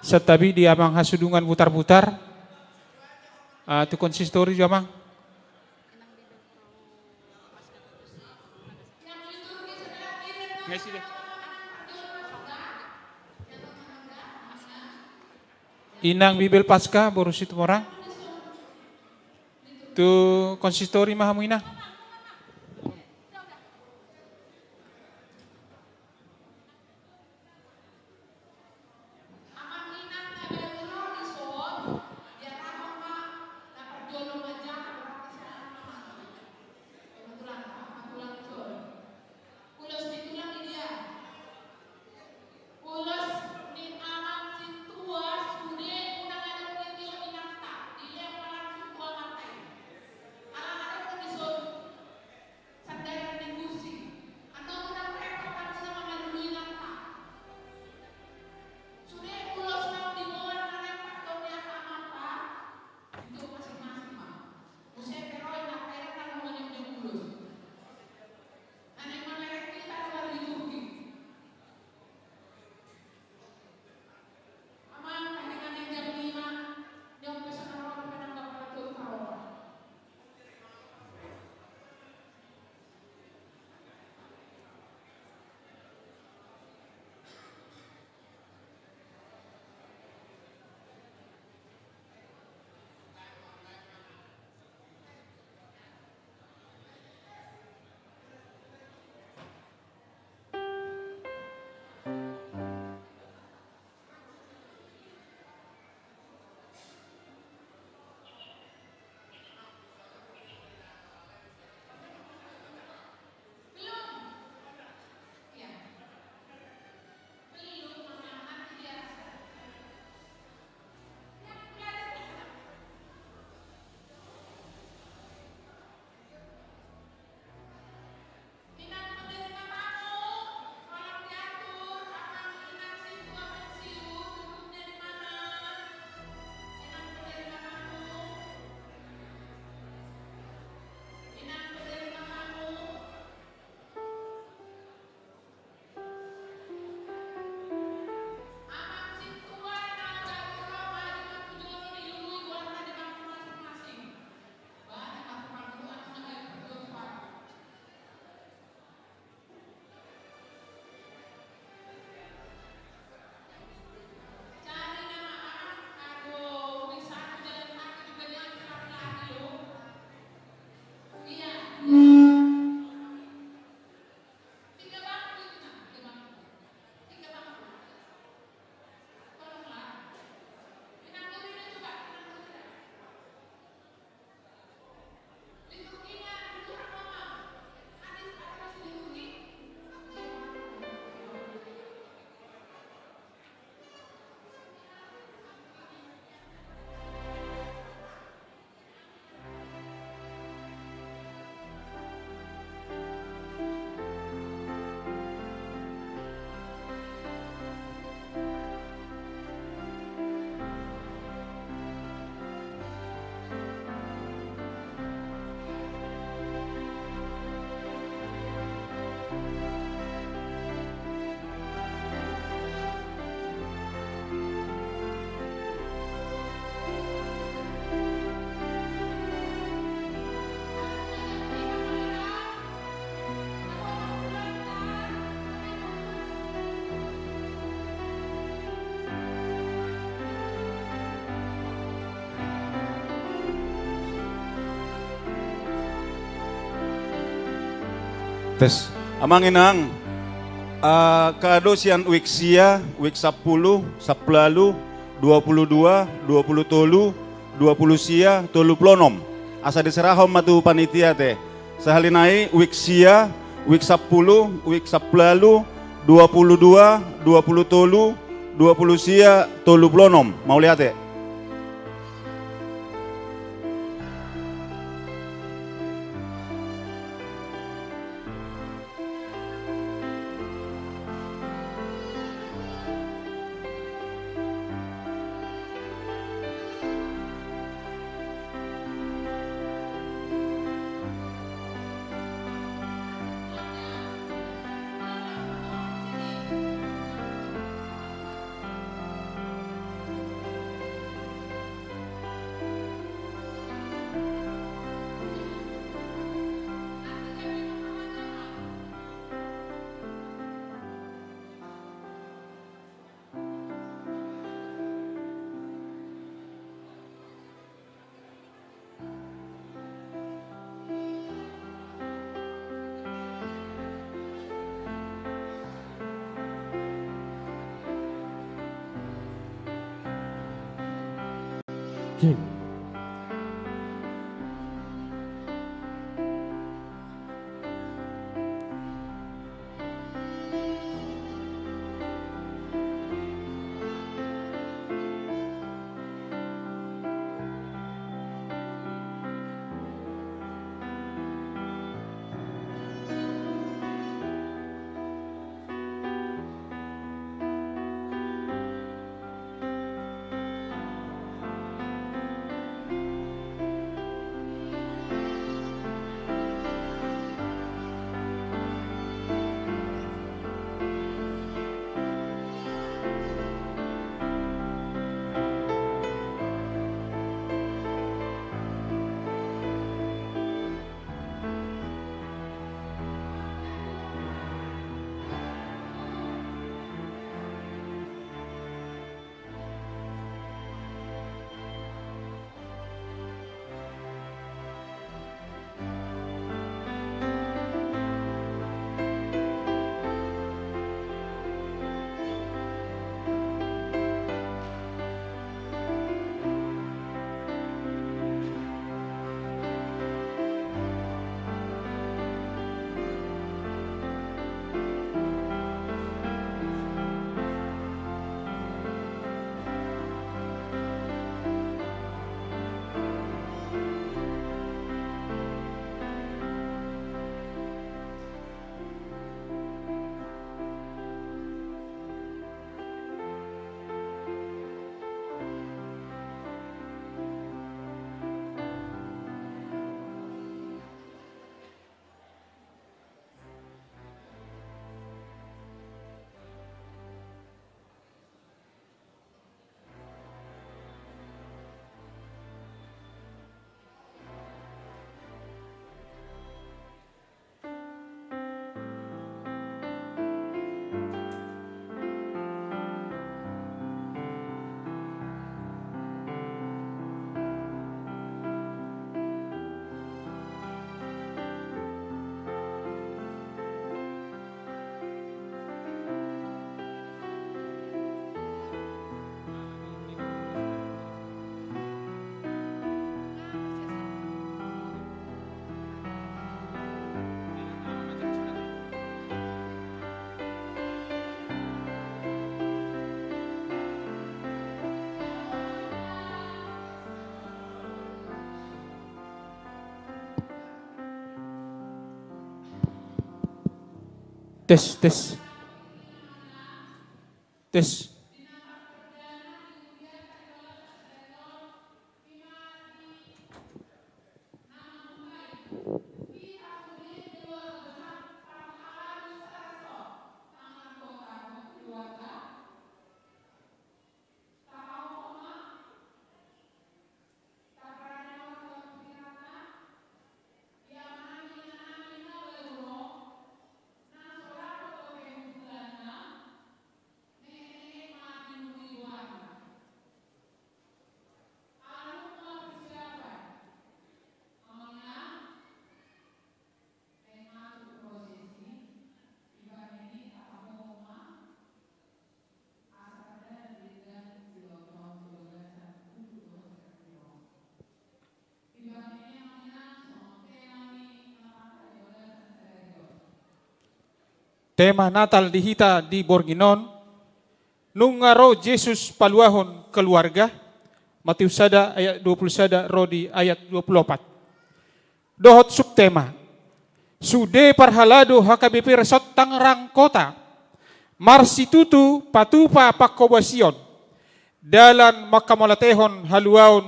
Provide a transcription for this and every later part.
Setabi di amang hasudungan putar-putar, tu konsistori jamang. Inang Bibel Pasca borus itu orang. Tu konsistori mahamu inang. Tes, amanginang keadosian week 10, week 10, 10, 22, 20 tolu, 20 tolu plonom. Asa diserahom matu panitia teh. Sahalinai week 10, week 10, week 11, 22, 20 tolu, 20 sia, 36. Mau lihat ya? Cek. Tes, tes. Tes. tema Natal di hita di Borginon, nungaro Yesus paluahon keluarga, Matius sada ayat 21 Rodi ayat 24. Dohot subtema, sude parhalado HKBP Resort Tangerang Kota, marsitutu patupa pakobasion, dalan makamolatehon haluaon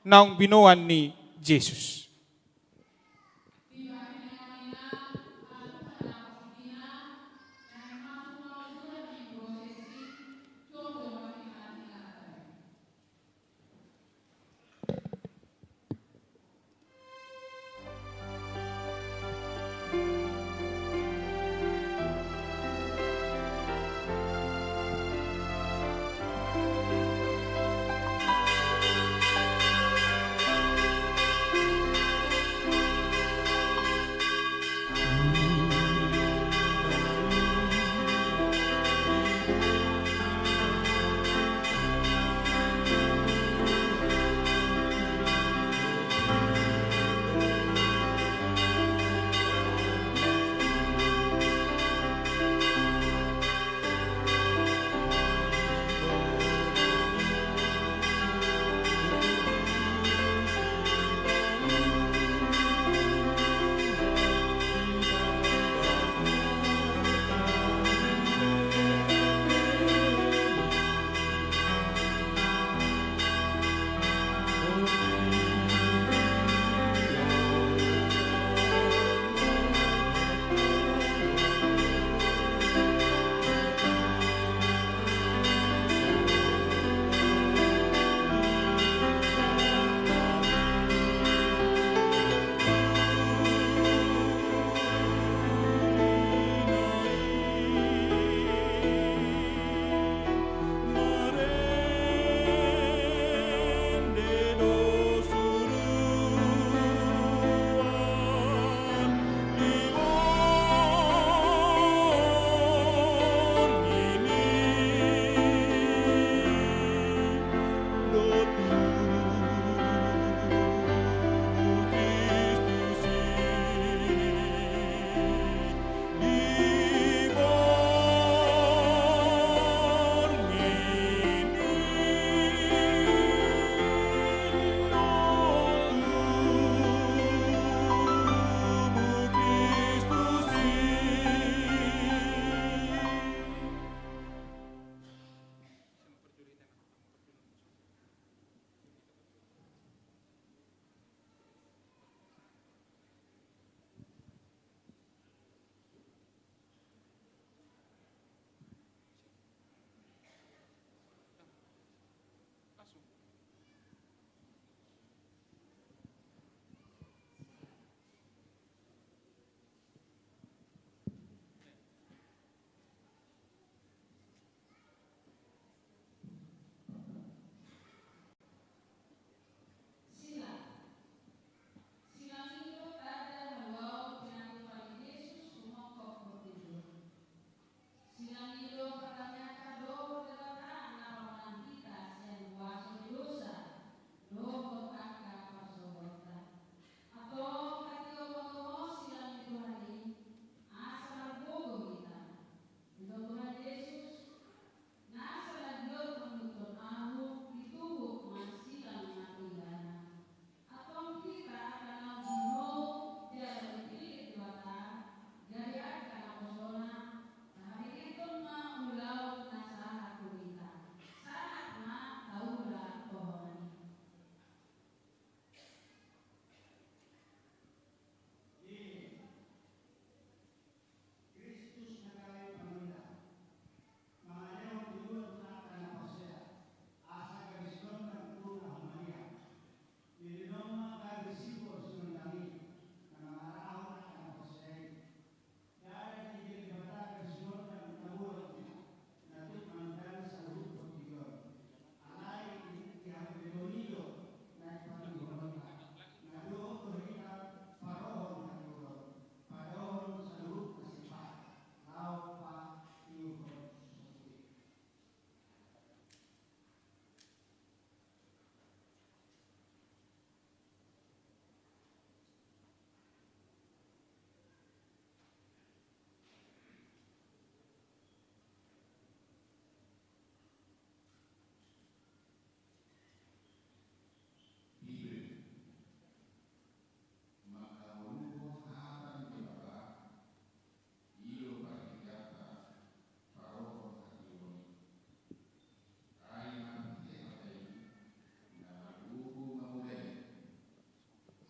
naung binoan ni Yesus.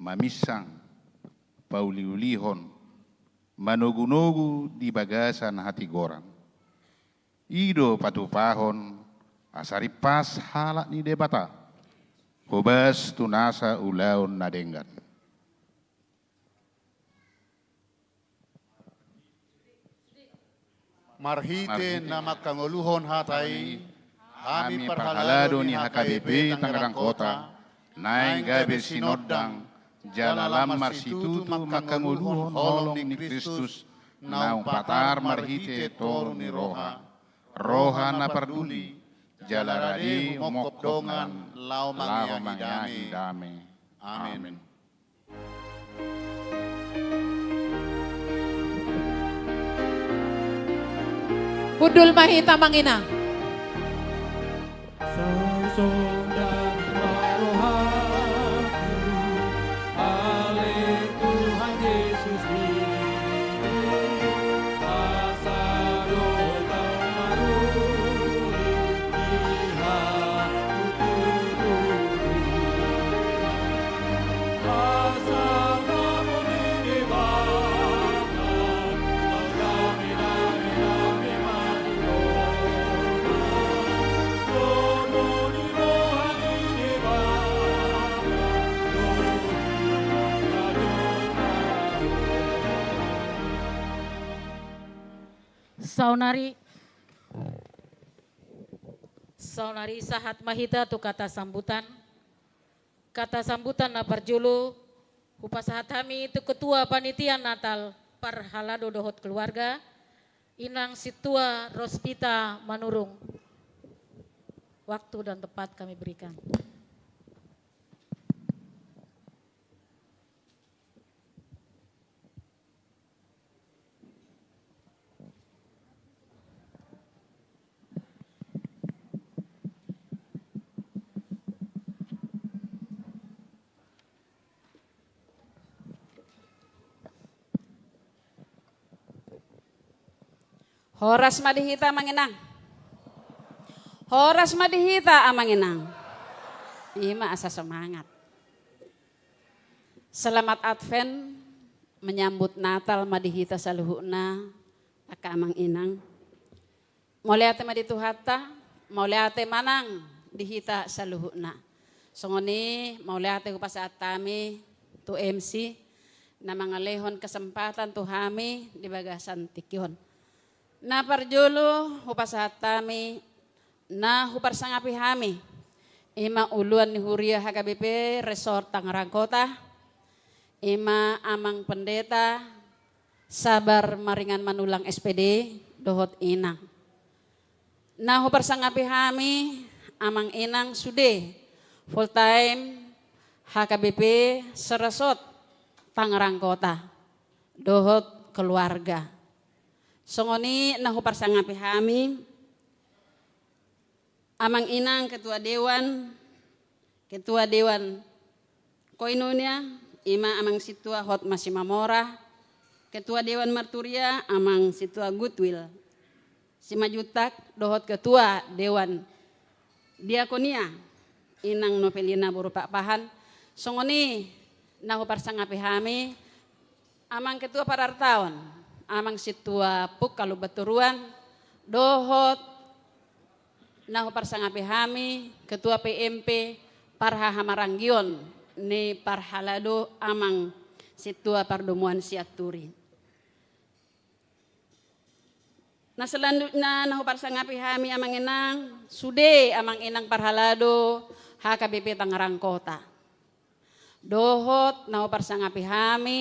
mamisang, pauliulihon, manogu-nogu di bagasan hati gorang. Ido patupahon, asaripas halak ni debata, hobas tunasa ulaun nadenggan. Marhite nama kangoluhon hatai, Kami parhalado ni HKBP Tangerang Kota, naing gabe sinodang, jalalam marsitutu makanguluhon holong ni Kristus, naung patar marhite toru ni roha, roha na parduli, jalaradi mok dongan, lau mangyagi dame. Amin. Budul Mahita Manginang. Saunari Sahat Mahita tu kata sambutan na parjulu upasahat kami itu ketua panitia Natal Parhalado Dohot Keluarga Inang Situa Rospita Manurung. Waktu dan tempat kami berikan. Horas Madihita Manginang. Horas Madihita Amanginang. Ima asa semangat. Selamat Advent menyambut Natal Madihita saluhuna aka amang inang. Mauliate madituhata, mauliate manang dihita saluhuna. Songoni mauliate kupasaat kami tu MC na mangalehon kesempatan tu kami di bagasan tikyon. Na parjulu hupasahat kami, na huparsangapi kami, ima uluan ni Huria HKBP Resort Tangerang Kota, ima amang pendeta, sabar maringan manulang SPD, dohot inang. Na huparsangapi kami, amang inang sude, full time HKBP Seresot Tangerang Kota, dohot keluarga. Songoni na huparsangapi kami, amang inang ketua dewan koinonia, ima amang situa hot masimamora, ketua dewan marturia, amang situa goodwill, simajutak dohot ketua dewan diakonia, inang Novelina Burupak Pahan. Songoni na huparsangapi kami, amang ketua parartaon, amang situa puk kalau baturuan dohot nahu parsangapi kami ketua PMP Parha Hamaranggion ni Parhalado amang situa pardomuan siaturi. Nah selanjutnya nahu parsangapi kami amang inang sude amang inang Parhalado HKBP Tangerang Kota. Dohot nahu parsangapi kami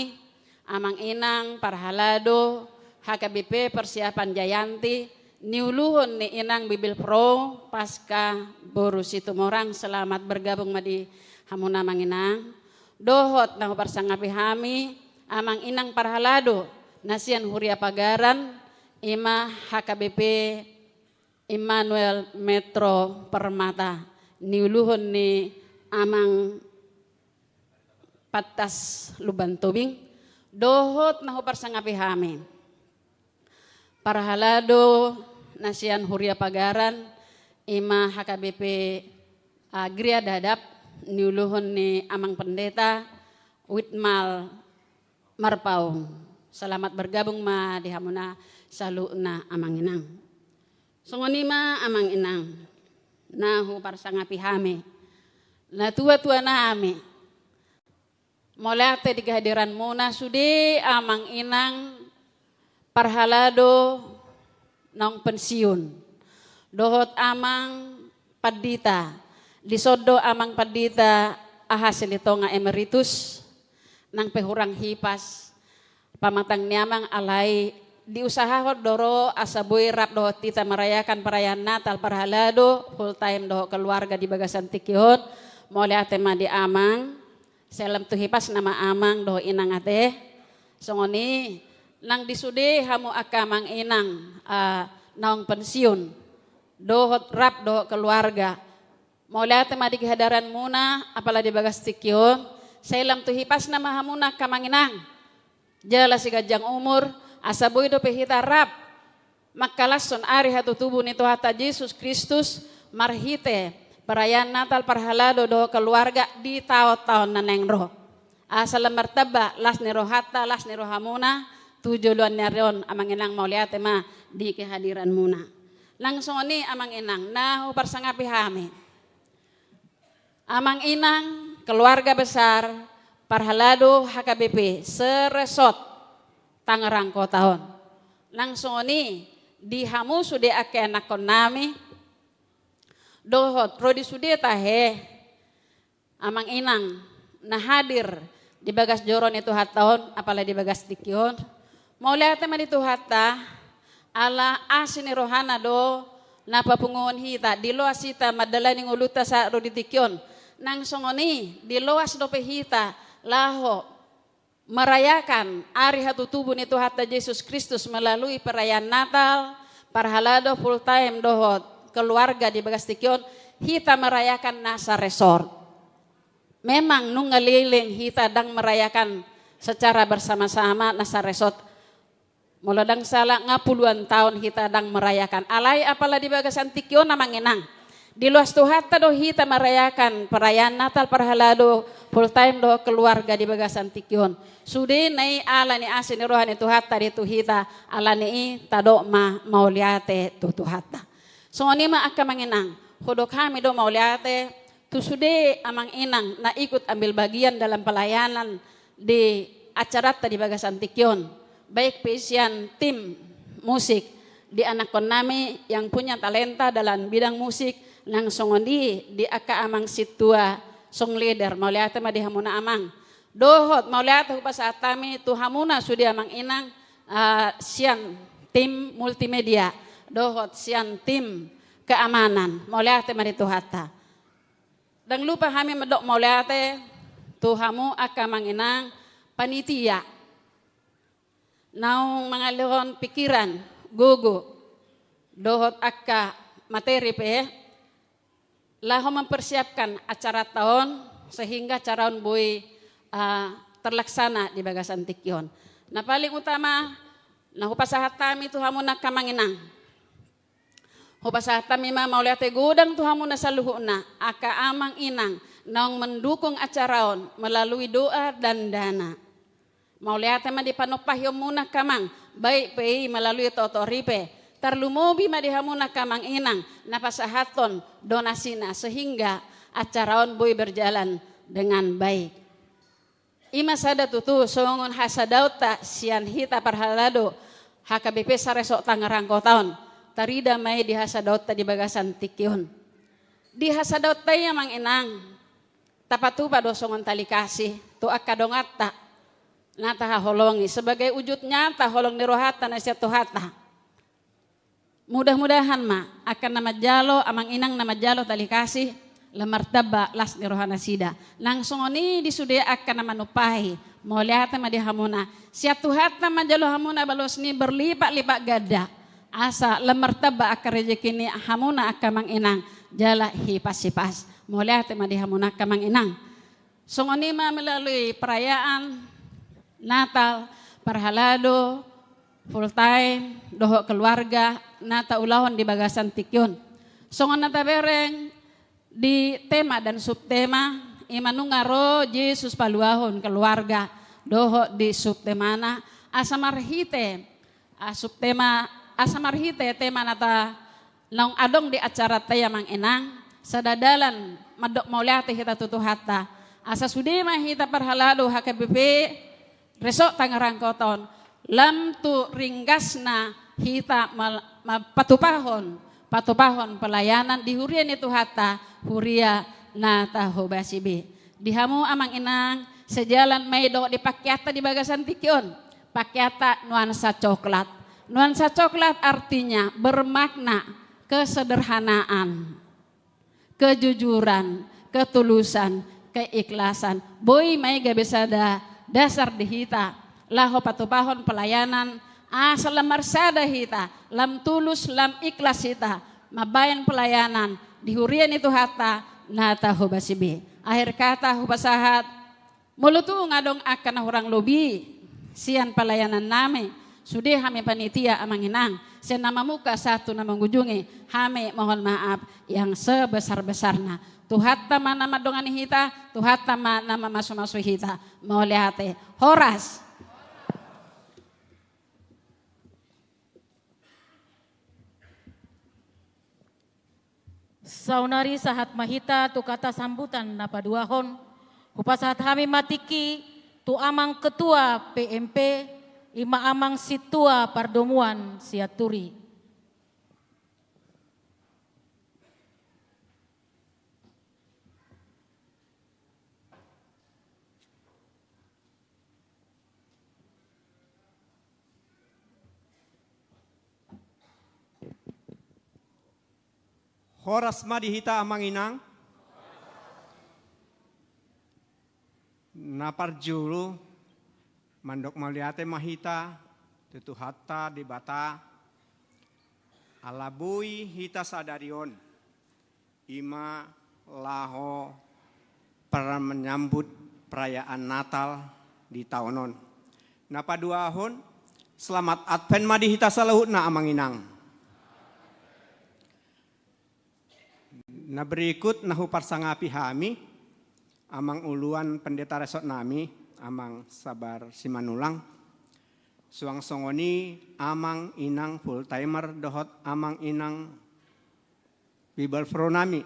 amang inang Parhalado HKBP Persiapan Jayanti niuluhun ni inang Bibil Pro pasca boru situ morang selamat bergabung madi hamuna manginang. Dohot nahu parsangapi kami amang inang Parhalado Nasian Huria Pagaran ima HKBP Immanuel Metro Permata niuluhun ni amang Patas Luban Tobing. Dohot nahu parsangapi kami Parhalado Nasian Huria Pagaran ima HKBP Gria Dadap niuluhun ni amang pendeta Witmal Marpaung. Selamat bergabung ma di hamuna saluna amang inang. Songonima amang inang. Nahu parsangapi hame. Na tua-tua na ame. Molate di kehadiran muna sudi amang inang parhalado nang pensiun. Dohot amang padita. Disodo amang padita ahasilito nga emeritus nang pehurang hipas. Pamatang niamang alay diusaha doro asaboy rap dohot tita merayakan perayaan Natal parhalado full time dohot keluarga di Bagasan Tikion. Mole ate ma di amang selam tu hipas nama amang dohot inang ate. Songoni nang disude hamu akamang inang naong pensiun dohot rap dohot keluarga. Mole ate ma di kehadaran muna apalagi di Bagas Tikion. Selam tu hipas nama hamuna kamang inang. Jala si gajang umur asaboy do pehita rap makalason ari hatu tubuh ni Tuhan Yesus Kristus marhite perayaan Natal parhalado do keluarga di tahun-tahun naneng roh asal martaba las ni rohata las ni rohamuna tujuluan nerion amang inang mauliate ma di kehadiran muna langsung ni amang inang nahu parsangapi hame amang inang keluarga besar parhalado HKBP seresot Tangerang Kotaon. Langsung ni di hamu sude ake anak konami dohot rodi sude tahe amang inang nah hadir di Bagas Joron itu hataon apalagi di Bagas Tikion. Mau lihat teman itu hatta ala asini rohana do napa pungun hita di loas hita madalani nguluta sa rodi Tikion. Nang songoni di loas do pehita laho merayakan hari hatu tubuh ni Tuhan Yesus Kristus melalui perayaan Natal parhalado full time dohot keluarga di Bagas Tikion hita merayakan nasa resort. Memang nungaliling hita dang merayakan secara bersama-sama nasa resort. Mulodang salah ngapuluan tahun hita dang merayakan alay apalagi di Bagasan Tikion namang inang. Di luas Tuhan do hita merayakan perayaan Natal parhalado full time do keluarga di Bagasan Tikion. Sude nai ala ni asin rohani Tuhan tadi tu hita ala ni tado ma mauliate tu Tuhan. So ni ma akka manginang hodok kami do mauliate tu sude amang inang na ikut ambil bagian dalam pelayanan di acara tadi Bagasan Tikion. Baik pesian tim musik di anak konami yang punya talenta dalam bidang musik langsung di aka amang situa song leader mauliate ma di hamuna amang dohot mauliate hupas atami tu hamuna sudi amang inang sian tim multimedia dohot sian tim keamanan mauliate ma di tuhata dan lupa kami medok mauliate tu hamu aka amang inang panitia naung mangalihon pikiran gogo dohot aka materi pe laho mempersiapkan acara tahun sehingga caraon boy terlaksana di Bagasan Tikion. Nah paling utama nah hupasahatami tu hamuna kamanginang. Hupasahatami ma mauliate godang tu hamuna saluhuna aka amang inang naong mendukung acaraon melalui doa dan dana. Mauliate ma di panopahyo muna kamang baik pei melalui totoripe tarlumobi madihamuna kamang inang napasahaton donasina sehingga acaraon boy berjalan dengan baik. Ima sada tutu songon hasadauta sian hita parhalado HKBP saresok Tangerang Kotaon tarida mai di hasadauta di Bagasan Tikion. Di hasadauta yang mang inang tapatu pado songon tali kasih tu akadongata nata holongi sebagai wujud nyata holong nirohata nasya tuhata. Mudah-mudahan ma akan nama jalo amang inang nama jalo tali kasih lemartaba las ni rohana sida langsung ni disude akan nama nupahi mau lihat ma di hamuna siap tuhata ma jalo hamuna balos ni berlipat-lipat gada asa lemartaba akan rezeki ni hamuna akan mang inang jala hipas-hipas mau lihat ma di hamuna akan mang inang songoni ma melalui perayaan Natal parhalado full time doho keluarga nata ulahon di Bagasan Tikion. Songon nata bereng di tema dan subtema imanungaro Yesus paluahon keluarga doho di subtemana asamarhite tema nata naung adong di acara taya mang enang sadadalan madok mauliate hita tutuhata asa sudema hita parhalado HKBP resok Tangerang Koton lam tu ringgasna hita patupahon pelayanan di hurian itu hata huria na tahobasibi dihamu amang inang sejalan maido di pakyata di bagasan tikion pakyata nuansa coklat artinya bermakna kesederhanaan, kejujuran, ketulusan, keikhlasan boy may gabesada dasar dihita laho patupahon pelayanan salam marsada hita lam tulus lam ikhlas hita mabayan pelayanan di hurian itu hata nata hubasibi akhir kata hubasahat mulutu ngadong akan orang lobi sian pelayanan nami sudah kami panitia amang inang sian nama muka satu nama mengunjungi kami mohon maaf yang sebesar-besarnya Tuhat tama nama dongan hita, Tuhat tama nama masu-masu hita. Mau lihat Horas. Saunari sahat mahita tu kata sambutan napa duahon. Hupasahat kami matiki tu amang ketua PMP, ima amang situa pardomuan siaturi. Horas madihita amang inang naparjulu mandok maliate mahita tutuhatta di bata alabui hita sadarion ima laho para menyambut perayaan Natal di tahunon napaduahon selamat Advent madihita salahutna amang inang. Nah berikut nahu parsangapi hami amang uluan pendeta resort nami amang sabar simanulang suang songoni amang inang full timer dohot amang inang Bible Pro nami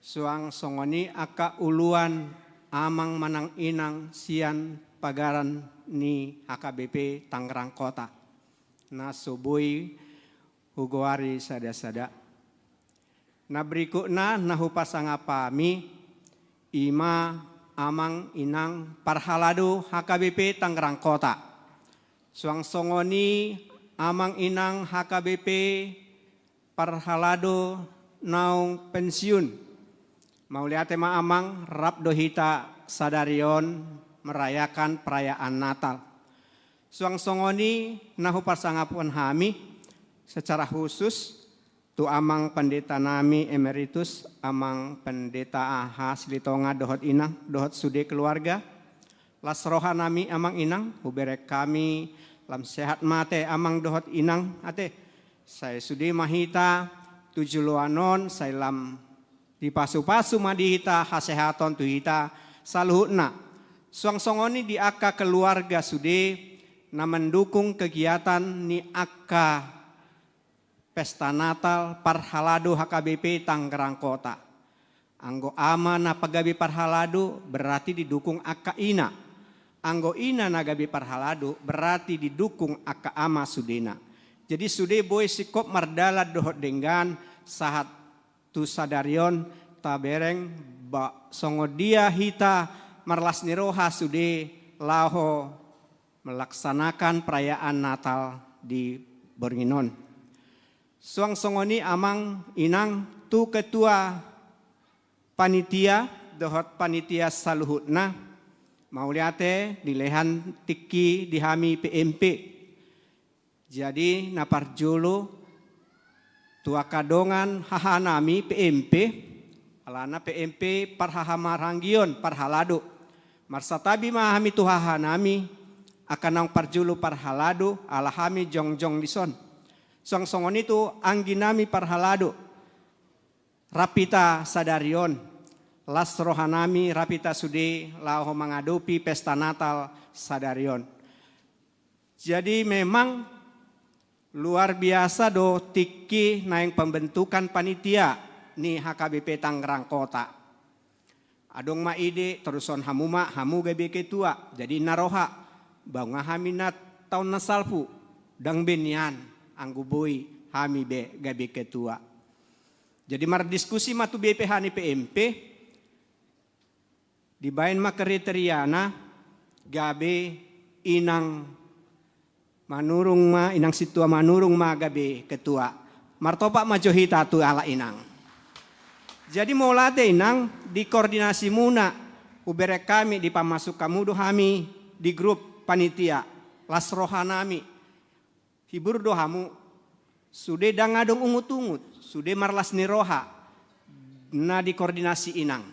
suang songoni aka uluan amang manang inang sian pagaran ni HKBP Tangerang Kota na subui hugoari sada-sada. Nah berikutnya nahu pasangapami ima amang inang parhalado HKBP Tangerang Kota. Suang songoni amang inang HKBP parhalado naung pensiun. Mau lihat tema amang rap dohita sadarion merayakan perayaan Natal. Suang songoni nahu pasangapun hami secara khusus tu amang pendeta nami emeritus, amang pendeta aha silitonga dohot inang, dohot sude keluarga. Las roha nami amang inang, huberek kami lam sehat mate amang dohot inang ate. Saya sude mahita tujuh luanon, saya lam dipasu-pasu madihita hasehaton tuhita saluhutna. Suang songoni di aka keluarga sude na mendukung kegiatan ni aka Pesta Natal Parhalado HKBP Tangerang Kota. Anggo ama na pagabi Parhalado berarti didukung aka ina. Anggo ina na gabi Parhalado berarti didukung aka ama sudena. Jadi sude boy sikop mardala dohot denggan sahat tu sadarion tabereng ba songo dia hita marlas niroha sude laho melaksanakan perayaan Natal di Boringinon. Suang songoni amang inang tu ketua panitia dohot panitia saluhutna mau liate dilehan tiki dihami PMP. Jadi naparjulu tua kadongan hahanami PMP alana PMP parhahamaranggion parhalado. Marsatabi mahami tu hahanami akan nang parjulu parhalado alahami jongjong dison. Suang songon itu angginami parhalado rapita sadarion las rohanami rapita sude lao mengadopi pesta Natal sadarion. Jadi memang luar biasa do tiki naing pembentukan panitia ni HKBP Tangerang Kota. Adong maide teruson hamuma hamu gabe ketua jadi naroha bangun haminat tahun nasalpu dang benian angguboi hami be gabe ketua. Jadi mar diskusi matu BPH ni PMP dibain ma kriteriana gabe inang manurung ma inang situa manurung ma gabe ketua. Martopak majohita tu ala inang. Jadi molate inang di koordinasi muna uberek kami di pamasuk kamu do kami di grup panitia las rohanami hibur do hamu sude dangadong ungut-ungut sude marlas ni roha na di koordinasi inang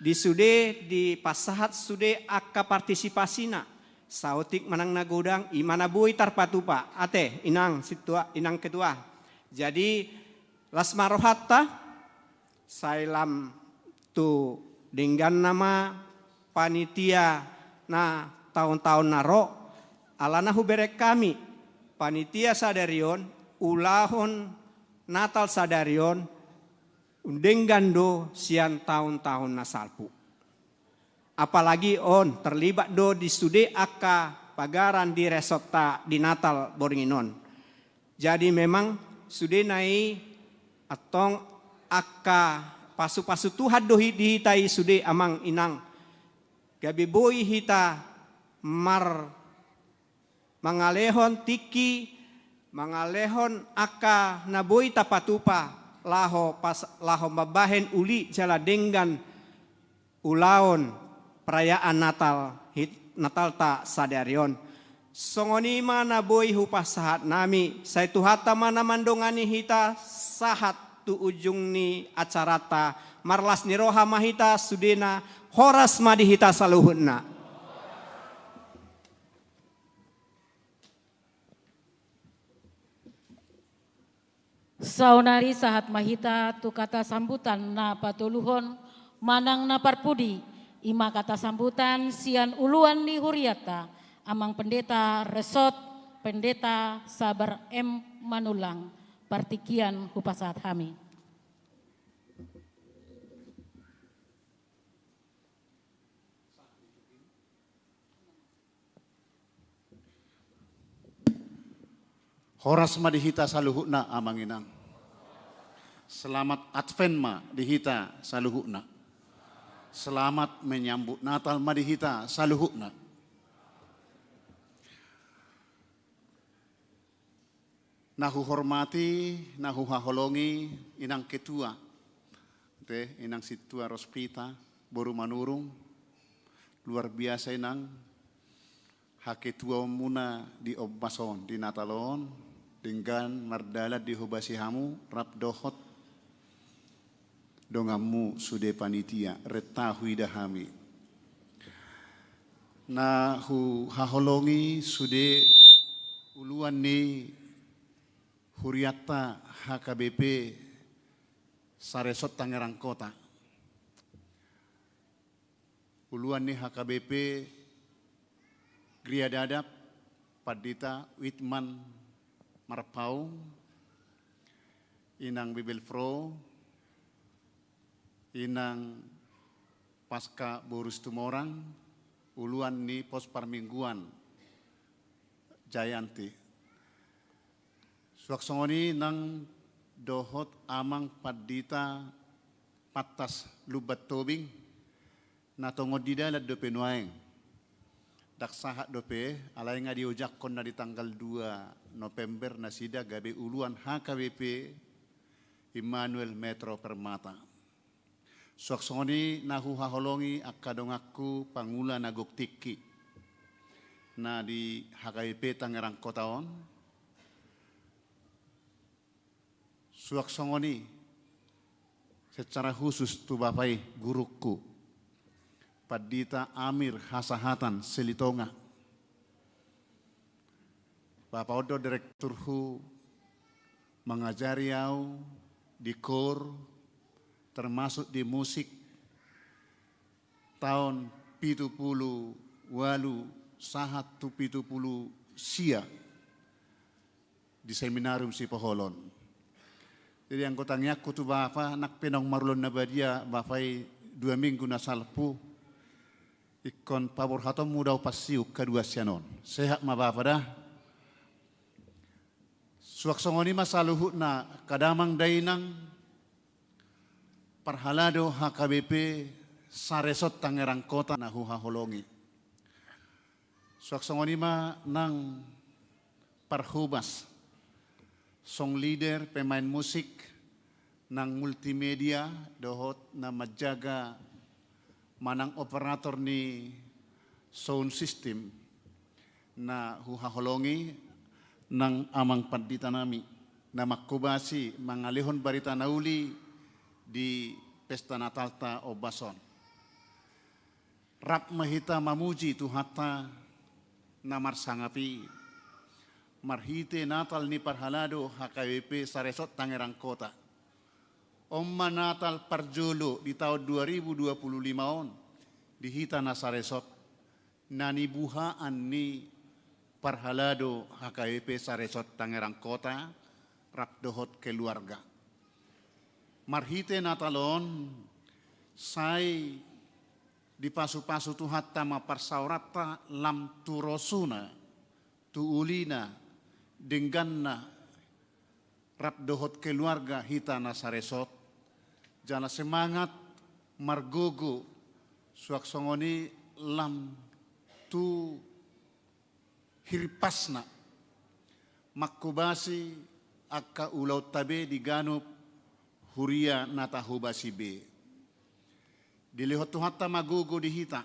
di sude di pasahat sude akka partisipasina sautik manang nagodang imana bui tarpatupa ate inang situa inang ketua jadi las marohatta sailam tu dengan nama panitia na tahun-tahun naro alana huberek kami panitia sadarion ulahon Natal sadarion dengan do sian tahun-tahun nasalpu apalagi on terlibat do di studi akka pagaran di resota di Natal Boringinon jadi memang studi nai atong akka pasu-pasu Tuhan dohi dihitai sude amang inang gabi boy hita mar mangalehon tiki mangalehon akka naboy tapatupa laho mabahen uli jala denggan ulaon perayaan Natal ta sadarion songoni mana boy hupasahat nami saya tuhata mana mandongani hita sahat tu ujung ni acarata marlas ni roha mahita sudena horas madihita saluhunna. Saunari sahat mahita tu kata sambutan na patuluhon manang na parpudi ima kata sambutan sian uluan ni huriata amang pendeta resort pendeta Sabar M Manulang partikian hupasat kami. Horas ma dihita saluhukna amanginang. Selamat Advent ma dihita saluhukna. Selamat menyambut Natal ma dihita saluhukna. Nahu hormati, nahu haholongi, inang ketua, inang situa Rospita, boru manurung, luar biasa inang, haketua muna di obbason di Natalon, dengan mardalat di hubasihamu, rap dohot, dongamu sude panitia, retahui dahami. Nahu haholongi sude uluan ni Huriata HKBP Saresot Tangerang Kota. Uluan nih HKBP Gria Dadap Padita Witman Marpau Inang Bibelfro Inang Pasca Borus Tumorang Uluan nih Pos Parmingguan Jayanti. Suaksongoni nang dohot amang padita patas lubat tobing na tongod didalat dope nuaeng. Daksahat dope alay nga diujak kon na di tanggal 2 November na sida gabi uluan HKBP Emmanuel Metro Permata. Suaksongoni nahu haholongi akadongaku pangula nagoktiki na di HKBP Tangerang Kotaon. Suaksongoni secara khusus tu bapai guruku Padita Amir Hasahatan Selitonga Bapak Odo direkturhu mengajari au di kor termasuk di musik tahun 70 walu sahat tu 70 sia di seminarium si Poholon. Jadi anggotanya aku tu bapak nak penong marulon na badia bafai 2 minggu na salpu ikon pabor hatom mudaw pasiu kedua sianon. Sehat ma bapak dah. Suaksongoni masaluhut na kadamang dainang parhalado HKBP saresot Tangerang Kota na huhaholongi. Suaksongoni ma nang parhubas song leader pemain musik nang multimedia dohot na majaga manang operator ni sound system na huhaholongi nang amang pandita nami na makubasi mangalihon barita nauli di pesta Natal ta Obason. Rap mahita mamuji tuhata na marsangapi marhite Natal ni parhalado HKBP saresot Tangerang Kota. Omma Natal parjolo di tahun 2025 on dihita na saresot nanibuhaan ni parhalado HKBP saresot Tangerang Kota rapdohot keluarga. Marhite Natalon say di pasu-pasu tuhata maparsaurata lam turosuna tuulina dengganna rapdohot keluarga hita na saresot jana semangat margogo suaksongoni lam tu hirpasna makubasi akka ulau tabe di ganup huria natahubasi be dilihot tuhata magogo dihita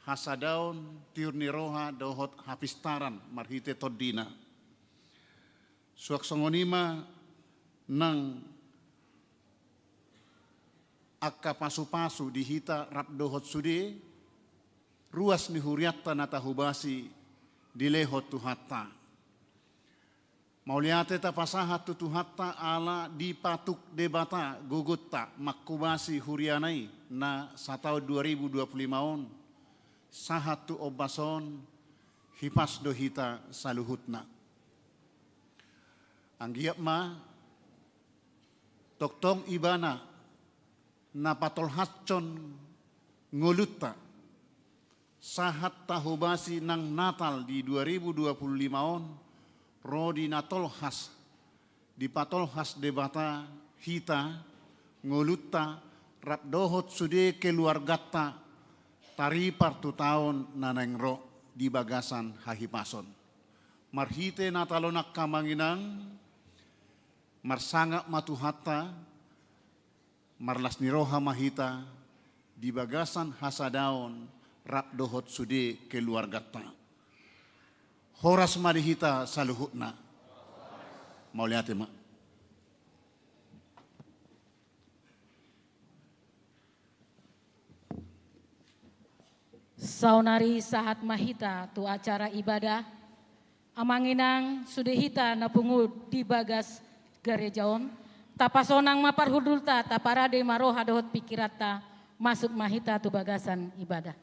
hasadaon tiurni roha dohot hapistaran marhite todina suaksongonima nang akka pasu-pasu dihita rapdohot sude ruas ni huriatta natahubasi dilehot tuhata mauliate ta pasahat tutuhatta ala dipatuk debata gugutta makubasi hurianai na satau 2025 on sahat tu obason hipas dohita saluhutna. Anggiap ma toktong ibana na patolhatson ngolutta sahat tahubasi nang Natal di 2025 on rodi natolhas di patolhas debata hita ngolutta rapdohot sude keluargata taripar tu tahun nanengro di bagasan hahipason marhite natalonak kamanginang marsangak matuhata marlas niroha mahita di bagasan hasadaon rapdohot sude keluargata horas madihita saluhutna mauliate ma saunari sahat mahita tu acara ibadah amanginang sudehita napungu di bagas gerejaon tapasonang maparhudulta taparade maroha dohot pikirata masuk mahita tu bagasan ibadah.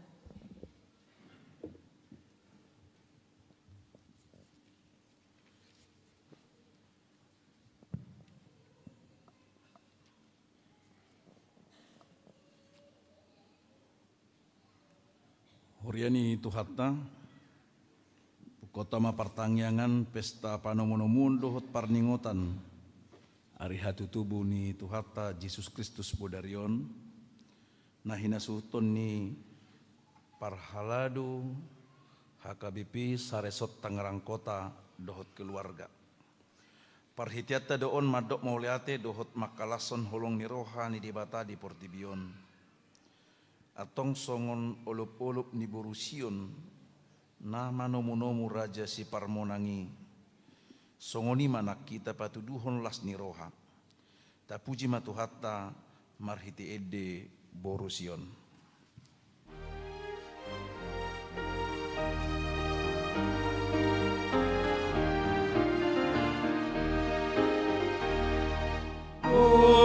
Horiani tuhatta kota mapartangyangan pesta panomonomun dohot parningotan ari hatu tubuh ni tuhatta Yesus Kristus bodarion nahina suton ni parhaladu HKBP saresot Tangerang Kota dohot keluarga parhitiata doon madok mauliate dohot makalason holong ni roha ni dibata di portibion atong songon olup-olup ni borusion nama nomu-nomu raja si parmonangi songoni manak kita patuduhon las ni roha tapuji matuhatta marhiti ede borusion. Borusio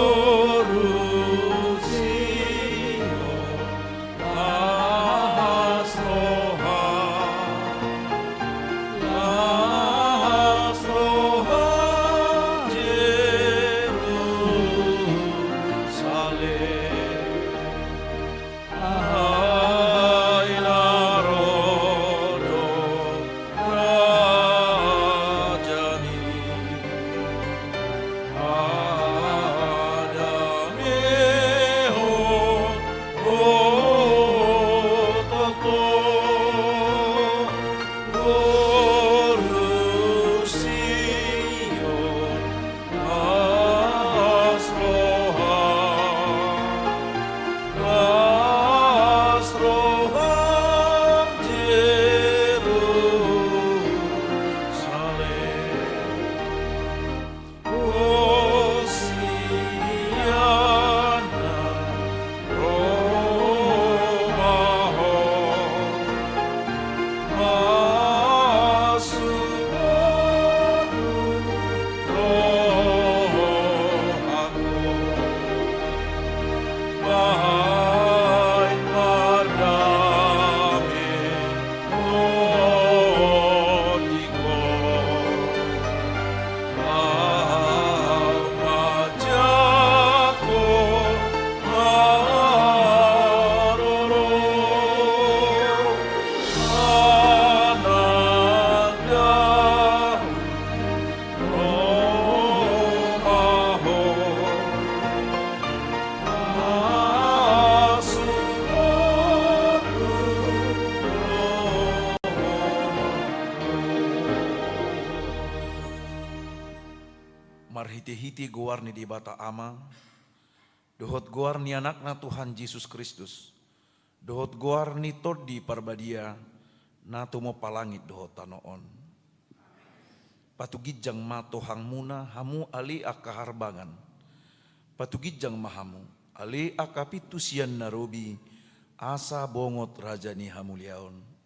marhiti-hiti guar ni di bata ama, dohot guar ni anakna Tuhan Yesus Kristus, dohot guar ni tod di parbadia, na tumo palangit dohot tanoon. Patugijang matohang muna hamu ali akaharbangan, patugijang mahamu ali akapitusian narobi, asa bongot raja ni hamuliaon.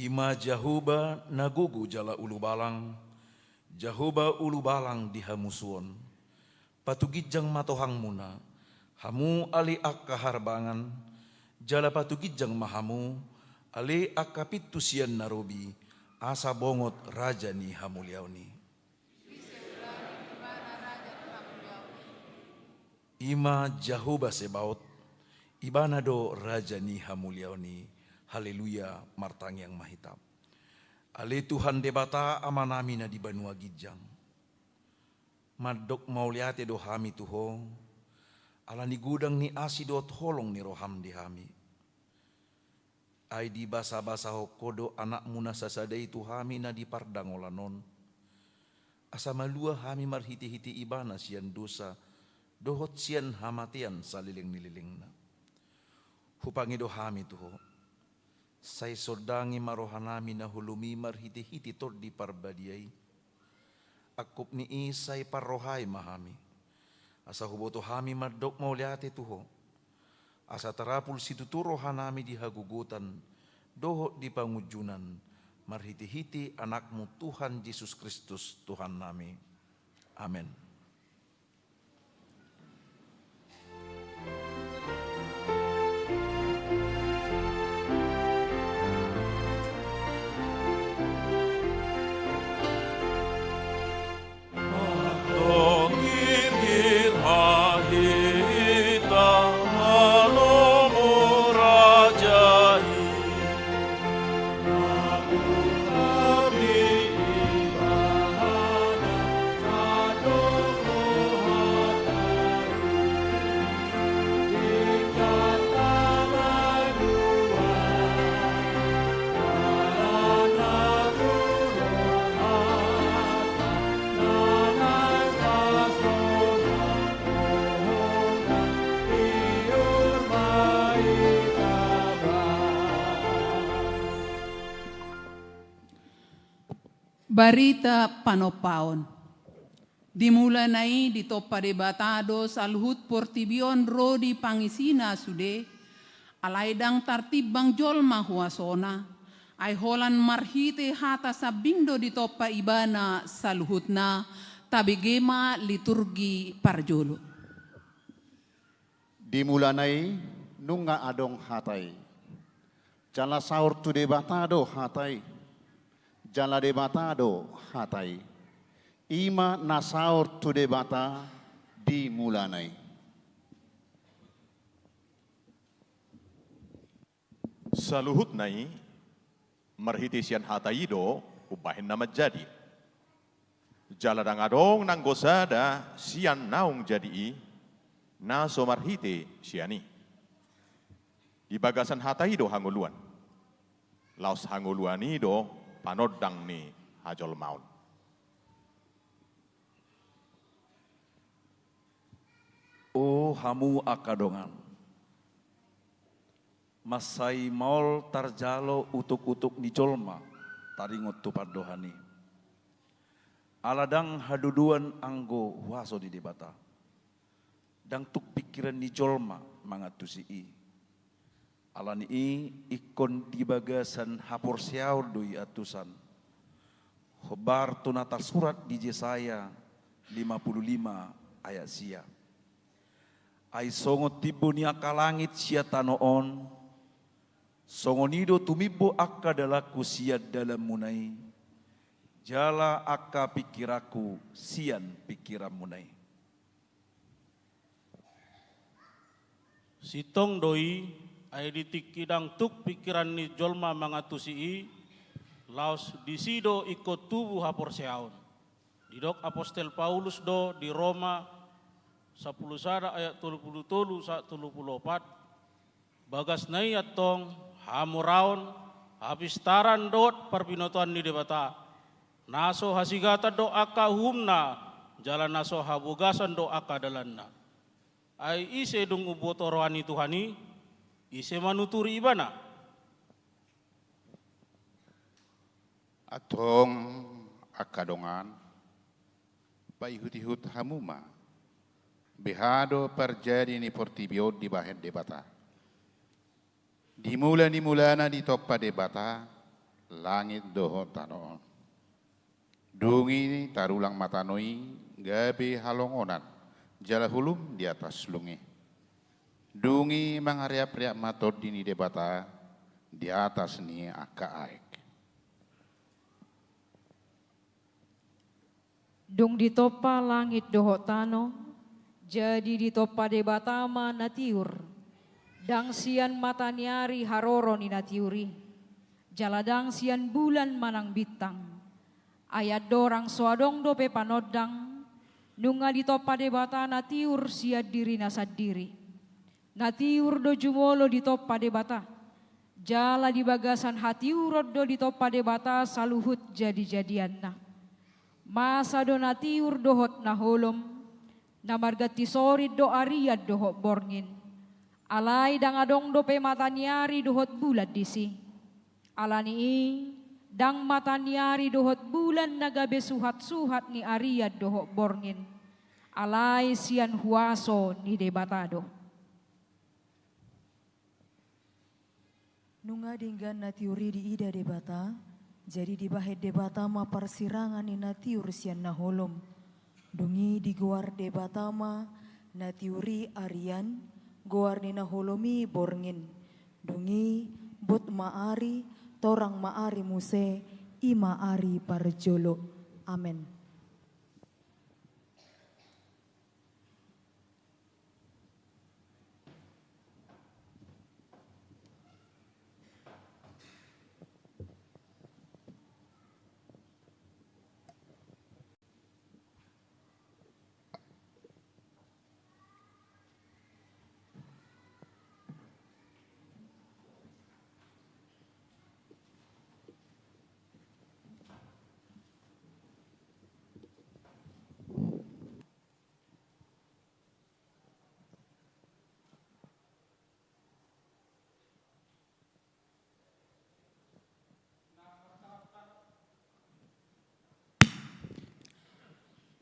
Ima jahuba nagugu jala ulu balang, jahuba ulu balang di hamusuon. Patugijang matohang muna, hamu ali akaharbangan, jala patugijang mahamu, ali akapitusian narobi, asa bongot raja ni hamuliaoni. Ima jahuba sebaot, ibanado raja ni hamuliaoni. Haleluya, martang yang mahitam. Ale Tuhan debata amanami na di banua gijang. Madok mauliate do hami tuho. Ala ni gudang ni asidot holong ni roham di hami. Ay di basa-basa ho kodo anak muna sasadai tu hami na di pardangolanon. Asa malua hami marhiti-hiti ibana sian dosa. Dohot sian hamatian saliling-nililing na. Hupangi do hami tuho. Say sodangi marohanami na hulumi marhiti-hiti tod di parbadiay. Akup ni isay parrohay mahami. Asa huboto hami madok mauliate tuho. Asa tarapul situturo hanami di hagugutan. Doho di pangujunan. Marhiti-hiti anakmu Tuhan Yesus Kristus Tuhan nami. Amen. Barita panopaon. Dimula nai di topa debatado salhut portibion rodi pangisina sude, alaidang tartibang jolma huasona, ay holan marhite hata sabindo di topa ibana salhutna, tabigema liturgi parjolo. Dimula nai nunga adong hatai, jala saur tu debatado hatai, jala debatado hatai. Ima nasaur tu debata di mulanai. Saluhut nai marhiti sian hatai do ubahin nama jadi. Jala dangadong nang gosada sian naung jadi na so marhiti siani. Di bagasan hatai do hanguluan. Laos hanguluani do panodang ni hajol maun. O hamu akadongan, masai maul tarjalo utuk-utuk ni jolma, taringot tupad dohani. Aladang haduduan anggo waso di debata, dang tuk pikiran ni jolma mangatusi i. Alani i ikon di bagasan hapor siaur doi atusan. Hobar tunatar surat di Yesaya 55 ayat sia. Ay songot tibo ni akalangit siya tanoon, songonido tumibo akka dalaku siya dalam munay, jala akka pikiraku siyan pikiran munay. Sitong doi ay ditikidang tuk pikiran ni jolma mangatusi laos disido ikut tubuh hapor seaon. Didok Apostel Paulus do di Roma 10 sada ayat 33 sa 34 bagas nai atong hamuraon habis taran dot perpinotuan ni debata naso hasigata do aka humna, jalan naso habugasan do aka dalanna. Ai ise dung uboto rohani Tuhani, ise manuturi ibana. Atong akadongan, paihut-ihut hamuma, behado perjadi ni portibio di bahen debata. Dimula-dimulana di topa debata, langit doho tanoon. Dungi tarulang matanoi, gabe halongonan, jala hulum di atas lungi. Dungi mangariap-riap matod dini debata, di atas ni aka aek. Dung ditopa langit doho tano, jadi ditopa debatama natiur. Dang sian mataniari haroro ni natiuri, jaladang sian bulan manang bitang. Ayat dorang suadong dope panodang, nunga ditopa debata natiur sia diri nasadiri. Natiur do jumolo ditopa debata, jala di bagasan hati urod do ditopa debata saluhut jadi-jadianna. Masa do natiur dohot naholom, namargati sorid do ariad dohot borngin. Alay dang adong do pe mataniari dohot bulat disi. Alani dang mataniari dohot bulan nagabe suhat-suhat ni ariad dohot borngin. Alay sian huaso ni debatado. Nunga dinggan natiuri di ida debata, jadi di bahet debata ma persirangan ni natiur sian naholom. Dungi di goar debata ma natiuri arian, goar ni naholomi borngin. Dungi bot maari, torang maari muse, ima ari parjolo. Amen.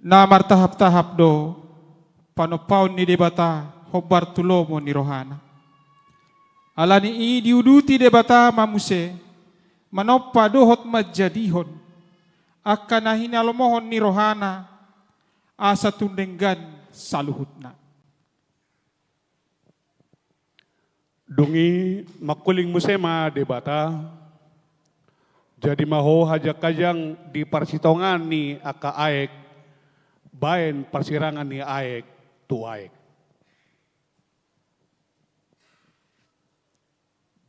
Namar tahap-tahap do panopaun ni debata hobar tulomo ni rohana. Alani i diuduti debata mamuse manopa dohot majadihon akan nahinalomohon ni rohana asa tundenggan saluhutna. Dungi makuling musema debata jadi maho hajak kajang di persitongan ni aka aek baen persirangan ni aek tu aek.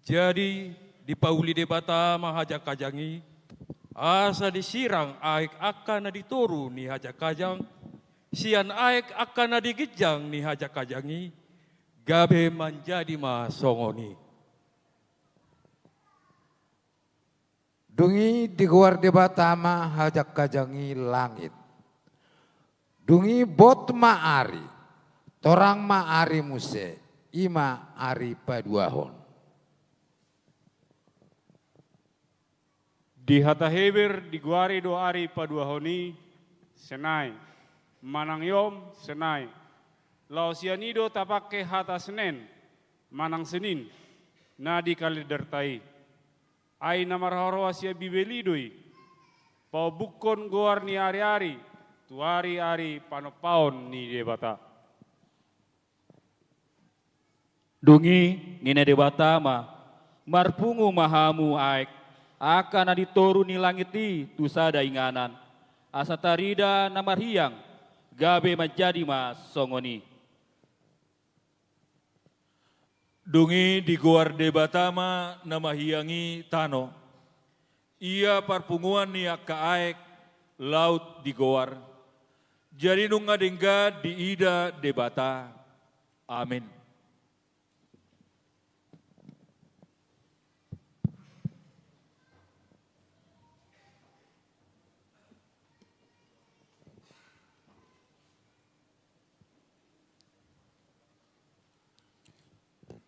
Jadi di pauli debata mahajak kajangi asa disirang aek akan ditoru ni hajak kajang sian aek akan digijang ni hajak kajangi gabe menjadi masongoni. Dungi di goar debata mahajak kajangi langit. Dungi bot maari, torang maari muse, ima ari paduahon. Di hata heber di guari do ari paduahoni, senai, manang yom senai. Lau sianido tapake hata senen, manang senin, nadi kalidertai. Ai namar horoa sia bibelidoi, pau bukon goar ni ari-ari, tu ari-ari panopaon ni debata. Dungi nina debata ma marpungu mahamu aek akan aditoru ni langit ti tu sada inganan asa tarida namarhiang gabe menjadi ma songoni. Dungi di goar debata ma namahiangi tano. Ia parpunguan ni aka aek laut di goar. Jadi nunga dengga di ida debata. Amin.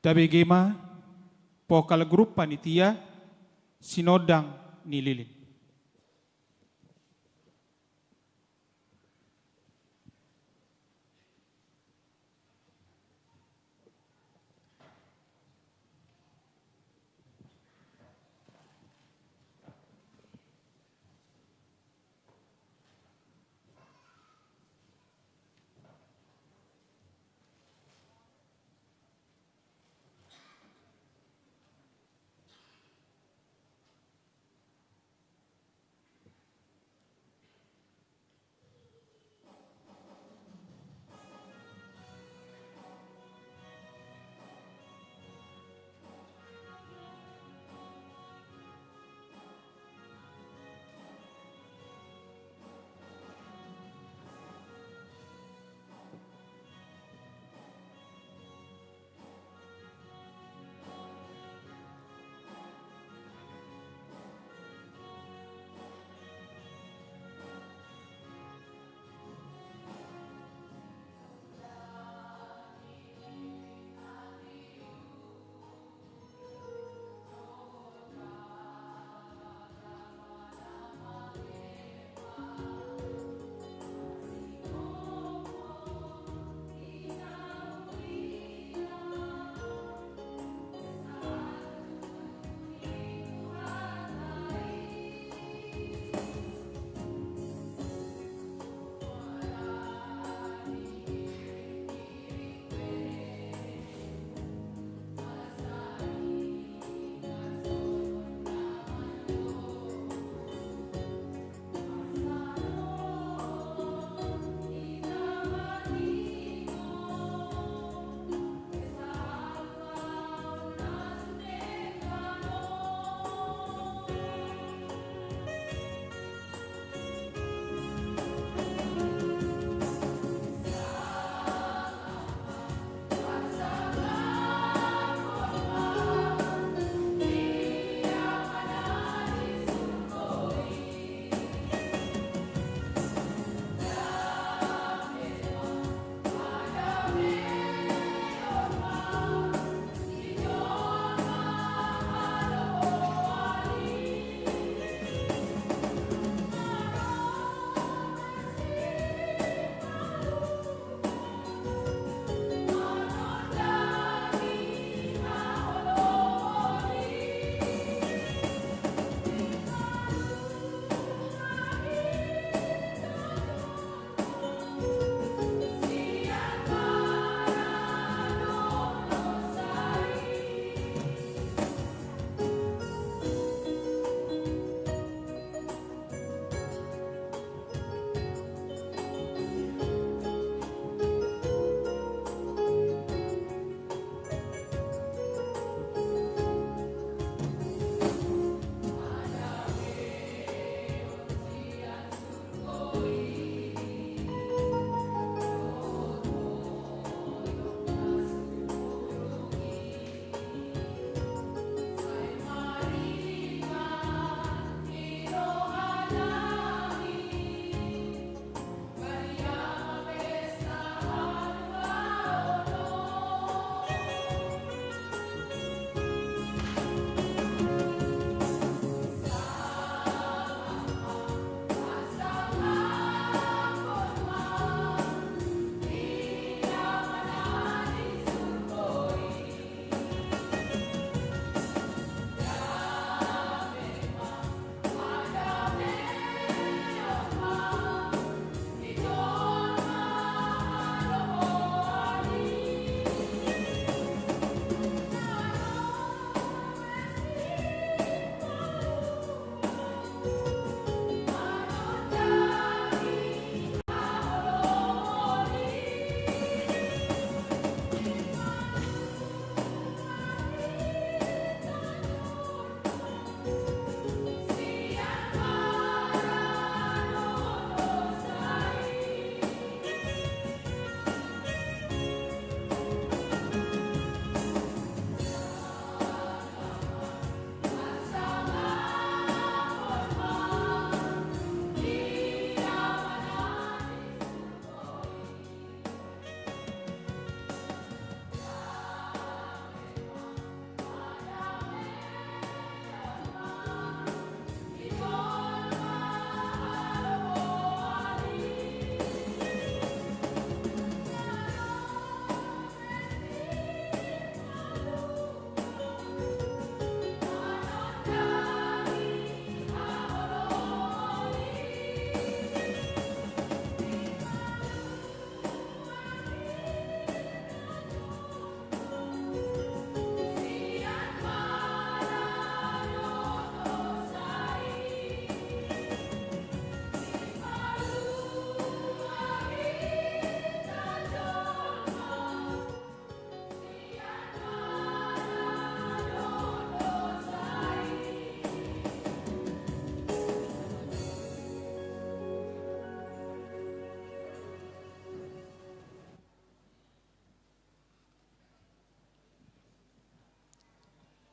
Dabegema pokal grup panitia sinodang ni Lilin.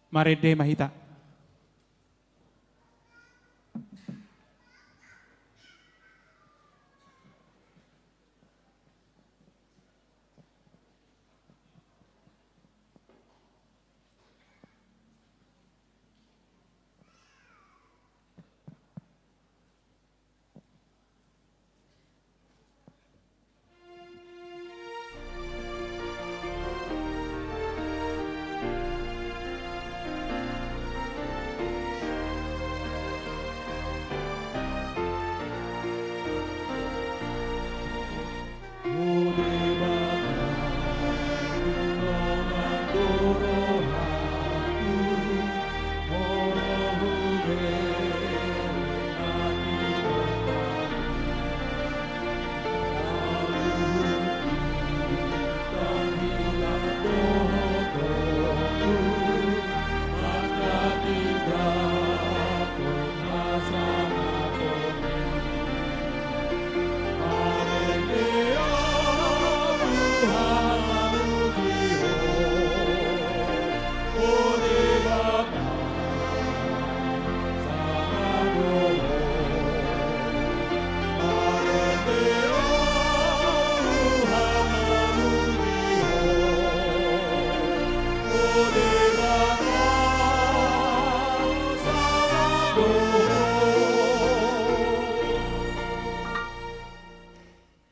Marede Mahita.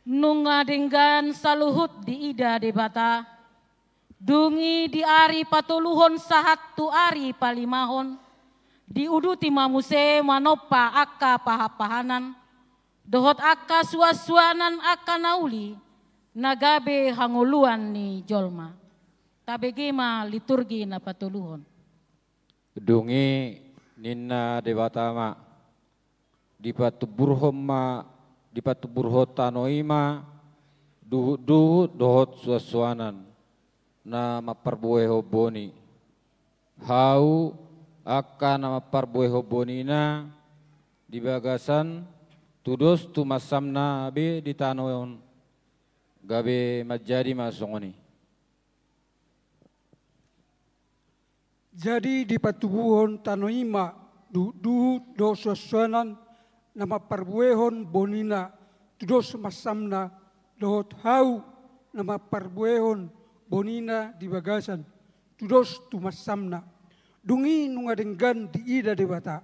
Nungadenggan saluhut di ida debata, dungi di ari patuluhon sahat tu ari palimahon, di uduti mamuse manopa akka pahapahanan, dohot akka suas-suanan akka nauli, nagabe hanguluan ni jolma. Tabegema liturgi na patuluhon. Dungi ninna debata ma, di patuburhom ma, di patuburhot tanoima, dohot suas-suanan, na maparbueho boni. Hau akka na maparbueho bonina, di bagasan, tudos tumasamna be di tanoyon, gabe majadi masongoni. Jadi di patubuhon tanoima, do suas-suanan, nama parbuehon bonina, tudos masamna, dohot hau, nama parbuehon bonina di bagasan, tudos tumasamna. Dungi nungadenggan di ida debata.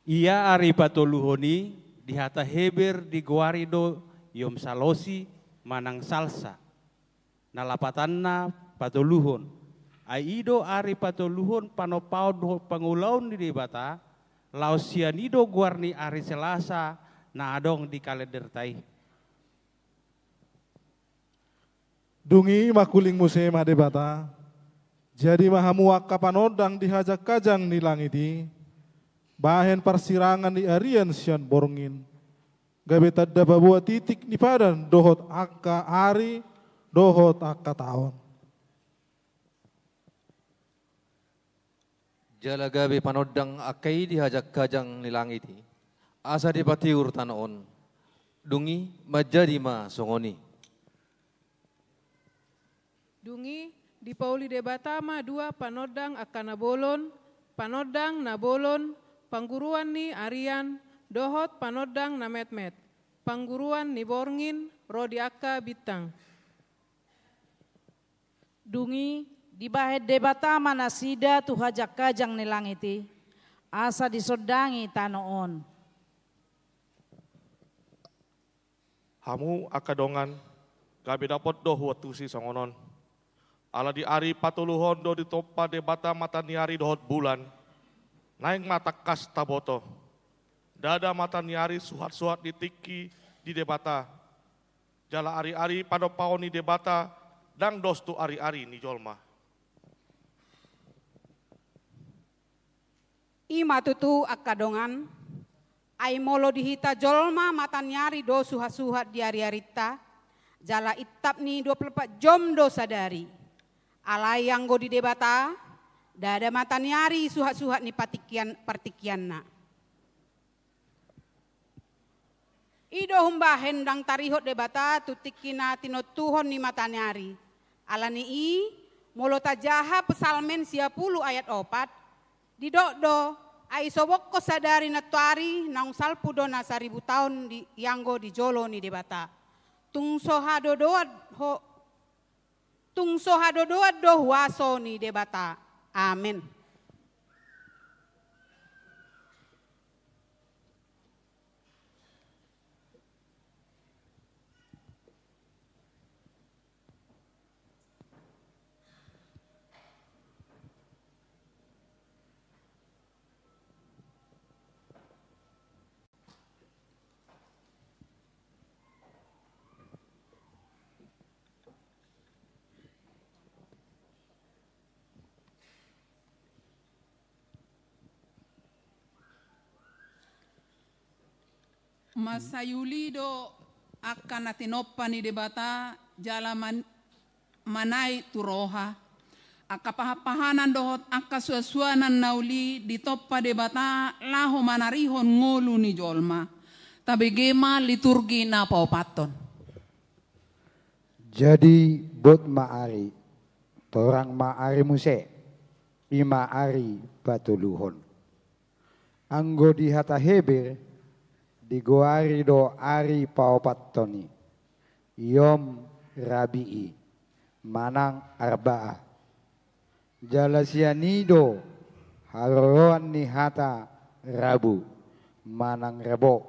Ia ari patoluhoni di hata heber di guarido yom salosi manang salsa. Nalapatanna patoluhon. Aido ari patoluhon panopao pangulaun di debata. Lausianido guarni ari Selasa na adong di kalender tai. Dungi makuling musim debata. Jadi mahamu kapanodang dihajak kajang ni langiti. Bahen persirangan di arian sian borngin. Gabe tadda babua titik ni padan dohot akka hari, dohot akka tahun. Jala gabe panodang akai dihajak kajang ni langiti. Asa di patiur tanoon. Dungi majadi ma songoni. Dungi di pauli debata ma dua panodang akan nabolon, panodang nabolon, pangguruan ni arian, dohot panodang na metmet, pangguruan ni borngin, rodi akka bitang. Dungi di bahet debata manasida tu hajak kajang ni langiti, asa disodangi tanoon. Hamu akadongan, gabi dapot doh watusi songonon. Ala di ari patuluhon do di topa debata mata niari dohot bulan. Naing mata kas taboto. Dada mata niari suhat-suhat di tiki di debata. Jala ari-ari panopao ni debata, dang dos tu ari-ari ni jolma. Ima tutu akadongan, ai molo dihita jolma mata nyari do suhat-suhat di ari-arita, jala itap ni 24 jom do sadari. Alai yang go di debata, dada mata nyari suhat-suhat ni partikian na. Ido humbahen dang tarihot debata tutikina tinotuhon ni mata nyari. Alani i molo tajaha pesalmen 10 ayat 4 didokdo ai sobokko sadari natuari naung salpu dona 1000 tahun di yanggo di jolo ni debata tungso hadodoa do huaso ni debata amin. Masayuli do akan natinoppa ni debata jala manai turoha. Aka pahapahanan dohot aka suasuanan nauli di toppa debata laho manarihon ngolu ni jolma. Tabegema liturgi na paupaton. Jadi bot maari, torang maari muse, ima ari patuluhon. Anggo di hata heber, di goari do ari paupatoni, yom rabi'i, manang arba'ah. Jalasianido haroroan ni hata rabu, manang rebo,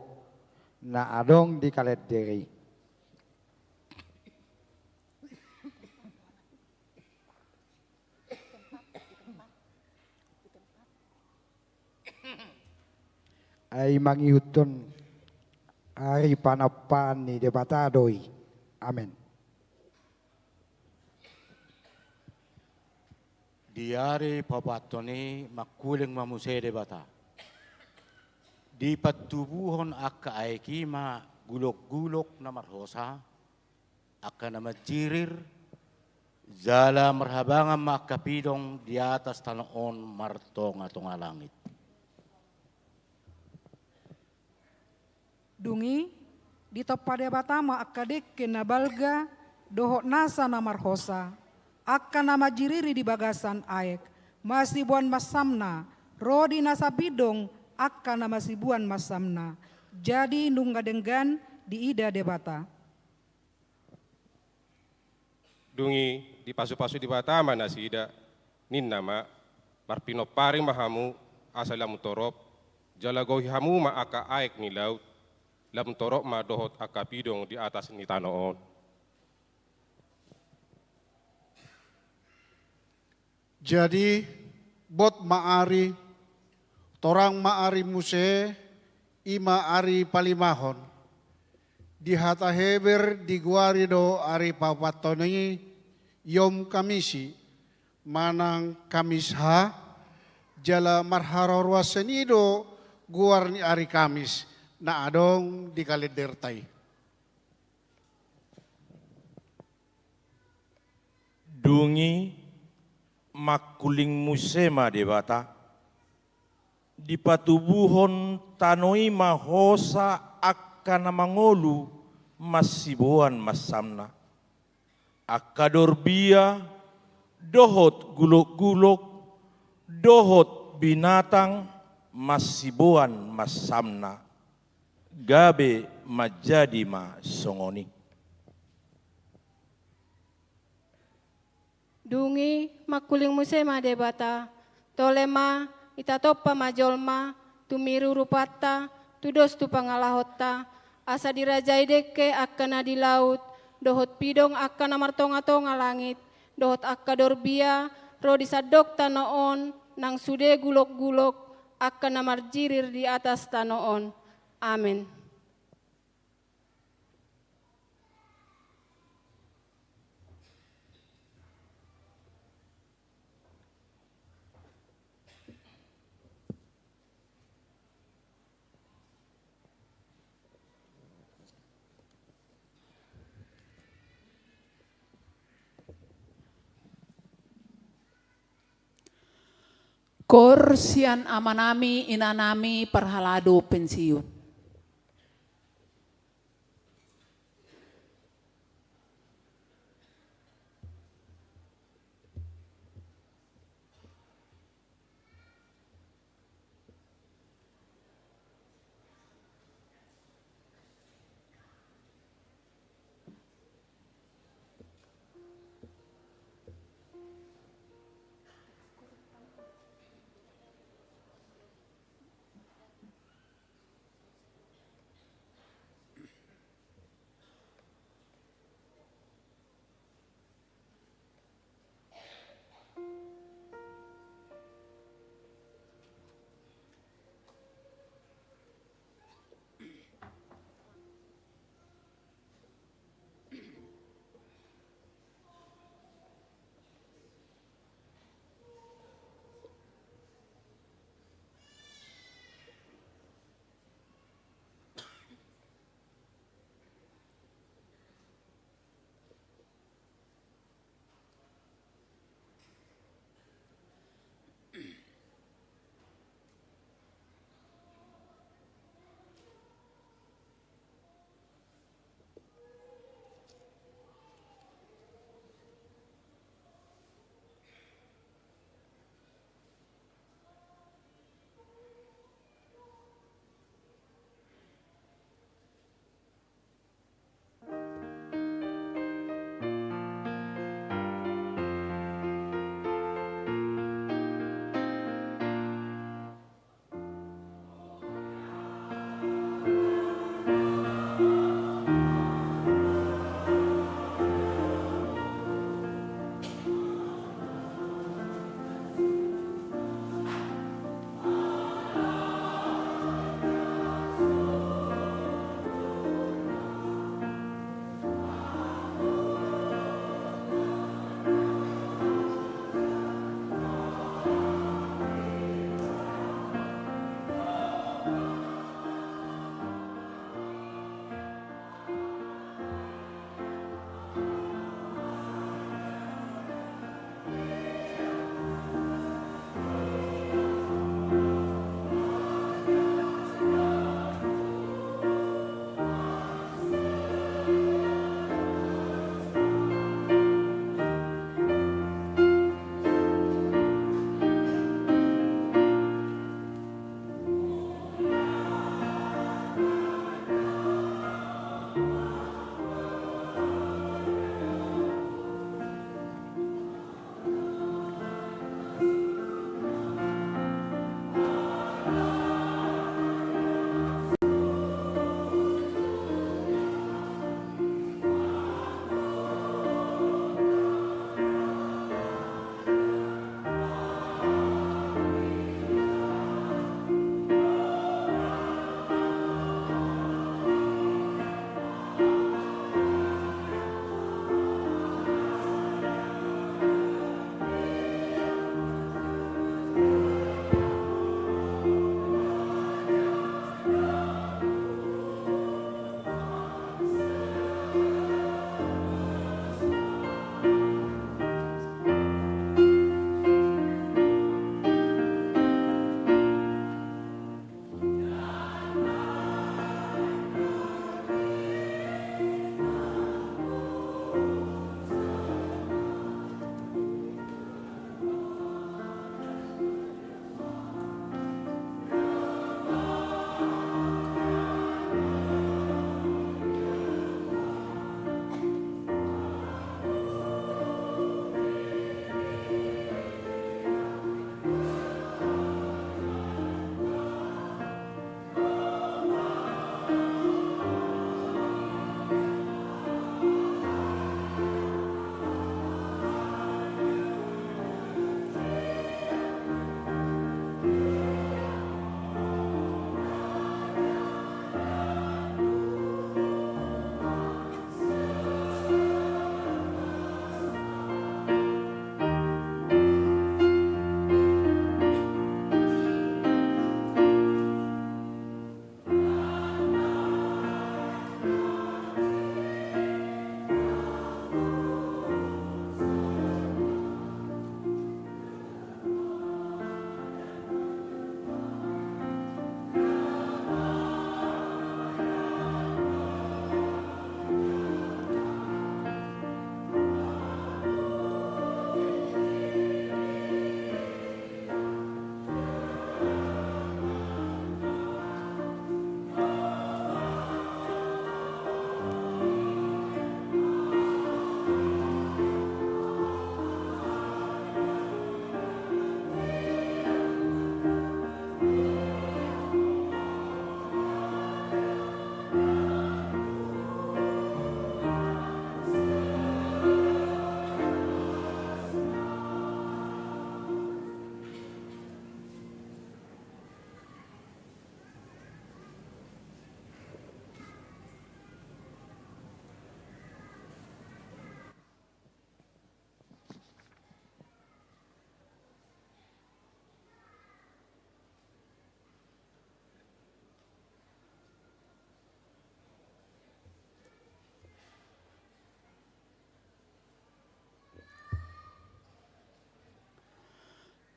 na adong di kalet deri. Ay mangihuton ari panapaan ni debatadoi. Amin. Diari papatoni makuling mamuse debata. Di patubuhon akka aikima gulok-gulok na marhosa, akka na majirir, zala marhabangan makapidong di atas tanoon martong atong langit. Dungi di topada batama akadik kinabalga dohok nasa namarhosa akka nama jiriri di bagasan aek masibuan masamna rodi nasa bidong akka nama sibuan masamna jadi nungga denggan di ida debata. Dungi di pasu-pasu di batama nasi ida nin nama marpino paring mahamu asalamu torop jalagohi hamu ma aka aek ni laut lam torok ma dohot akapidong di atas ni tanoon. Jadi bot maari, torang maari muse, ima ari palimahon. Di hata heber di guari do ari papatoni, yom kamisi, manang kamisha, jala marharorwa senido guar ni ari kamis. Na adong di kalidertai. Dungi makuling musema debata di patubuhon tanoi mahosa akan mangolu masibuan masamna akadorbia dohot gulok-gulok dohot binatang masibuan masamna gabe majadi ma songoni. Dungi makuling musema debata tolema itatopa majolma tumiru rupata tudos tu pangalahota asa dirajai deke akan di laut dohot pidong akan martonga-tonga langit dohot akka dorbia ro disadok tanoon nang sude gulok-gulok akan marjirir di atas tanoon. Amin. Korsian amanami inanami perhalado pensiun.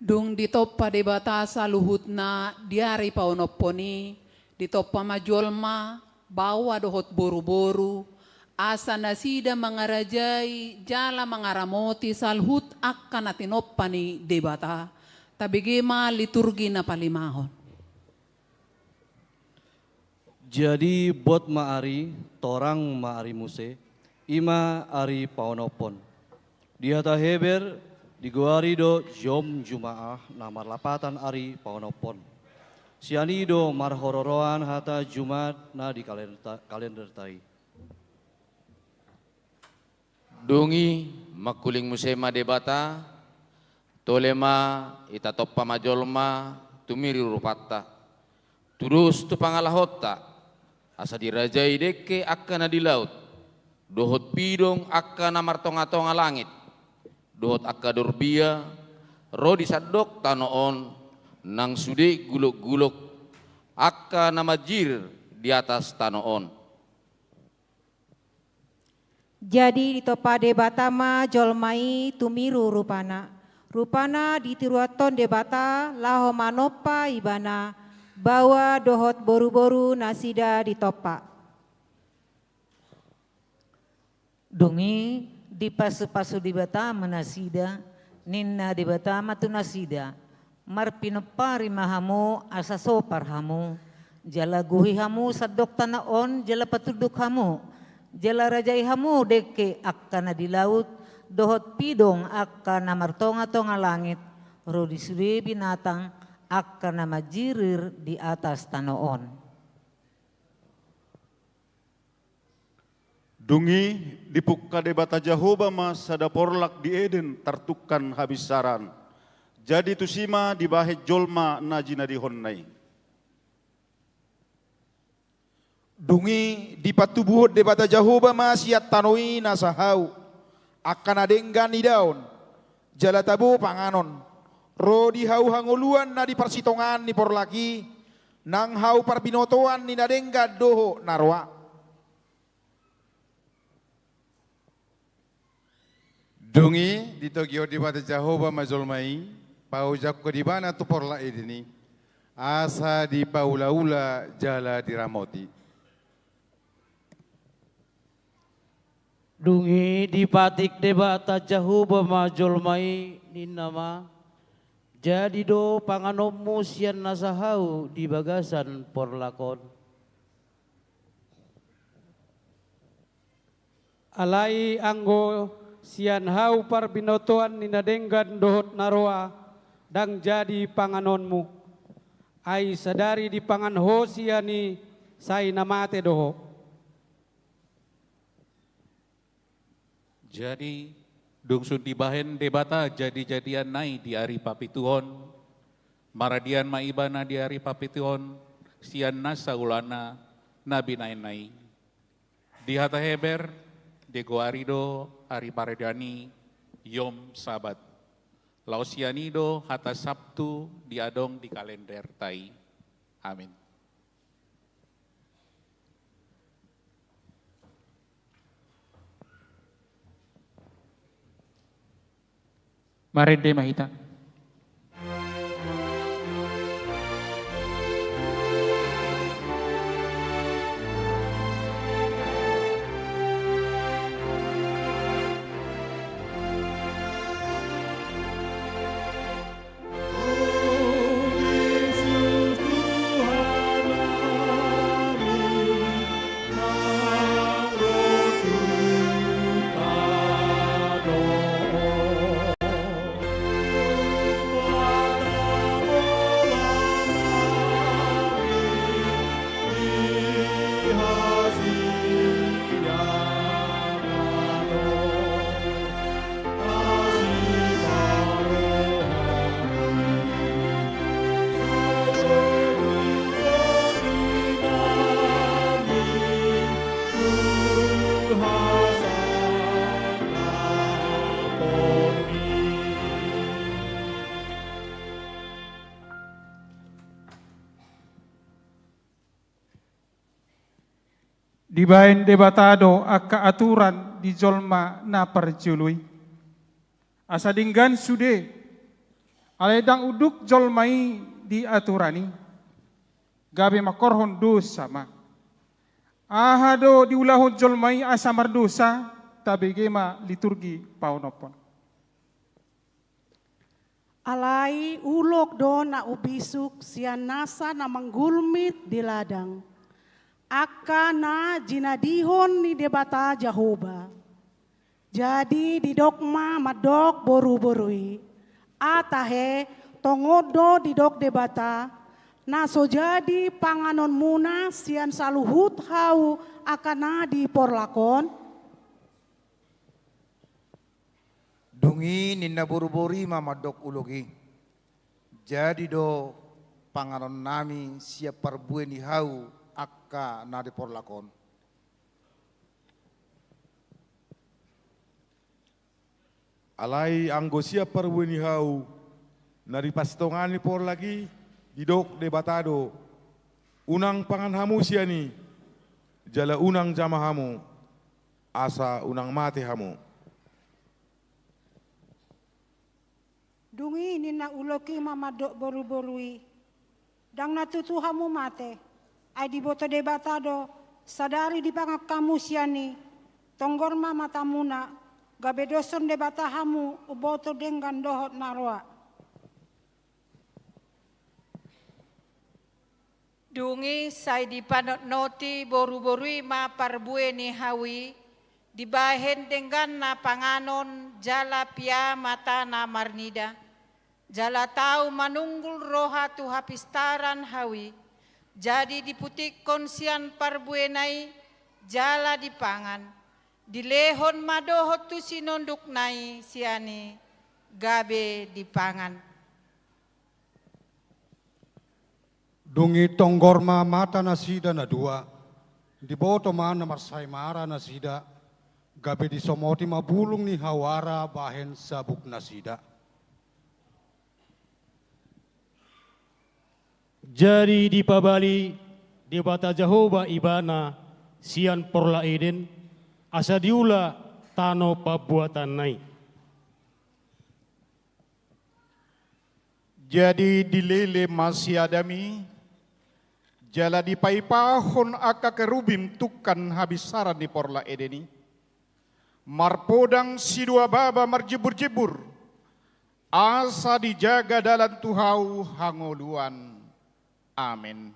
Dung ditoppa debatasa luhutna diari paonoponi, ditoppa majolma, bawa dohot boru-boru, asa nasida mangarajai, jala mangaramoti salhut akan natinoppa ni debata, tabigema liturgi na palimahon. Jadi bot maari, torang maari muse, ima ari paonopon. Dihata heber, diguarido jom jumaah namar lapatan ari paonopon. Sianido marhororoan hata Jumat na di kalender tai. Dungi makuling musema debata, tolema itatoppa majolma tumiri rupatta. Turus tu pangalahota, asa dirajai deke akkana di laut. Dohot pidong akkana martonga-tonga langit. Dohot akka dorbia, rodi sadok tanoon, nang sude guluk-guluk, akka namajir di atas tanoon. Jadi ditopa debatama jolmai tumiru rupana. Rupana ditiruaton debata laho manopa ibana, bawa dohot boru-boru nasida ditopa. Dungi di pasu-pasu debata manasida, ninna debata matu nasida. Marpinopari mahamu asaso parhamu, jala guhi hamu sadok tanaon jala patuduk hamu, jala rajai hamu deke akkana di laut, dohot pidong akkana martonga-tonga langit, rodi sude binatang akkana majirir di atas tanoon. Dungi dipukka debata Jehovah mas sada porlak di Eden tartukan habis saran. Jadi tusima dibahet jolma najina di honnai. Dungi di patubuhut debata Jehovah mas siat tanoi nasahau. Akan adenggan ni daun. Jala tabu panganon. Ro di hau hanguluan na di persitongan ni porlaki. Nang hau parbinotoan ni nadengga doho narwa. Dungi di Tokyo di bata Jehovah mazolmai, pau jakko di bana tu porla idini, asa di paula-ula jala diramoti. Dungi di patik debata Jehovah mazolmai ninama, jadi do panganomu sian nasahau di bagasan porlakon. Alai anggo sian hau parbinotoan ninadenggan dohot naroa dang jadi panganonmu. Ai sadari di pangan ho siani sai namate doho. Jadi dungsun dibahen debata jadi-jadian nai di hari papituhon. Maradian maibana di hari papituhon sian nasa ulana nabi nai-nai. Di hata heber de goarido hari paredani yom sabat. Lausianido hata Sabtu diadong di kalender tai. Amin. Marende mahita. Dibain debatado akka aturan di jolma na perjului. Asa dinggan sude, Aledang uduk jolmai di aturani, gabe makorhon dosa ma. Ahado diulahon jolmai asamar dosa, tabegema liturgi paunopon. Alai ulok do na ubisuk sian nasa na manggulmit di ladang. Aka na jinadihon ni debata Jahoba. Jadi di dokma madok boru-borui. Atahe tongodo di dok debata. Naso jadi panganon muna sian saluhut hau akana di porlakon. Dungi ninna buru-buri mamadok ulogi. Jadi do panganon nami siap parbuen di hau akka na di porlakon. Alai anggo siap parbuen di hau nari pastongan ni por lagi didok de batado. Unang pangan hamu siani jala unang jama hamu asa unang mate hamu. Dungi nina uloki mamadok boru-borui. Dang natutu hamu mate. Ai di boto debatado. Sadari di pangak kamu siani. Tonggor mama tamuna. Gabe doson debata hamu. Uboto denggan dohot narwa. Dungi sai di panot noti boru-borui ma parbue ni hawi. Dibahen dengan na panganon jala pia mata na marnida. Jala tau manunggul roha tu hapistaran hawi. Jadi diputik konsian parbuenai jala dipangan. Dilehon madohot tu sinonduk nai siani gabe dipangan. Dungi tonggorma mata nasida na dua. Di boto mana marsai mara nasida. Gabe disomoti mabulung ni hawara bahen sabuk nasida. Jadi di pabali di bata Jahoba ibana sian porla eden asa diula tano pabuatan nai. Jadi dilele masih adami jala di paipahon aka kerubim tukan habis saran di porla edeni. Marpodang si dua baba marjebur-jebur asa dijaga dalam tuhau hangoluan. Amin.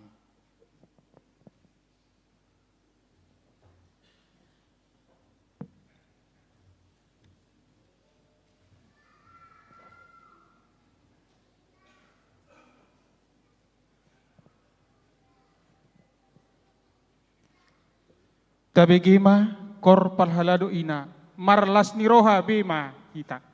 Tabegema kor palhalado ina marlas niroha bema kita.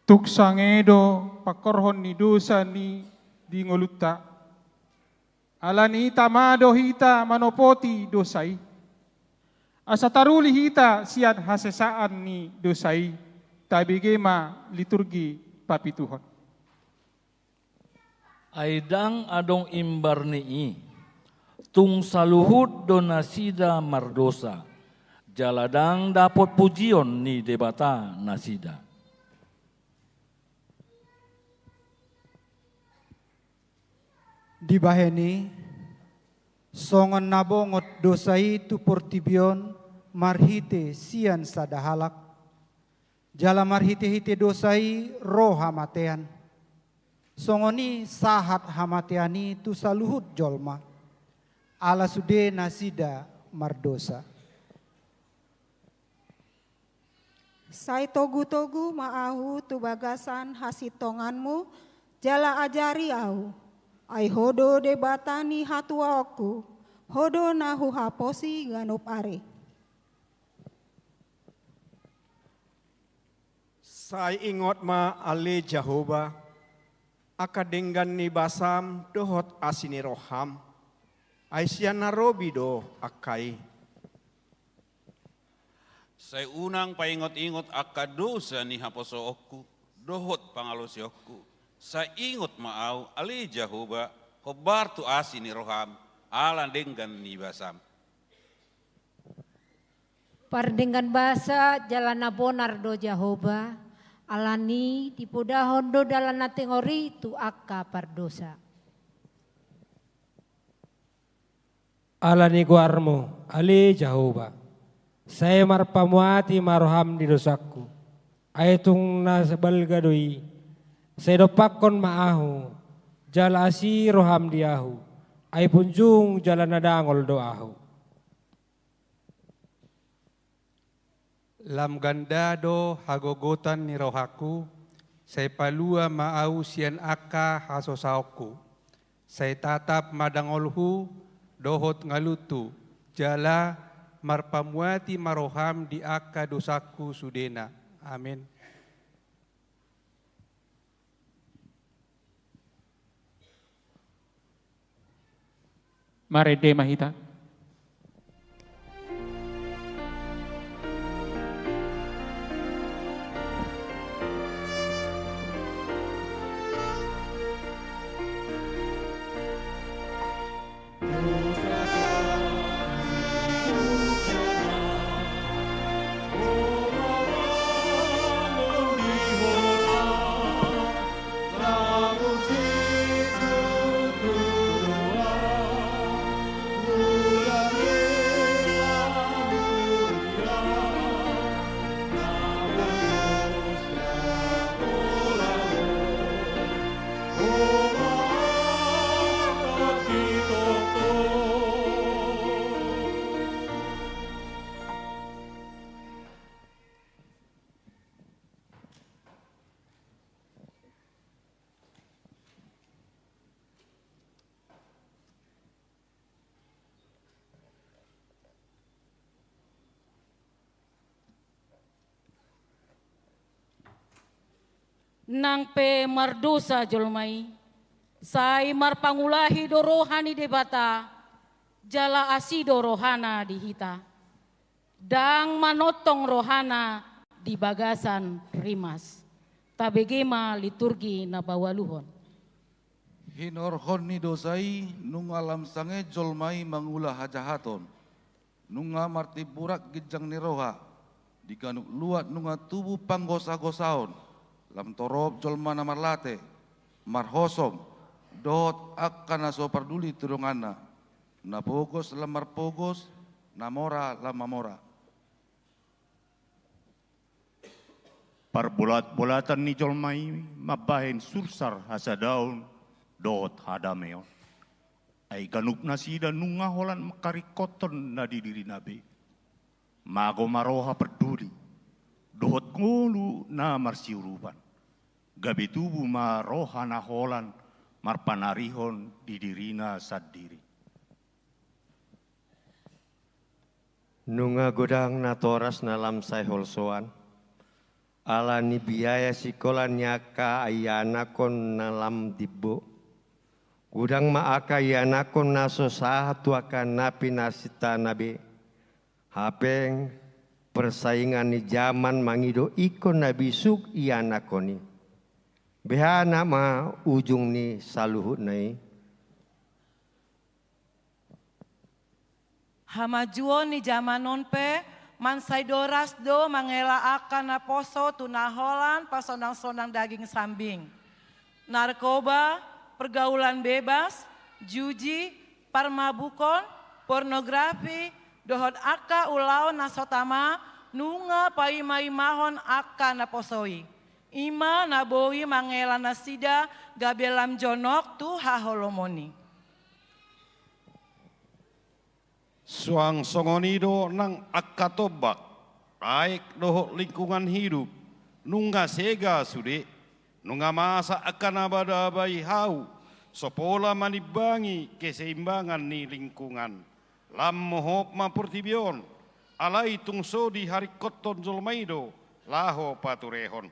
tuk sangedo pakorhon ni dosa ni di ngolutta. Alani tamado hita manopoti dosai. Asa taruli hita siat hasesaan ni dosai. Tabigema liturgi papituhon. Aidang adong imbar nii, tung saluhut donasida mardosa, jaladang dapot pujion ni debata nasida. Dibaheni, songon nabongot dosai tu portibion marhite sian sadahalak, jala marhite-hite dosai roh hamatean. Songoni sahat hamateani tu saluhut jolma, ala sude nasida mardosa. Sai togu-togu maahu tu bagasan hasitonganmu, jala ajari au. Ai hodo debatani hatua oku, hodo nahu haposi ganup are. Sai ingot ma ale Jehovah, akadenggan ni basam dohot asini roham, ai siana robi do akai. Sai unang paingot-ingot akadosa ni haposo oku, dohot pangalosi oku. Sa ingot maau ali Jehovah hobar tu asini roham ala denggan ni basam. Pardenggan basa jalana bonar do Jehovah alani tipodahon do dalana tengori tu akka pardosa. Alani guarmo ali Jehovah saya marpamuati maroham di dosaku aitung nasabalgadoi saya dopakon maahu, jalasi roham diahu, ai punjung jalan nadangol doahu. Lam gandado hagogotan ni rohaku, saya palua maau sian aka hasosaoku. Saya tatap madangolhu, dohot ngalutu, jala marpamuati maroham di aka dosaku sudena. Amin. Marede mahita. Nang pe mardosa jolmai, sai marpangulahi dorohani debata, jala asido rohana dihita, dang manotong rohana di bagasan rimas, tabegema liturgi na bawaluhon. Hinorhon ni dosai, nung alam sange jolmai mangulah hajahaton, nunga marti burak gijang ni roha, dikanuk luat nunga tubuh panggosa-gosaon, lam torob jolma na marlate, marhosom, dot akan aso parduli turungana, na pogos lam marpogos, na mora lam mamora. Parbolat-bolatan ni jolmai mabahin sursar hasadaun dot hadameo. Ay ganuk na sida nunga holan makarikoton na di diri nabi. Mago maroha perduli, dot ngulu na marsiurupan. Gabi tubuh maroha na holan marpanarihon di dirina sadiri. Nunga godang na toras na lamsay holsoan, Ala ni biaya sekolah nyaka ayanakon nalam dibo. Udang maaka ayanakon naso sahatu akan napi nasita nabe. Hapeng persaingan ni zaman mangido ikon nabi suk iyanakoni. Behana ma ujung ni saluhut nai. Hamajuon ni zamanon pe mansai doras do mangela akan na poso tunaholan pasonang-sonang daging sambing. Narkoba, pergaulan bebas, juji, parmabukon, pornografi, dohot aka ulau nasotama, nunga paimahon aka na posoi. Ima naboi mangela nasida gabelam jonok tu haholomoni. Suang songonido nang akatobak, aik doho lingkungan hidup, nunga sega sude, nunga masa akan abada bayi hau, sopola manibangi keseimbangan ni lingkungan, lam mohop mapurtibion, alai tungso di hari koton zolmaido, laho paturehon.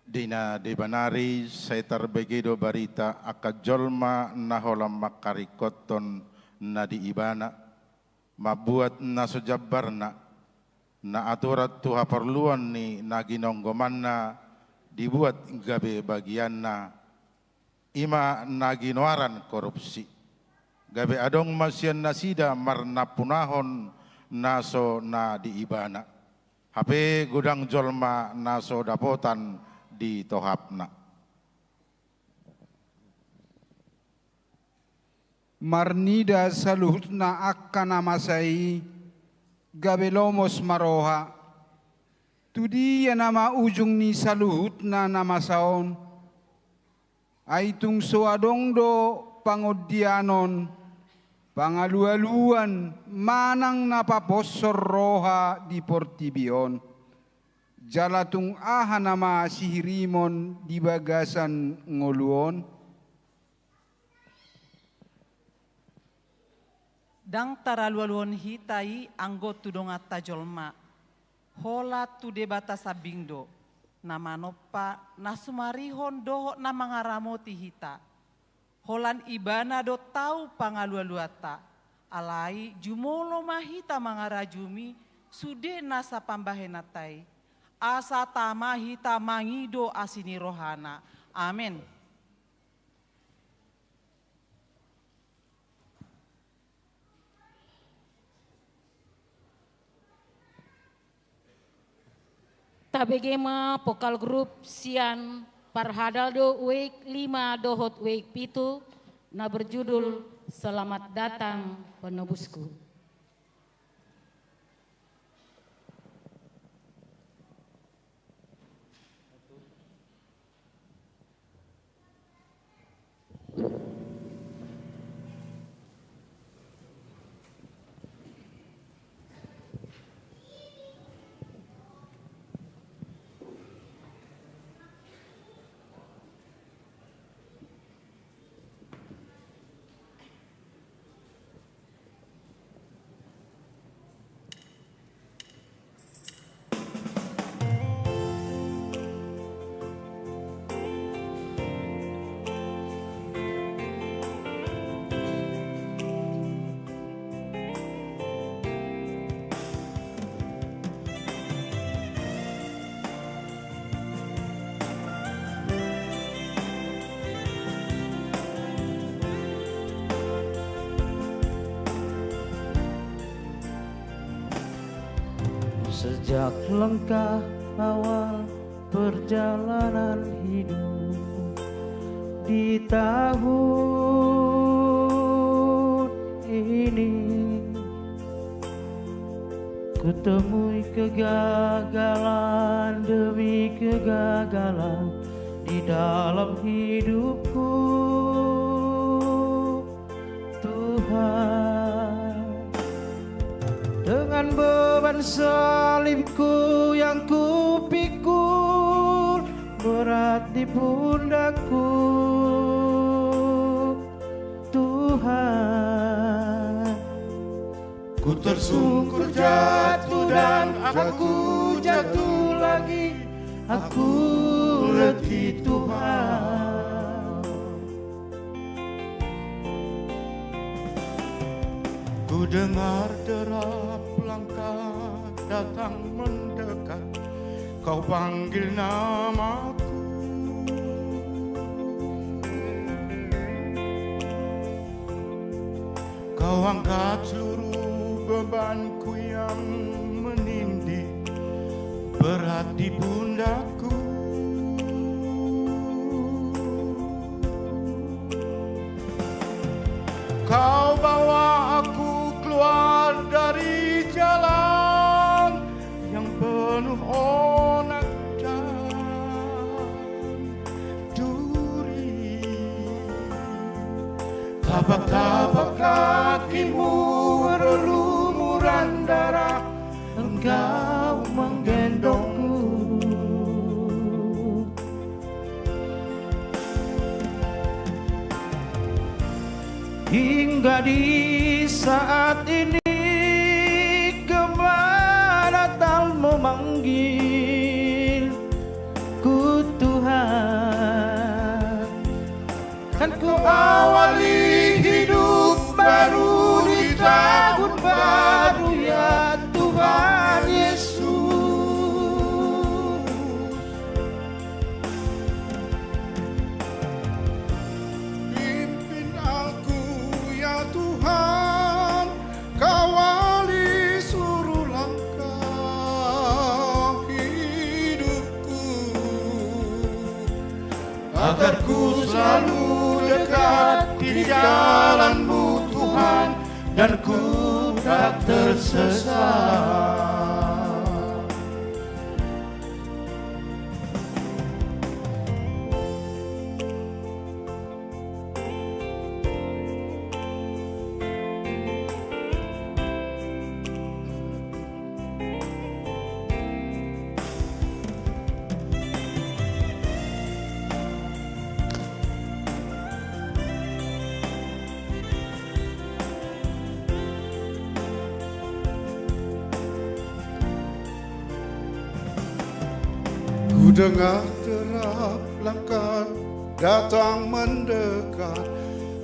Dina debanari saya terbegido barita akajolma naholam makarikoton na di ibana mabuat na sujabbarna na aturat tuha perluan ni naginonggomanna dibuat gabe bagianna ima naginoaran korupsi gabe adong masyan nasida marna punahon naso na di ibana hape gudang jolma naso dapotan di tohapna. Marnida saluhutna akkana masai gabelomos maroha. Tudi ya nama ujung ni saluhutna nama saon. Aitung soadong do pangodianon pangalu-aluan manang napaposor roha di portibion. Jalatung aha nama sihirimon di bagasan ngoluon. Dang taralualuon hitai anggot tudongat tajolma. Hola tu debata sabingdo. Nama nopa nasumarihon doho na mangaramoti hita. Holan ibana do tau pangalualuata. Alai jumolo mahita mangarajumi sude nasa pambahenatai. Asa tama hita mangido asini rohana. Amin. Tabegema pokal grup sian parhadaldo week 5 dohot week 7 na berjudul Selamat Datang Penebusku. Sejak langkah awal perjalanan hidup di tahun ini, kutemui kegagalan demi kegagalan di dalam hidupku, Tuhan. Dengan beban salibku yang kupikul berat di pundakku, Tuhan. Ku tersungkur jatuh dan aku jatuh lagi. Aku letih Tuhan. Ku dengar derap langkah datang mendekat, kau panggil namaku. Kau angkat seluruh bebanku yang menindih berat di pundakku. Kau bawa aku keluar dari jalan yang penuh onak dan duri. Tapak-tapak kakimu berlumuran darah, engkau menggendongku. Hingga di saat ini kemana tak memanggil ku Tuhan. Kan ku awali hidup baru di tahun baru ya Tuhan Yesus. Pimpin aku ya Tuhan, kawali seluruh langkah hidupku, agar ku selalu dekat di jalan-Mu Tuhan, dan ku tak tersesat. Ku dengar derap langkah datang mendekat,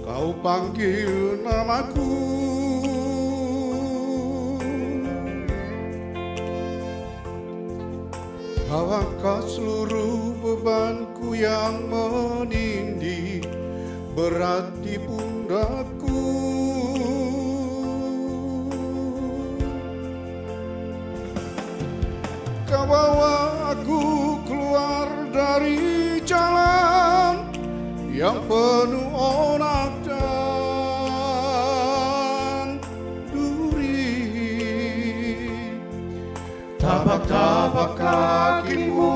kau panggil namaku. Kau angkat seluruh bebanku yang menindih berat di pundakku. Kau bawa aku keluar dari jalan yang penuh onak dan duri. Tapak-tapak kakimu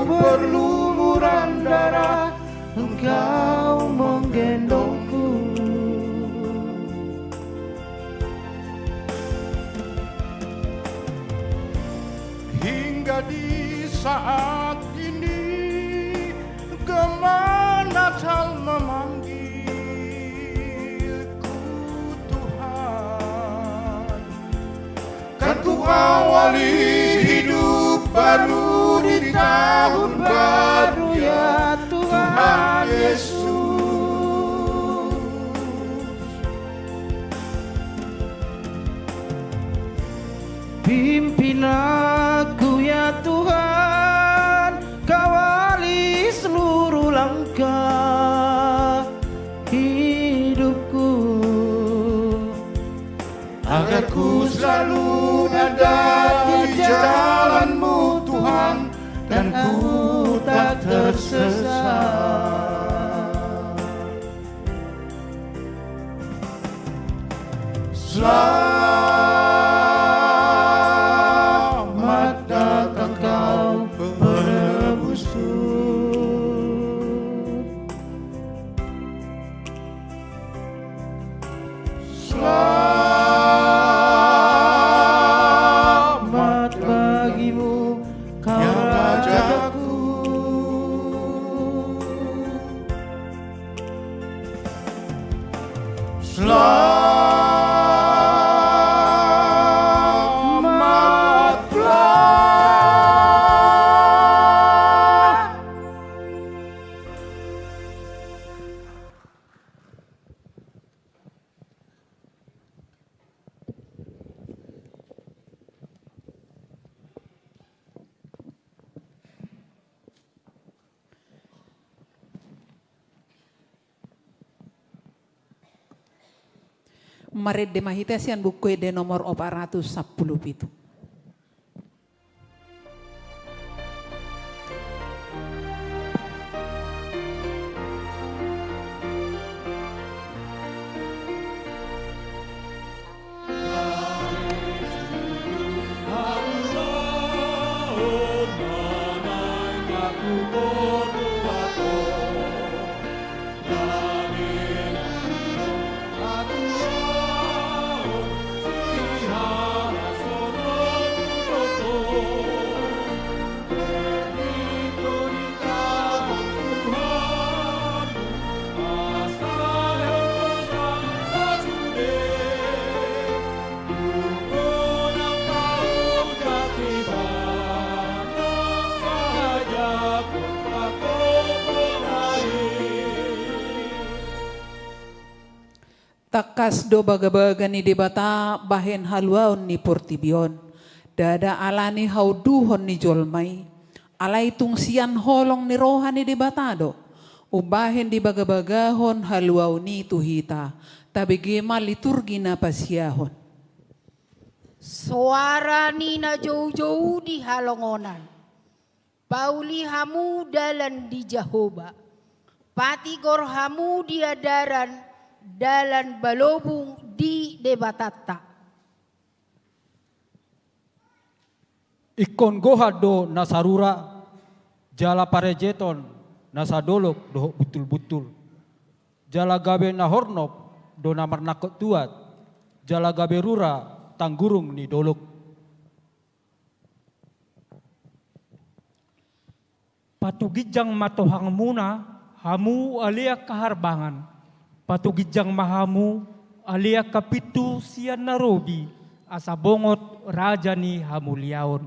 berlumuran darah, engkau menggendongku. Hingga di saat ini kemana Natal memanggilku Tuhan. Kan ku awali hidup baru di tahun baru ya Tuhan Yesus. Pimpin aku ya Tuhan, kawali seluruh langkah hidupku, agar ku selalu ada di jalan-Mu Tuhan, dan ku tak tersesat. Selamat datang kau penebusku. Selamat bagimu kau Rajaku. Selamat maret de mahita sian buku de nomor 410 itu. Takas do baga-baga ni debata bahen haluaon ni portibion. Dada alani hauduhon ni jolmai. Alai tung sian holong ni roha ni debatado. Ubahen di baga-bagahon haluaon ni tuhita. Tabi gema liturgi na pasyahon. Suara ni na jauh-jauh di halongonan. Pauli hamu dalan di Jahoba. Pati gor hamu di adaran dalan balobung di debatata. Ikon gohado nasarura jala parejeton nasadolok doh betul-betul. Jala gabe nahornop do namar nakot tuat. Jala gabe rura tanggurung ni dolok. Patugijang matohang muna hamu alia kaharbangan. Patugijang mahamu alia kapitu sian narobi asa bongot raja ni hamuliaon.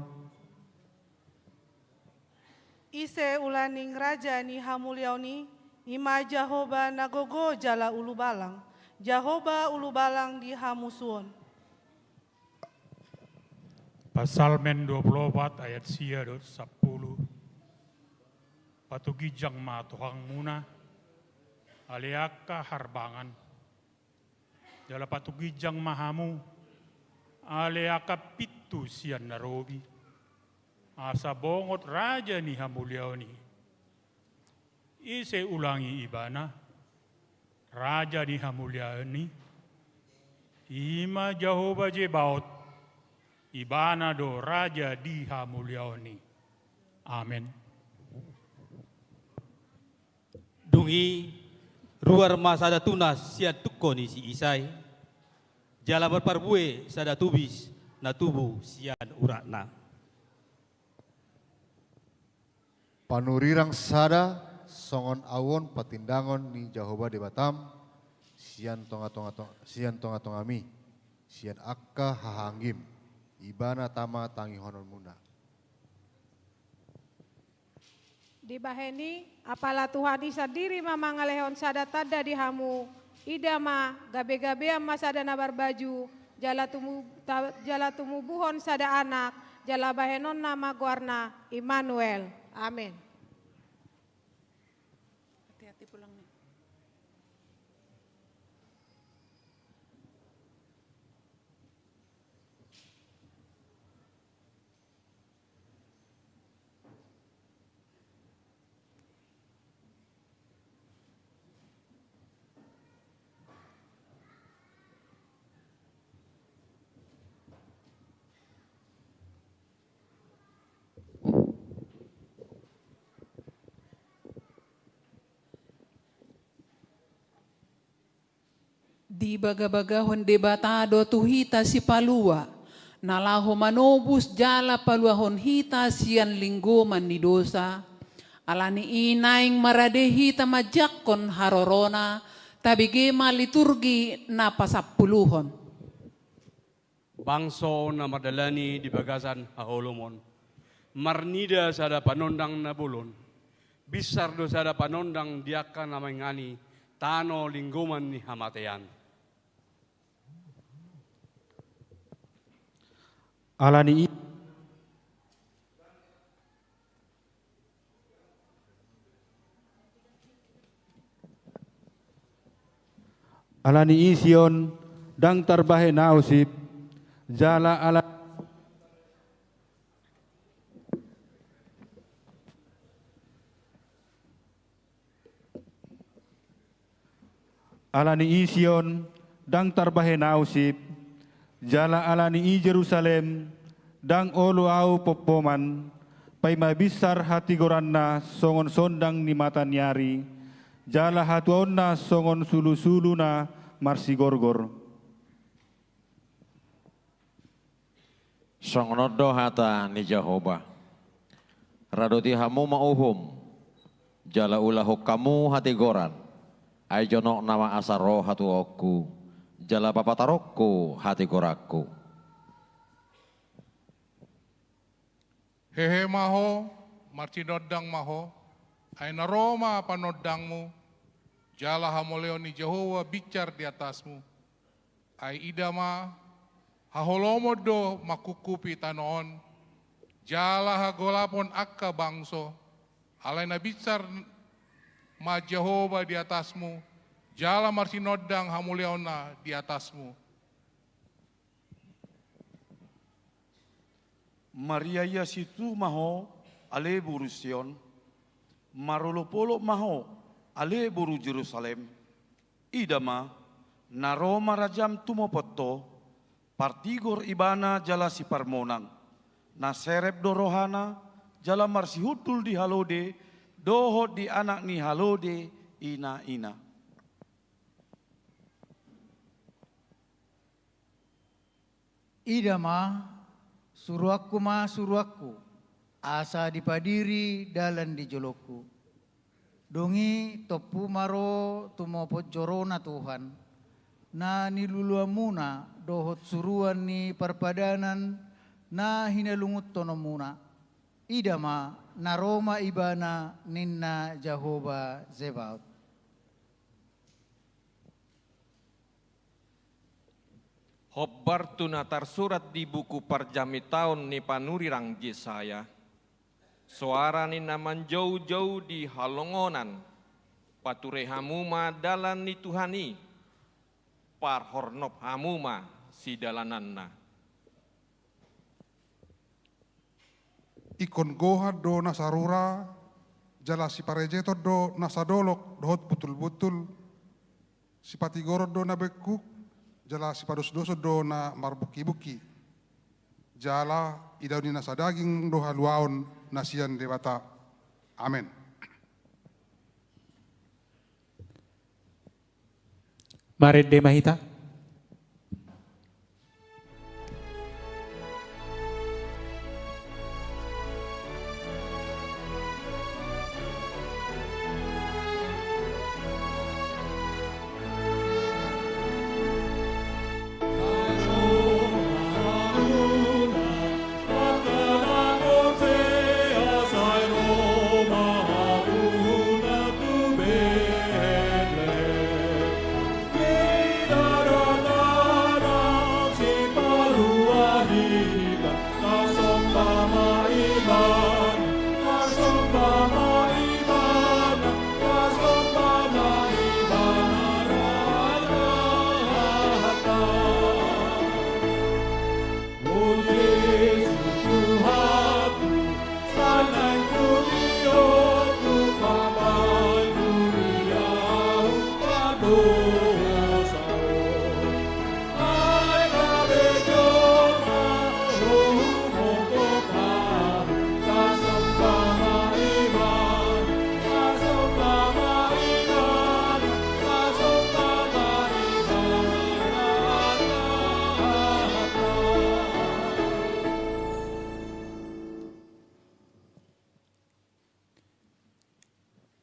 Ise ulaning raja ni hamuliaoni ima Jahoba nagogo jala ulu balang. Jahoba ulu balang di hamusuon. Pasal men 24 ayat sia 10. Patugijang matohang muna aliaka harbangan jala patugijang mahamu aliaka pitu sian narobi asa bongot raja ni hamuliaoni. Ise ulangi ibana raja ni hamuliaoni ima Jahoba jebaot ibana do raja di hamuliaoni. Amin. Dungi ruar masada tunas sian tukoni si isai. Jala berparbue sada tubis na tubuh sian uratna. Panurirang sada songon awon patindangon ni Jahoba de Batam sian tonga-tongami sian akka hahanggim ibana tama tangi honon muna. Di baheni apala Tuhani sadiri mamangalehon sada tada di hamu idama gabe-gabe amma sada nabar baju jala tumubuhon sada anak jala bahenon nama guarna Immanuel. Amin. Hati-hati pulang nih. Di baga-bagahon debatado tuhita si palua. Nalaho manobus jala paluahon hita sian linggoman ni dosa. Alani inaing maradehita majakon harorona. Tabigema liturgi na pasapuluhon. Bangso na madalani di bagasan haholomon. Marnida sada panondang na bulon. Bisar do sada panondang diaka na mangani. Tano linggoman ni hamatean. Alani Alani ision dang tarbahe nausip jala ala alani Ision dang tarbahe nausip jala alani i Jerusalem dang olu au popoman pai mabisar hati goranna songon sondang ni mata nyari jala hatuonna songon sulu-suluna marsi gorgor songonodo hata ni Jehovah radoti hamu mauhum jala ulahu kamu hati goran ai jonok nama asaro hatu oku jala papatarokku hati goraku Hehe maho, marcinodang maho, ay naroma panodangmu, jala hamoleo ni Jehovah bicar di atasmu, ay idama haholomo do makukupi tanoon, jala hagolapon akka bangso, alay na bicar ma Jehovah di atasmu, jala marcinodang hamoleo na di atasmu. Maria ya situ maho ale buru Sion, marolopolo maho ale buru Jerusalem, idama naroma rajam tumopoto, partigor ibana jala si parmonang, na serep dorohana jala marsi hutul di halode, dohot di anak ni halode ina-ina. Idama suruhku ma suruhku, asa dipadiri dalan di joloku. Dongi topu maro tumopot jorona Tuhan, na niluluamuna dohot suruhan ni perpadanan na hinalungut tonomuna. Idama naroma ibana ninna Jehovah Zebaot. Hobbar tunatar surat di buku parjami tahun ni panurirang Yesaya. Suara ni naman jauh-jauh di halongonan. Pature hamuma dalan ni Tuhani. Parhornop hamuma si dalananna. Ikon goha do nasarura, jala si parejeto do nasadolok dohot betul-betul. Si patigoro do nabekuk, jala si padus-doso do na marbuki-buki. Jala idaw ni nasa daging do haluaon nasian debata. Amen. Maret de Mahita.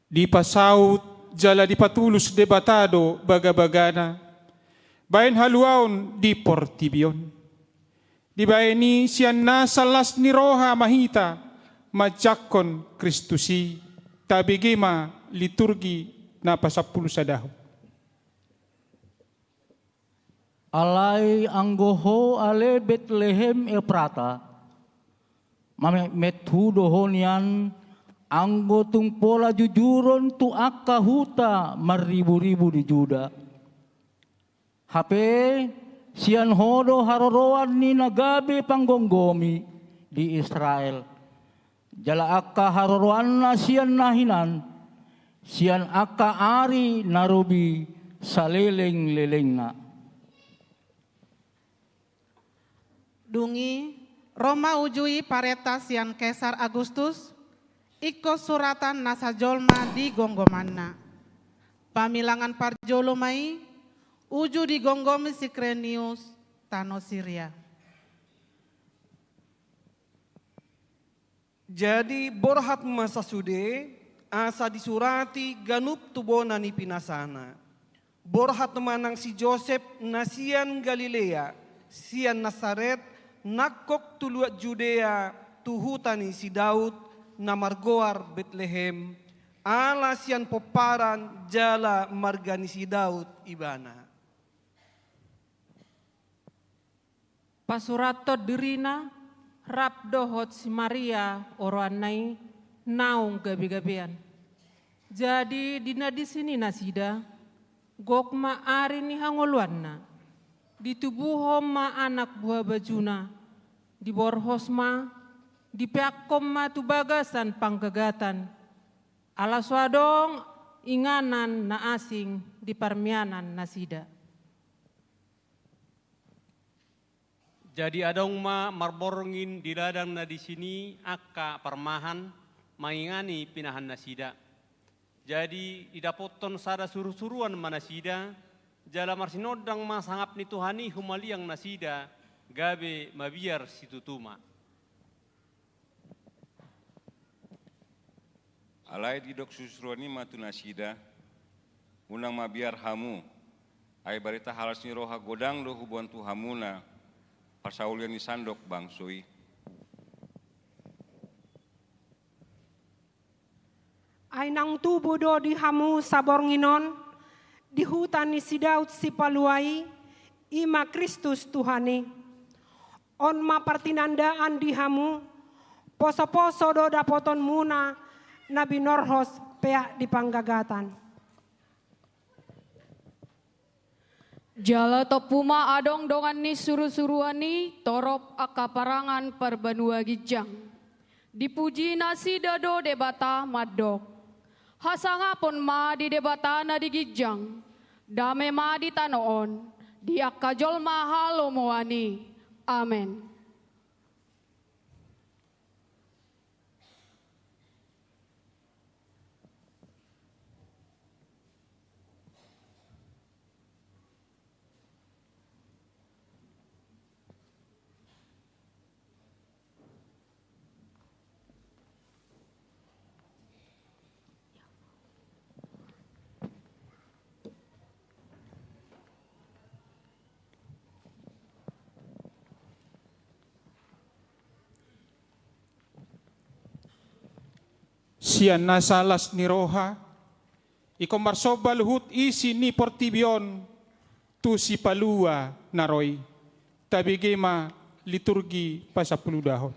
Di pasaut jala di patulus debatado baga-bagana. Bayan haluaon di Portibion. Di bayani siyan nasalas ni roha mahita majakon Kristusi tabigima liturgi na pasapul sadaho. Alay anggoho ale Bethlehem Efrata. Methu dohonian anggo tung pola jujuron tu akka huta maribu-ribu di Juda. HP sian hodo haroroan ni nagabe panggonggomi di Israel. Jala akka haroroan na sian nahinan, sian akka ari narubi sa leleng-leleng na. Dungi Roma ujui pareta sian Kaisar Agustus, iko suratan nasa jolma di gonggomanna. Pamilangan parjolomai, uju di gonggomi si Krenius, tano Syria. Jadi borhat masa sude, asa disurati ganup tubona ni pinasana. Borhat manang si Joseph nasian Galilea, sian Nasaret, nakok tuluat Judea, tuhutani si Daud, namargoar Bethlehem, ala sian poparan jala margani si Daud ibana. Pasurato dirina, rap dohot si Maria oroanai naung gabi-gabian. Jadi dina di sini nasida, gokma ari ni hangoluanna, ditubuhom ma anak buah bajuna, di borhosma, di peakom ma tubagasan panggagatan, ala swadong inganan na asing di parmianan nasida. Jadi adong ma marborongin di ladang na di sini akka parmahan mangingani pinahan nasida. Jadi idapoton sada suruh-suruan manasida, jala marsinodang masangap ni Tuhani humaliang nasida, gabe mabiar situtuma. Alai didok susruani matu nasida, unang mabiar hamu, ay barita halas ni roha godang do hubuan tu hamuna, pasaulian ni sandok bangsui. Ay nang tubo do di hamu sabornginon, di hutan ni si Daud si paluai, ima Kristus Tuhani. On ma partinandaan di hamu, poso-poso do dapoton muna, Nabi Norhos peak di panggagatan. Jala topuma adong dongan ni suruh-suruani torop akaparangan perbanua gijang. Dipuji nasi dado debata madok. Hasangapon ma di debata na di gijang. Dame ma di tanoon. Di akajol mahalo moani. Amen. Sian nasalas ni roha, iko marsobal hut isi ni portibion, tu si palua naroy, tabigema liturgi pasapuluh dahon.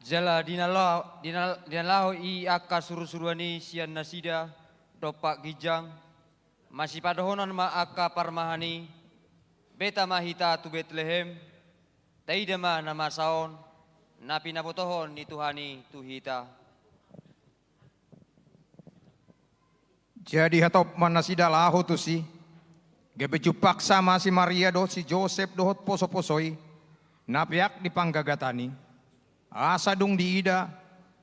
Jala dinalaho i aka suruh-suruani sian nasida, dopak gijang, masih padahonan ma aka parmahani, beta mahita tu Bethlehem, taidama nama saon, napi napotohon ni Tuhani tuhita. Jadi hatop manasida laho tu si, gebeju paksa si Maria do si Joseph dohot poso-posoi, napiak di panggagatani, asa dung di ida,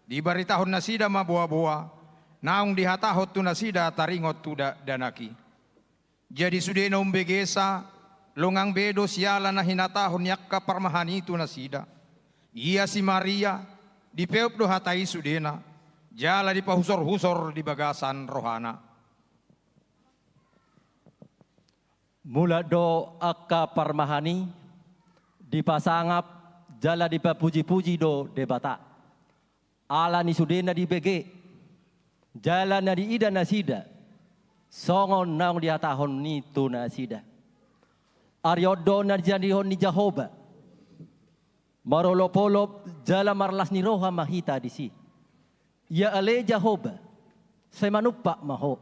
di baritahon nasida ma boa-boa, naung di hatahot tu nasida taringot tu danaki. Jadi sudena umbegesa, longang bedo siala na hinatahon yakka parmahani tu nasida. Ia si Maria di peop do hatai sudena, jala di pahusor-husor di bagasan rohana. Mula do akka parmahani, di pasangap jala di papuji-puji do debata. Ala ni sudena di bege, jala na di ida nasida, songon naong di hatahon ni tu nasida. Aryodo na janihon ni Jehovah. Marolopolop jala marlas ni roha mahita di si. Ya ale Jehovah, say manupa maho.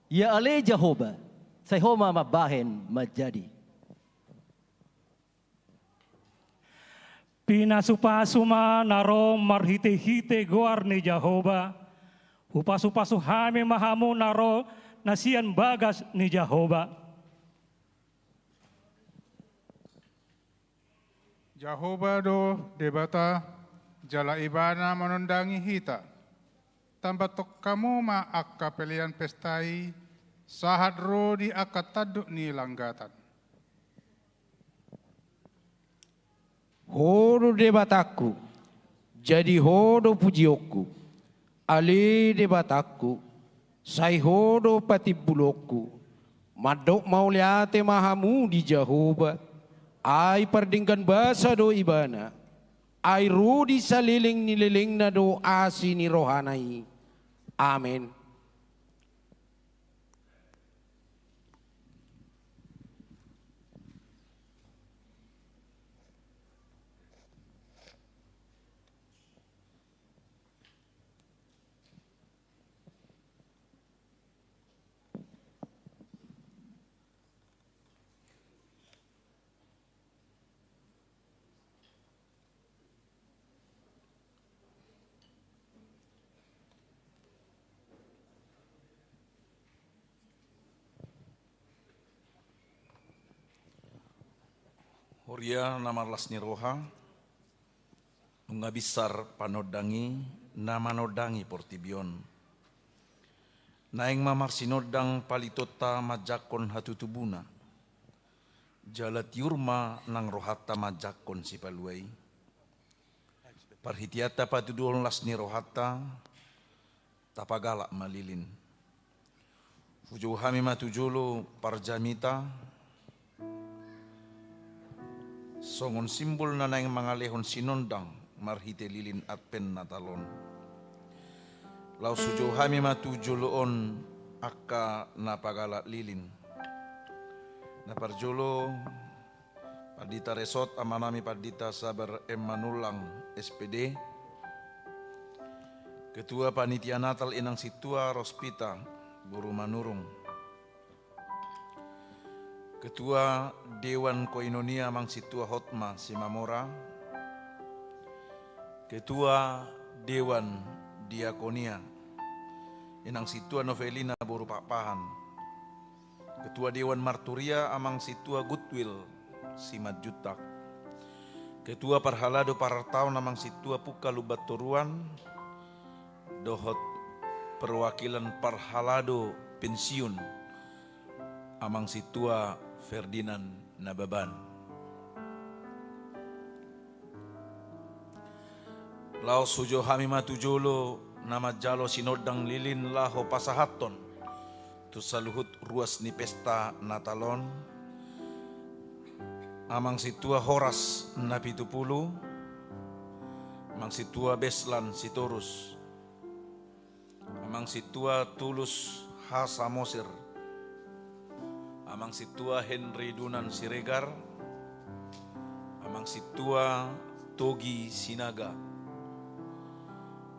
Ya ale Jehovah, say homa mabahen majadi. Pinasupasuma naro marhite-hite goar ni Jehovah. Upasu-pasu hame mahamu naro nasian bagas ni Jehovah. Jehovah do debata jala ibana menundangi hita. Tambah tok kamu ma akka pelian pestai sahat ro di akka taduk ni langgatan. Hodo debataku, jadi hodo pujioku. Ali debataku, sai hodo patibulokku. Madok mau liate mahamu di Jehovah. Ai perdingkan basa do ibana. Ai rudi saliling nililing na do asi ni rohanai. Amin. Horia namarlas ni roha, mengabisar panodangi, nama nodangi portibion. Naing mamar sinodang palitota majakon hatutubuna. Jalat yurma nang rohata majakon si paluai. Parhitiata patudul las ni rohata, tapagalak malilin. Fujuhami matujulu parjamita, songon simbol na nang mangalehon sinondang marhite lilin at pen natalon. Lau sujo hami matujuloon akka napagala lilin. Naparjolo padita resort amanami padita sabar Manulang SPD. Ketua panitia Natal inang situa Rospita Guru Manurung. Ketua Dewan Koinonia Mang Situa Hotma Simamora. Ketua Dewan Diakonia Inang Situa Novelina Boru Papahan. Ketua Dewan Marturia Amang Situa Goodwill Simat Jutak. Ketua Parhalado Parartau Namang Situa Puka Lubatoruan. Dohot Perwakilan Parhalado Pensiun Amang Situa Ferdinand Nababan. Lao sujo hami matujolo nama jalo sinodang lilin laho pasahaton. Tu saluhut ruas ni pesta Natalon. Amang situa Horas Napitupulu. Amang situa Beslan Sitorus. Amang situa Tulus Hasamosir. Amang situa Henry Dunan Siregar. Amang situa Togi Sinaga.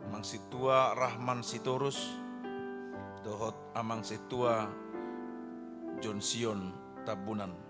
Amang situa Rahman Sitorus. Dohot amang situa John Sion Tabunan.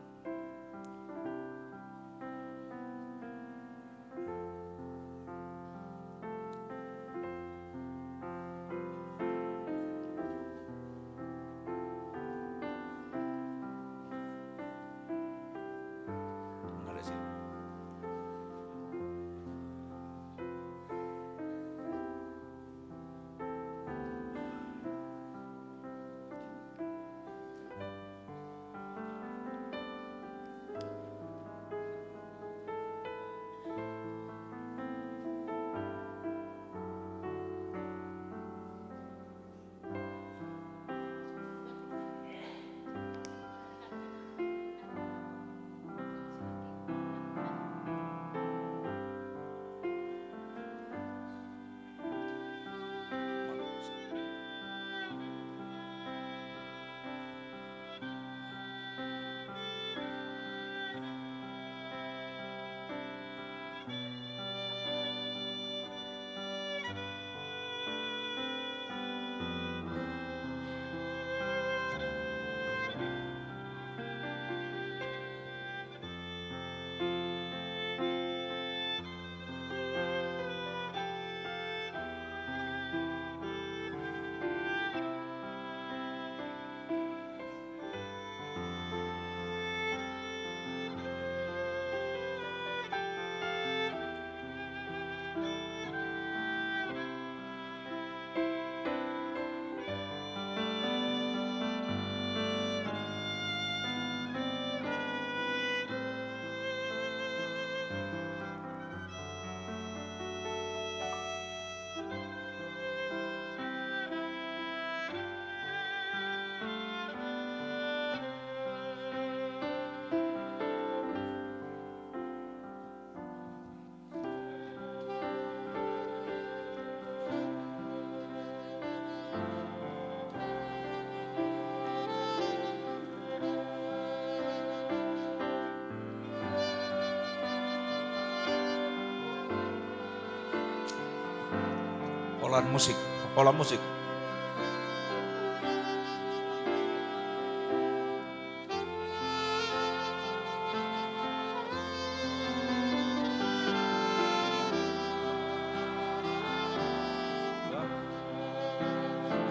Olan musik. Olan musik.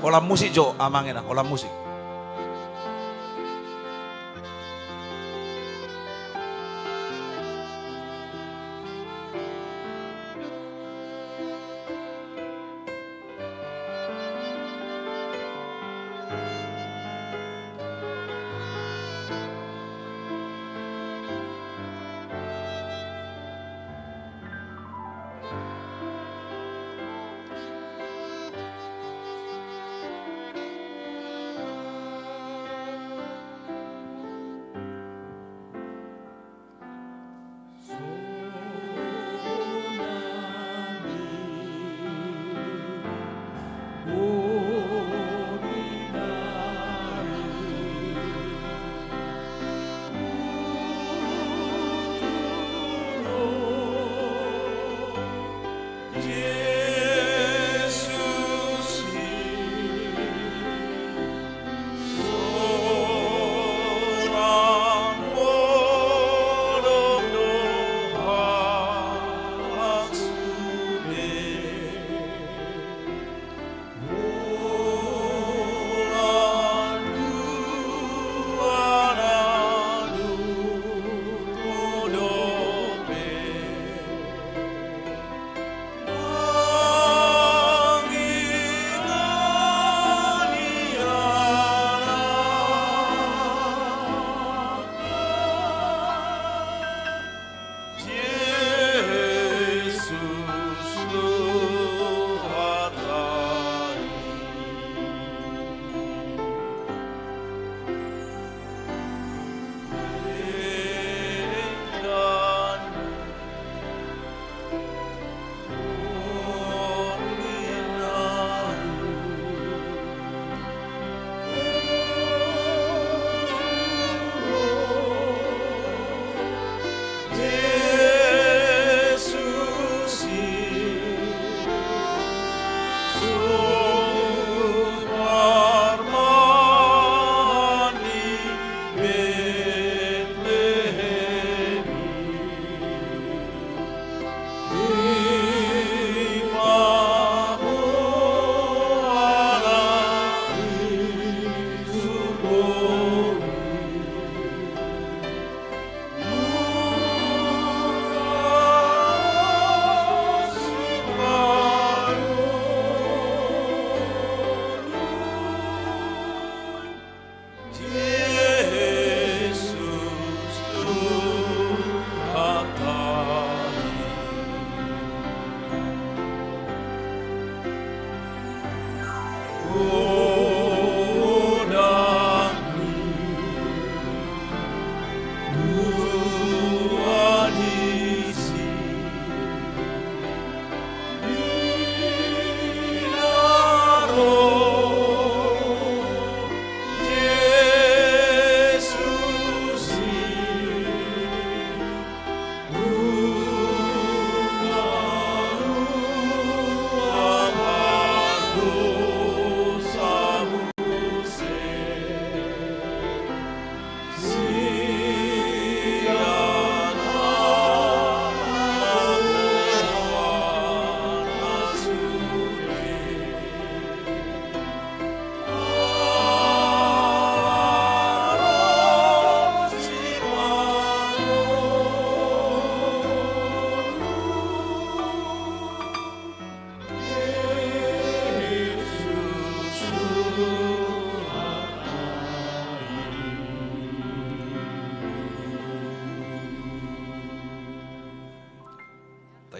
Olan musik Jo, amangin olan musik.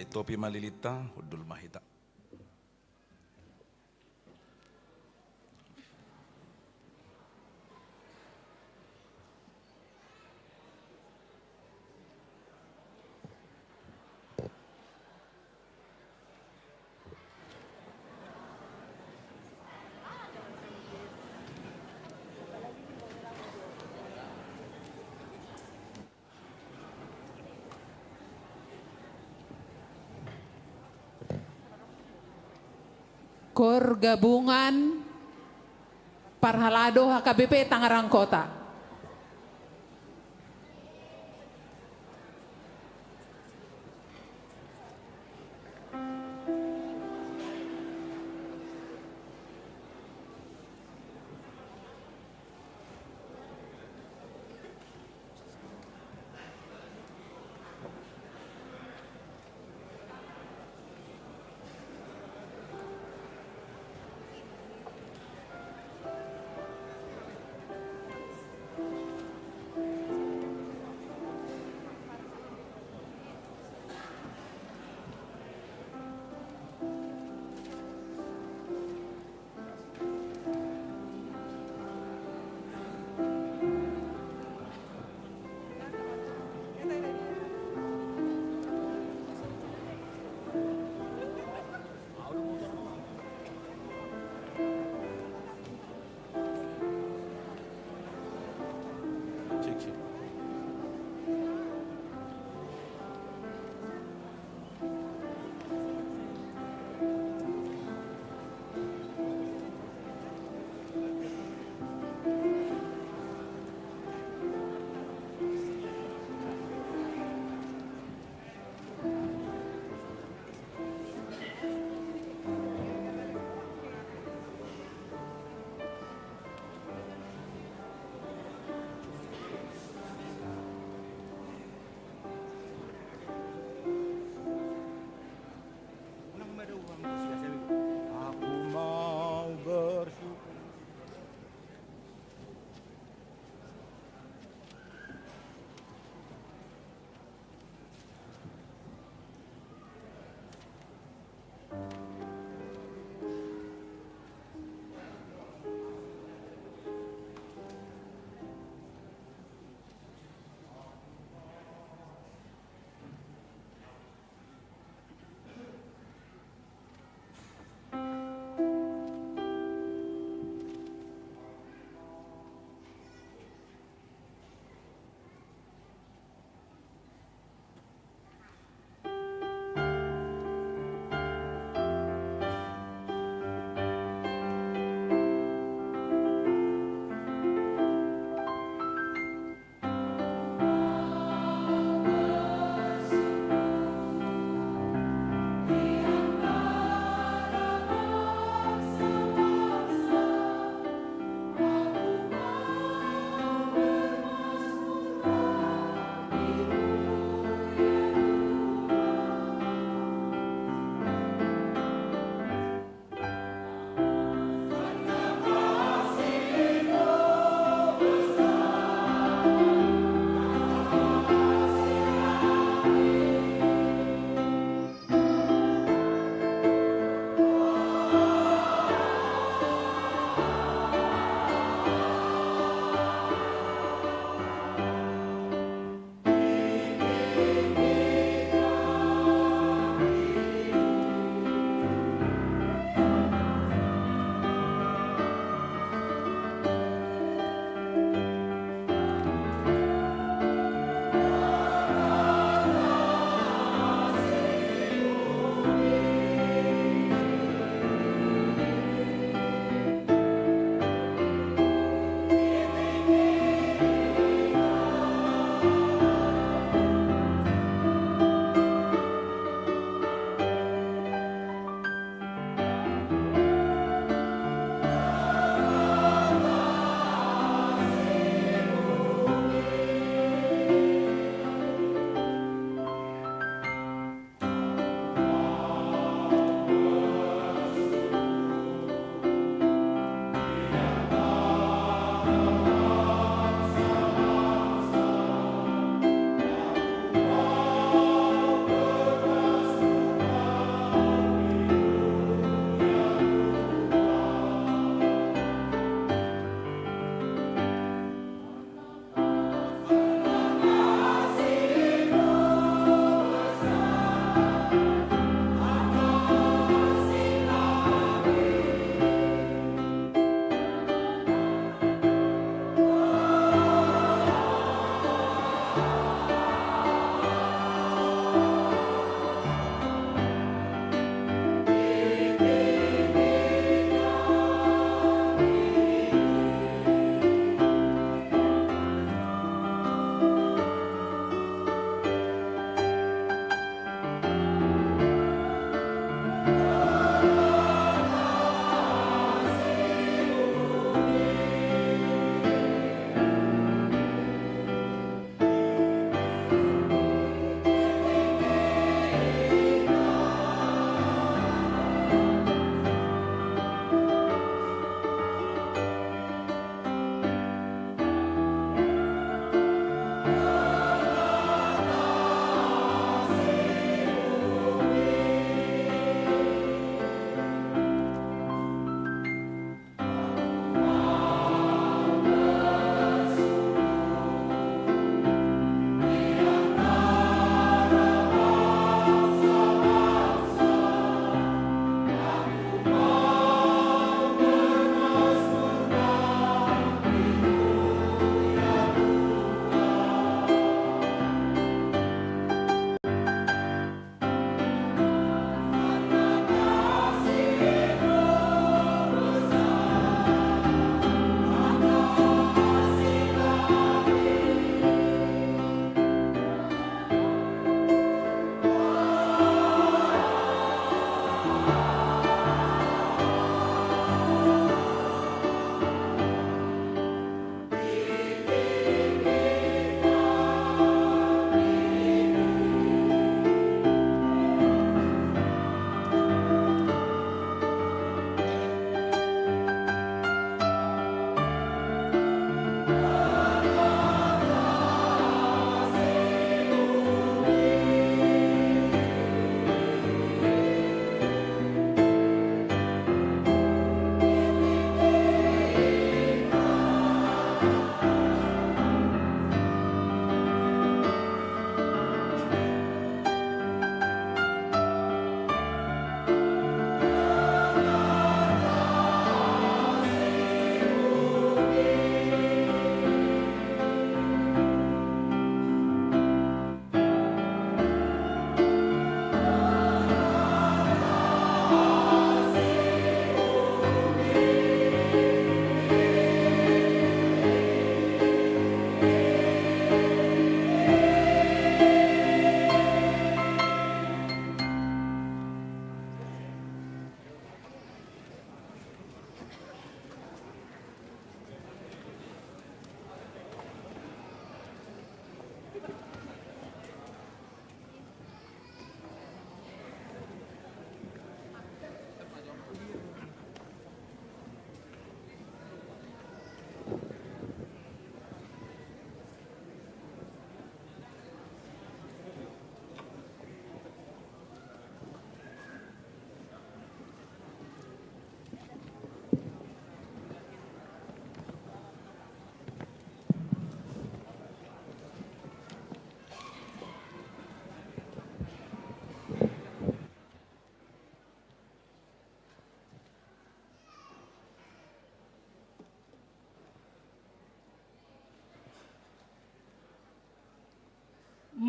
Topi malilita, hudul mahita. Kor Gabungan Parhalado HKBP Tangerang Kota.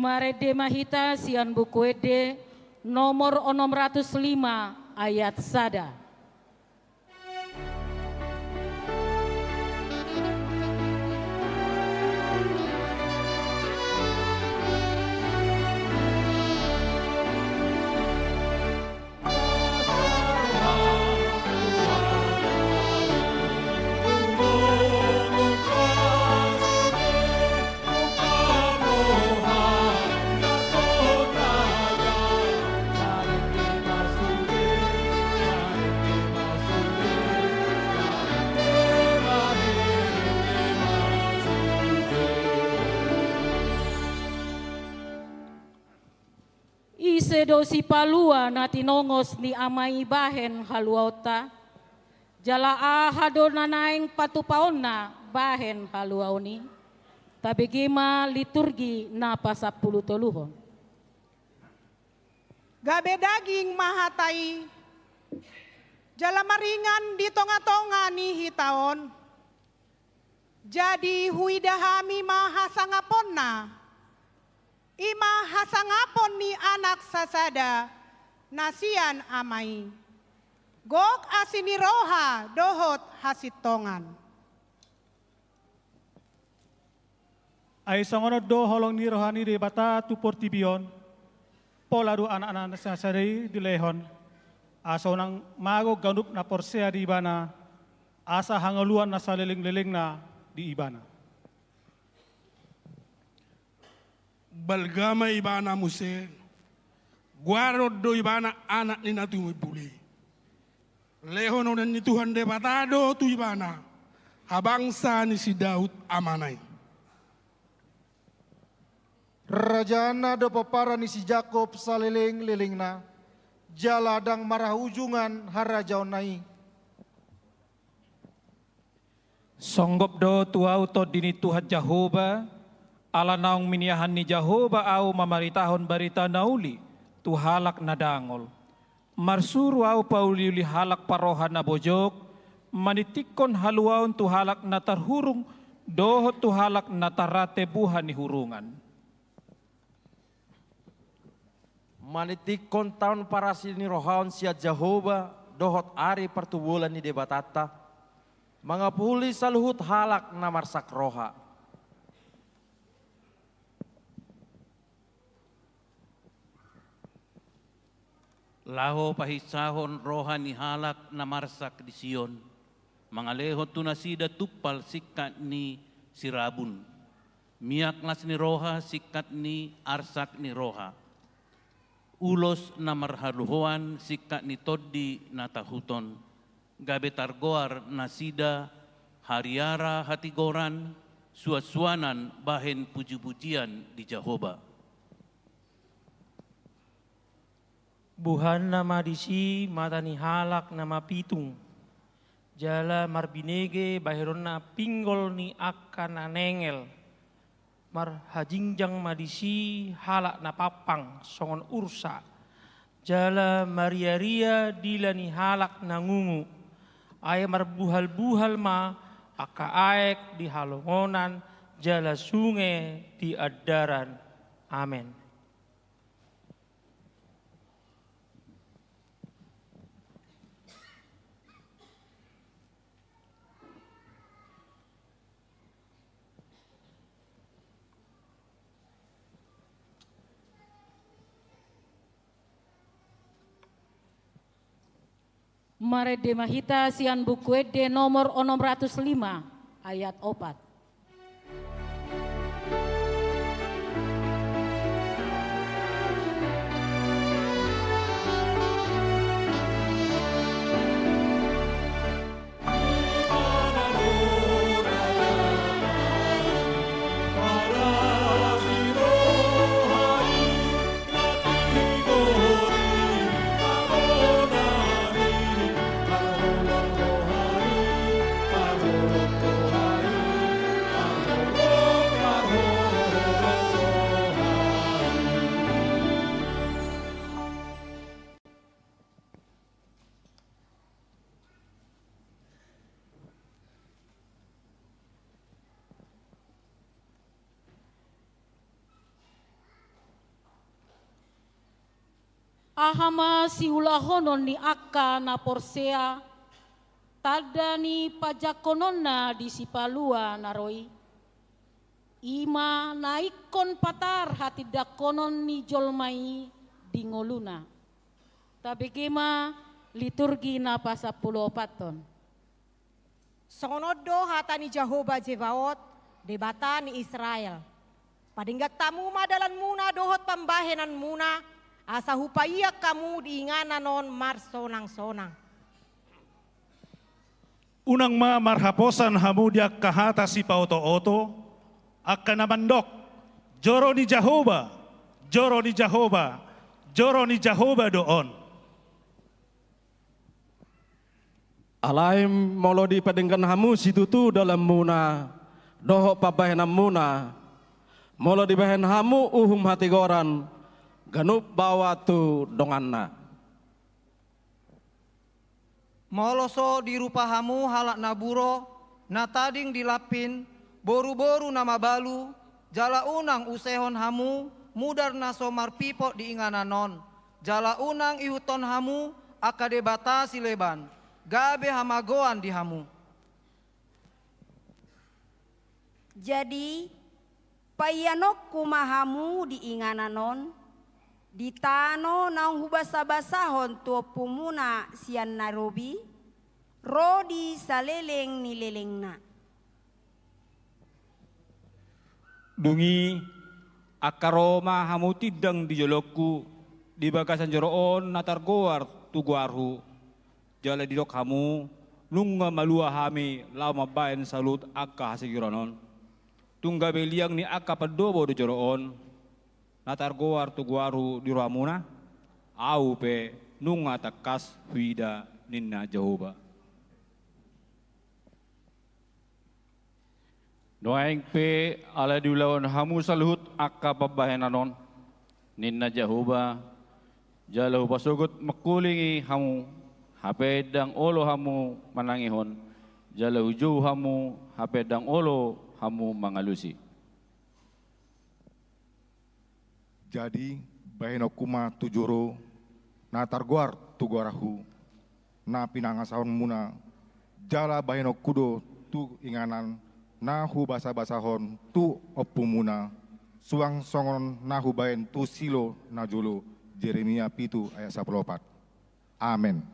Marede Mahita sian buku ede nomor 605 ayat sada. Sedo si palua na tinongos ni amay bahen haluauta, jala ahado na naing patupaon na bahen haluaw ni, tabigima liturgi na pasapulutuluhon. Gabe daging mahatay, jala maringan di tonga-tonga ni hitaon, jadi huidahami mahasangapon na, ima hasangapon ni anak sasada nasian amai. Gok asiniroha dohot hasitongan. Ay sangonod do holong ni rohani de bata tu portibion. Poladu anak-anak sasada di lehon. Aso nang mago ganup na porsea di ibana. Asa hangaluan na saliling-liling na di ibana. Balgama ibana muse, guarod do ibana anak ni natu buli. Lehon onan ni Tuhan de batado tu ibana, habangsa ni si Daud amanai. Rajana do papara ni si Jakob saliling-liling na, jaladang marahujungan harajaw nai. Songgop do tuau to dini Tuhan Jehovah, ala naong miniahan ni Jehovah au mamaritahon barita nauli, tu halak na dangol. Marsuru au pauliuli halak parohan na bojok, manitikon haluaon tu halak na tarhurung, dohot tu halak na tarate buhan ni hurungan. Manitikon taon para sini rohaon siya Jehovah, dohot ari pertubulan ni debatata, mga puli saluhut halak na marsak roha. Laho pahisahon rohani halak na marsak di Sion. Mga lehot tunasida tupal sikat ni sirabun. Miak nas ni roha sikat ni arsak ni roha. Ulos na marhaluhoan sikat ni toddi na tahuton. Gabe targoar na sida hariara hatigoran suaswanan bahen puji-pujian di Jehovah. Buhan nama disi matani halak nama pitung. Jala marbinege bahiron na pinggol ni akan anengel. Mar hajingjang madisi halak na papang songon ursa. Jala maria-ria dila ni halak na ngungu. Ay marbuhal-buhal ma aka aek di halongonan jala sungai di adaran. Amin. Marede Mahita sian buku ede nomor 605 ayat 4. ahama siulahonon ni akka na porsea, tada ni pajakononna di sipalua naroi. Ima naikon patar hati dakonon ni jolmai di ngoluna. Tapi kema liturgi na pasapulopaton. Songonodo hata ni Jehovah Jebaot, debata ni Israel. Padinggat tamu madalan muna dohot pambahenan muna, asa hupaiyak kamu diingana non marsonang-sonang. Unang marhaposan hamu diak kahata si pauto-oto, akan namandok, joro ni Jehovah, joro ni Jehovah, joro ni Jehovah doon. Alaim molodi padengkan hamu situtu dalam muna, doho pabahenam muna, molodi bahen hamu uhum hati goran, ganup bawa tu donganna. Moloso di rupa hamu halak naburo, na tading dilapin, boru-boru nama balu, jala unang usehon hamu, mudar na somar pipok di ingananon, jala unang ihuton hamu, akade batasi leban. Gabe hamagoan di hamu. Jadi payanok kumahamu di ingananon, di tano naung hubasa-basahon tuo pumuna sian narobi, rodi saleleng ni lelengna. Dungi akaroma hamu tidang di jolokku, di bagasan joroon natargoar tuguarhu. Jala didok hamu, nunga malua hami lama bayan salut akka hasigiranon. Tungga beliang ni akka padobo do joroon, natar goar tu guaru di ruamuna, au pe nunga takas huida ninna Jehovah. Doaing pe ala diulawan hamu saluhut akka pabahenanon, ninna Jehovah, jala upasugut makulingi hamu, hapedang olo hamu manangihon, jala uju hamu, hapedang olo hamu mangalusi. Jadi bahenokuma tujuro, na targuar tuguarahu, na pinangasaon muna, jala bahenokudo tu inganan, na hu basa-basahon tu opumuna, suang songon na hu bahen tu silo na jolo, Jeremia 7 ayat 14. Amin.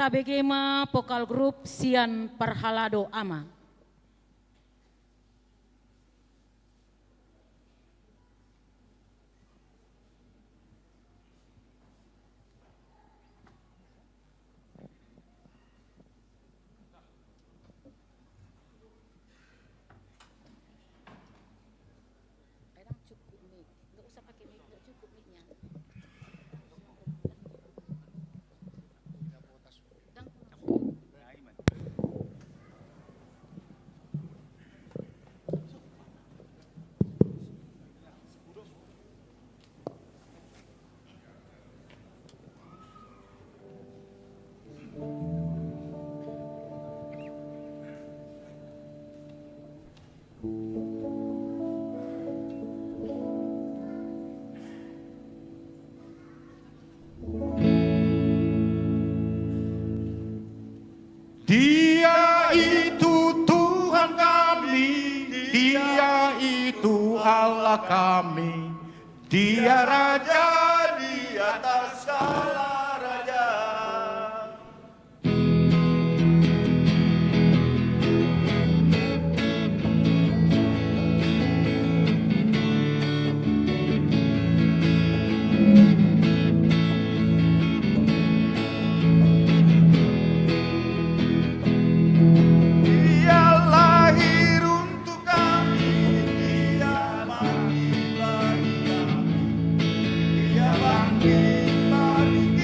Tabegema pokal grup sian parhalado ama. Dia itu Tuhan kami, Dia itu Allah kami, Dia Raja di atas segala raja. Dia bangkit bagi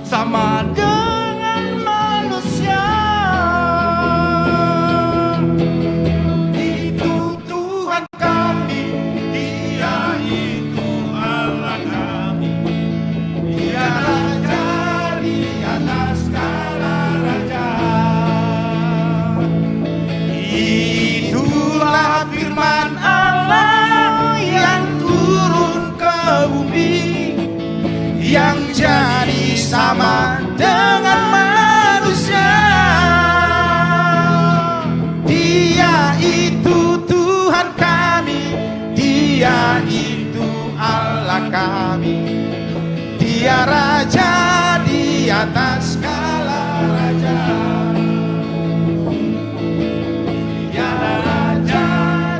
sama dengan manusia. Itu Tuhan kami, Dia itu Allah kami. Dia Raja di atas segala raja. Itulah firman Allah yang turun ke bumi, yang jadi sama dengan manusia. Dia itu Tuhan kami, Dia itu Allah kami. Dia Raja di atas segala raja. Dia Raja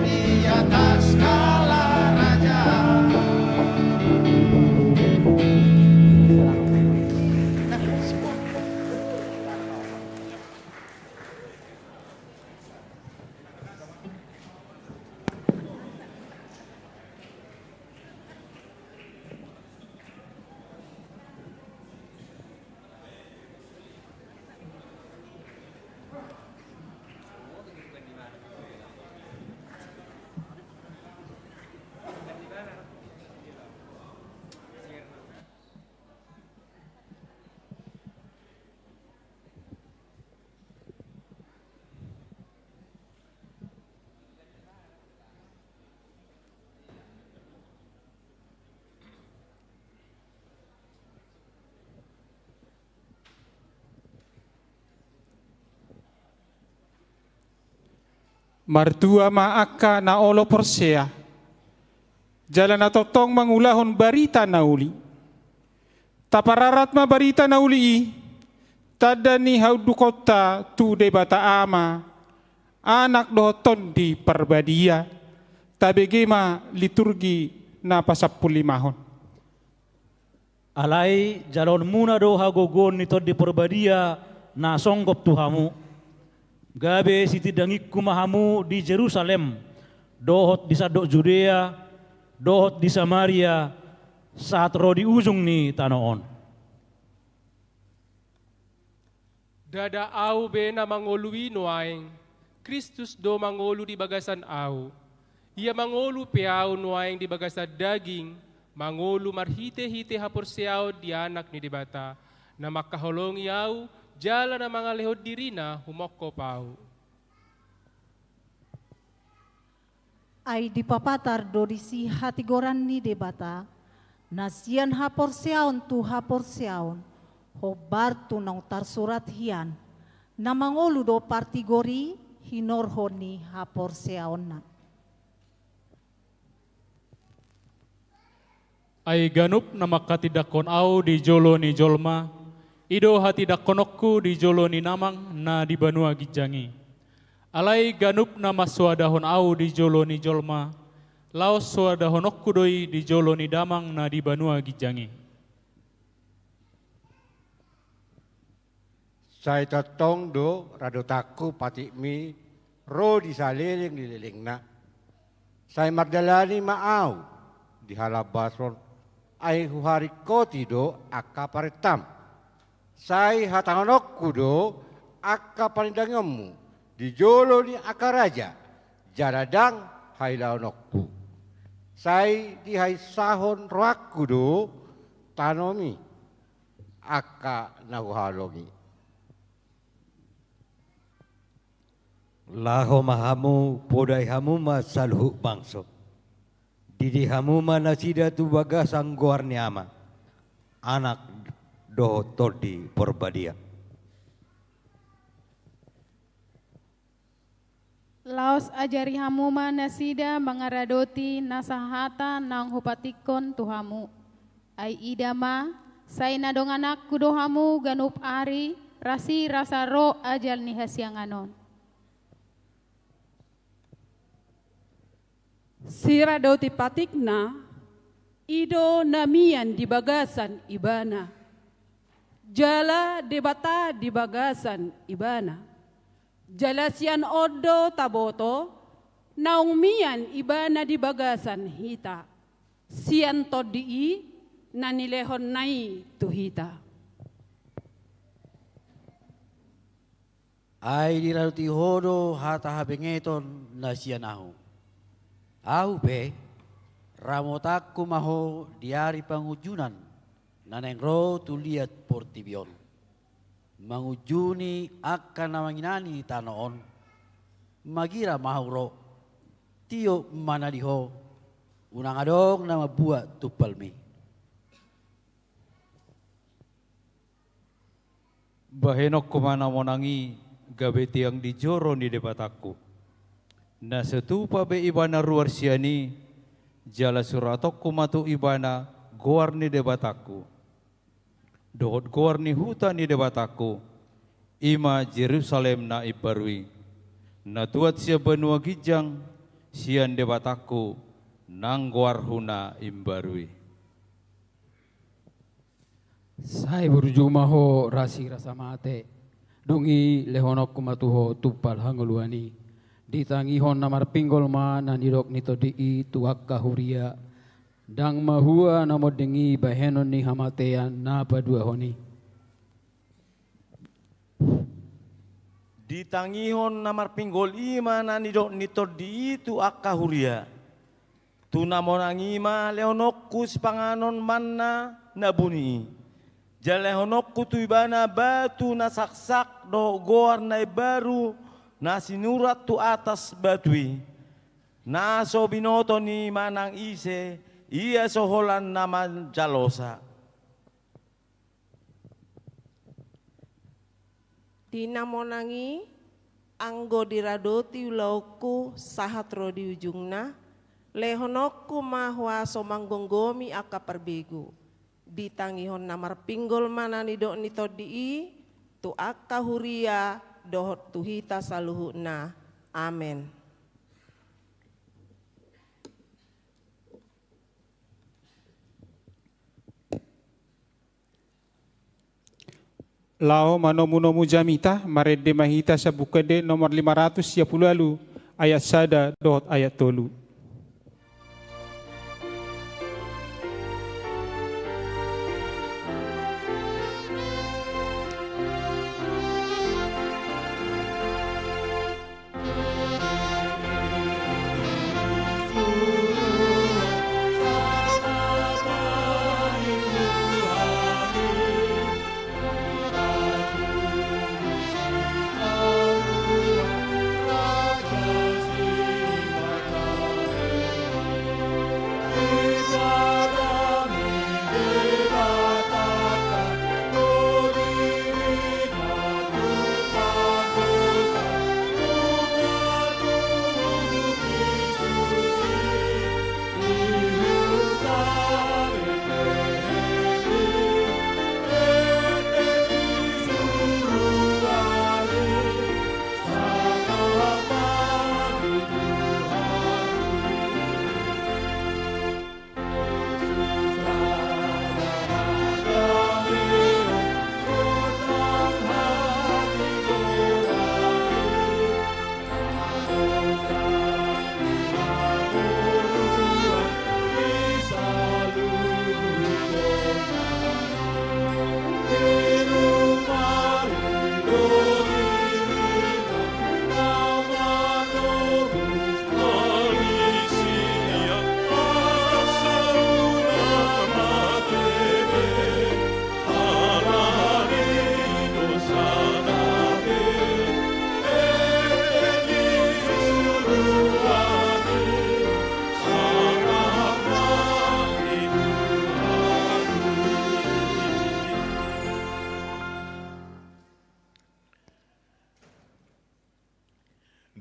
di atas segala raja. Martua maaka na olo porsea. Jalan na totong mangulahon barita nauli. Tapararat ma barita nauli. Tada ni haudu kota tu debata ama. Anak doton di perbadia. Tabegema liturgi na pasappulimahon. Alai jalon muna do hagogon nito di perbadia na songgop tuhamu. Gabe siti dangikku mahamu di Jerusalem, dohot di sadok Judea, dohot di Samaria, saat roh di ujung ni tanoon. Dada au bena mangolui nuaing, Kristus do mangolu di bagasan au. Ia mangolu peau nuaing di bagasan daging, mangolu marhite-hite hapor seau di anak ni dibata, na makaholongi au, jala na mga lehod dirina humokko pau. Ay dipapatar do disi hatigoran ni debata, nasian hapor seaon tu hapor seaon, hobar tu nang tarsurat hian, na mangolu do partigori hinorhon ni hapor seaon na. Ay ganup na makatidakon au di jolo ni jolma, ido hati dakonokku di jolo ni namang na di banua gijangi. Alai ganup na maswadahon au di jolo ni jolma, laos swadahonokku doi di jolo ni damang na di banua gijangi. Saya totong do radotaku patikmi ro di saliling dililing na. Saya mardalani maau di halabason ay huhari koti do akaparetam. Sai hatangonok kudo akka panindangemu di jolo ni akaraja jaradang hailaonokku. Sai di hai sahon roak kudo tanomi akka nahuhalongi. Laho mahamu podai hamu masalhu bangso. Didi hamu manasida tu bagas angguar niama. Anak do todi porbadia. Laos ajari hamu manasida mangaradoti nasahata nang hupatikon tuhamu. Ai idama sai nadong anak kudo hamu ganup ari rasi rasa ro ajal ni hasianganon. Sira doti patikna ido namian di bagasan ibana. Jala debata di bagasan ibana. Jala sian odo taboto naung mian ibana di bagasan hita. Sian todii nanilehon nai tuhita. Ai diraduti hodo hata habengeton nasian ahu. Ahu be ramotaku maho diari pangujunan naneng ro tu liat portibion. Mangujuni akan namanginani tanoon. Magira mahuro tio manaliho unang adong nama buat tupalmi. Bahenok kumana monangi gabeti yang dijoro ni debataku. Na setupa be ibana ruar siani jala suratok kumatu ibana goar ni debataku. Dohot goar ni huta ni debataku. Ima Jerusalem na ibarui. Na tuat sia benua gijang sian debataku nang goar huna imbarui. Sai berjumaho rasi rasa mate. Dungi lehonok kumatuho tupal hangoluani. Ditangihon namar pinggol ma nanirok nito dii tuak kahuria. Dang mahua namo dengi bahenon ni hamatean na padua honi. Ditangihon namar pinggol ima nanirok nito dii tuak kahuria. Tunamonangima lehonok kus panganon manna nabuni. Jalehonok kutuibana batu na saksak do goar na baru na sinurat tu atas batui. Na so binoto ni manang ise iya soholan naman jalosa. Dinamonangi anggo diradoti ulauku sahat ro di ujungna lehonokku mahwa somanggonggomi aka perbegu. Ditangihon namar pinggol mana ni dok nito dii tu akka huria dohot tuhita saluhuna. Amin. Lao manomu-nomu jamita marede mahita sa bukade nomor 510 ayat sada dohot ayat tolu.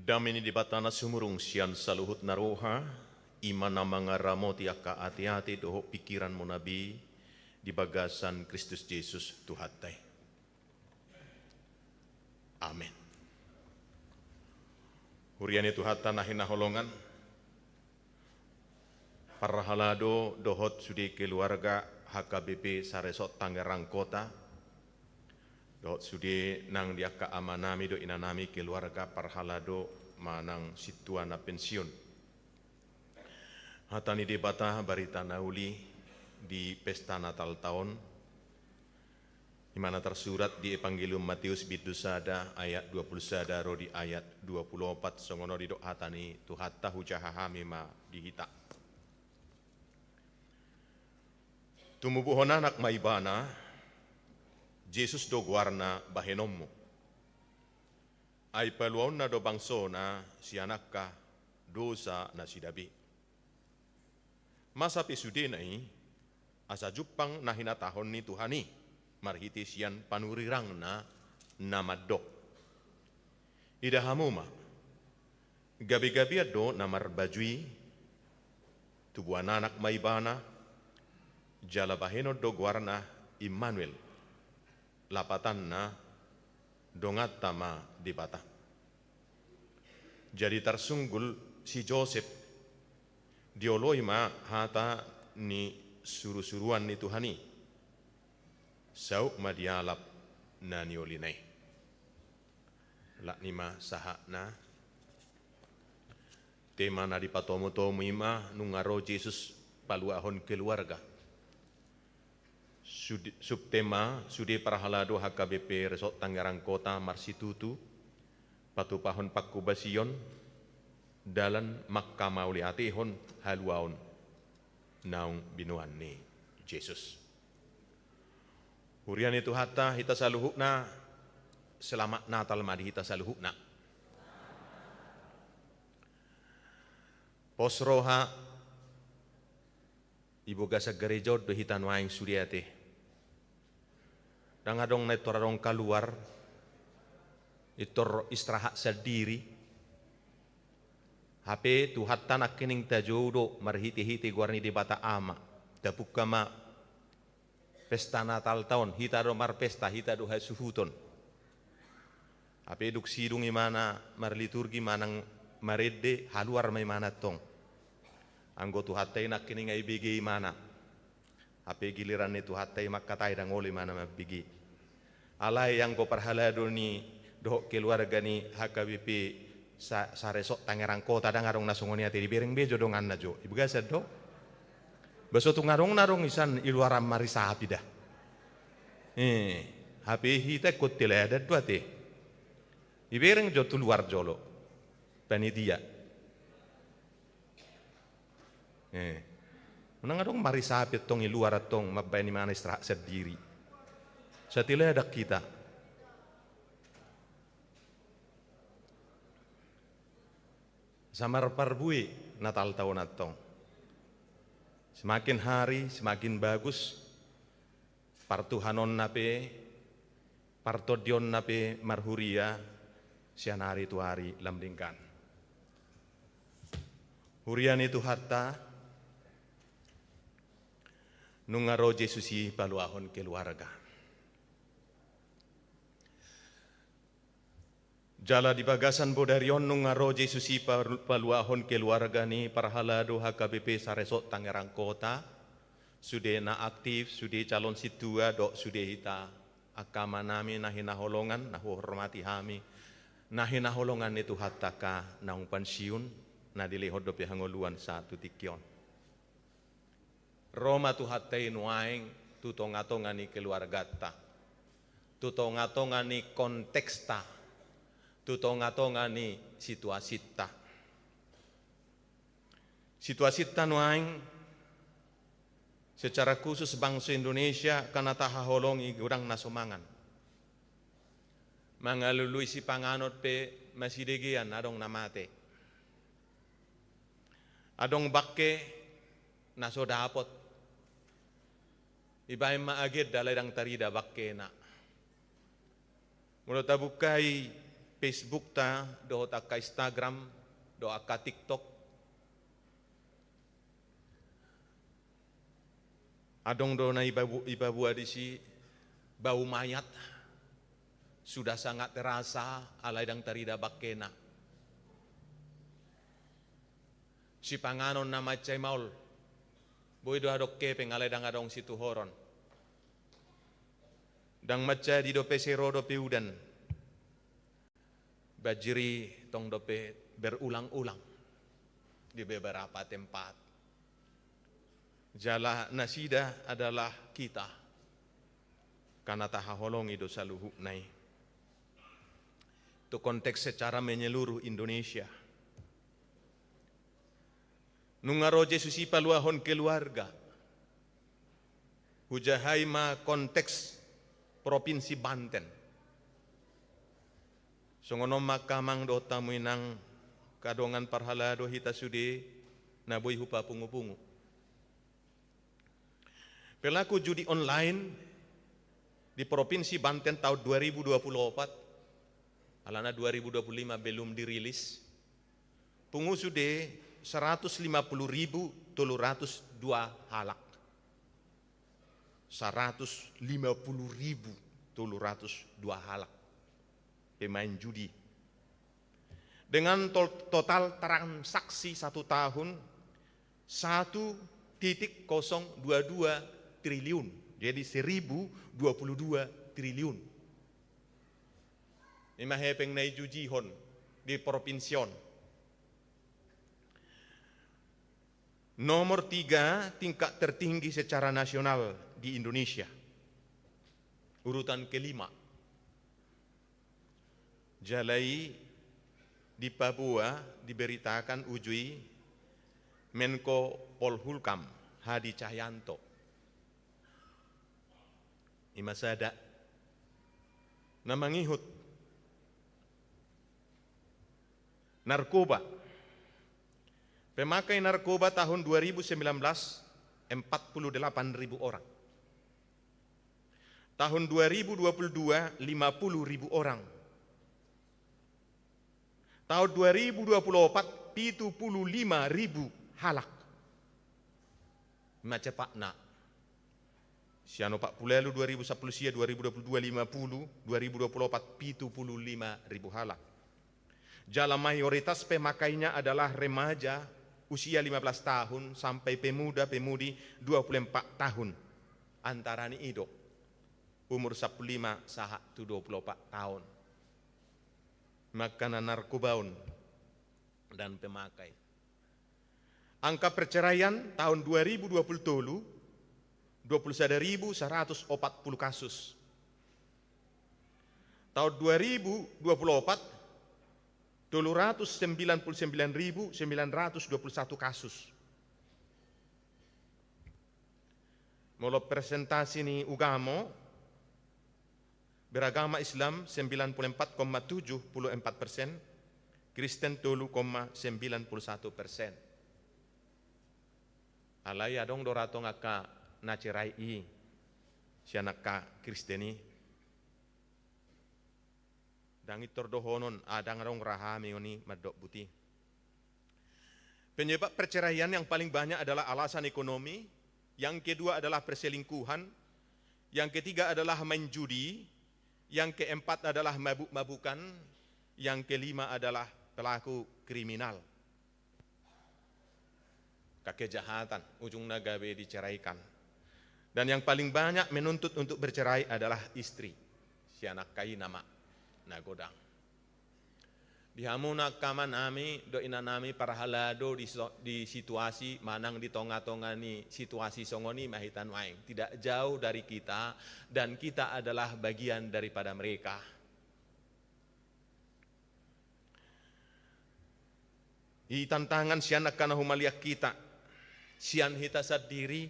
Damini di batana sumurung sian saluhut naroha, imana mangaramoti aka ati-ati doho pikiran mo nabi di bagasan Kristus Yesus Tuhatay. Amin. Huriani Tuhata nahin naholongan, parahalado dohot sudi keluarga HKBP Saresot Tangerang Kota, dohot sudi nang diaka amanami do inanami keluarga parhalado manang situana pensiun. Hatani debata barita nauli di pesta Natal tahun di mana tersurat di Evangelium Matius bidusada ayat 20 ro di ayat 24 songono di dohatani tuhatta hujahahami ma dihita. Tumubuhon anak maibana, Jesus do guarna bahenommu. Ay paluon na do bangsona si anak ka dosa na sidabi. Masa pisudinay, asa jupang nahinatahon ni Tuhani, marhiti siyan panurirang na namadok. Ida hamuma, gabi-gabi ado na marbajui, tubuan anak maibana, jalabaheno do guarna Immanuel, lapatan na dongat tama di bata. Jadi tersunggul si Joseph, dioloi ma hata ni suru-suruan ni Tuhani, sauk madialap na niolinay. Lak nima sahak na, tema na di patomo-tomo ima nungaro Jesus paluahon keluarga. Subtema sudi parahalado HKBP Resort Tangerang Kota Marsitutu, patupahon pakkubasion, dalan Mahkamah Uliatihon haluaon naung binuan ni Jesus. Hurian itu hatta hita saluhukna, selamat Natal madi hita saluhukna. Posroha ibu gasa gereja do hitan waing sudiate. Dan adong na itorarong keluar, itor istirahat sendiri. HP tuhat tanak kining tajodo marhiti-hiti guarni di bata ama. Dapuk kama pesta Natal tahun, hita do mar pesta, hita do hasuhuton. HP duk sidung imana mar liturgi manang marede haluar may mana tong. Anggo tuhatay nak kining ay bigi imana. HP giliran ni tuhatay makatay dang oli mana mabigi. Alay yang ko parhalado ni doh keluarga ni HKBP sa Resort Tangerang Kota dan ngarong nasungoni ati di bereng bejo dongan na jo. Ibu gasad do. Baso tu ngarong isan iluaram marisa api dah. Hapi hita kot tilada dua te. Ibereng jo tu luar jolo. Panitia. Menang marisa api tong iluar tong mabani mana istirahat sendiri. Satilah ada kita. Samar parbui Natal tahun atong. Semakin hari semakin bagus. Partuhanon nape, partodion nape marhuria, sian hari tu hari lambingkan. Hurian itu harta, nungaro Jesusi paluahon keluarga. Jala di bagasan bodarion nungaro Jesusi paluahon keluarga ni parhalado HKBP sa Resort Tangerang Kota. Sudah na aktif, sudah calon situa dok sudah hita akama nami nahinaholongan, nahuhormati hami. Nahinaholongan itu hataka naung pensiun, na dilihod do pihangoluan sa tutikyon. Roma tu hatay nuaing tutongatongan ni keluarga ta. Tutongatongan ni konteksta. Tutongatongan ni situasi ta. Situasi ta nuaing secara khusus bangsa Indonesia karena tahaholongi gurang nasumangan. Mangalului si panganot pe masidegian adong namate. Adong bakke nasodapot. Ibaim maagid dalay dang tarida bakke na. Mula tabukai Facebook ta, do ka Instagram, do ka TikTok. Adong do na ibabu adisi bau mayat. Sudah sangat terasa alay dang tarida bakena. Si panganon na macay maul. Boy do adok kepeng alay dang adong situ horon. Dang macay di do pesero do peudan. Bajiri tong dope berulang-ulang di beberapa tempat. Jala nasida adalah kita. karena tahaholong itu saluhu nai. Itu konteks secara menyeluruh Indonesia. Nungaroje susi paluahon keluarga. Hujahai ma konteks Provinsi Banten. Songono makamang do tamuinang kadongan parhalado hita sude naboy hupa pungu-pungu. Pelaku judi online di Provinsi Banten tahun 2024, alana 2025 belum dirilis, pungu sude 150.302 halak. 150.302 halak pemain judi. Dengan total transaksi 1 tahun 1,022 triliun. Jadi 1.022 triliun. Ima hepeng nai jujihon di provinsion. Nomor 3 tingkat tertinggi secara nasional di Indonesia. Urutan kelima. Jalai di Papua diberitakan ujui Menko Polhukam Hadi Cahyanto. Imasada namangihut narkoba. Pemakai narkoba tahun 2019 48.000 orang. Tahun 2022 50.000 orang. Tahun 2024 75.000 halak. Macam pakna. Siano Pak Pulelu 2010 sia 2022 50, 2024 75.000 halak. Jala mayoritas pemakainya adalah remaja usia 15 tahun sampai pemuda-pemudi 24 tahun. Antara ni itu umur 15 saha tu 24 tahun. Makanan narkobaun dan pemakai. Angka perceraian tahun 2020 21.140 kasus. Tahun 2024 299.921 kasus. Molo presentasi ni ugamo beragama Islam 94,74%, Kristen 30,91%. Alai adong dorato ngaka nacerai sianaka Kristeni. Dangit tordohonon adang rong rahami oni madok buti. Penyebab perceraian yang paling banyak adalah alasan ekonomi, yang kedua adalah perselingkuhan, yang ketiga adalah main judi, yang keempat adalah mabuk-mabukan, yang kelima adalah pelaku kriminal. Kekejahatan, ujung nagabe diceraikan. Dan yang paling banyak menuntut untuk bercerai adalah istri, si anak kai nama nagodang. Dihamuna kama nami do ina nami para halado di situasi manang di tonga-tongani situasi songoni mahitan waing tidak jauh dari kita dan kita adalah bagian daripada mereka. I tantangan sian akan humaliak kita sian hita sadiri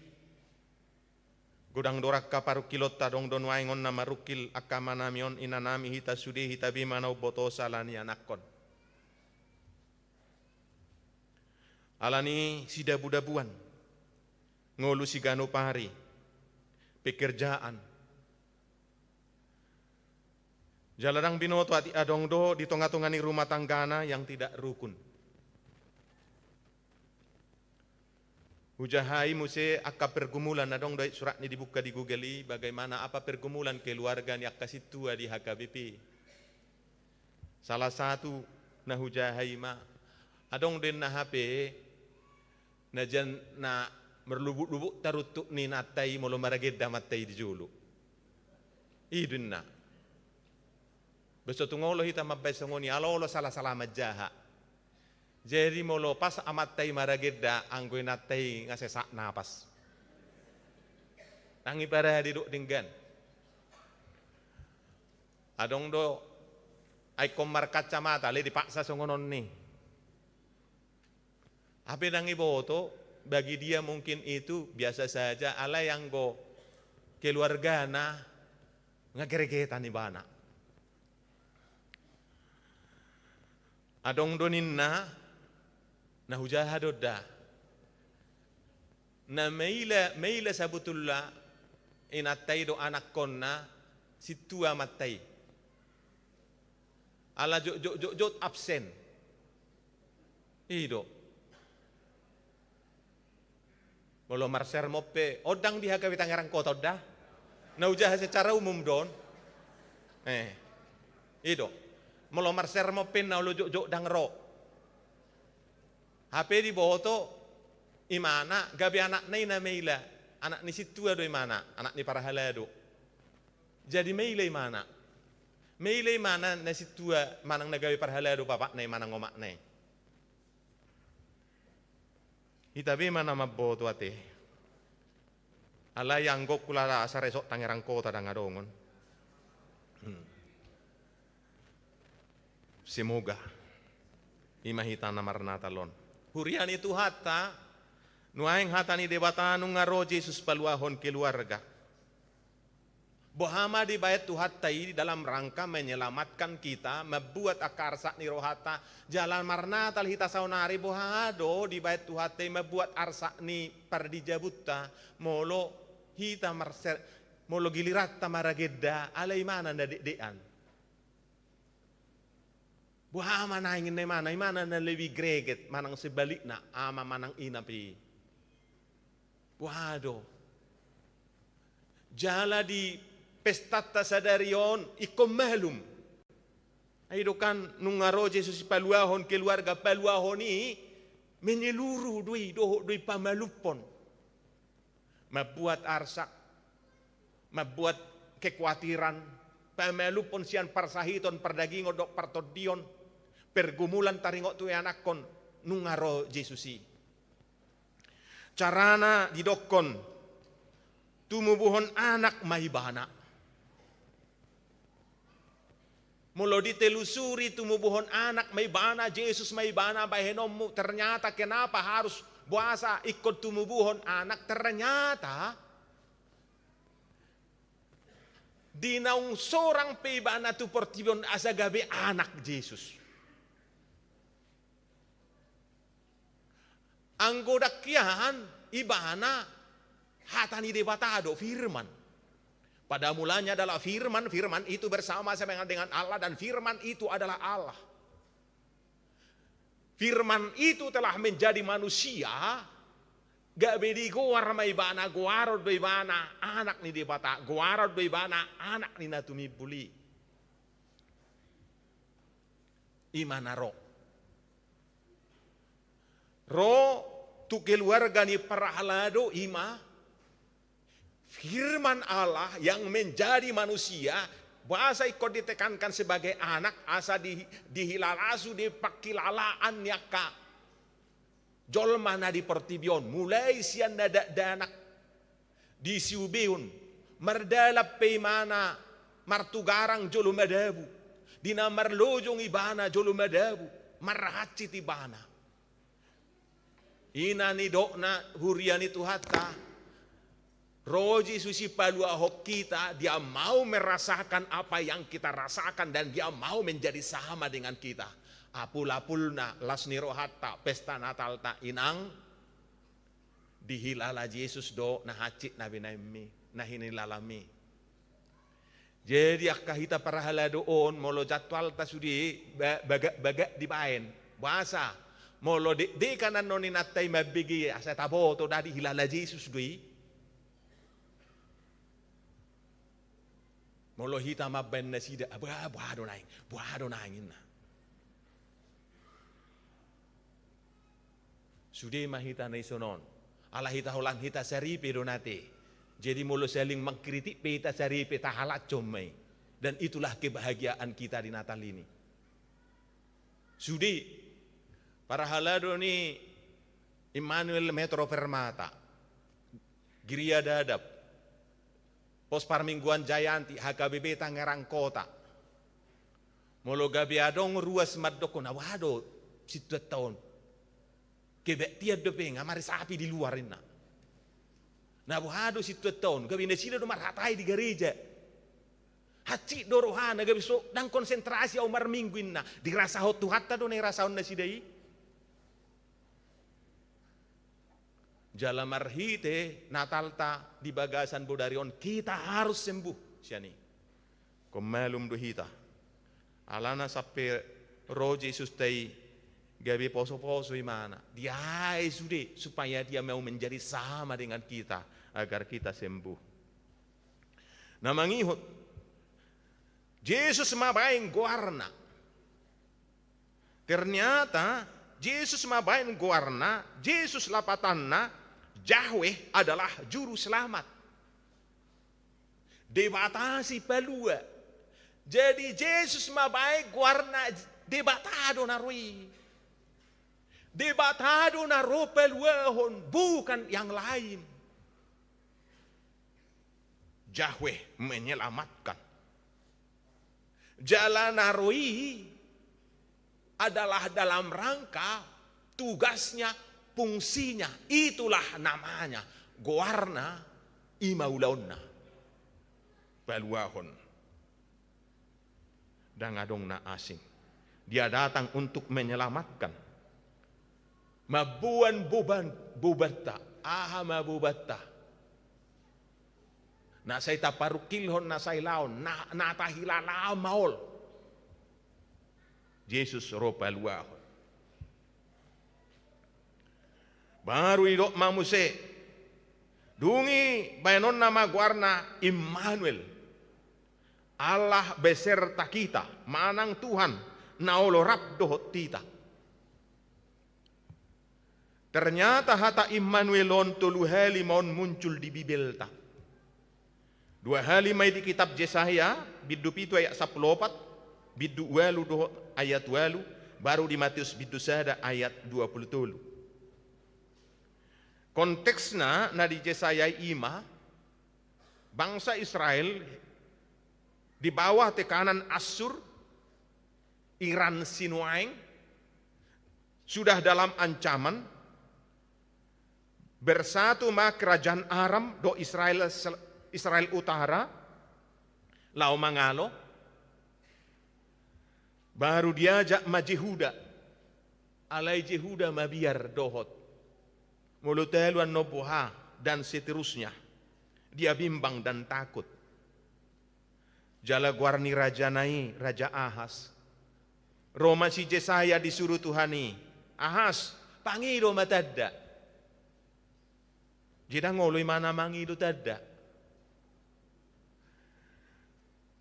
godang dorak kaparu kilot tadong don waingon nama rukil akamanamion inanami hita sudi hita bimanau boto salani anakon. Alani sida budabuan, ngolu sigano pari, pekerjaan. Jalarang binoto ati adong do di tonga-tongani rumah tanggana yang tidak rukun. Hujahai muse akka pergumulan adong doi surat ni dibuka di Google bagaimana apa pergumulan keluarga ni akka situa di HKBP. Salah satu na hujahai ma adong den na HP na jan na merlubuk-lubuk tarutuk ni natai molo marageda matai di julu. Idun na. Beso tungolo hita mabay sangoni alo salah-salah majaha. Jadi molo pas amat tay marageda anggoy natay ngasesak napas. Tangi para diduk dinggan. Adong do ay komar kacamata le dipaksa songonon ni. Apa nang iboto bagi dia mungkin itu biasa saja, ala yang go keluarga na ngageregetan ibana. Adong doninna na hujaha doda. Na meila sabutullah inatay do anak konna situa matay. Ala jot absen. Ido. Bolo marser mope odang diha ka Tangerang Kota dah. Na ujaha secara umum don. Ido. Molo marser mope na ulo jok dangro. HP di boto imana gabi anak nai na meila. Anak ni situa do imana, anak ni para halado. Jadi meila imana. Meila imana na situa manang nagawi para halado bapak nai manang ngomak nai. Itabi mana maboto ate. Ala yang gok kula asar esok Tangerang Kota dan ngadongon. Semoga imahita namarna talon. Hurian itu hatta nuaing hata ni debata nu ngaro Jesus paluahon keluarga. Bohama dibayat Tuhatai dalam rangka menyelamatkan kita, membuat akar sak nirohata jalan marna tal hita saunari bohado dibayat Tuhatai membuat arsak ni pardijabutta molo hita marser molo gilirat tamarageda alai mana nda Bohama na ingin na mana na lebih greget manang sebalikna ama manang inapi. Bohado jala di pestata sadarion ikom mahlum. Aido kan nungaro Jesus paluahon keluarga paluahon ini menyeluruh doi pamalupon. Membuat arsak, membuat kekhawatiran, pamalupon sian parsahiton perdaging odok partodion, pergumulan taringok tu anakon nungaro Jesusi. Carana didokon tumubuhon anak mahibana. Mula ditelusuri tumubuhon anak maibana, Jesus maibana bahenommu. Ternyata kenapa harus puasa ikut tumubuhon anak? Ternyata dinaung seorang peibana tu portibon asagabe anak Jesus. Anggoda kian ibana hatani debatado firman. Pada mulanya adalah firman, firman itu bersama-sama dengan Allah dan firman itu adalah Allah. Firman itu telah menjadi manusia, gak bedi goar maibana, goarod maibana, anak ni debata, goarod maibana, anak ni natumi buli. Imana ro tu keluarga ni parahalado ima. Firman Allah yang menjadi manusia, bahasa ikut ditekankan sebagai anak, asa dihilalasu dipakilalaan yaka. Jolmana di pertibion, mulai sian dadak danak, disiubiun, merdalap peimana, martugarang jolu madabu, dina marlojong ibana jolu madabu, marhacit ibana. Ina ni dokna huriani tuhata. Roji susi paluahok kita, dia mau merasakan apa yang kita rasakan dan dia mau menjadi sama dengan kita. Apul-apulna lasni rohata pesta Natal ta inang dihilala Yesus do nahacit nabi naimi nahinilalami. Jadi akka hita para haladoon molo jadwal ta sudi baga dibaen bahasa molo de kanan nonin atay mabigi asa tabo to dadi hilala Yesus doi. Molo hita mabben na sida buhado naing na. Sudah mahita na isonon. Ala hita holang hita saripe donate. Jadi molo saling mengkritik hita saripe tahalat comai. Dan itulah kebahagiaan kita di Natal ini. Sudah para halado ni Immanuel Metro Permata, Giria Dadap, Pos Parmingguan Jayanti, HKBP Tangerang Kota, Molo gabi adong ruas madoko na wado situ tahun. Kebek tiad dope ngamari sapi di luar ina. Na wado situ tahun gabi na sila do marhatai di gereja. Haci dorohana gabi so dan konsentrasi au mar mingguin na dirasa hotu hatta do na rasaon na sidai. Jala marhite natalta di bagasan bodarion kita harus sembuh siani. Komelum do hita. Alana sampai roh Yesus tei gabi poso-poso imana. Dia sudah supaya dia mau menjadi sama dengan kita agar kita sembuh. Nah mangihut Yesus mabain guarna. Ternyata Yesus mabain guarna, Yesus lapatanna, Yahweh adalah juru selamat. Debatasi pelua. Jadi Yesus mabai guarna debatado na rui. Debatado na ropel wehon bukan yang lain. Yahweh menyelamatkan. Jalan narui adalah dalam rangka tugasnya, fungsinya. Itulah namanya guarna imaulauna. Peluahon. Dan ngadong na asing. Dia datang untuk menyelamatkan. Mabuan bubata, aha mabubata. Na say taparukilhon na say laon, na tahilala maol. Yesus ropa luahon. Baru idok mamuse. Dungi bayanon nama guarna Immanuel. Allah beserta kita, manang Tuhan, naolorap dohot tita. Ternyata hata Immanuelon tuluhali maun muncul di Bibelta. 2 hali mai di kitab Yesaya, bidu pitu ayat 14, bidu walu dohot ayat walu, baru di Matius bidu sada ayat 27. Konteksna na di Yesaya 5, bangsa Israel di bawah tekanan Asyur, Iran Sinuaing, sudah dalam ancaman, bersatu ma kerajaan Aram do Israel Utara, lau mangalo, baru diajak ma Jehuda, alai Jehuda mabiar dohot, muluteluan noboha dan seterusnya, dia bimbang dan takut. Jala guarni raja nai, Raja Ahas. Roma si Jesaya disuruh Tuhani. Ahas, pangido matadda. Jida ngoloy mana mangido tadda.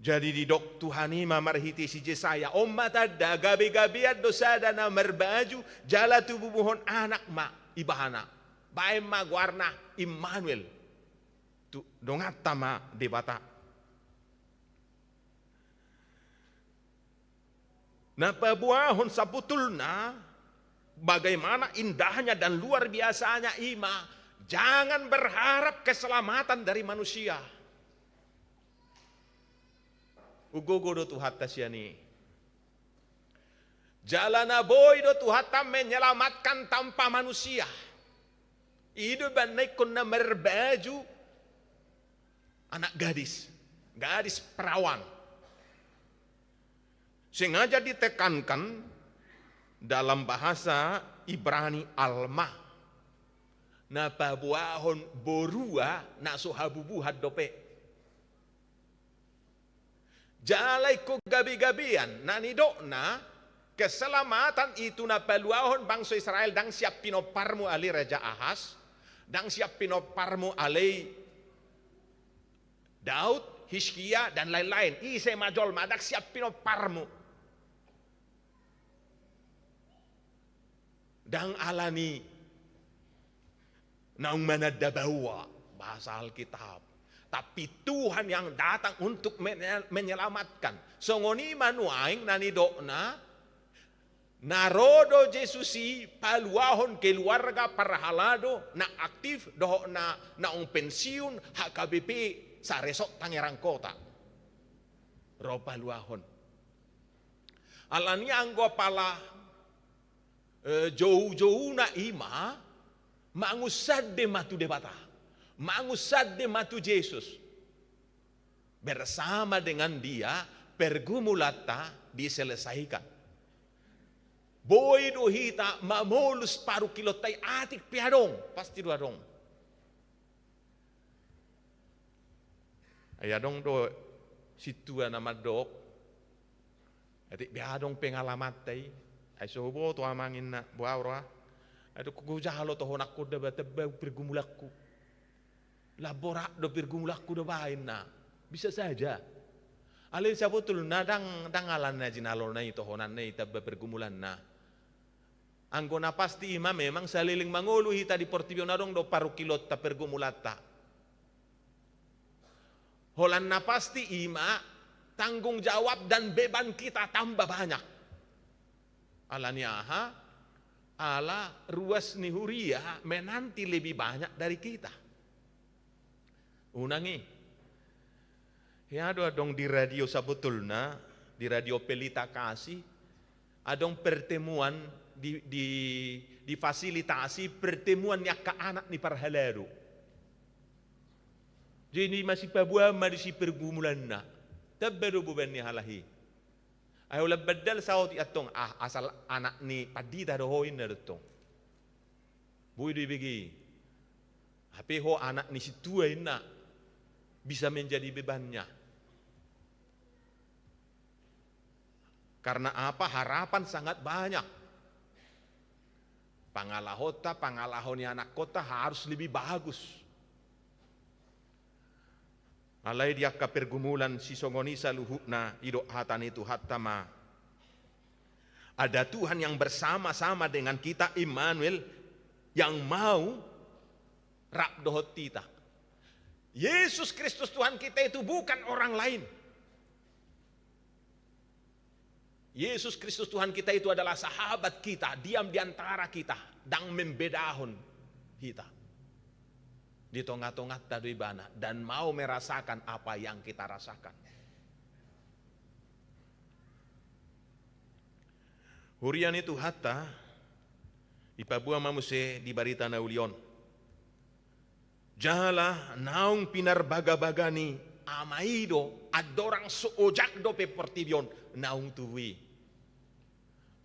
Jadi di dok Tuhani mamarhiti si Jesaya. Om matadda, gabi-gabiat dosada na merbaju, jala tububuhon anak ma, ibahana. Bae ma guarna Immanuel. Dongata ma debata. Nah pabuahon sabutulna bagaimana indahnya dan luar biasanya ima. Jangan berharap keselamatan dari manusia. Ugogo do Tuhan tasyani. Jalana boy do Tuhan menyelamatkan tanpa manusia. Itu banai kuna merbaju anak gadis perawan. Sengaja ditekankan dalam bahasa Ibrani alma. Na pabuahon borua na sohabubuhat dope. Jalai ko gabi-gabian nanidok na keselamatan itu na paluahon bangsa Israel dang siap pinoparmu ali Raja Ahas, dang siap pinoparmu ali Daud, Hizkia dan lain-lain. Ise majol madak siap pinoparmu. Dang alani naung manadabawa bahasa Alkitab. Tapi Tuhan yang datang untuk menyelamatkan. Songoni manuaing nanidokna narodo Jesusi paluahon keluarga parhalado na aktif doh na naung pensiun HKBP saresok Tangerang Kota. Ro paluahon. Alani anggo pala jauh-jauh na ima, mangusad de matu de bata, mangusad de matu Yesus. Bersama dengan dia, pergumulata diselesaikan. Boy do hita mamolus paru kilotai atik piadong, pasti dua dong. Ayadong do situa nama dok, atik piadong pengalamatay, ay sobo to amangin na buawra, aduh kugujalo to honakku deba pergumulakku, laborak do pergumulakku do bain na, bisa saja. Alin sabutul na dang alan na jinalor na ito honan na itaba pergumulan na. Anggona pasti ima memang saliling mangulu hita di Portibio na dong do paru kilot ta pergumulata. Holan na pasti ima tanggung jawab dan beban kita tambah banyak. Alaniaha ala ruas ni huria menanti lebih banyak dari kita. Unangi. Ya adong di radio sabutulna, di radio Pelita Kasih, adong pertemuan difasilitasi pertemuan yak anak ni parhalado. Jadi masih pabuama di si pergumulan na. Tabbado buban ni halahi. Ayaw labadal saot atong asal anak ni padita dohoin na dotong. Buy do ibigi. Hape ho anak ni situay na bisa menjadi bebannya. Karena apa? Harapan sangat banyak. Pangalahon anak kota harus lebih bagus. Alai dia ka pergumulan si songonisa luhukna idok hatan itu hatama. Ada Tuhan yang bersama-sama dengan kita, Immanuel, yang mau rak dohot kita. Yesus Kristus Tuhan kita itu bukan orang lain. Yesus Kristus Tuhan kita itu adalah sahabat kita, diam di antara kita, dan membedahon kita. Di tengah-tengah tadi bana, dan mau merasakan apa yang kita rasakan. Hurian itu hatta, ipabua mamuse di barita na ulion. Jala naung pinar baga-bagani, amaido, adorang soojak do pe Portibion, naung tuwi.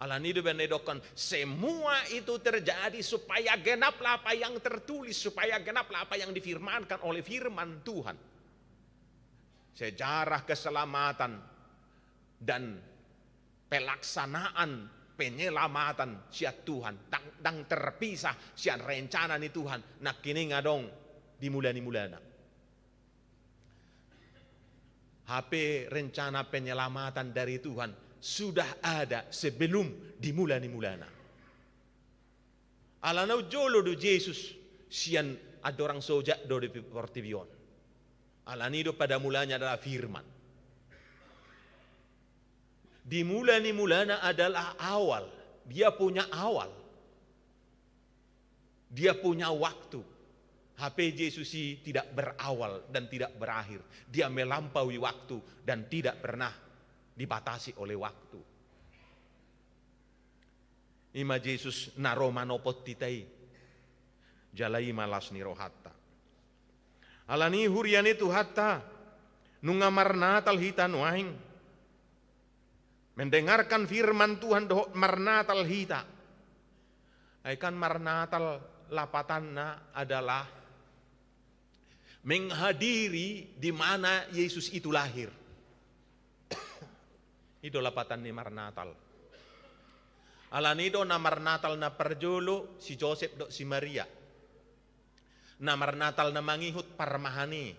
Alanido benedokan, semua itu terjadi supaya genaplah apa yang tertulis, supaya genaplah apa yang difirmankan oleh firman Tuhan. Sejarah keselamatan dan pelaksanaan penyelamatan siat Tuhan, dan terpisah sian rencana ni Tuhan, nak kini ngadong dimulani-mulana. HP rencana penyelamatan dari Tuhan sudah ada sebelum dimulani-mulana. Alanau jolo do Yesus sian adorang sojak do di Portibion. Alanido pada mulanya adalah firman. Dimulani-mulana adalah awal. Dia punya awal. Dia punya waktu. HP Yesus tidak berawal dan tidak berakhir. Dia melampaui waktu dan tidak pernah dibatasi oleh waktu. Ima Yesus naromanopot titai jalai malas ni rohatta. Alani hurian itu hatta nungamar natal hita nuahing mendengarkan firman Tuhan doh marnatal hita. Aikan marnatal lapatanna adalah menghadiri di mana Yesus itu lahir. Itu lapatan ni marnatal. Alanido na marnatal na perjolo si Joseph do si Maria. Na marnatal na mangihut parmahani.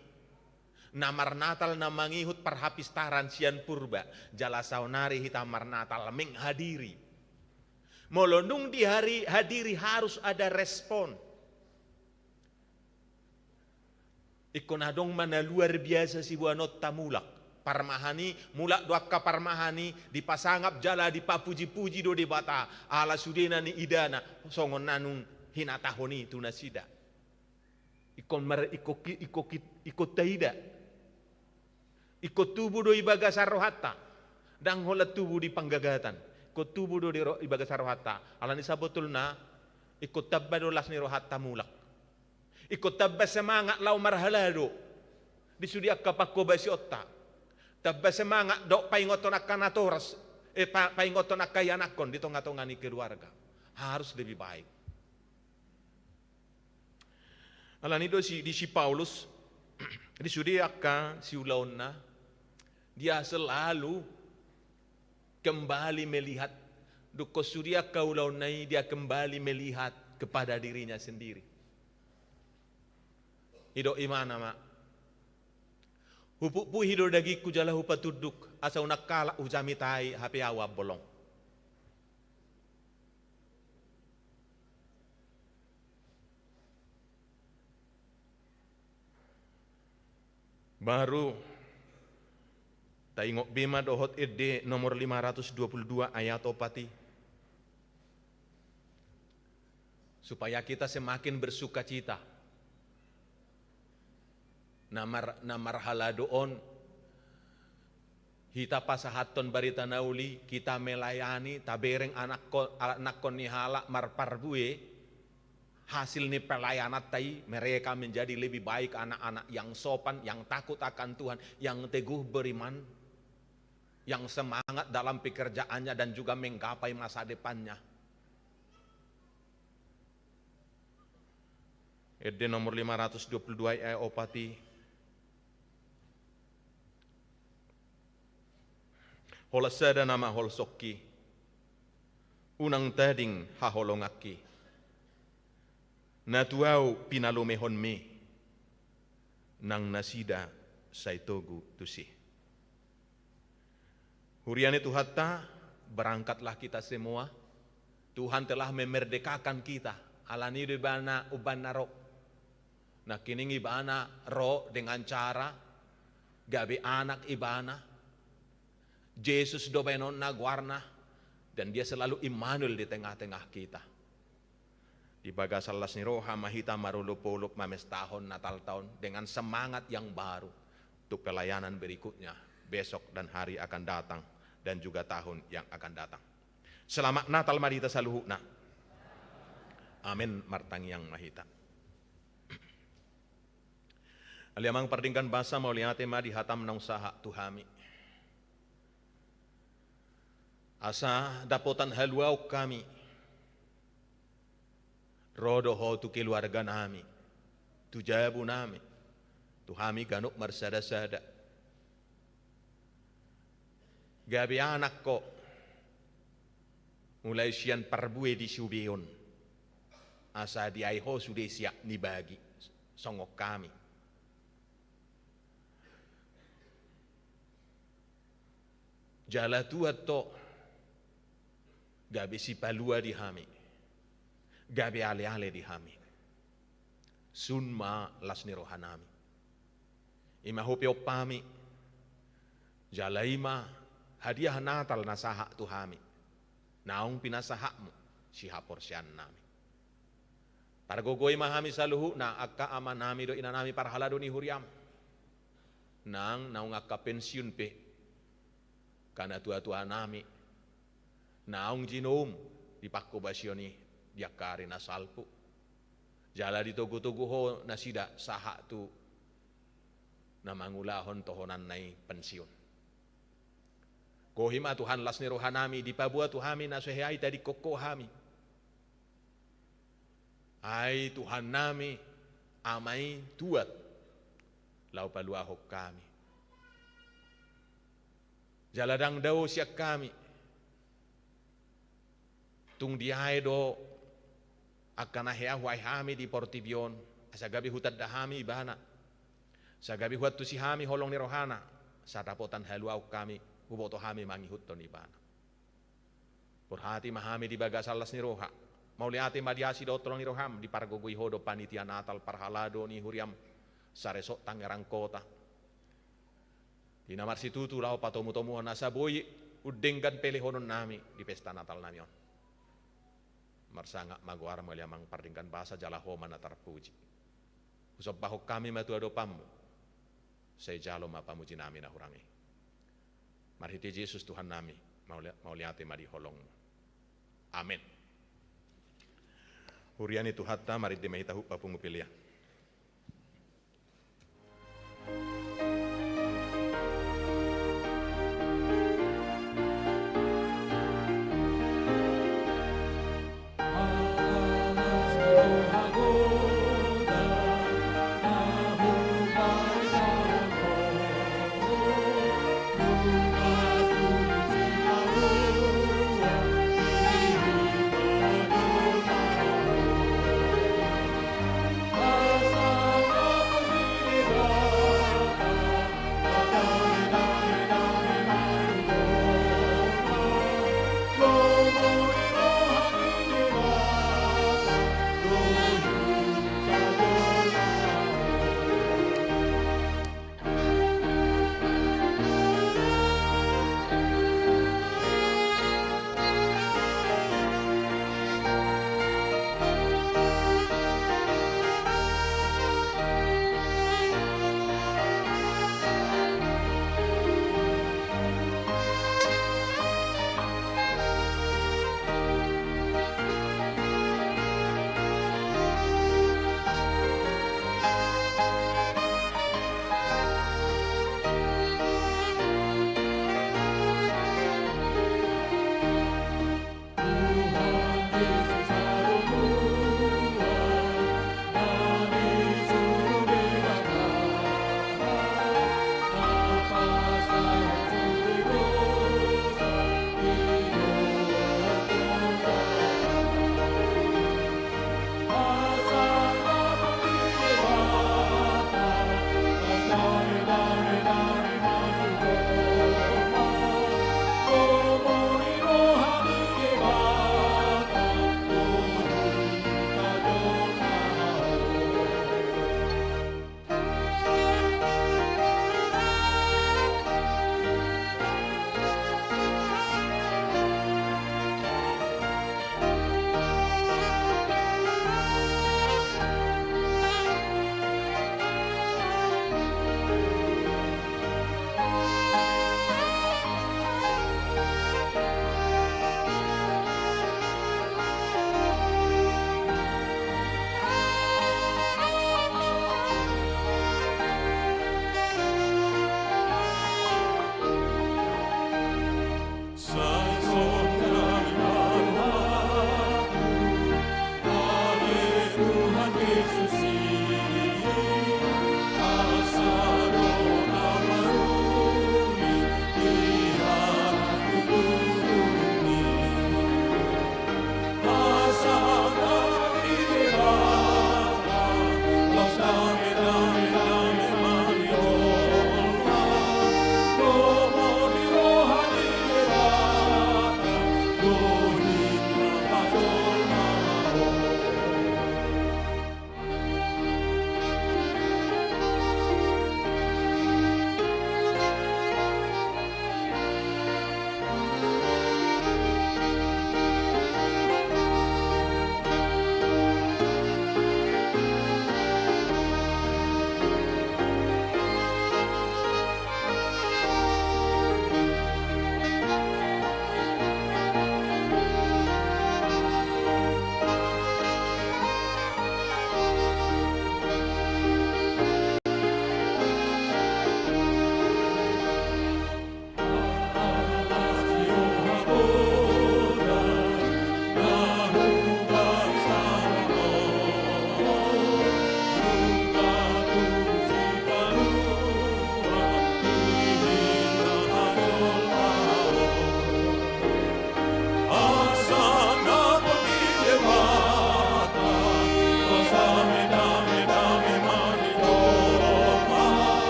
Na marnatal na mangihut parhapistaran sian purba. Jala saunari hita marnatal menghadiri. Molondung di hari hadiri harus ada respon. Ikonadong mana luar biasa si buanot tamulak. Parmahani, mulak duaka parmahani, dipasangap jala, dipapuji-puji do di bata, ala sudena ni idana, songon nanung hinatahoni tunasida. Ikot taida, ikot tubuh do ibaga sarohata, dang hola tubuh di panggagatan ko tubuh do di bagasar rohata alani sabotulna ikut tabba do las ni rohata mulak ikut tabba semangat lau marhalado disudi akka pakko basi otta tabba semangat do paingoton akan atoras paingoton akai anakon di tonga-tongani keluarga harus lebih baik. Alani do di si Paulus disudi akka si ulaonna dia selalu kembali melihat duko surya kaulaunai dia kembali melihat kepada dirinya sendiri. Hidup imana mak. Hupuk pu hidup dagi ku jala hupa tuduk asa unak kala ujami tai hape awa bolong. Baru Taingok bima dohot ide nomor 522 ayat opati. Supaya kita semakin bersuka cita. Namar haladoon. Hita pasahaton barita nauli. Kita melayani tabereng anak kon ni halak marparbue. Hasil ni pelayanan tai mereka menjadi lebih baik anak-anak yang sopan, yang takut akan Tuhan, yang teguh beriman, yang semangat dalam pekerjaannya dan juga menggapai masa depannya. Ede nomor 522 ayat opati. Hola sada nama hol sokki. Unang tading haholongaki. Natuau pinalumehon me. Nang nasida saitogu tusi. Hurian itu hatta, berangkatlah kita semua. Tuhan telah memerdekakan kita. Alani ibana ubana ro. Nah kini ibana ro dengan cara gabe anak ibana. Yesus do benon nagwarna dan dia selalu Immanuel di tengah-tengah kita. Di bagasalas ni roha mahita marulupuluk mames tahun Natal tahun dengan semangat yang baru untuk pelayanan berikutnya besok dan hari akan datang dan juga tahun yang akan datang. Selamat Natal marita saluhukna. Amin martang yang mahita. Aliamang perdingkan basa mauliate ma dihatam nang saha tuhami. Asa dapotan haluau kami. Rodo ho tu keluarga nami. Tu jabu nami. Tuhami ganuk marsada-sada. Gabi anak ko mulai sian parbue di subion asa di aiho sudah siap nibagi songok kami jala tua to gabi si palua di hami gabi ale-ale di hami sunma lasni rohanami ima hope opami jala ima hadiah Natal nasaha tuhami naung pinasahakmu sihapor sian nami pargogoi mahami saluhu na akka amanami do inanami parhalado ni huriam nang naung akka pensiun pe kana tua-tua nami naung jinom di pakko basioni diakari nasalpu jala ditogu-togu ho nasida saha tu namangulahon tohonan nai pensiun. Kohima Tuhan lasni rohanami di pabua tuhami nasehai tadi koko hami. Ai Tuhan nami amai tuat lau palua hok kami. Jaladang dao siak kami. Tung diai do akan ahea huai hami di portibion asagabi hutad dahami ibana. Sagabi huat tu si hami holong ni rohana sadapotan haluau kami. Huboto hami mangihut to nibana. Purhati mahami di bagasalas ni roha. Mauliati madiasi do tolong ni roham di pargogui hodo panitia Natal parhalado ni huriam saresok Tangerang Kota. Di namar situtu lau patomu-tomu nasaboy udenggan pelehonon nami di pesta Natal namion. Marsanga maguar meliamang pardingkan bahasa jalahoma na terpuji. Usop bahok kami matu adopamu. Saya jalo mapamuji nami na hurangi. Marhiti Yesus Tuhan nami, mau lihat mari holong. Amin. Huriani Tuhatta, mari demehita hupa pungupilia.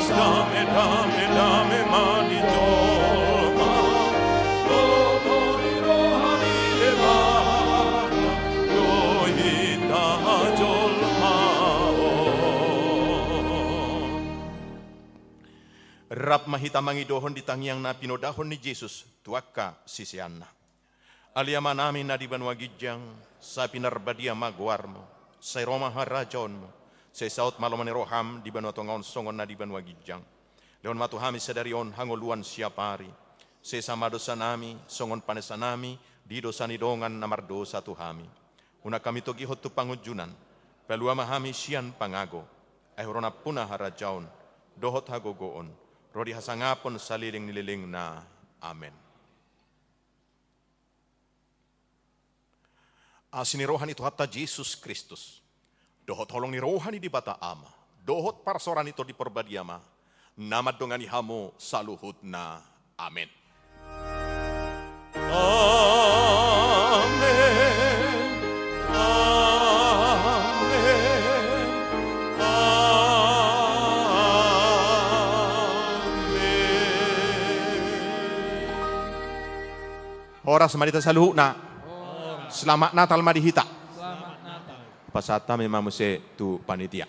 dame, dame, dame mani jolma. Lomori rohani debana, lohita jolma. Rap mahita mangidohon di tangiang na pinodahon ni Jesus, tuaka sisianna. Aliama namin na di banwa gijang, sa pinarbadia magwarmo, sa Roma harajonmo, sa saut malomani roham di banwa tongaon songon na di banwa gijang. Leon matuhami sedarion hangoluan siapari, sa sama dosa nami, songon panesa nami, di dosa nidongan namardosa tuhami. Una kami togihot tu pangujunan, pelua mahami sian pangago, ahrona punah harajaon, dohot hagogoon, rodi hasangapon saliling nililing na. Amen. Asini rohani itu hatta Jesus Kristus. Dohot holong ni rohani di bata ama. Dohot parsoran itu di perbadiama. Nama dongani hamu saluhut na. Amin. Amin. Amin. Amin. Horas marita saluhut na. Selamat Natal madihita. Selamat Natal. Pasata memang mesti tu panitia.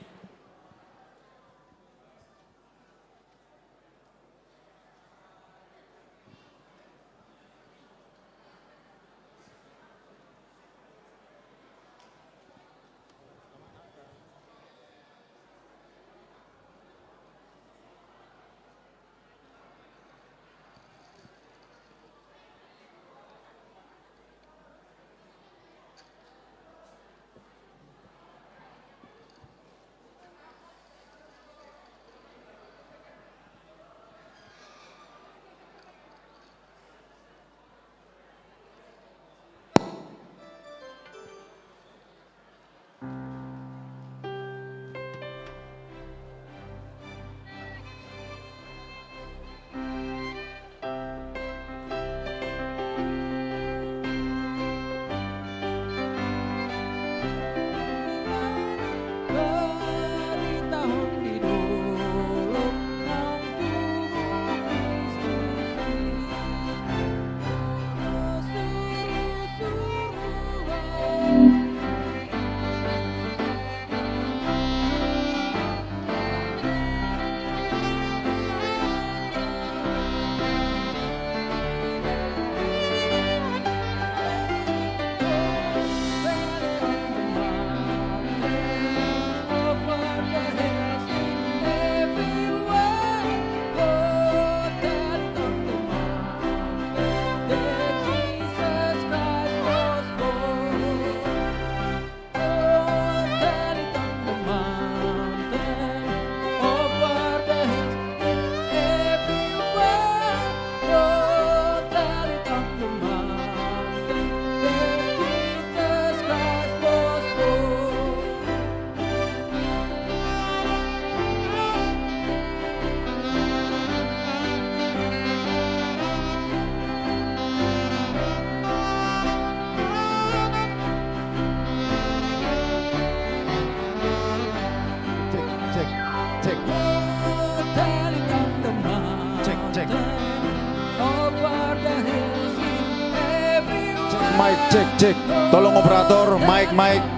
Mic cek. Tolong operator, mic,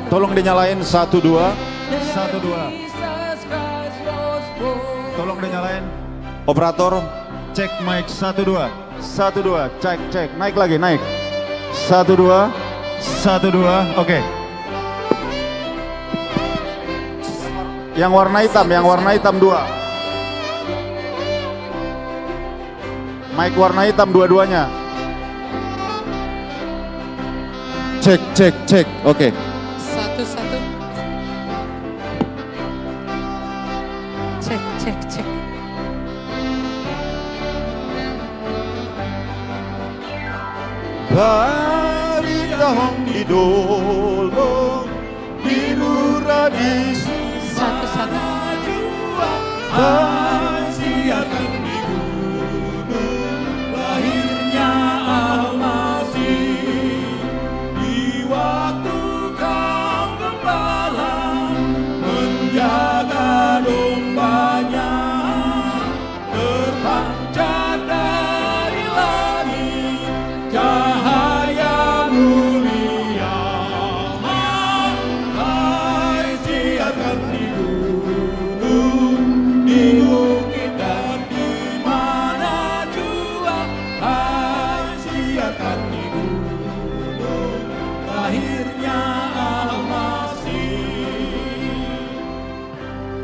tolong dinyalain 1 2. 1 2. Tolong dinyalain. Operator, cek mic 1 2. 1 2, cek. Naik lagi, naik. 1 2. 1 2. Oke. Yang warna hitam 2. Mic warna hitam dua-duanya. Cek. Oke. 1 1. Cek. Bari tahong idolo Bilura di susana jua Siarkan di gunung lahirnya Al-Masih. Di waktu kau gembala menjaga dombanya,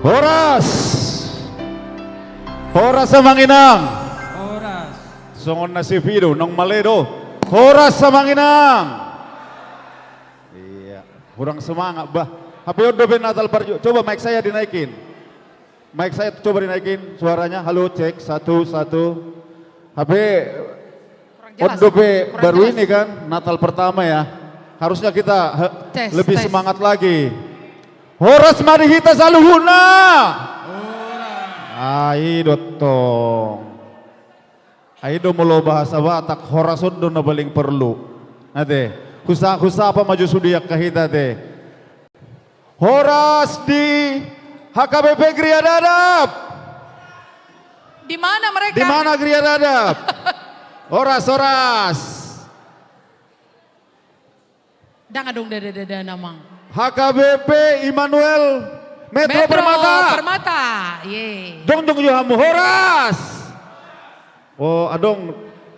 Horas. Horas sa Manginang. Horas. Songon na si Fido ng Maledo. Horas sa Manginang. Iya, kurang semangat bah. HP Odobe Natal Parjo. Coba mic saya dinaikin. Mic saya coba dinaikin suaranya. Halo cek 1 1. HP Odobe baru ini kan Natal pertama ya. Harusnya kita lebih semangat lagi. Horas Marihita Saluhuna. Aido tong. Aido mulo bahasa Batak horason do na baling perlu. Ate, husa apa maju sudiak kahita te. Horas di HKBP Gria Dadap. Di mana mereka? Di mana Gria Dadap? Horas. Dang adong dada namang. HKBP Immanuel Metro Permata. Ye. Dong Yohamu Horas. Oh, adong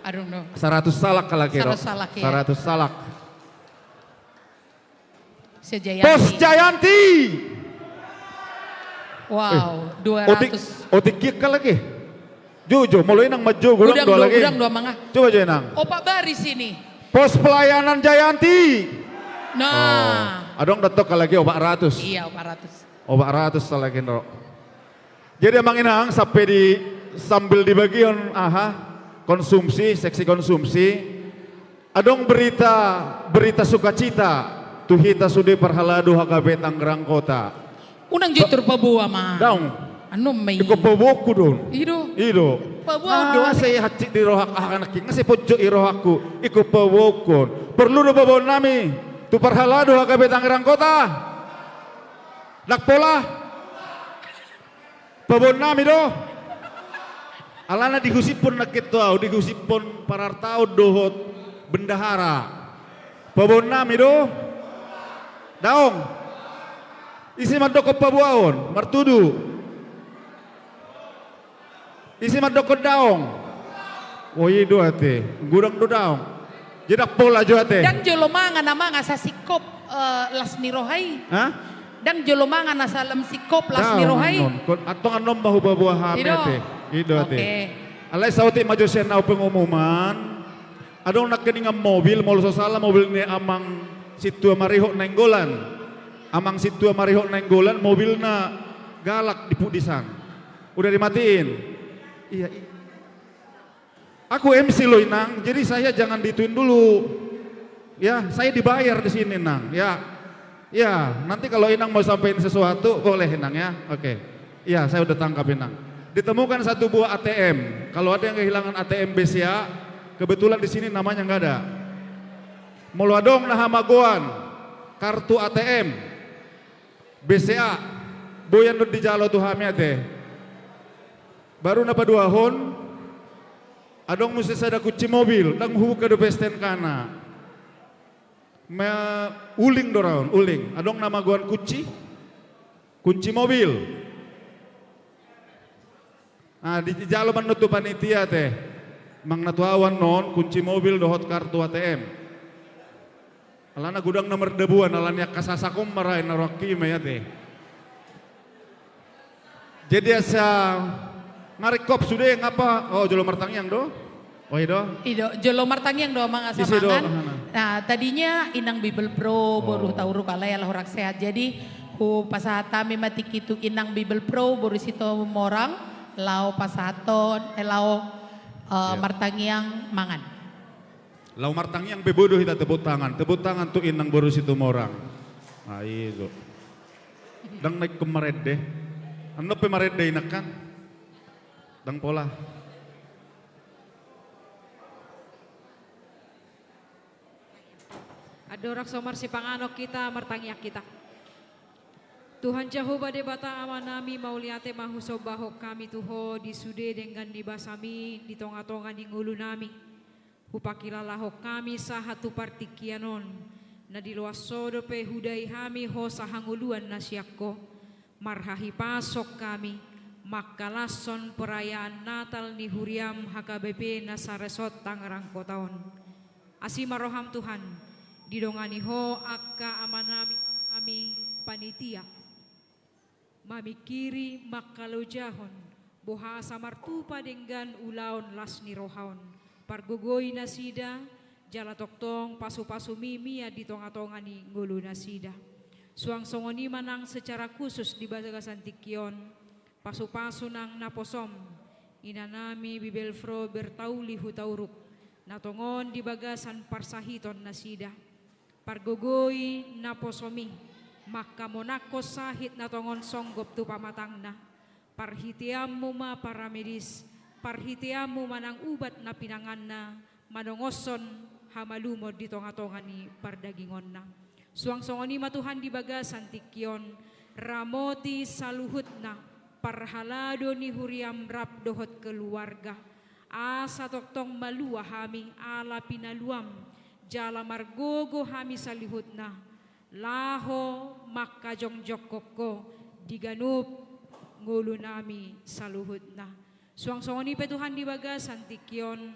dong. 100 salak kalakiro. 100 salak ya. 100 salak. Pos Jayanti. Wow, 200. Otik kik lagi. Jojo, mulai nang maju gudang dua lagi. Gudang dua mangga. Coba aja nang. Opak baris ini. Pos pelayanan Jayanti. Nah. Adong datok lagi opak 100. Iya, opak 100. Opak 100 lagi no. Jadi emang inang sampai sambil di bagian konsumsi, seksi konsumsi. Adong berita sukacita. Tuhita sudi perhaladu HKB Tangerang Kota. Unang jitur pabuwa mah. Daung. Ano may? Iko pabuku don. Ido. Pabuwa don. Saya hati di rohak anak king. Saya pojok irohaku. Iko pabukun. Perlu do babon nami. Tu perhaladu HKB Tangerang Kota. Nakpola. Babon nami do. Alana digusipun nakit tau. Digusipun parartau dohot bendahara. Babon nami do. Daong. Isi mandoko pabuaon. Martudu. Isi mandoko daong. Oh iya do ate. Gudang do daong. Jedak pola jo ate. Dan jolomangan nama ngasa sikop las nirohai. Hah? Dan jolomangan nasa lam sikop las nirohai. Atong anom bahu babuah hame ate. Ido ate. Alay sauti maju senau pengumuman. Adong nakkeninga mobil molo salah mobil ni amang situa marihok nenggolan. Amang situa marihok nenggolan mobilna galak di pudisan. Udah dimatiin. Iya. Aku MC loh Inang, jadi saya jangan dituin dulu. Ya, saya dibayar di sini Nang. Ya. Ya, nanti kalau Inang mau sampaikan sesuatu boleh Inang ya. Oke. Iya, saya udah tangkap Inang. Ditemukan satu buah ATM. Kalau ada yang kehilangan ATM BCA, kebetulan di sini namanya nggak ada. Muluadong nahamagoan kartu ATM BCA boyan di jalo tuh hamnya teh. Baru napa 2 hon, adong mesti sada kunci mobil, dang hubu ke depesten kana. Uling doraun, uling. Adong nama guan kunci mobil. Nah di jalo menutup panitia teh, mang natuawan non kunci mobil dohot kartu ATM. Alana gudang nomor debuan, alanya kasasakom marahin narwaki ya teh. Jadi asa ngarikop sudah ngapa? Oh jolo martangyang do? Oh ido? Jolo martangyang do mang asa mangan. Nah tadinya inang Bible Pro baru tahu rukalay Allah orang sehat. Jadi pasahata memati kitu inang Bible Pro baru situ morang lau pasaton lau martangyang mangan. Lau martangyang bebodoh kita tepuk tangan tuh inang baru situ morang. Nah itu. Dang naik kemarin deh. Ano pemarin deh inakan? Dang pola. Adorak somar si panganok kita martangyak kita. Tuhan Jehovah debata amanami mauliate mahusobahok kami tuho di sude dengan di basami di tonga-tonga di ngulu nami. Hupakilalahok kami sahatu partikianon na di luas sodo pe hudai hami ho sahanguluan nasyakko marhahi pasok kami. Makalason perayaan Natal ni Huriam HKBP Nasaresot Tangerang Kotaon. Asimaroham Tuhan, didongani ho akka amanami kami panitia. mamikiri makalojahon, bohasa martupa denggan ulaon lasni rohaon, pargogoi nasida, jala toktong pasu-pasu mimi ya di tonga-tongani ngulu nasida. Suang songoni manang secara khusus di Bagasan Tikion, pasu-pasu nang naposom, inanami bibelfro bertauli hutauruk, natongon di Bagasan parsahiton nasida. Pargogoi naposomi, maka monako sahit natongon songgop tu pamatangna. Parhitiamu ma para medis, parhitiamu manang ubat na pinanganna, manongoson hamalumod di tonga-tongani pardagingonna. Suang songoni matuhan di Bagasan Tikion, ramoti saluhutna, parhalado ni huriam rap dohot keluarga. Asa toktong malua hami ala pinaluam, jala margogo hami salihutna. Laho maka jongjok koko, diganup ngulu nami saluhutna. Suang songoni petuhan di Bagasan Tikion,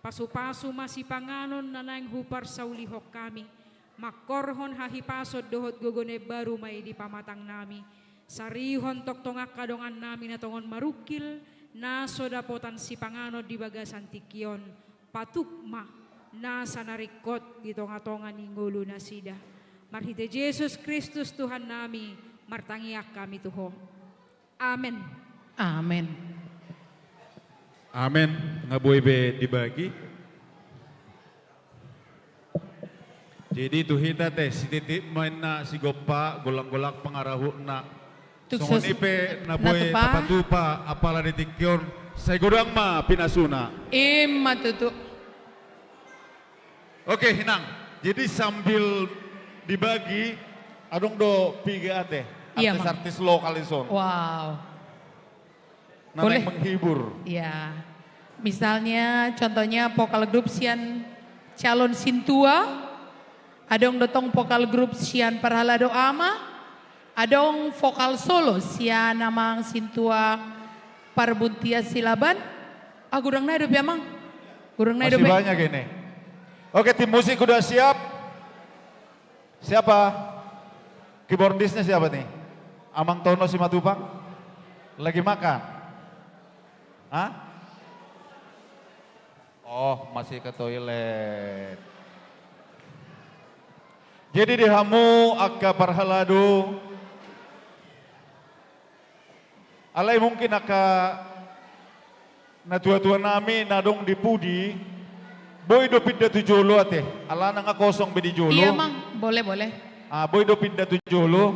pasu-pasu masih panganon nanang hupar saulihok kami. Makorhon hahipasod dohot gogone baru may di pamatang nami. Sarihon toktongak kadongan nami natongon marukil na sodapotan si pangano di Bagasan Tikion. Patukma na sanarikot di tonga-tonga ni ngulu nasida. Marhite Yesus Kristus Tuhan nami, martangiak kami tuho. Amen. Amen. Amin. Ngaboy be dibagi. Jadi itu hita teh si titik main na si gopa golak-golak pengarahu na. Songoni pe na boy tapatupa apala di Tikion saya godang ma pinasuna. Tutu. Oke Hinang. Jadi sambil dibagi adong do piga teh artis-artis lokal ison. Wow. Boleh menghibur. Iya. Misalnya contohnya vokal grup sian calon Sintua. Adong dotong vokal grup sian Parhalado Ama, adong vokal solo sian namang Sintua Parbuntia Silaban. Gurang na hidup ya mang? Gurang na hidup. Masih banyak ini. Oke, tim musik udah siap. Siapa? Keyboardisnya siapa nih? Amang Tono Simatupang? Lagi makan? Hah? Oh, masih ke toilet. Jadi dihamu akka Parhalado. Alay mungkin akka na tua-tua nami nadong di Pudi. Boy do pinda tujolo ate. Ala nga kosong bedi jolo. Iya mang, boleh. Boy do pinda tujolo.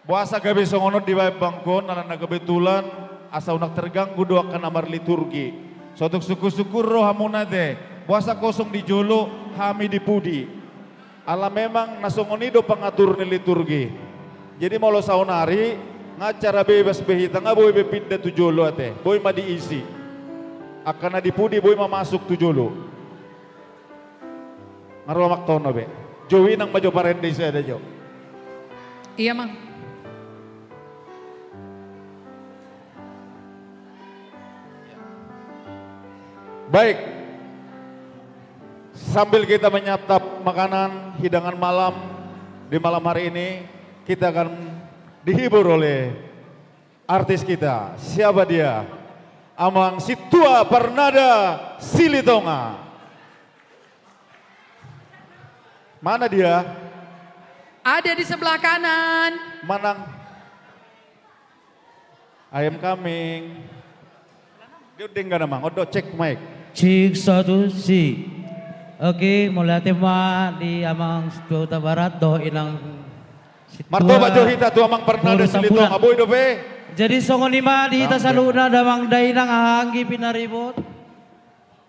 Buasa gabi songonot di bangkon ala nagabetulan asa unak terganggu doa ka namar liturgi. Sotok syukur-syukur roh hamuna de. Buasa kosong di jolo hami di Pudi. Ala memang nasongonido pangatur ni liturgi. Jadi mau lo saunari ngacara bebas behita nga boy bepinda tujolo ate. Boy ma diisi. Akana di Pudi boy mamasuk tujolo. Ngaruamak tono be. Jowi nang majo parende saya ada jo. Iya mang. Baik. Sambil kita menyantap makanan hidangan malam di malam hari ini, kita akan dihibur oleh artis kita. Siapa dia? Amang Situa Pernada Silitonga. Mana dia? Ada di sebelah kanan. Manang ayam kambing. Dia udah namang, odo cek mic. Cik satu si. Oke, mulai tema di Amang Situa Barat do inang Martoba Johita tu Amang Pernada Silitonga. Aboy do be. Jadi songonima di hita saluna damang dainang ahanggi pinaribot.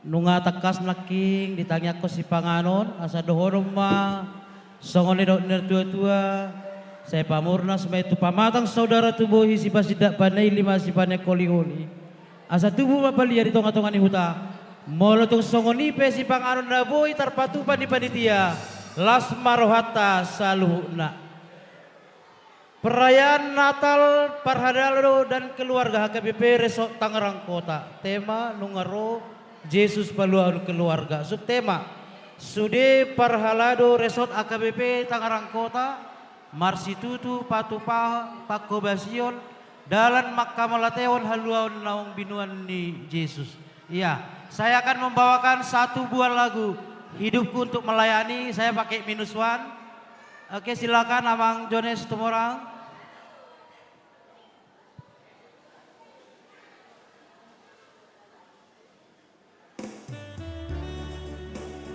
Nunga takas naking ditanya ko si panganon asa dohorong ma songoni do tua-tua. Saya pamurnas may tu pamatang saudara tubuhi si basidak panay lima si panay koli-koli. Asa tubuh mapalia di tonga-tonga ni huta. Molotong songoni pe si panganon na boy tarpatupan di panitia. Las marohata saluhuna. Perayaan Natal Parhalado dan keluarga HKBP Resort Tangerang Kota. Tema nungaro Yesus paluan keluarga. Subtema Sude Parhalado Resort HKBP Tangerang Kota marsitutu patupa pakobasion dalam makamalateon haluan naung binuan ni Yesus. Iya, saya akan membawakan satu buah lagu Hidupku Untuk Melayani. Saya pakai -1. Oke, silakan Amang Jones Tumorang.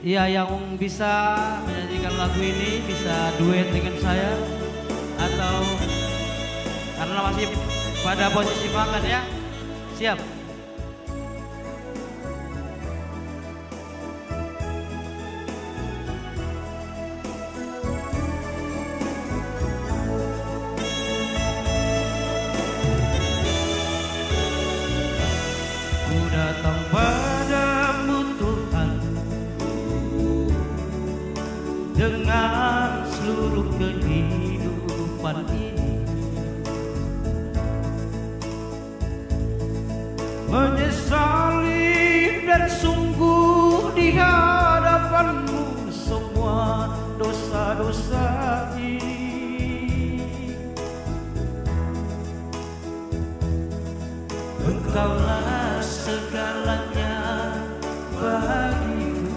Iya, yang bisa menyanyikan lagu ini bisa duet dengan saya atau karena masih pada posisi makan ya. Siap. Ku datang padamu Tuhan dengan seluruh kehidupan ini, menyesali dan sungguh di hadapanmu semua dosa-dosa ini. Engkaulah segalanya bagiku,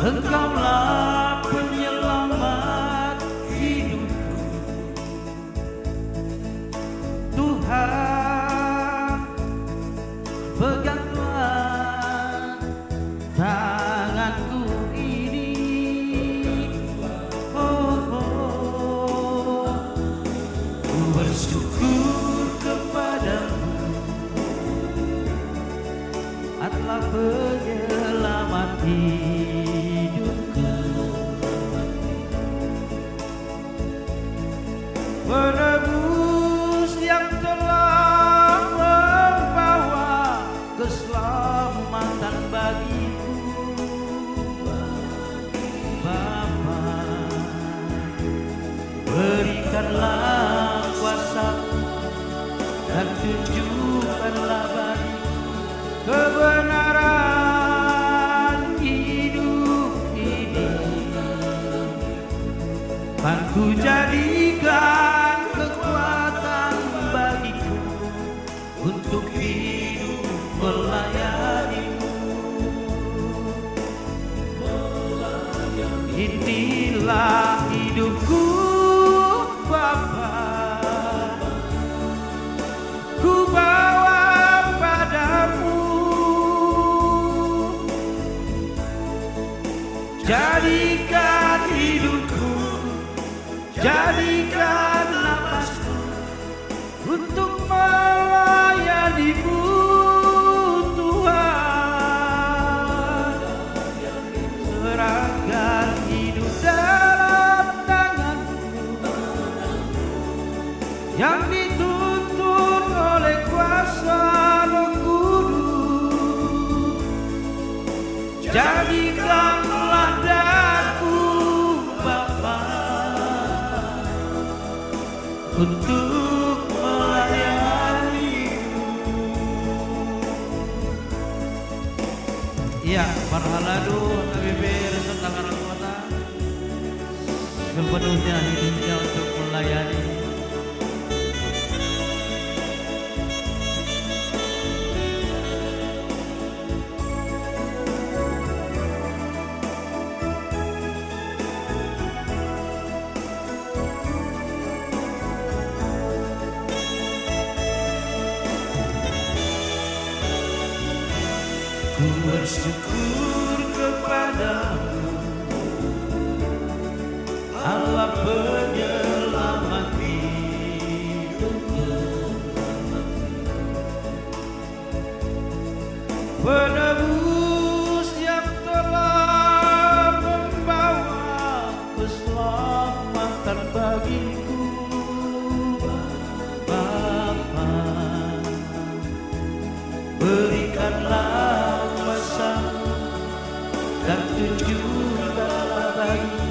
Engkaulah penyelamat hidupku. Tuhan, peganglah tanganku ini. Ku bersyukur kepadamu atas penyelamat hidupku. Penebus yang telah membawa keselamatan bagiku. Bapa, berikanlah kuasa dan tunjukkanlah bagiku kebenaran hidup ini. Kan ku jadikan kekuatan bagiku untuk hidup melayanimu. Inilah hidupku Bapa, ku bawa padamu. Jadikan hidupku, jadikan napasku untuk melayanimu Tuhan. Serahkan hidup dalam tanganmu yang dituntun oleh kuasa Roh Kudus. Jadikanlah daku Bapa untuk melayanimu. Ya, Parhaladu KBP Resort Tangerang Kota sepenuhnya hidupnya untuk melayani. Ku bersyukur kepadamu Allah penyelamat hidupku. Penebus yang telah membawa keselamatan bagiku. Bapa, berikanlah dan tunjukkanlah bagi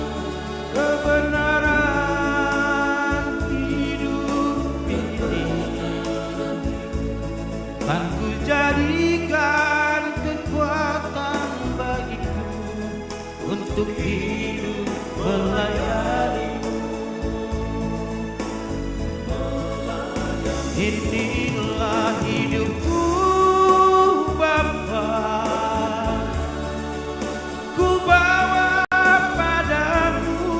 kebenaran hidup ini. Kan ku jadikan kekuatan bagiku untuk hidup melayani. inilah hidupku Bapa, ku bawa padamu.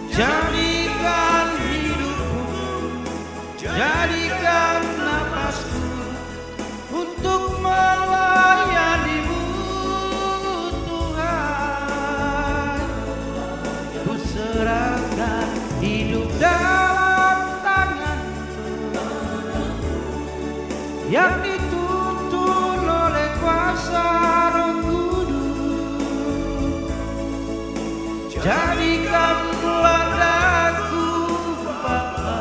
Jadikan hidupku, jadikan napasku untuk melayanimu Tuhan. Ku serahkan hidup dalam tangan-Mu yang dituntun oleh kuasa Roh Kudus. Jadikanlah daku Bapa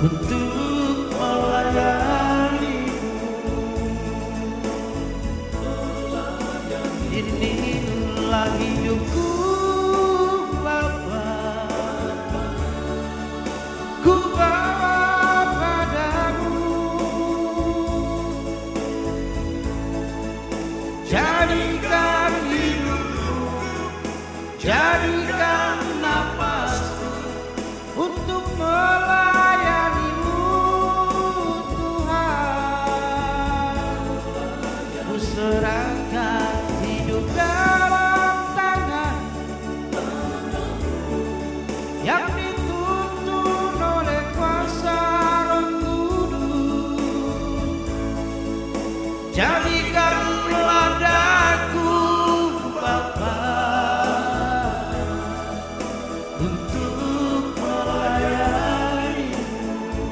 untuk melayani-Mu. Inilah hidupku Bapa, ku bawa padamu. Jadikan hidupku, jadikan napasku untuk melayani-Mu Tuhan. Ku serahkan hidup dalam tangan yang dituntun oleh kuasa Roh Kudus. Jadikanlah daku Bapa untuk melayani-Mu.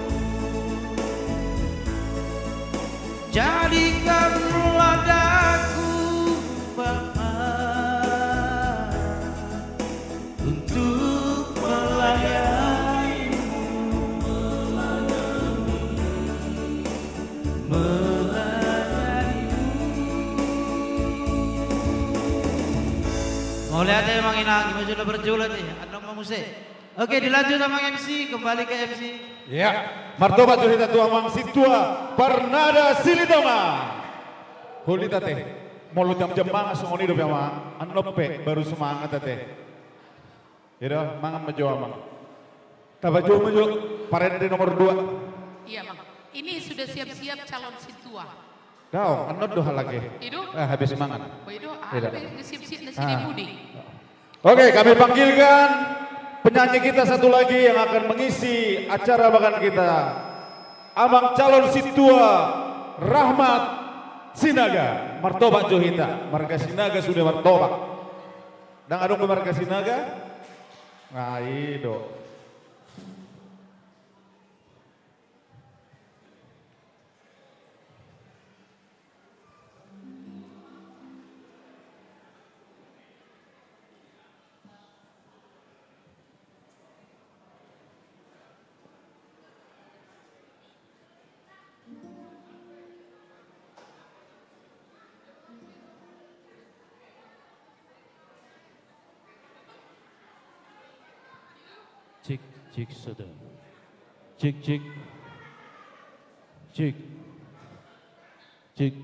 Jadikanlah daku Bapa untuk melayani-Mu. Mau lihat ya Mang Inang, gimana sudah berjulat nih, andong musik. Oke, dilanjut sama MC, kembali ke MC. Ya, martobat Johita tua Mang Situa Parnada Silitama. Hulita teh, mau lu jam-jam mangas ngoni hidup ya Mang, anope baru semangat teh. Ya, mangan majo Mang. Tabajo majo, parade nomor 2. Iya Mang, ini sudah siap-siap calon situa. Kau, anot doha lagi. Hidup? Habis semangat. Hidup, Tidak. siap-siap nasi di budi. Oke, kami panggilkan penyanyi kita satu lagi yang akan mengisi acara bahkan kita. Abang calon situa Rahmat Sinaga, martobat Johita. Marga Sinaga sudah martobat. Dan adong ke marga Sinaga? Nah, itu. Cik, cik, sudah. Cik, cik. Cik. Cik.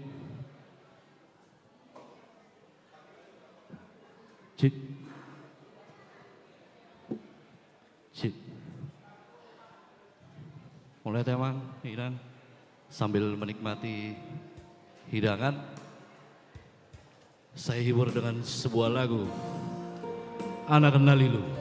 Cik. Cik. Mulai temang, hidangan. Sambil menikmati hidangan, saya hibur dengan sebuah lagu Anak Kenalilu.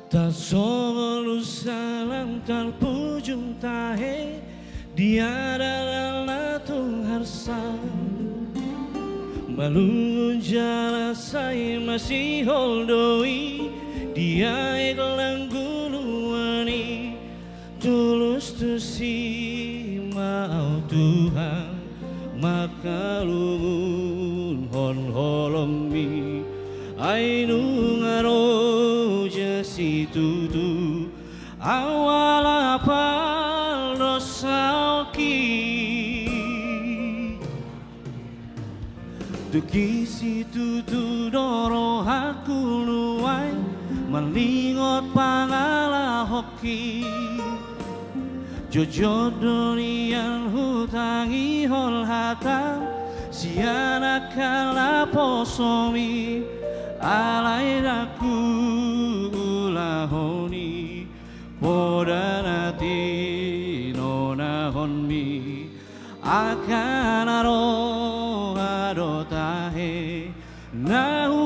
Tak selalu salam terpujung tahe dia adalah Tuhan malu jala saya masih holdoi dia iklan guluani tulus tu si mau Tuhan maka lungun hon holongi ainu ngaro jasi tutu awal apal dosa oki Tukisi tutu doro haku luai melingot pangala hoki Jojo durian hutangi hol hatam siana kala posomi alai daku ulahoni podanati nona honmi akan aro adotahe nahu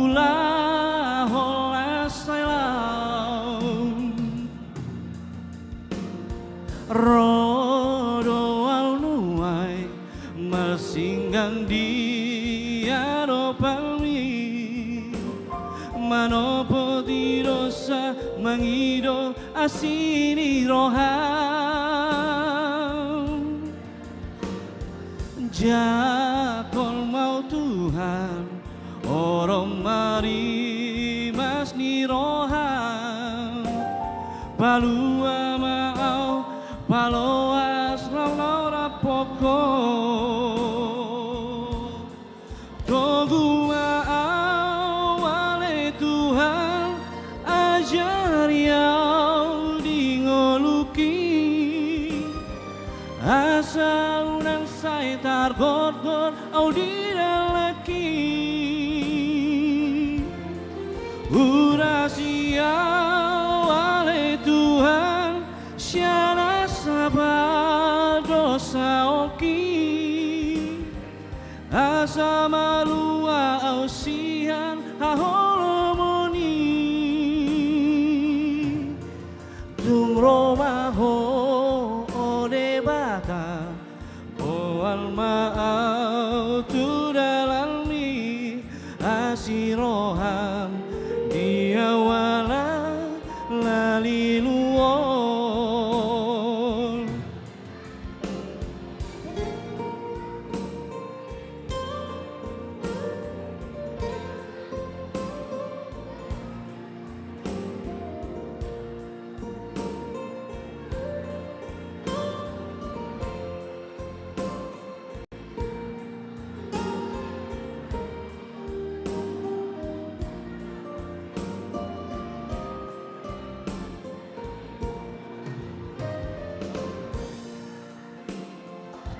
ulah holasailam rodo al nuai masinggang dia do palmi manopo di dosa mangido asini roham jakol mau Tuhan orang mari mas ni roham palua mau paloas laura poko togua awale Tuhan ajar yau dingoluki asal nang sai targot-got au didalaki urasia wale Tuhan syana sabar dosa oki asa malua ausian haholomoni tung romaho ode bata boal maau tu dalalmi asiroham dia wala laliluon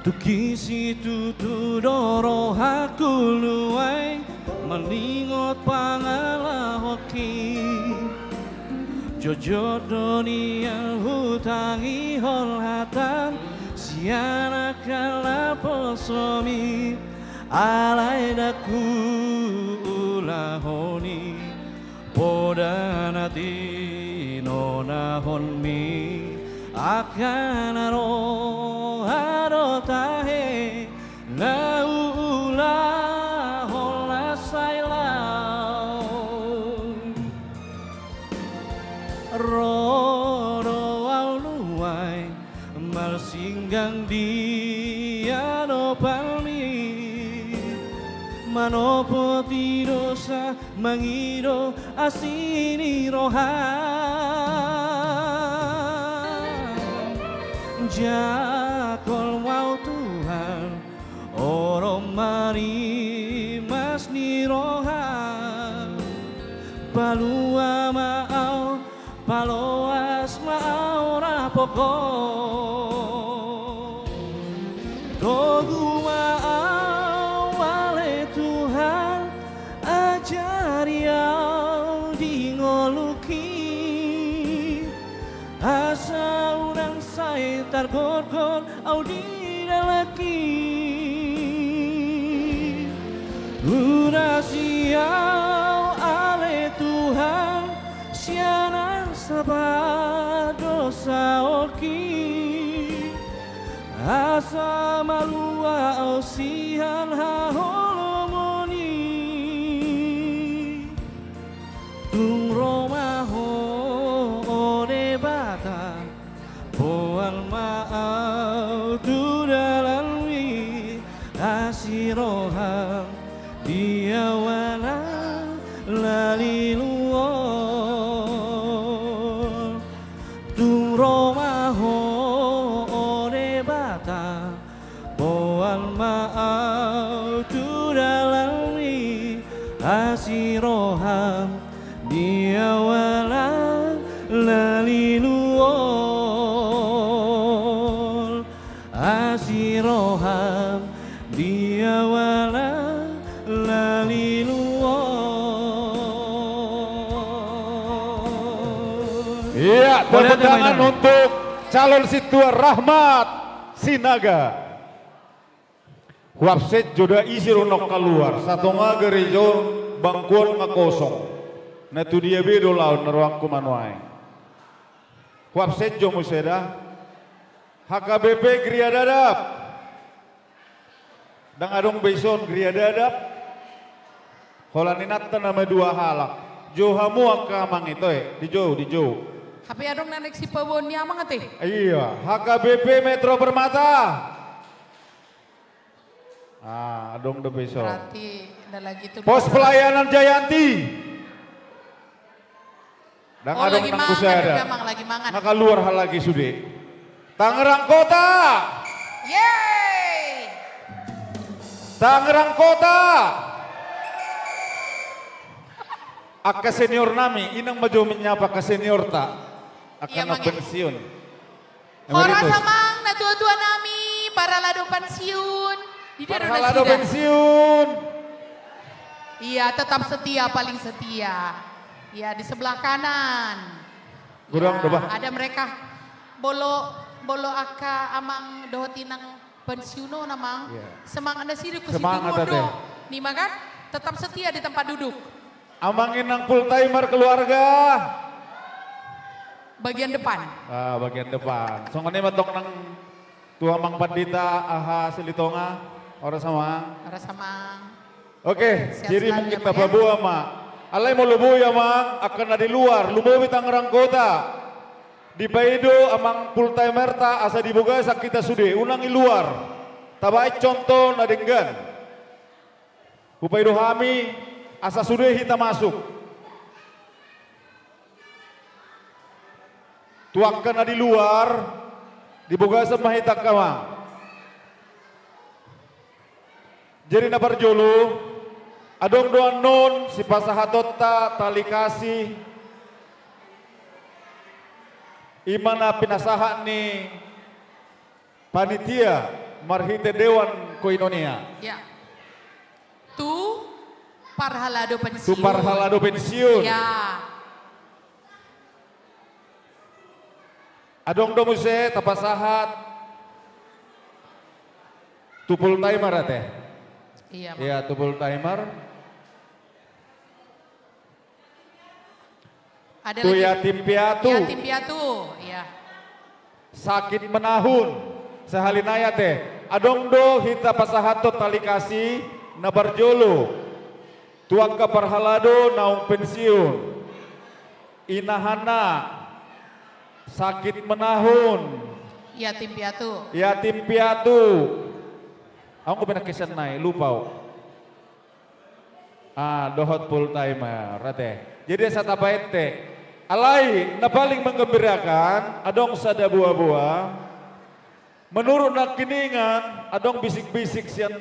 Tukisi tutu doro haku luai melingot pangala hoki Jojo dunia hutangi hol hatam siana kala posomi alai daku ulahoni podanati nona honmi akan arotahe laulah holasailau rodo auluai malsinggang dia no palmi manopo ti dosa mangido asini roham jakol mau Tuhan orang mari mas ni roham palua mau paloas mau rapoko togu mau wale Tuhan ajar yau dingoluki asa urang sai targor-gor au didalaki urasiau ale Tuhan siana sabar dosa oki asa malua ausihan haholomoni tung romaho ode bata boal maau tu dalalwi asiroham dia wala laliluon laliluol asiroham diawala laliluol. Iya, tepuk tangan untuk calon Situa Rahmat Sinaga. Wapset joda isi ronok keluar, satu gerejo bangkuan ngakosong. Nah itu dia bedo laun neruang kumanuai. Wapset jo museda, HKBP Gria Dadap. Dan adong beson Gria Dadap. Holaninat nama dua halak. Jo hamu akamang itu di jo. Tapi adong nanek si pawonnya amang ate. Iya, HKBP Metro Permata. Ah, adong de besok. Berarti ada lagi tuh. Pos pelayanan Jayanti. Dan oh, adong lagi nang mangan, kusada. memang lagi mangan. Maka luar hal lagi sude. Tangerang Kota. Yeay. Tangerang Kota. Akka senior nami, inang maju menyapa ke senior tak. Akan pensiun. Ora samang na tua-tua nami para lado pensiun. Para lado pensiun. Iya, tetap setia, paling setia. Iya, di sebelah kanan. Kurang dobah. Ada mereka bolo aka amang dohotinang pensiuno namang. Semang anda siru ke situ ngodo. Nih makan tetap setia di tempat duduk. Amangin nang full timer keluarga. Bagian depan. Ah, bagian depan. Songone matok nang tua Mang Pandita aha Silitonga. Orang sama. Oke, jadi mungkin kita bawa mak. Alai mau lubu ya mang, akan ada di luar. Lubu di Tangerang Kota. Di Paido amang full timer ta asa diboga sak kita sude. Unang di luar. Tabai contoh nadenggan. Upaido hami asa sude kita masuk. Tuang kena di luar. Diboga sa mahita kamang. Jadi na barjolo, adong doan non si pasahatota tali kasih imana pinasahan ni panitia marhite dewan koinonia. Ya. Tu parhalado pensiun. Tu parhalado pensiun. Ya. Adong domuse tapasahat tu full timer ate. Iya, ya full timer. Ada tu lagi. yatim piatu. Yatim piatu, iya. Sakit menahun. Sehalinaya teh. Adong do hita pasahato tali kasih na barjolo. Tuang ka parhalado naung pensiun. Inahana sakit menahun. Yatim piatu. Yatim piatu. Aku pinakisan naik, lupa. Ah, dohot full timer, rate. Jadi saya tabain teh. Alai, na paling menggembirakan, adong sada buah-buah. Menurut nak kiningan, adong bisik-bisik sian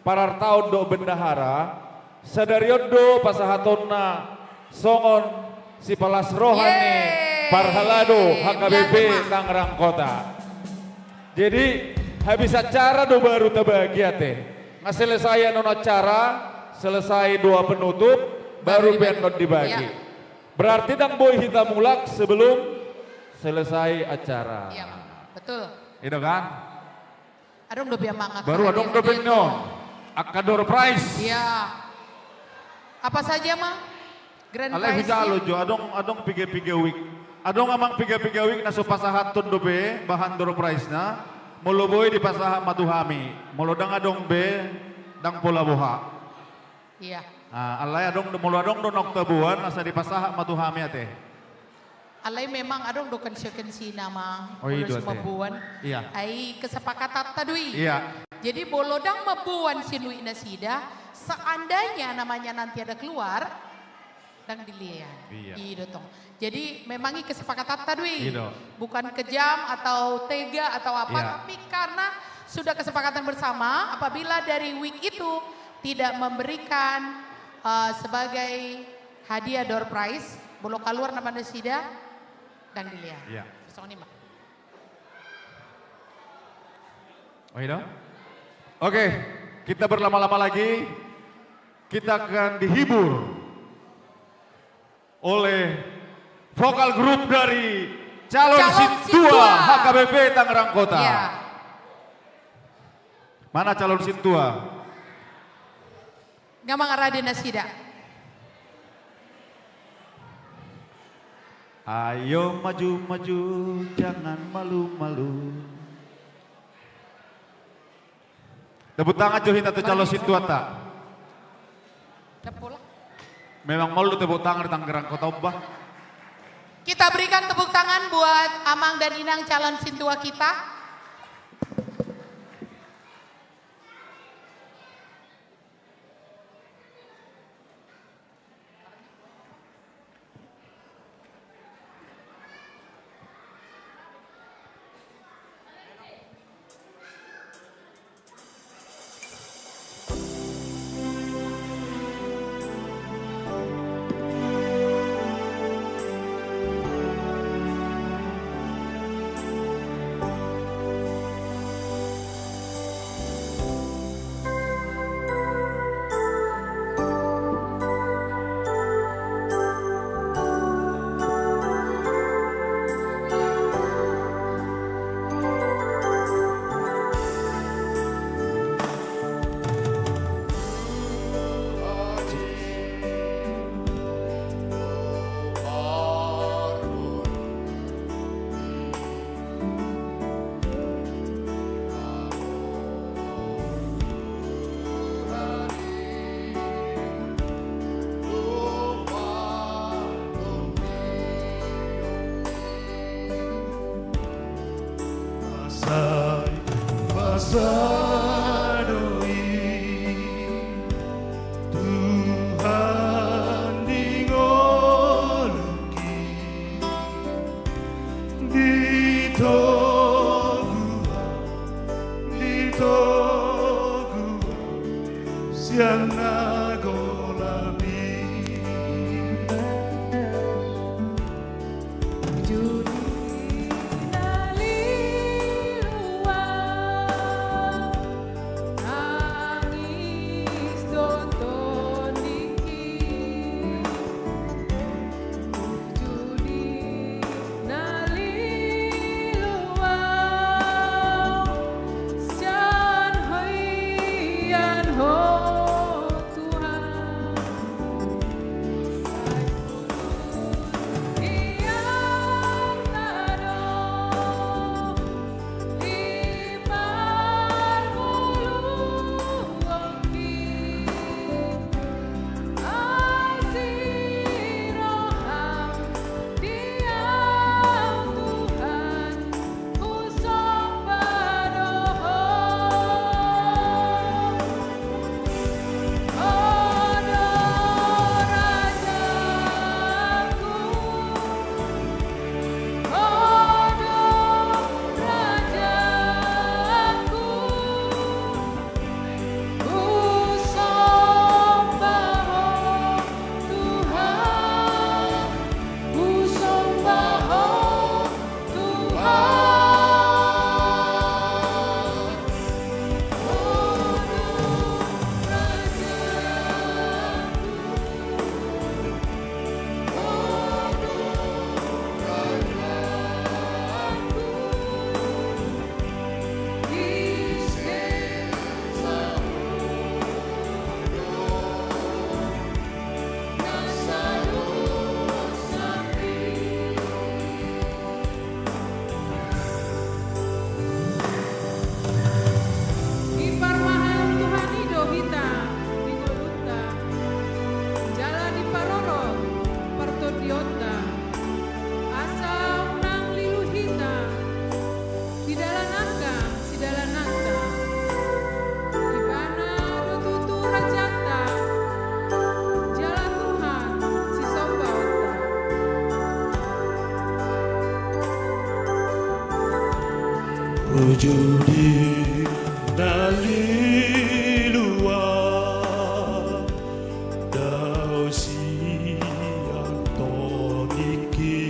parar tahun do bendahara. Sadarion do pasahatonna songon si palas rohani parhalado HKBP Tangerang Kota. Jadi habis acara do baru terbahagia teh. Nggak selesai non acara, selesai doa penutup, baru penot dibagi. Berarti dang boy kita mulak sebelum selesai acara. Iya, betul. Itu kan? Adong do biar mangak. Baru adong do penyo. Akador prize. Iya. Apa saja mah? Grand Alay prize. hijalo jo, adong pige-pige week. Adong amang pige-pige week na so pasahaton do be, bahan door prize na. Muluboy di pasaha matuhami. Mulodang adong be, dang pula buha. Iya. Alay adong mulu adong do noktabuan asa di pasaha matuhami ate. Alay memang adong do kensi nama. Oh iya ate. Mabuan. Iya. Ai kesepakatan tadui. Iya. Jadi bolodang mabuan sinui nasida, seandainya namanya nanti ada keluar, dang dilihat. Iya. Gitu tong. Jadi memang kesepakatan tadui. Gitu. Bukan kejam atau tega atau apa, Iya. tapi karena sudah kesepakatan bersama apabila dari week itu tidak memberikan sebagai hadiah door prize, bolo keluar nama nasida, Dan dilihat. Iya. 05. Oh iya dong? Oke, kita berlama-lama lagi. Kita akan dihibur oleh vokal grup dari calon Sintua HKBP Tangerang Kota. Iya. Mana calon Sintua? Gamang Raden Nasida. Ayo maju-maju, jangan malu-malu. Tepuk tangan Johita tuh calon Sintua tak? Memang malu tepuk tangan di Tangerang Kota Obah. Kita berikan tepuk tangan buat Amang dan Inang calon Sintua kita. Judi dalilua dau si antoniki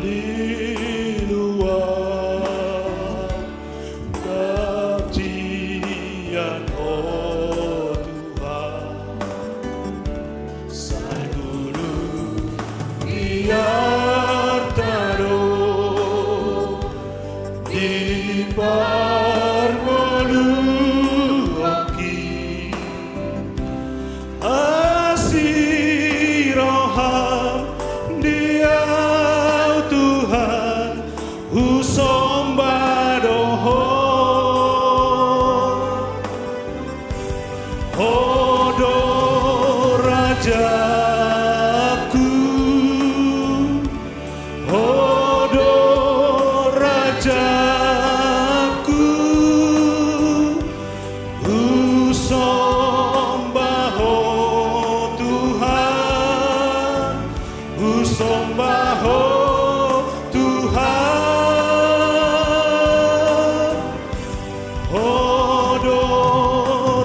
di luar keabdian, oh Tuhan. Saya dulu biar taruh di parmoluaki asih roham dia Tuhan usomba doho odo rajaku odo rajaku usombaho Tuhan usombaho Tuhan odo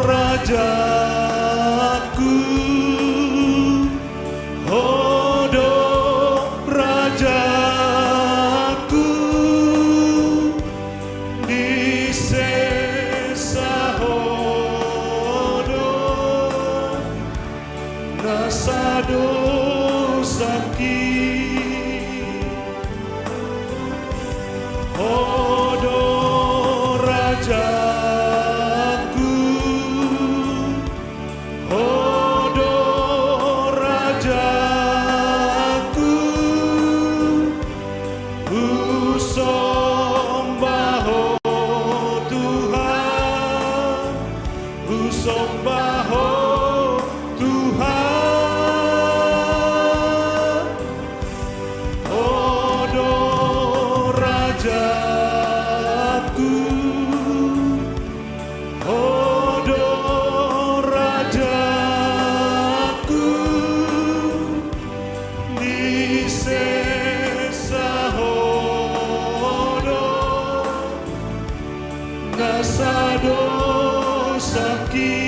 rajaku odo rajaku di sesahodo nasado sakit odo rajaku odo rajaku usombaho Tuhan usombaho Tuhan odo rajaku odo rajaku di sesahodo nasado sakit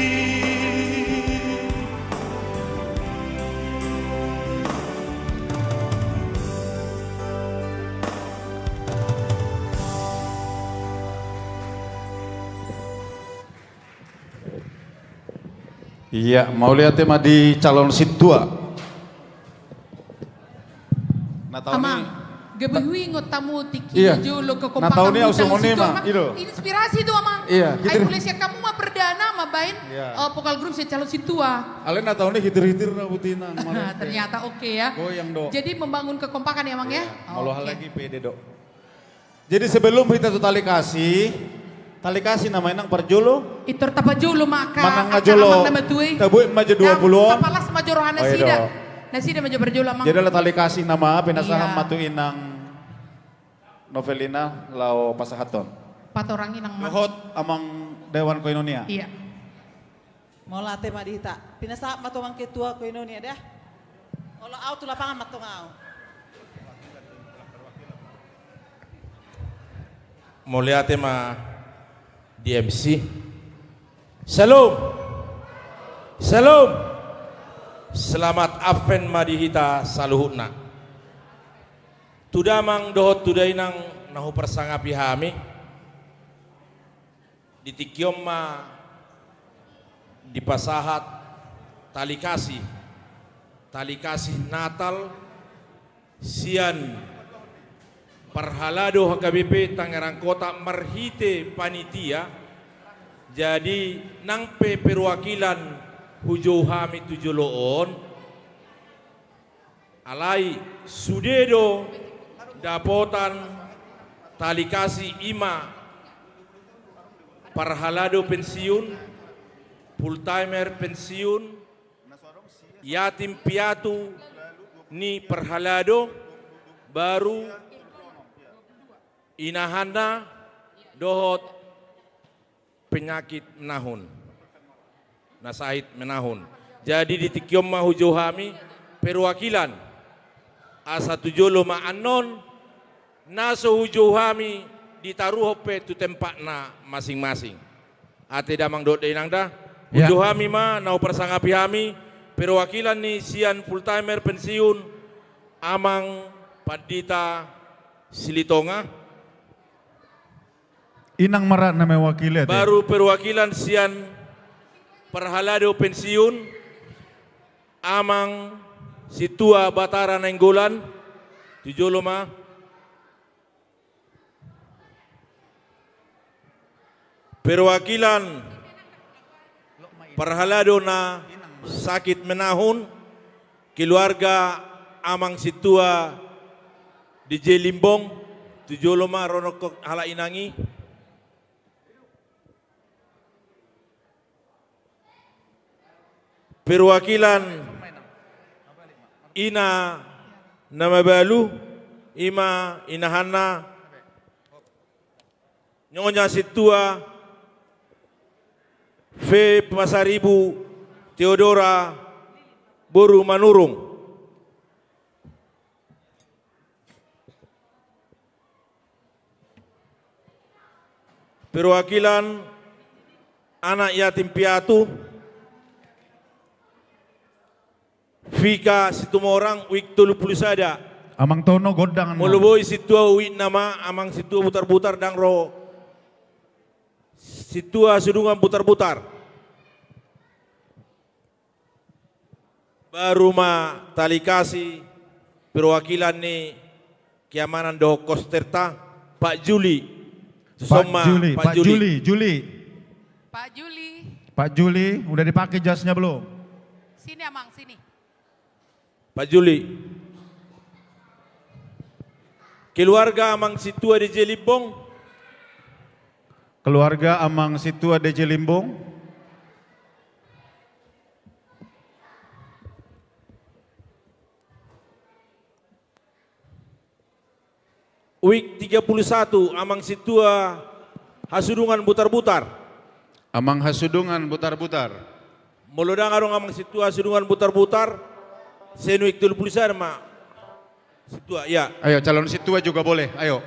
Iya, mau lihat tema di calon sit 2. Nah, tahun ini Gebehui ngotamu tiki Iya. julo ke Nah, tahun ini kompakan langsung bintang situ, monema, Amang. itu. Inspirasi tuh Amang. Iya, Ay gitu. Malaysia kamu mah perdana mah bain Iya. vokal grup si calon situ ah. Alen nah tahun ini hitir-hitir rabutina. Ternyata oke ya. Goyang dok. Jadi membangun kekompakan ya Mang ya. Malu hal lagi pede dok. Jadi sebelum kita tuh tali kasih namanya nang perjolo. Itu tapa jolo maka. Manang ngajolo. Tabu maju 20-on. Tapalas maju rohana Oh, iya, sida. dok. Nasida maju berjolo Mang. Jadi lah tali kasih nama pinasaham Iya. matuin nang novelina lau pasahaton. Patorang inang Mang. Dohot amang Dewan Koinonia. Iya. Mau latih madita. Pinasa matumang ketua ko ini dah. Kalau au tu lapangan matung au. Mau lihat tema DMC. Salam. Salam. Selamat Advent madihita saluhutna. Tudamang dohot tudainang nahu persangapi hami. Di tikyom ma di pasahat tali kasih Natal sian Parhalado HKBP Tangerang Kota marhite panitia jadi nang perwakilan hujau hami tujoloon alai sudedo dapotan tali kasih ima Parhalado pensiun full timer pensiun yatim piatu ni Parhalado baru inahana dohot penyakit menahun nasahit menahun jadi di tikyom mahujo hami perwakilan asa tujolo maanon naso hujo hami ditaruh pe tu tempatna masing-masing ate damang dot inang dah hujo hami ma nau persangapi hami perwakilan ni sian full timer pensiun amang padita Silitonga. Inang Marat na mewakili. Baru perwakilan sian Perhalado pensiun amang Situa Batara Nenggolan Tujoloma. Perwakilan Perhalado na sakit menahun keluarga amang Situa DJ Limbong Tujoloma Ronok Hala Inangi. Perwakilan Ina Namabalu Ima Inahana Nyonya Situa Fe Pasaribu Theodora Boru Manurung. Perwakilan anak yatim piatu Fika Situmorang Wik Tulu Pulisada. Amang Tono Godang. Moloboi Situa Wik nama amang Situa butar-butar dang ro. Situa Sudungan butar-butar. Baru ma talikasi perwakilan ni Kiamanan Doho Kosterta Pak Juli. Pak Juli. Pak Juli, udah dipakai jasnya belum? Sini Amang, sini. Pak Juli. Keluarga Amang Situa DJ Limbong. Keluarga Amang Situa DJ Limbong. Week 31 Amang Situa Hasudungan butar-butar. Amang Hasudungan butar-butar. Molodang arong Amang Situa Hasudungan butar-butar. Senuik Tulu Pulisada ma Situa ya. Ayo calon Situa juga boleh. Ayo.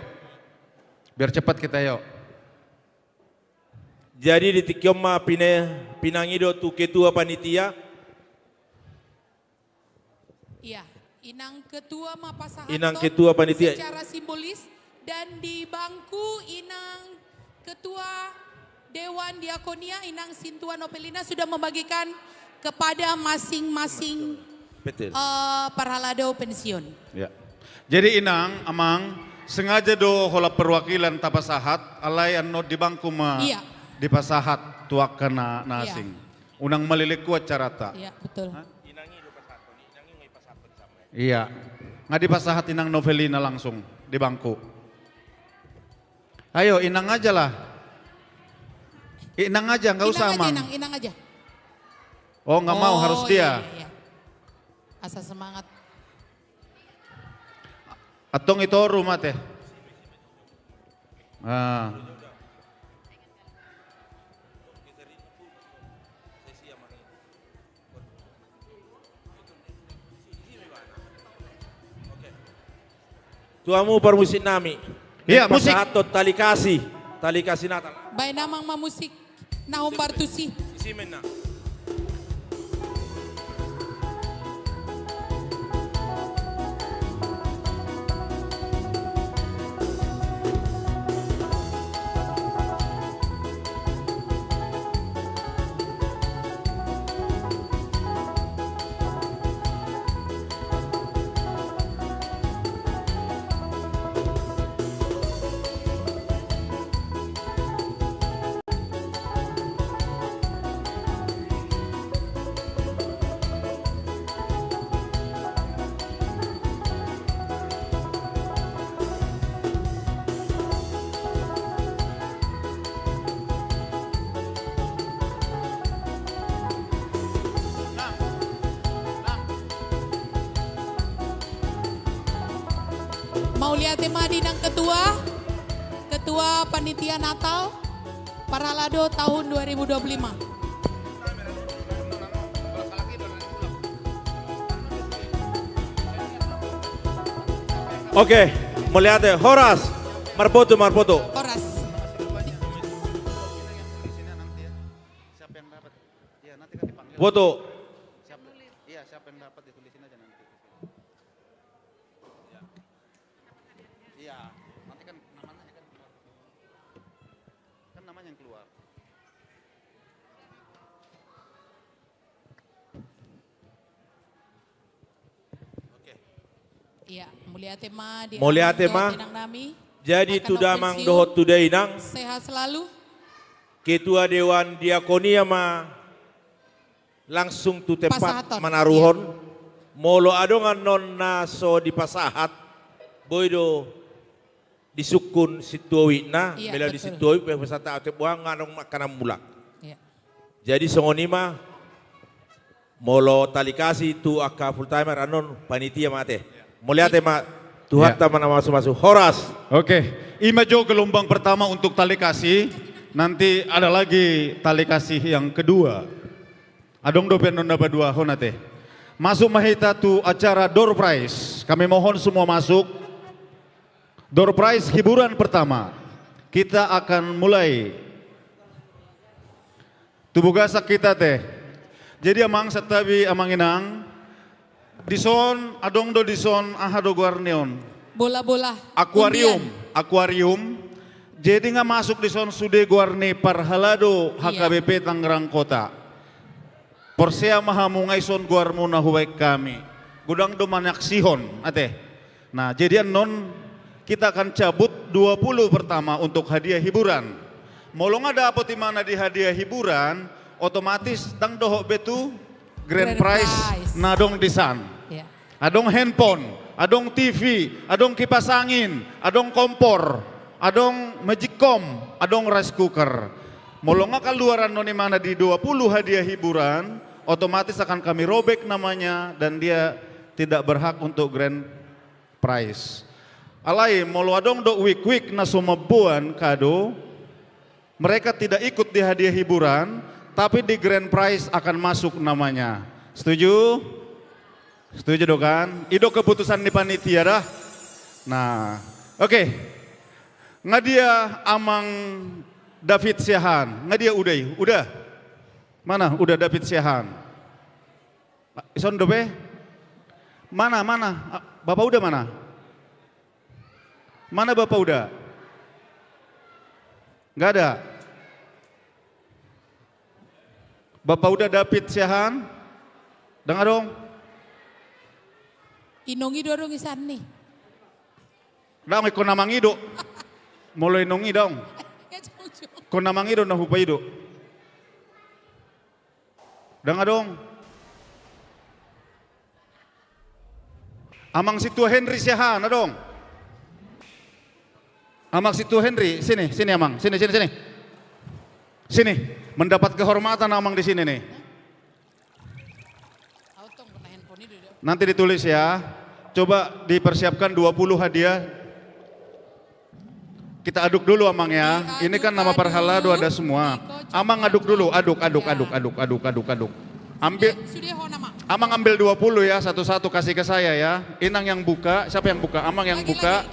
Biar cepat kita ayo. Jadi di Tikioma Pinangido tu ketua panitia. Iya, Inang ketua Mapasahaton. Inang ketua panitia. Secara simbolis dan di bangku Inang ketua Dewan Diakonia Inang Sintua Nopelina sudah membagikan kepada masing-masing Perhalado pensiun. Ya. Jadi Inang, Amang, sengaja do hola perwakilan tapasahat alai anno di bangku iya. Di pasahat tuak kena nasing. Iya. Unang malilik kuat carata. Iya, betul. Iya. Nggak di pasahat Inang Novelina langsung di bangku. Ayo Inang aja lah. Inang aja, nggak usah Amang. Inang aja. Oh nggak mau, harus dia. Iya. Asa semangat. Atong itu rumah teh. Ah. Tuamu permusik nami. Iya, musik. Tali kasih Natal. Baik namang mamusik Nahum Bartusi. Isi mena. Maulia Temadi ng Ketua Panitia Natal Perhalado tahun 2025. Oke, melihat Horas, Marpoto. Horas. Foto. Iya, nanti kan namanya kan keluar. Kan namanya yang keluar. Iya, mulia tema di Mulia tema. Jadi tudamang dohot tudainang. Sehat selalu. Ketua Dewan Diakonia ma langsung tu tempat Pasahaton, manaruhon. Molo adongan non naso di pasahat. Boydo disukun situawi na. Iya, Bela di betul. situawi pesata ate buang nganong makanan mulak. Iya. Jadi songonima molo talikasi tu akka full timer anon panitia mate. Mulia tema Tuhan Ya. taman masuk-masuk. Horas. Oke, imajo gelombang pertama untuk tali kasih. Nanti ada lagi tali kasih yang kedua. Adong dopen nona dua honate. Masuk mahita tu acara door prize. Kami mohon semua masuk. Door prize hiburan pertama. Kita akan mulai. Tubugasak kita teh. Jadi amang setabi amang inang. Dison adong do dison ahado guarneon. Bola-bola. Akuarium, akuarium. Jadi nggak masuk di son sude guarne parhalado HKBP Tangerang Kota. Porsea mahamungai son guarmu na huwek kami. Gudang do manaksihon, ate. Nah, jadi non kita akan cabut 20 pertama untuk hadiah hiburan. Molong ada apa di mana di hadiah hiburan, otomatis dang dohok betu grand prize nadong disan. Iya. Adong handphone, adong TV, adong kipas angin, adong kompor, adong magicom, adong rice cooker. Molonga keluaran noni mana di 20 hadiah hiburan, otomatis akan kami robek namanya dan dia tidak berhak untuk grand prize. Alai molo adong do week na sumabuan kado, mereka tidak ikut di hadiah hiburan, tapi di grand prize akan masuk namanya. Setuju? Setuju do kan? Ido keputusan di panitia dah. Nah, oke. Ngadia amang David Siahan, ngadia udah. Mana udah David Siahan? Ison dobe? Mana? Bapak udah mana? Mana Bapak udah? Enggak ada. Bapak udah David Siahan? Dengar dong. Inongi dorong isan nih. Dah ko namang ido. Mulai nongi dong. Ko namang ido na hupa ido. Dengar dong. Amang situ Henry Siahan, dong. Amang situ Henry, sini amang, sini. Sini, mendapat kehormatan amang di sini nih. Nanti ditulis ya. Coba dipersiapkan 20 hadiah. Kita aduk dulu amang ya. Ini kan nama Parhalado ada semua. Amang aduk dulu, aduk. Ambil. Amang ambil 20 ya, satu-satu kasih ke saya ya. Inang yang buka, siapa yang buka? Amang yang buka.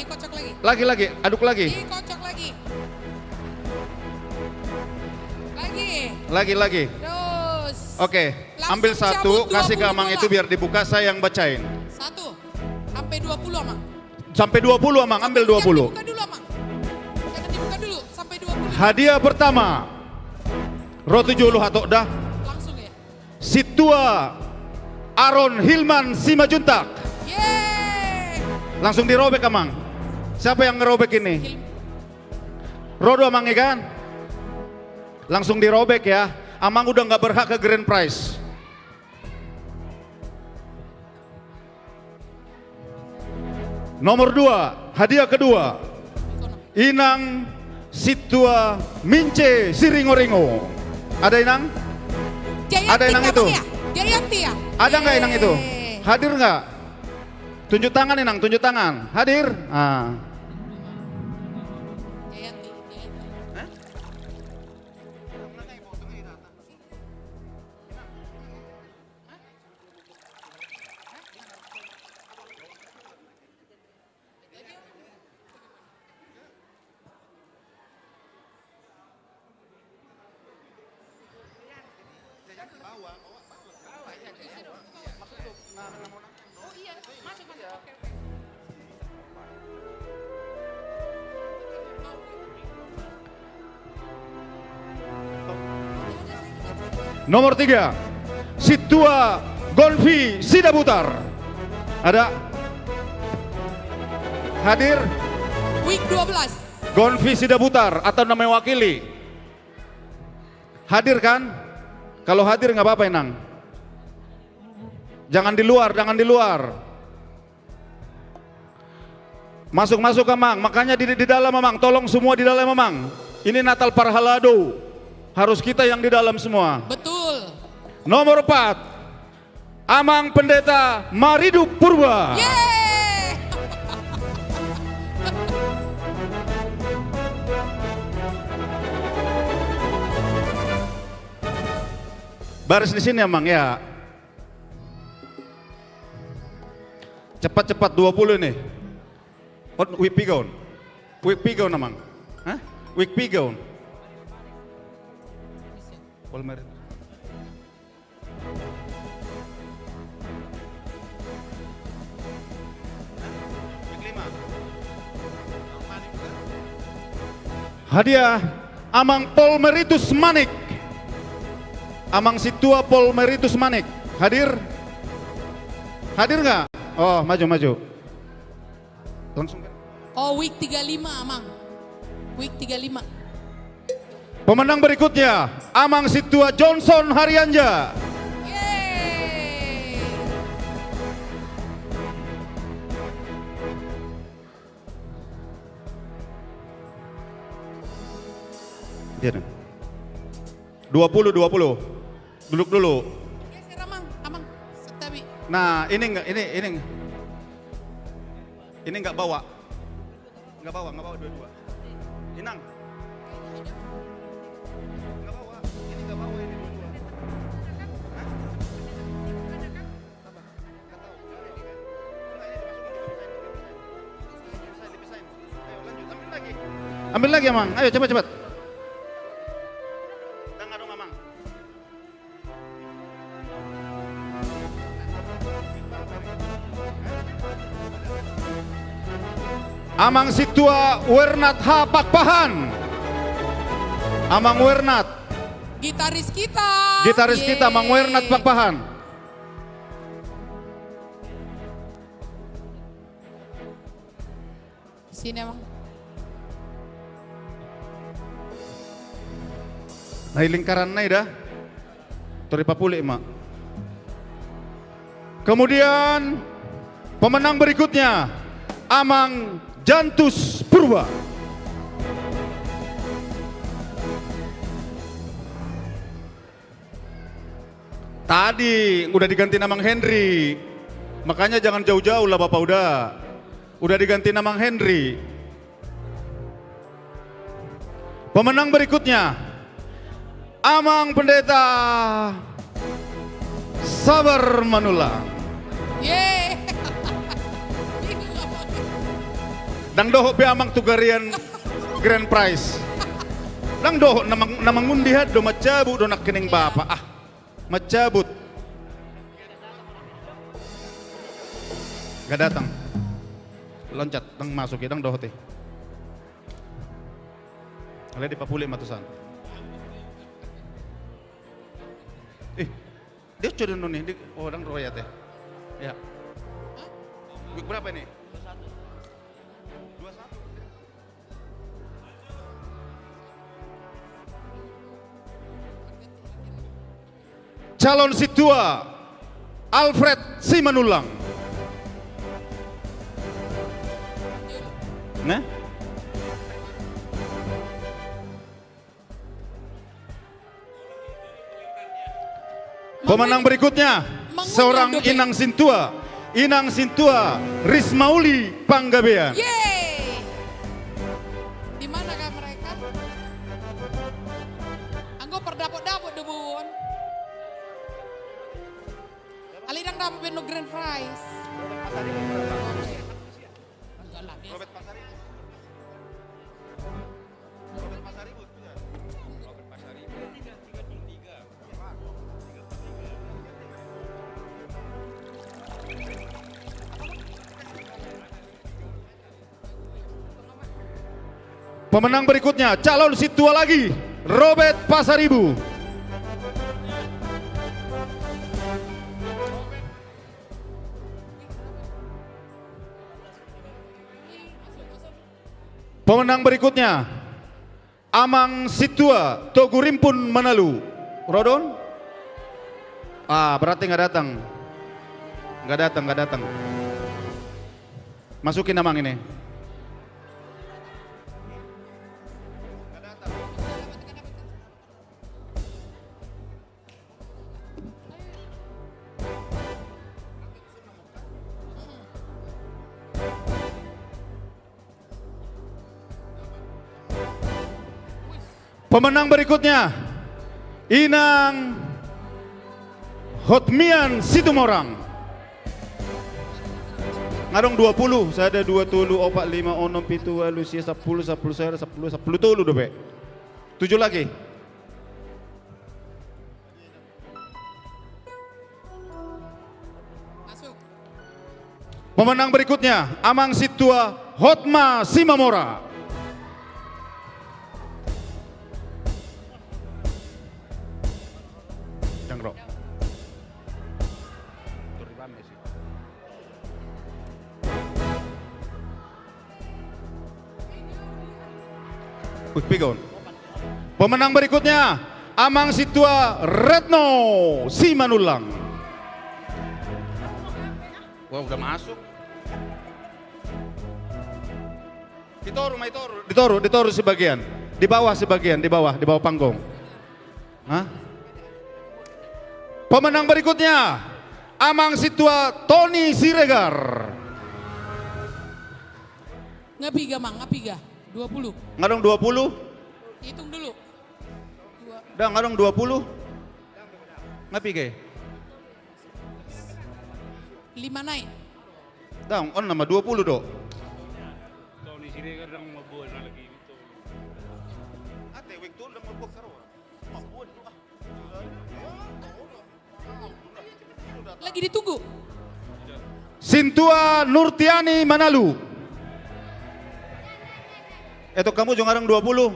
Lagi, aduk lagi. Dikocok lagi. Lagi. Terus. Oke, ambil satu, kasih ke Amang itu biar dibuka, saya yang bacain. 1 sampai 20 amang. Sampai 20 Amang, ambil 20. Dibuka dulu amang. Jangan dibuka dulu sampai 20. Hadiah pertama. Roti julu hatok dah. Langsung ya. Situa Aron Hilman Simajuntak. Langsung dirobek Amang. Siapa yang ngerobek ini? Rodo Amang ya kan? Langsung dirobek ya. Amang udah nggak berhak ke grand prize. Nomor 2, hadiah kedua. Inang Situa Mince Siringo-ringo. Ada Inang? Ada Inang itu? Jayanti ya? Ada nggak Inang itu? Hadir nggak? Tunjuk tangan Inang, tunjuk tangan. Hadir? Nomor 3, Situa Gonfi Sidabutar. Ada? Hadir? Week 12. Gonfi Sidabutar atau nama wakili. Hadir kan? Kalau hadir nggak apa-apa Inang. Jangan di luar, jangan di luar. Masuk-masuk Amang, makanya di dalam Amang, tolong semua di dalam Amang. Ini Natal Parhalado, harus kita yang di dalam semua. Betul. Nomor 4, Amang Pendeta Maridu Purba. Baris di sini Amang ya. Cepat-cepat 20 nih. Wik pigaun. Wik pigaun Amang. Hah? Wik pigaun. Polmer. Hadiah Amang Polmeritus Manik. Amang Situa Polmeritus Manik. Hadir? Hadir nggak? Oh, maju. Langsung. Oh, week 35 Amang. Week 35. Pemenang berikutnya Amang Situa Johnson Haryanja. Yeay. 20. Duduk dulu. Geser Amang. Setabi. Nah, ini enggak bawa. Enggak bawa dua-dua. Inang. Enggak bawa. Ini enggak bawa ini dua-dua. Hah? Apa? Enggak tahu. Dipisahin. Ayo lanjut, ambil lagi Amang. Ayo cepat. Amang Situa Wernat H. Pakpahan. Amang Wernat. Gitaris kita Amang Wernat Pakpahan. Sini Amang. Nah lingkaran nai dah. Tori papuli mak. Kemudian pemenang berikutnya Amang Jantus Purba. Tadi udah diganti Amang Henry. Makanya jangan jauh-jauh lah Bapak udah diganti Amang Henry. Pemenang berikutnya Amang Pendeta Sabar Manulang. Dang doho be Amang tugarian grand prize. Dang doho namang ngundihat do macabut do nak kening bapak. Macabut. Gak datang. Loncat dang masuk ya dang doho teh. Ale di papuli matusan. Dia coba nih, oh dang roya teh. Ya. Week berapa ini? Calon Situa Alfred Simanulang. Nah. Pemenang berikutnya seorang Inang Sintua Rismauli Panggabean. Di mana kah mereka? Anggo perdapot-dapot debun. Alidang dapat beno grand prize. Pemenang berikutnya calon Situa lagi Robert Pasaribu. Pemenang berikutnya, Amang Situa Togurimpun Manalu. Rodon? Berarti nggak datang. Nggak datang. Masukin Amang ini. Pemenang berikutnya, Inang Hotmian Situmorang. Ngarong 20, saya ada 2 tulu, 4, 5, 6, 7, 8, 10, 10, saya ada 10 tulu dobe. 7 lagi. Pemenang berikutnya, Amang Situa Hotma Simamora. Bro. Pigon. Pemenang berikutnya, Amang Situa Retno Simanulang. Wah, udah masuk. Ditoru sebagian. Di bawah sebagian, di bawah panggung. Hah? Pemenang berikutnya, Amang Situa Tony Siregar. Ngapiga Mang, ngapiga? 20. Ngadong 20? Hitung dulu. Dah ngadong 20? Ngapiga? 5 naik. Dah, on nama 20 do. Tony Siregar dang mabon lagi itu. Ate wek tu dang mabon karo. Mabon tu ah. Lagi ditunggu. Sintua Nurtiani Manalu. Itu kamu juga ngarang 20.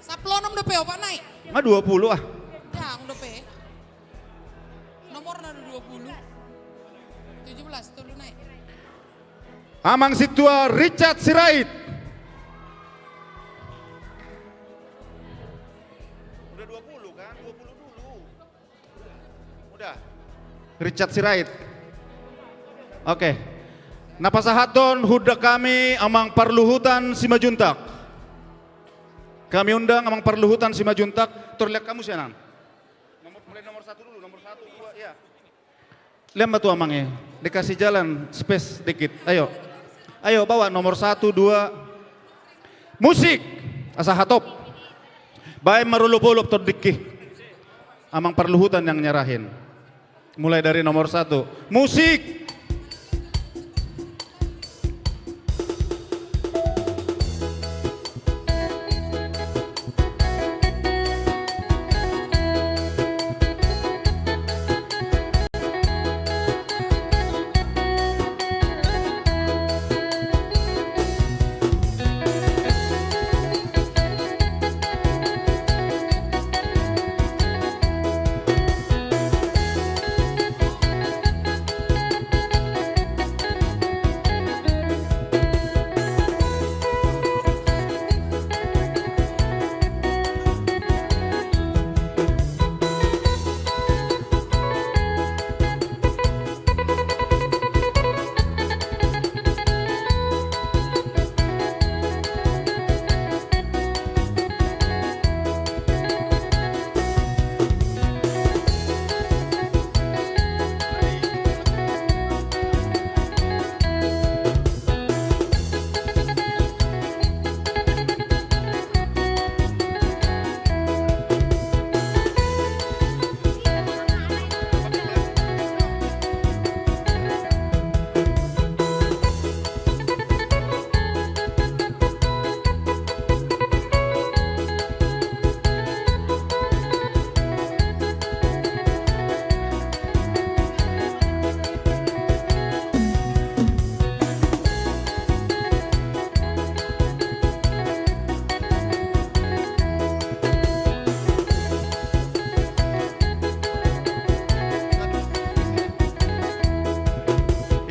Saplonom dope opa naik. Nggak 20 ah. Yang dope. Nomor 20. 17 tulu naik. Amang Situa Richard Sirait. Udah 20 kan? 20 dulu. Udah. Richard Sirait. Oke. Napasahaton huda kami Amang Parluhutan Simajuntak. Kami undang Amang Parluhutan Simajuntak. Terlihat kamu sianan. Mulai nomor 1 dulu, nomor 1, 2, ya. Lihat batu Amangnya, dikasih jalan space dikit. Ayo. Ayo bawa nomor 1, 2. Musik. Asahatop. Baik marulupulup terdikih. Amang Parluhutan yang nyerahin. Mulai dari nomor 1. Musik.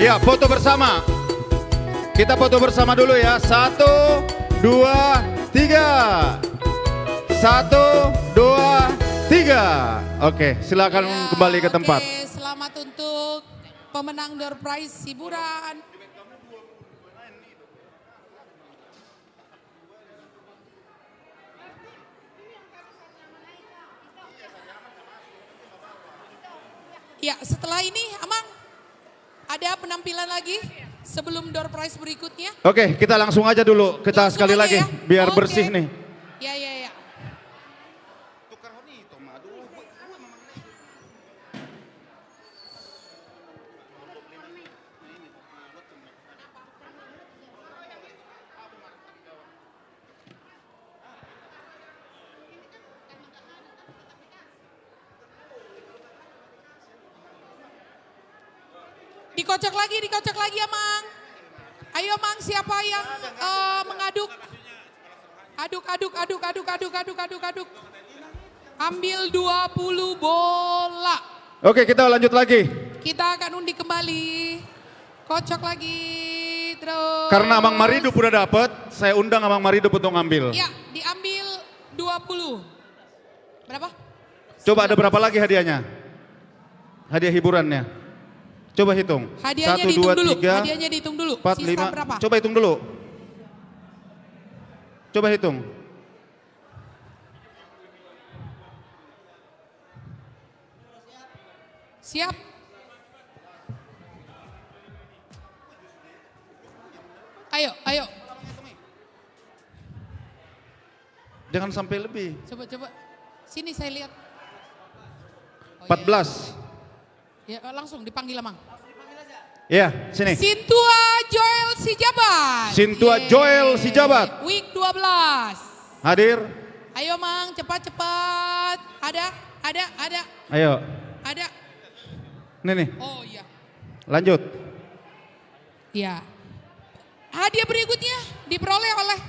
Ya, foto bersama. Kita foto bersama dulu ya. 1, 2, 3. 1, 2, 3. Oke, silakan kembali ke tempat. Oke, selamat untuk pemenang door prize hiburan. Ya, setelah ini Amang ada penampilan lagi sebelum door prize berikutnya. Oke, kita langsung aja dulu. Kita Langsung sekali aja lagi ya. biar Oke. bersih nih. Ya, ya, ya. Dikocok lagi ya Mang. Ayo Mang, siapa yang mengaduk? Aduk. Ambil 20 bola. Oke, kita lanjut lagi. Kita akan undi kembali. Kocok lagi terus. Karena Amang Maridup udah dapet, saya undang Amang Maridup untuk ngambil. Ya, diambil 20. Berapa? Coba ada berapa lagi hadiahnya? Hadiah hiburannya. Coba hitung. Hadiahnya 1, dihitung 2, dulu. 3, Hadiahnya dihitung dulu. 4, Sisa 5. berapa? Coba hitung dulu. Coba hitung. Siap. Ayo. Jangan sampai lebih. Coba. Sini saya lihat. 14. Ya, langsung dipanggil Amang. Ya, sini. Sintua Joel Sijabat. Sintua Joel Sijabat. Week 12. Hadir. Ayo Mang, cepat. Ada. Ayo. Ada. Nih. Oh iya. Lanjut. Ya. Hadiah berikutnya diperoleh oleh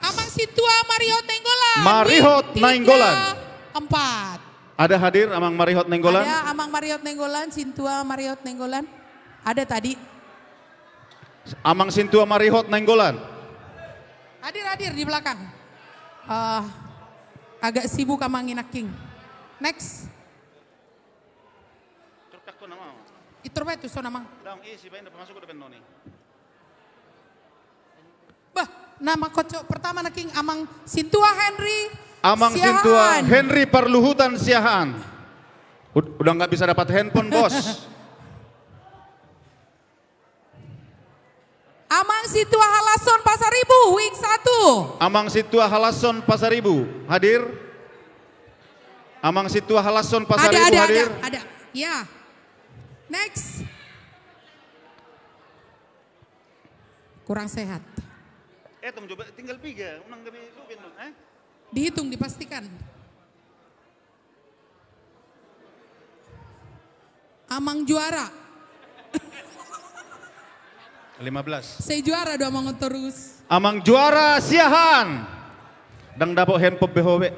Amang Sintua Marihot Nenggolan. Marihot Nenggolan. 4. Ada hadir Amang Marihot Nenggolan? Ada Amang Marihot Nenggolan, Sintua Marihot Nenggolan. Ada tadi. Amang Sintua Marihot Nenggolan. Hadir di belakang. Agak sibuk Amang Inaking. Next. Itu betul so namang. Bah, nama kocok pertama naking Amang Sintua Henry. Amang Siahaan. Sintua Henry Parluhutan Siahaan. Udah nggak bisa dapat handphone bos. Amang Sintua Halason Pasaribu week 1. Amang Sintua Halason Pasaribu hadir. Amang Sintua Halason Pasaribu hadir. Ada. Ya. Next. Kurang sehat. Coba tinggal 3. Unang gabi Dihitung, dipastikan. Amang juara. 15. Saya juara do Amang terus. Amang juara Siahaan. Dang dapok handphone BHW.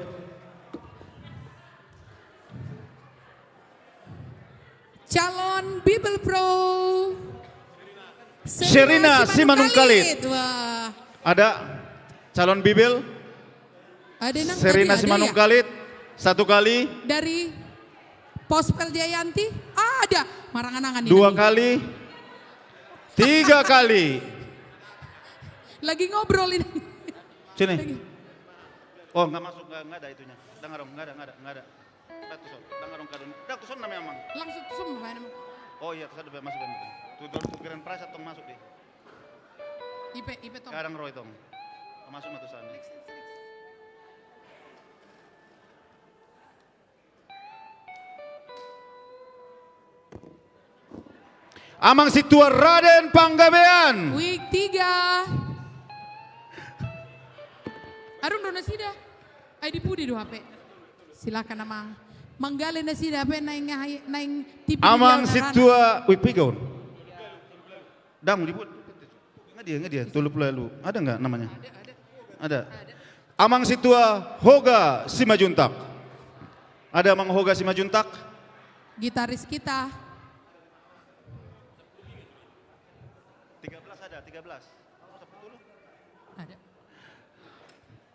Calon Bible Pro. Sherina Simanungkalit. Wah. Ada calon Bibil. Ada nang Sherina tadi, Simanungkalit. Ya? 1 kali. Dari Pospel Jayanti. Ada. Marangan-angan 2 kali. 3 kali. Lagi ngobrol ini. Sini. Oh nggak masuk, nggak ada itunya. Dengarong, nggak ada. Datuson, dengarong kadun. Datuson namanya Amang. Langsung semua main. Oh iya, terus ada masuk kan. Tuh keren prasa tong masuk deh. IP tong. Kadang Roy tong. Masuk matusan. Amang Sintua Raden Panggabean. Week 3. Arun do nasida. Ay di pudi do HP. Silakan Amang. Manggale nasida HP naing TV. Amang Sintua, wih pigaun. Dang di pudi. Nggak dia, tulup lalu. Ada nggak namanya? Ada. Amang Sintua Hoga Simajuntak. Ada Amang Hoga Simajuntak? Gitaris kita. 13 ada, 13. Ada.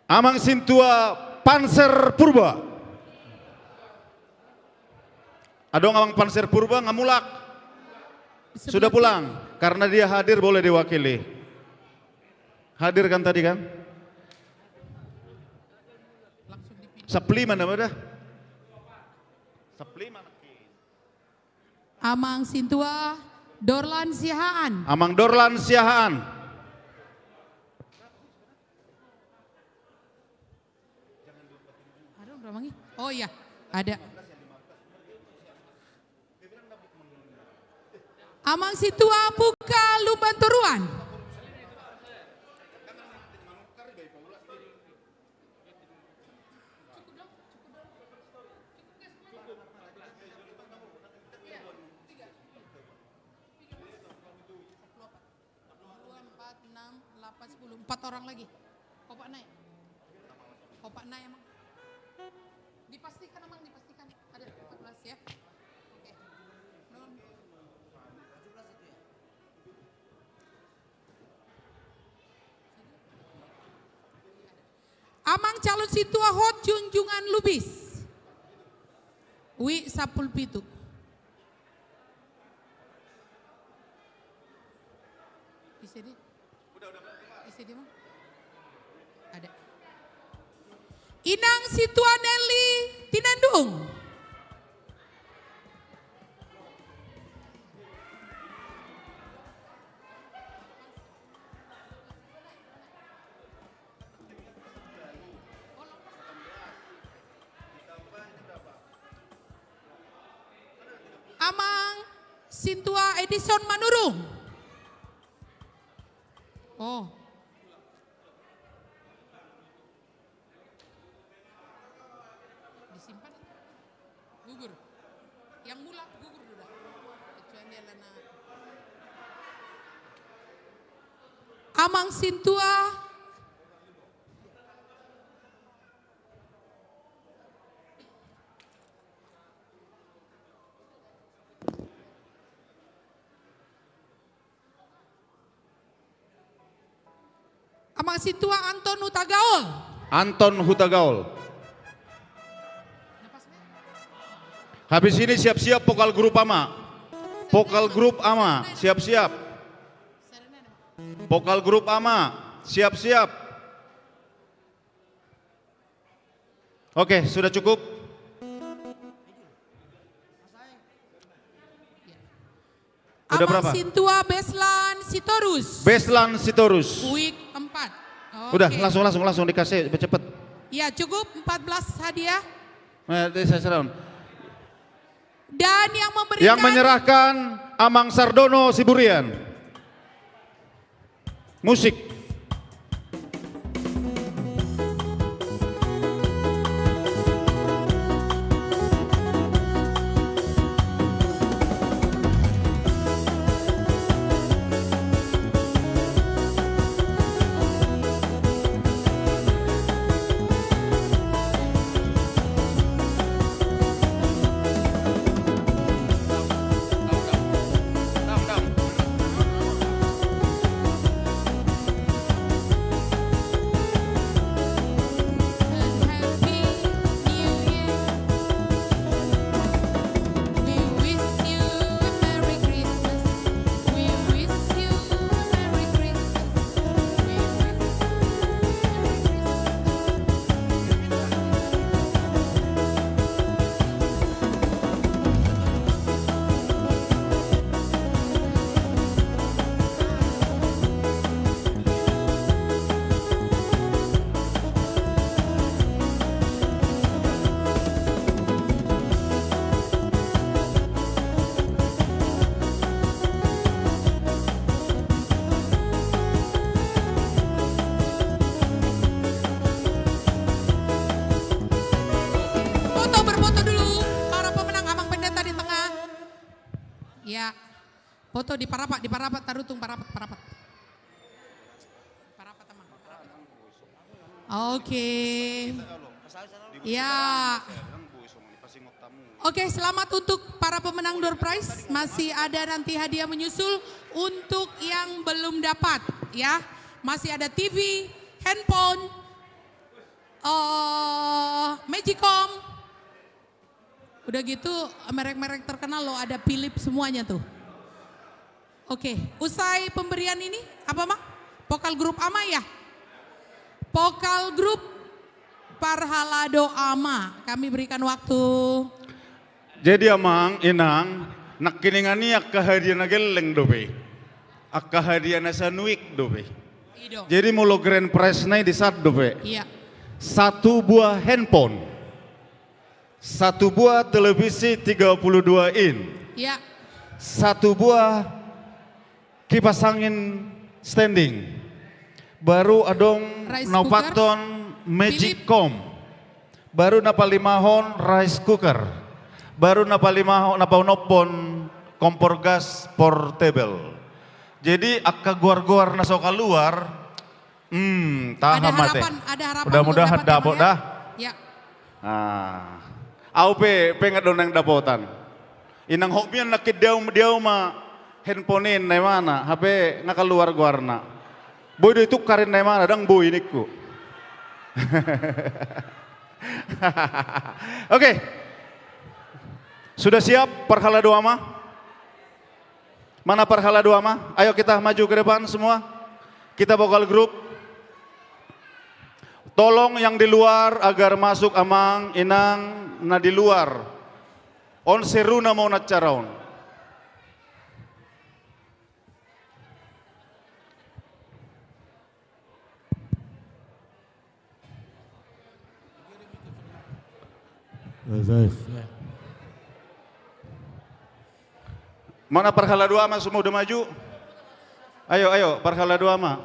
Amang Sintua Panser Purba. Adong Amang Panser Purba ngamulak. Sudah pulang, karena dia hadir boleh diwakili. Hadir kan tadi kan? Sapli mana dah? Sapli mana? Amang Sintua Dorlan Sihaan. Amang Dorlan Sihaan. Oh iya, ada. Amang Sintua Puka Lumban Toruan. Empat orang lagi. Kopak naik. Kopak naik emang. Dipastikan emang, dipastikan. Ada 14 ya. Oke. Amang calon Sintua Hot Junjungan Lubis. Wi Sapul Pitu. Bisa di? Bisa di mana? Ada. Inang Sintua Nelly Tinandung. Amang Sintua Edison Manurung. Oh. Disimpan. Gugur. Yang mula gugur sudah. Kecuali lana. Amang Sintua Amang Sintua Anton Hutagaol. Anton Hutagaol. Habis ini siap-siap vokal grup AMA. Vokal grup AMA, siap-siap. Vokal grup AMA, siap-siap. Oke, sudah cukup. Udah Amang berapa? Sintua Beslan Sitorus. Beslan Sitorus. Week 4. Udah, langsung dikasih cepet. Ya, cukup 14 hadiah. Saya serahkan. Dan yang menyerahkan Amang Sardono Siburian. Musik. Ya, foto di parapat tarutung parapat. Parapat teman. Oke. Ya. Oke, selamat untuk para pemenang door prize. Masih ada nanti hadiah menyusul untuk yang belum dapat ya. Masih ada TV, handphone, Magicom. Udah gitu merek-merek terkenal loh, ada Philips semuanya tuh. Oke, usai pemberian ini apa Mak? Vokal grup Ama ya? Vokal grup Parhalado Ama, kami berikan waktu. Jadi amang, inang, nak kiningani akka hadiah na geleng dobe. Akka hadiah na sanuik dobe. Jadi mulu grand prize na di saat dobe. Iya. 1 buah handphone. 1 buah televisi 32 in. Iya. 1 buah kipas angin standing. Baru adong Rice naupaton Magicom. Baru napalimahon rice cooker. Baru napaunopon kompor gas portable. Jadi akka guar-guar naso keluar, tahan mate. Ada harapan. Mudah-mudahan dapot dah. Ya. Au pengen doneng dapotan. Inang hobian nakit dia ma handphonein na mana, HP ngakaluar guarna. Boy itu karin na mana, dang boy niku. Oke. Sudah siap Parhala Doa Ma? Mana Parhala Doa Ma? Ayo kita maju ke depan semua. Kita vokal grup. Tolong yang di luar agar masuk amang, inang, na di luar. On seruna mau nacaraon. Mana Parhala Doa Ma semua udah maju? Ayo Parhala Doa Ma.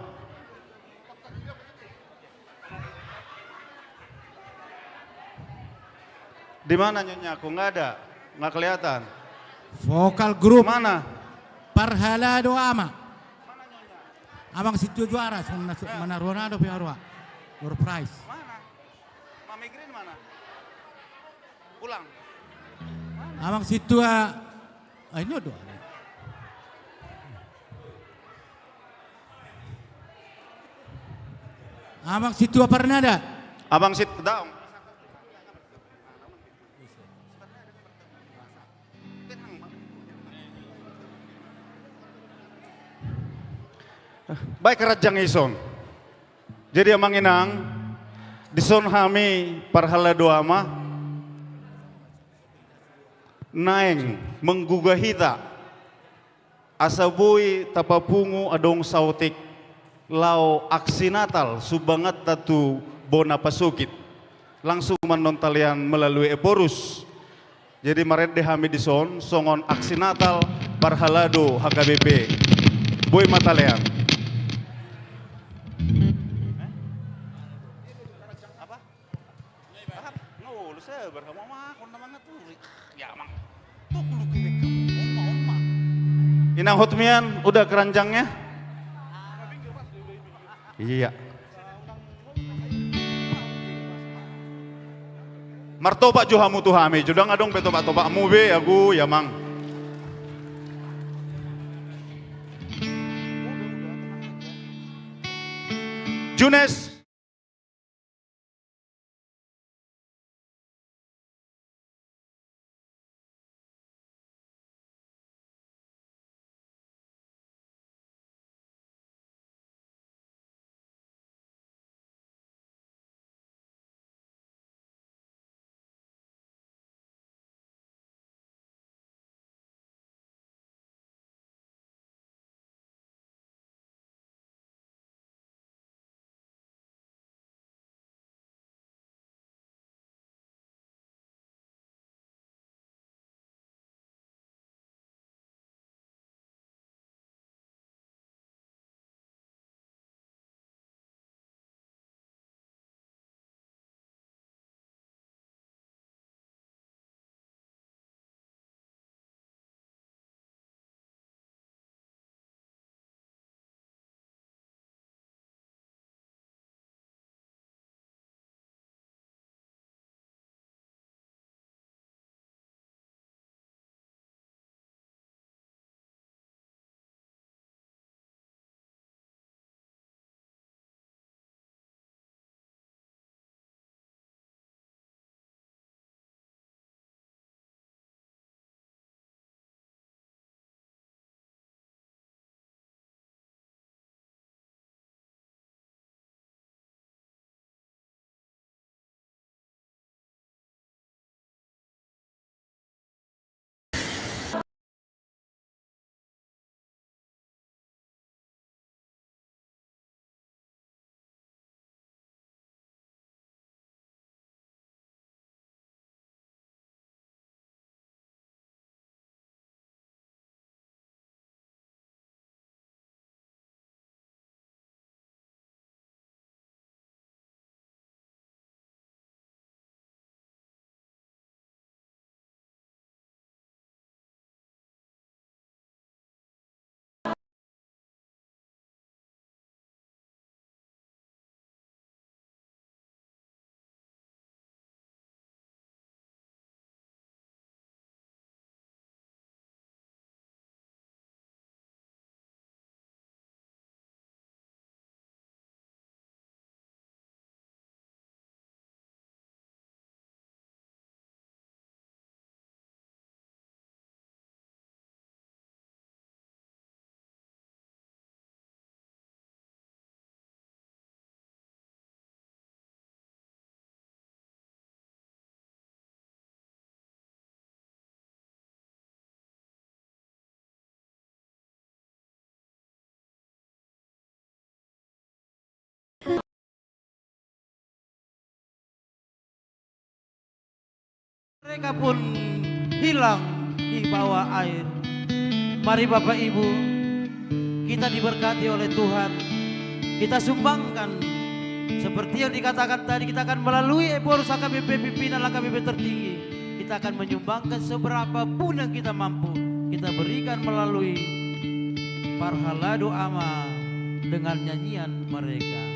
Di mana nyonya aku? Nggak ada, nggak kelihatan. Vokal grup mana? Parhala Doa Ma. Abang situ juara, mana Ronaldo Piarua. Door prize. Mana? Mami Green mana? Pulang. Abang situ ini doa. Abang situ pernah ada? Abang situ daung. Baik kerajang ison. Jadi amang inang dison hami Parhala Doa Ma naeng menggugah hita asabui tapapungu adong sautik lau aksi Natal subangat tatu bona pasukit langsung manontalian melalui eporus. Jadi maret dehami dison songon aksi Natal Parhalado HKBP boy matalean. Inang hotmian udah keranjangnya? Iya. Martoba juhamu tuhami, judang adong betoba-toba mube aku ya mang. Junes Mereka pun hilang di bawah air. Mari Bapak Ibu, kita diberkati oleh Tuhan. Kita sumbangkan seperti yang dikatakan tadi, kita akan melalui Eborus AKBP pimpinan AKBP tertinggi. Kita akan menyumbangkan seberapa pun yang kita mampu. Kita berikan melalui Parhalado Ama dengan nyanyian mereka.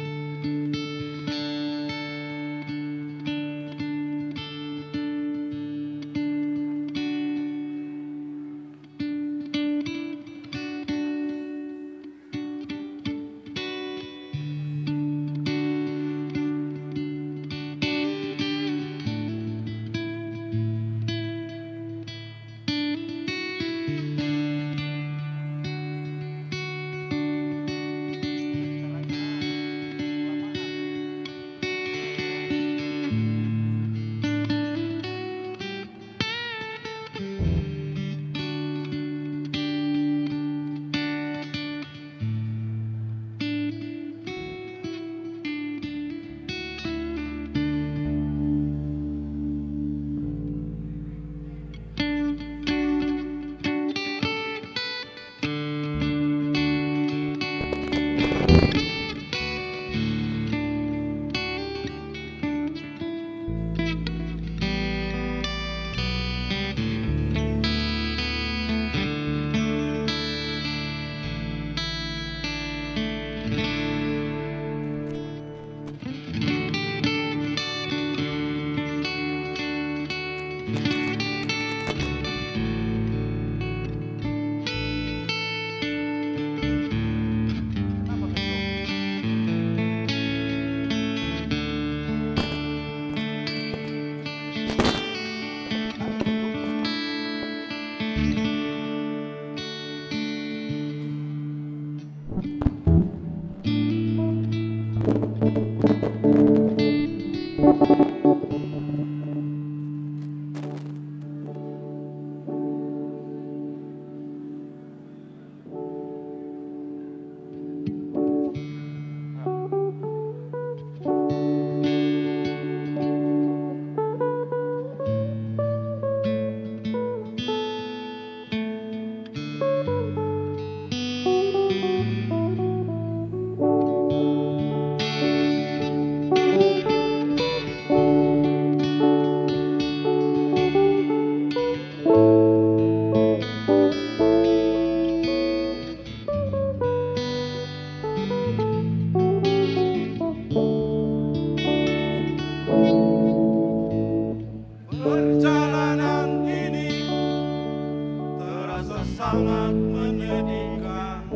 sangat menyedihkan.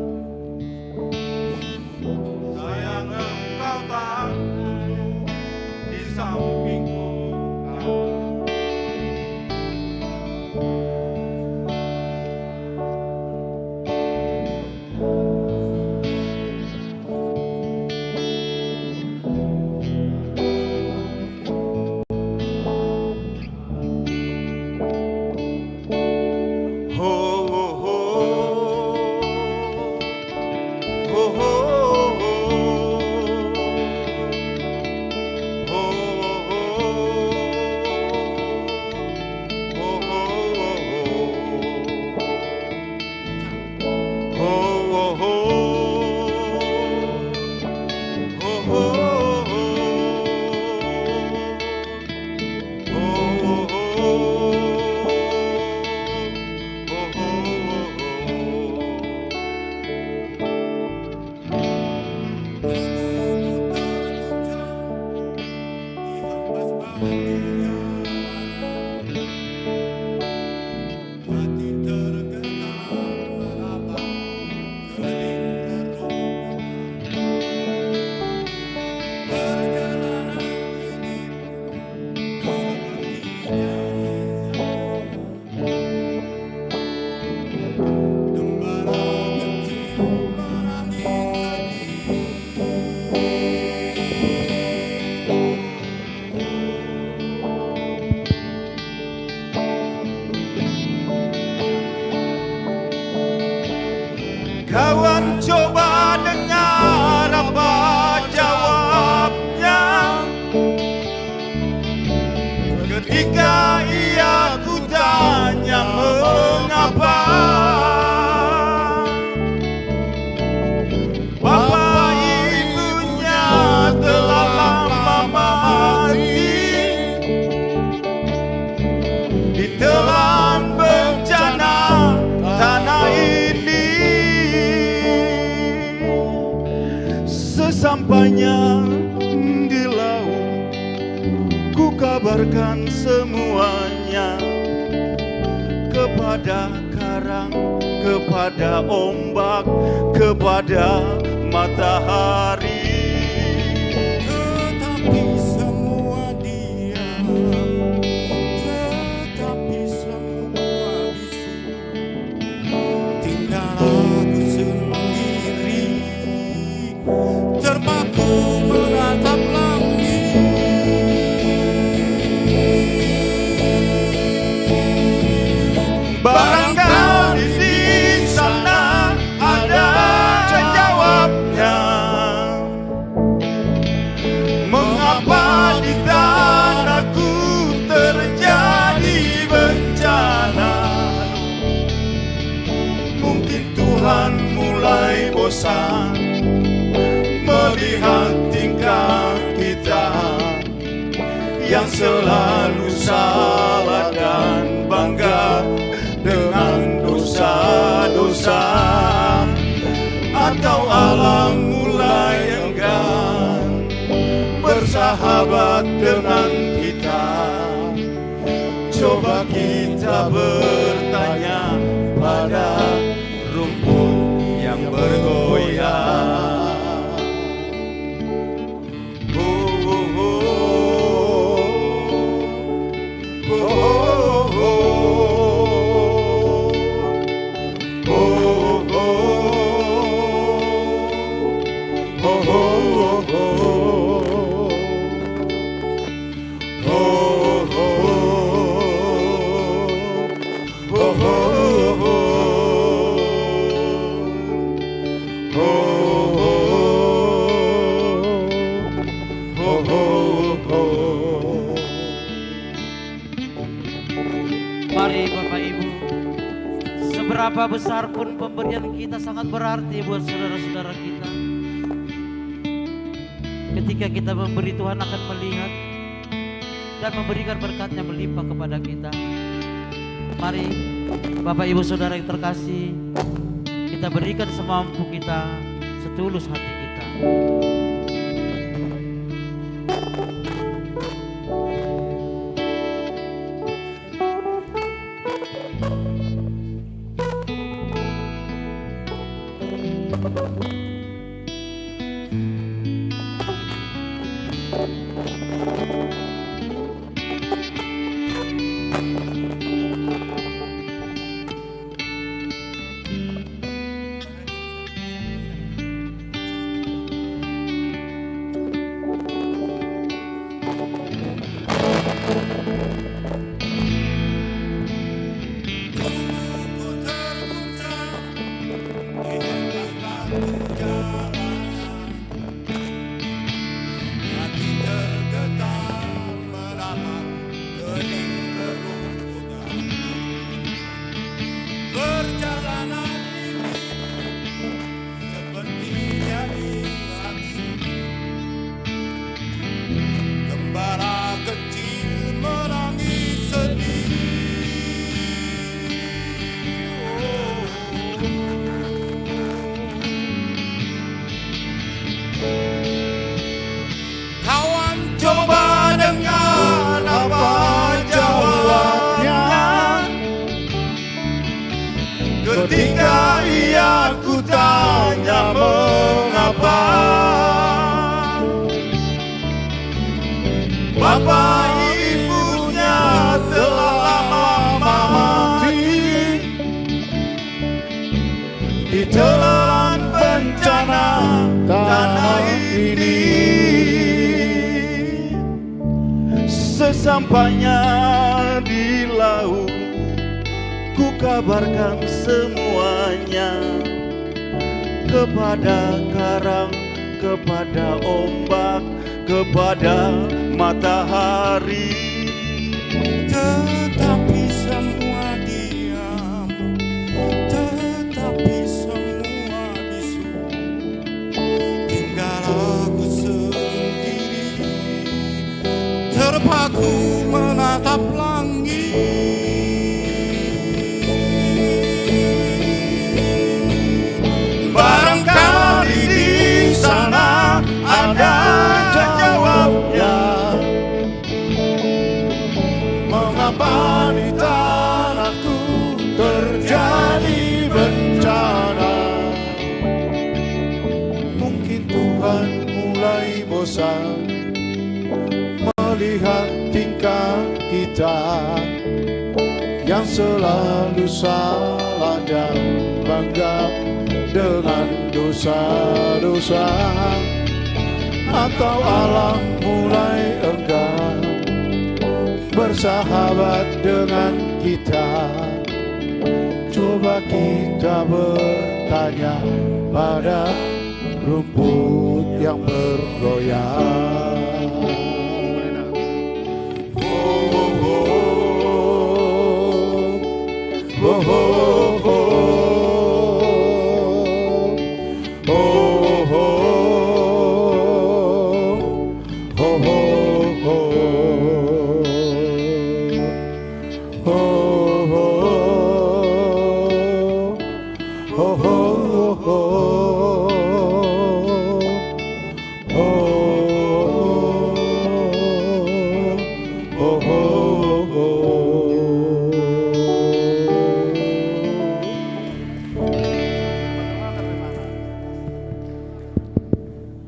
Sayang engkau tak duduk di sampingku. Kawan coba dengar apa jawabnya ketika ia Sesampainya di laut, ku kabarkan semuanya kepada karang, kepada ombak, kepada matahari. Tetapi semua diam, tetapi semua bisu, tinggal aku sendiri, terpaku menatap langit. Barangkali di sana ada jawabnya. Mengapa di tanahku terjadi bencana? Mungkin Tuhan mulai bosan melihat tingkah kita yang selalu salah dan bangga dengan dosa-dosa, atau alam mulai enggan bersahabat dengan kita. Coba kita bertanya pada rumput yang bergoyang. Mari Bapak Ibu, seberapa besar pun pemberian kita sangat berarti buat saudara-saudara kita. Ketika kita memberi, Tuhan akan melihat dan memberikan berkat-Nya melimpah kepada kita. Mari Bapak Ibu Saudara yang terkasih, kita berikan semampu kita, setulus hati kita. Coba dengar apa jawabnya ketika ia kutanya mengapa. Bapak ibunya telah lama mati, ditelan bencana tanah ini. Sesampainya di laut, ku kabarkan semuanya kepada karang, kepada ombak, kepada matahari. Tetapi semua diam, tetapi semua bisu, tinggal aku sendiri, terpaku menatap langit. Barangkali di sana kita yang selalu salah dan bangga dengan dosa-dosa, atau alam mulai enggan bersahabat dengan kita. Coba kita bertanya pada rumput yang bergoyang.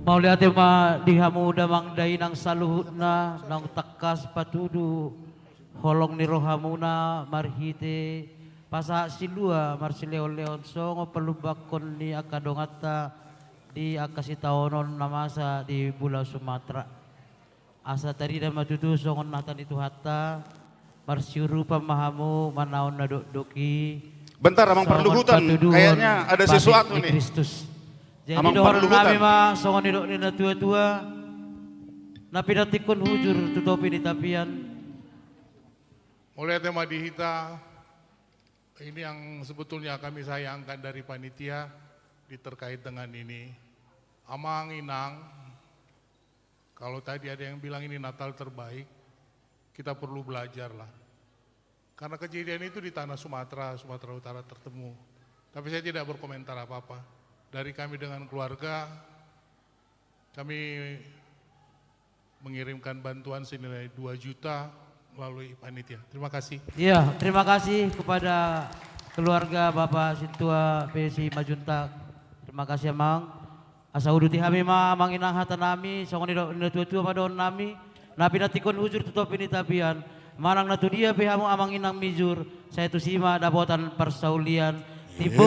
Maulia tema dihamu damang dainang saluhutna nang takas patudu holong ni rohamuna marhite pasa silua marsileo leon songo pelubakon ni akadongata di akasitaonon namasa di Pulau Sumatera asa tadi dan matutu songon natan itu hatta marsiuru pamahamu manaon nadoki. Bentar Amang Perluhutan, kayaknya ada sesuatu nih. Kristus. Jadi Amang dohor Perluhutan. nami mah songon nidok nina tua-tua napi datikon hujur tutopi di tapian. Mulai tema dihita ini yang sebetulnya kami sayangkan dari panitia terkait dengan ini. Amang Inang, kalau tadi ada yang bilang ini Natal terbaik, kita perlu belajar lah. Karena kejadian itu di tanah Sumatera Utara tertemu. Tapi saya tidak berkomentar apa-apa. Dari kami dengan keluarga, kami mengirimkan bantuan senilai 2 juta melalui panitia. Terima kasih. Iya, terima kasih kepada keluarga Bapak Sintua PSI Majuntak. Terima kasih Amang. Asa uduti hami ma Amang Inang hata nami, songon ina tua-tua padon nami. Napi natikon hujur tutup ini tapian. Marang natu dia pihamu Amang Inang mijur. Saya tu sima dabotan persaulian. Tipe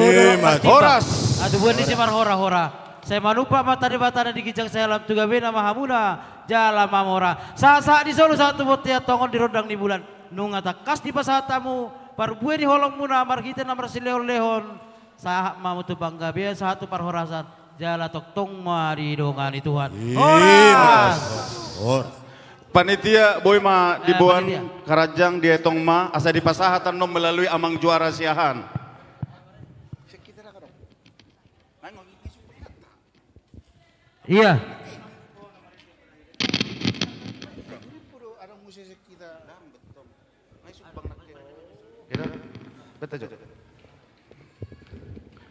Horas. Aduh buat ini cemar hora-hora. Saya manupa mata di batana di kijang saya lam tuga bena mahamuna jala mamora. Saat di solo satu botia tongon di rodang di bulan. Nunga takas di pasatamu. Parbué di holong muna margita namar silehon lehon. Sahak mamu tu bangga biar satu parhorasan. Jala tok tong mari dongani Tuhan. Horas. Panitia boy ma dibuan karajang dietong ma asa di pasahatan nom melalui Amang Juara Siahan. Iya.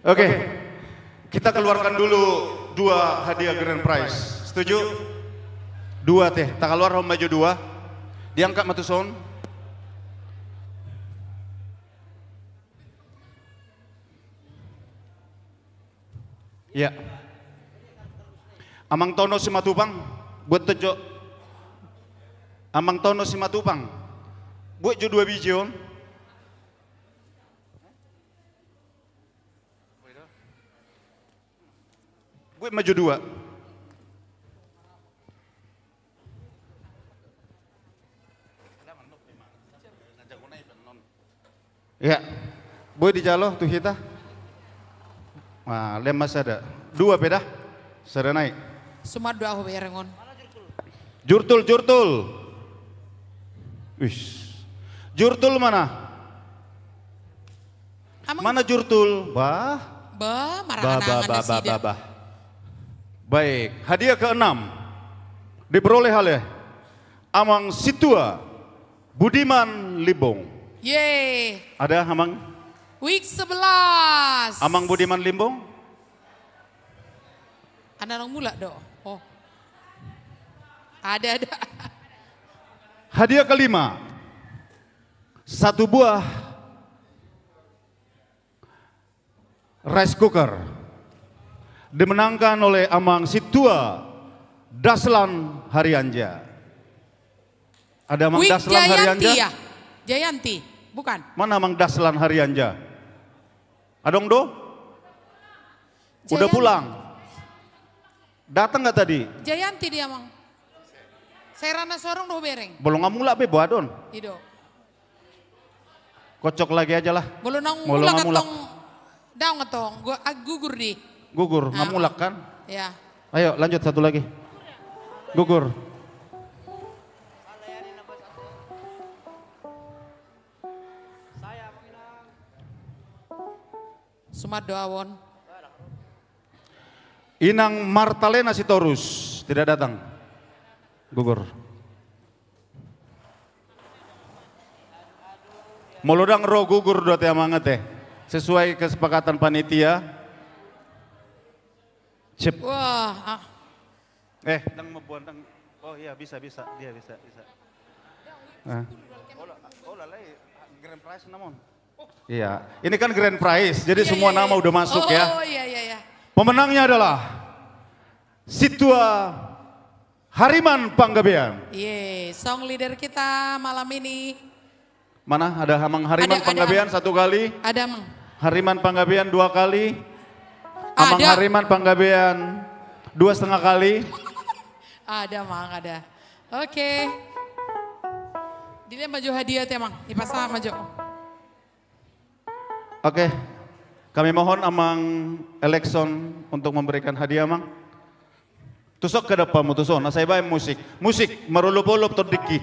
Oke, kita keluarkan dulu 2 hadiah grand prize. Setuju? 2 teh, tak keluar maju 2. Diangkat matuson. Ya. Amang Tono Simatupang, buat tejo. Amang Tono Simatupang, buat jo 2 biji on. Buat maju 2. Ya, buat di jalo tuh kita. Wah, lemas ada. 2 pedah, sudah naik. Semua doa ho berengon. Jurtul. Wish. Jurtul mana? Mana Jurtul? Bah. Bah. Baik, hadiah ke-6 diperoleh oleh Amang Situa Budiman Limbong. Yeay. Ada Amang? Week 11. Amang Budiman Limbong? Ada orang mula do. Oh. Ada. Hadiah ke-5. 1 buah rice cooker dimenangkan oleh Amang Situa Daslan Harianja. Ada Mang Wik Daslan Haryanja? Jayanti ya? Jayanti, bukan? Mana Mang Daslan Haryanja? Adong do? Udah Jayanti. pulang? Datang nggak tadi? Jayanti dia mang. Serana sorong do bereng. Belum ngamula be boadon. Ido. Kocok lagi aja lah. Belum nang Belum mulak ngamulak. atong daun ngetong. Gua gugur di. Gugur, ngamulak kan? Ya. Ayo lanjut satu lagi. Gugur. Sumardo Awon. Inang Martalena Sitorus tidak datang. Gugur. Molodang ro gugur dua teh manget teh. Sesuai kesepakatan panitia. Cep. Wah. Dang mebuan dang. Oh iya bisa dia bisa. Nah. Grand prize namun. Iya, ini kan grand prize, jadi semua nama udah masuk ya. Oh iya. Pemenangnya adalah Situa Hariman Panggabean. Song leader kita malam ini. Mana ada Mang Hariman Panggabean satu kali? Ada Mang. Hariman Panggabean 2 kali. Amang Hariman Panggabean 2,5 kali. Ada Mang, ada. Oke. Dilihat maju hadiah ya Mang, dipasang maju. Oke, kami mohon Amang Elekson untuk memberikan hadiah Mang. Tusok ke depan mo tuson, saya bayi musik. Musik marulup-ulup terdiki.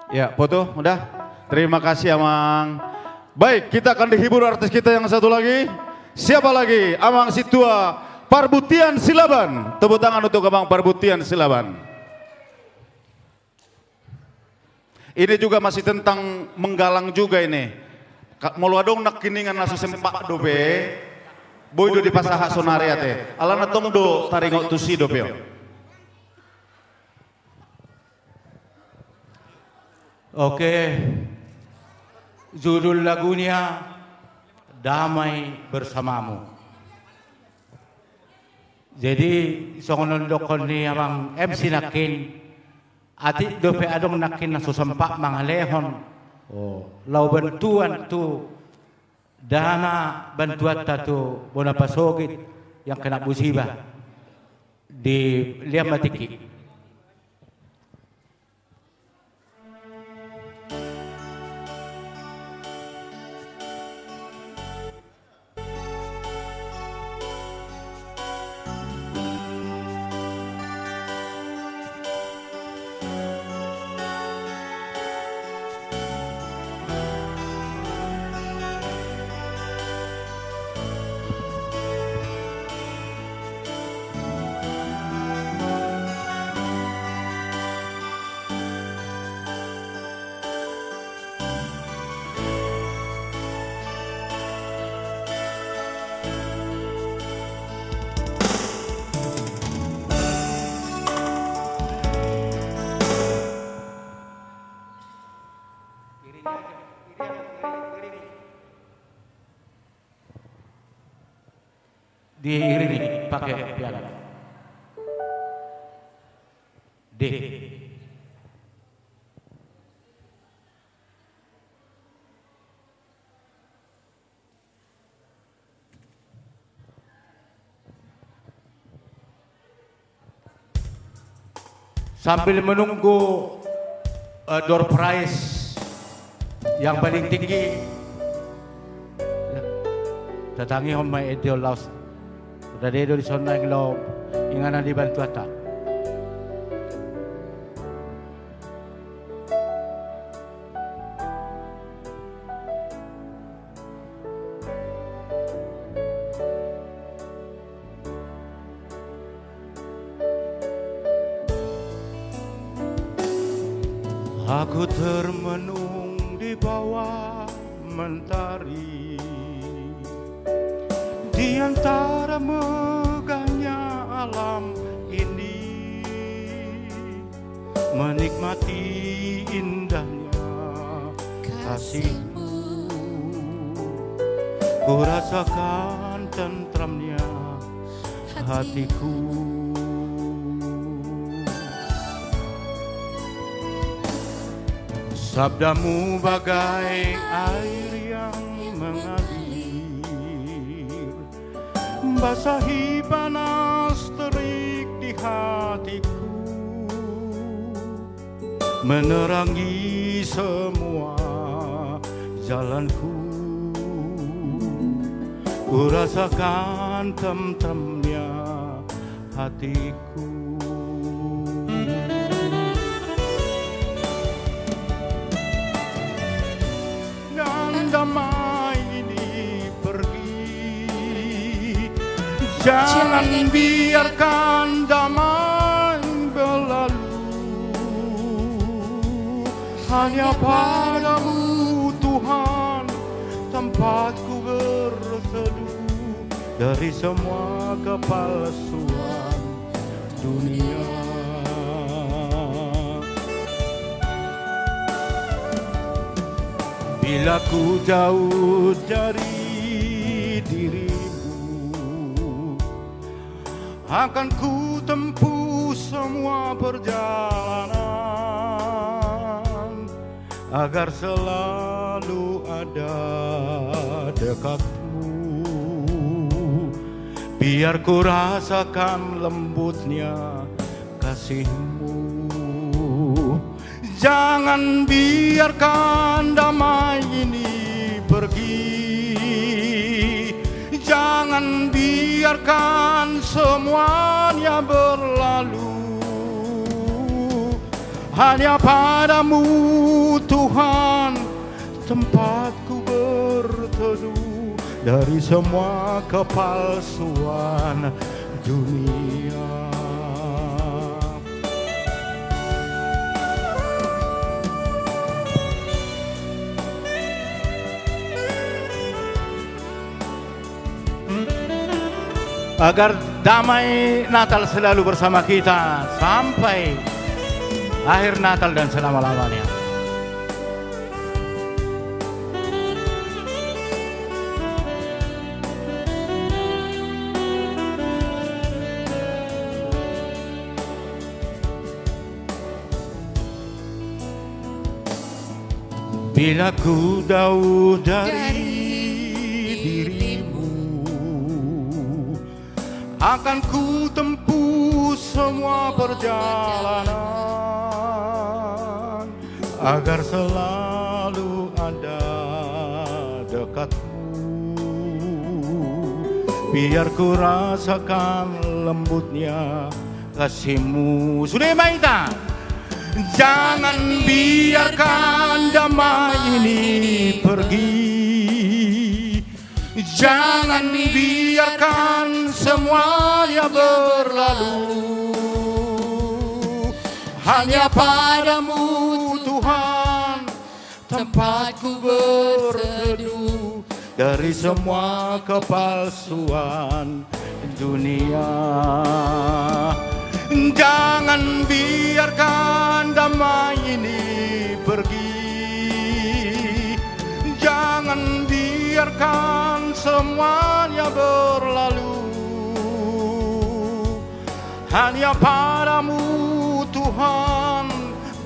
Ya, foto udah. Terima kasih Amang. Baik, kita akan dihibur artis kita yang satu lagi. Siapa lagi? Amang Situa Parbutian Silaban. Tepuk tangan untuk Amang Parbutian Silaban. Ini juga masih tentang menggalang juga ini. Moluadong nak kiningan nasu sempak dobe. Boy do di pasaha sonaria teh. Alana tong do taringok tusi dobe. Oke, judul lagunya Damai Bersamamu. Jadi songonon dokon ni amang MC nakin, ati dope adong nakin na susampak mga lehon. Lau bantuan tu dana bantuan tu bona pasogit yang kena musibah di Liam Matiki. Diiringi pakai piano. D. Sambil menunggu door prize yang paling tinggi, datangi Homai Edio Laos. Udah dedo di sana yang lo ingana dibantu ata. Aku termenung di bawah mentari, di antara megahnya alam ini, menikmati indahnya kasih-Mu. Ku rasakan tentramnya hatiku. Sabdamu bagai air yang mengalir, basahi panas terik di hatiku, menerangi semua jalanku. Ku rasakan tentramnya hatiku. Damai ini pergi, jangan biarkan damai berlalu. Hanya padamu Tuhan tempatku berteduh dari semua kepalsuan dunia. Bila ku jauh dari dirimu, akan ku tempuh semua perjalanan, agar selalu ada dekatmu. Biar ku rasakan lembutnya kasih-Mu. Jangan biarkan damai ini pergi, jangan biarkan semuanya berlalu. Hanya padamu Tuhan tempatku berteduh dari semua kepalsuan dunia. Agar damai Natal selalu bersama kita sampai akhir Natal dan selama-lamanya. Bila ku jauh dari akan ku tempuh semua perjalanan, agar selalu ada dekatmu. Biar ku rasakan lembutnya kasih-Mu. Sudah Maita, jangan biarkan damai ini pergi, jangan biarkan semuanya berlalu. Hanya padamu Tuhan tempatku berteduh dari semua kepalsuan dunia. Jangan biarkan damai ini pergi, jangan biarkan semuanya berlalu. Hanya padamu Tuhan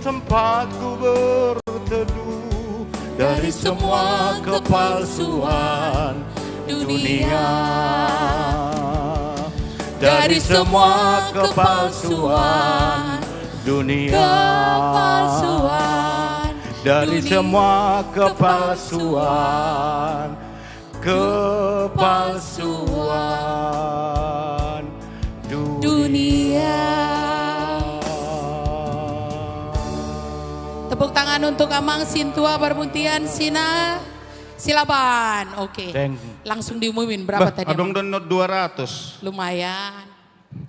tempatku berteduh dari semua kepalsuan dunia, dari semua kepalsuan dunia, dari semua kepalsuan dunia. dunia. Tepuk tangan untuk Amang Sintua Barbuntian Sina Silaban. Oke. Langsung diumumin berapa tadi? Adong donor 200. Lumayan.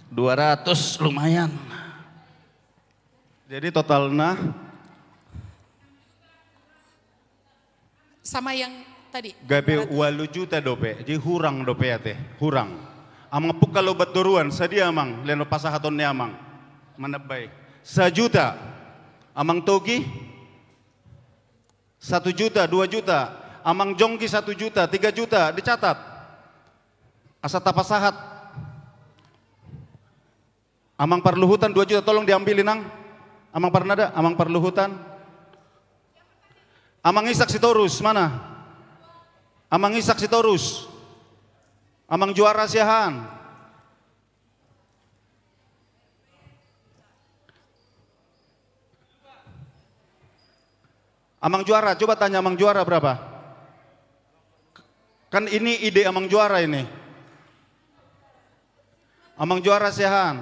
200 lumayan. Jadi totalnya sama yang tadi. gabe 8 juta dope. Jadi hurang dope ya teh, hurang. Amang puk kalau baturuan sedia amang, leno pasahatonnya amang. Manabay. 1 juta. Amang togi 1 juta, 2 juta. Amang jongki 1 juta, 3 juta dicatat. Asa tapasahat. Amang Parluhutan 2 juta tolong diambilin nang. Amang Parnada, Amang Parluhutan. Amang Isak Sitorus mana? Amang Isak Sitorus. Amang Juara Siahan. Amang Juara, coba tanya Amang Juara berapa? Kan ini ide Amang Juara ini. Amang Juara Siahan.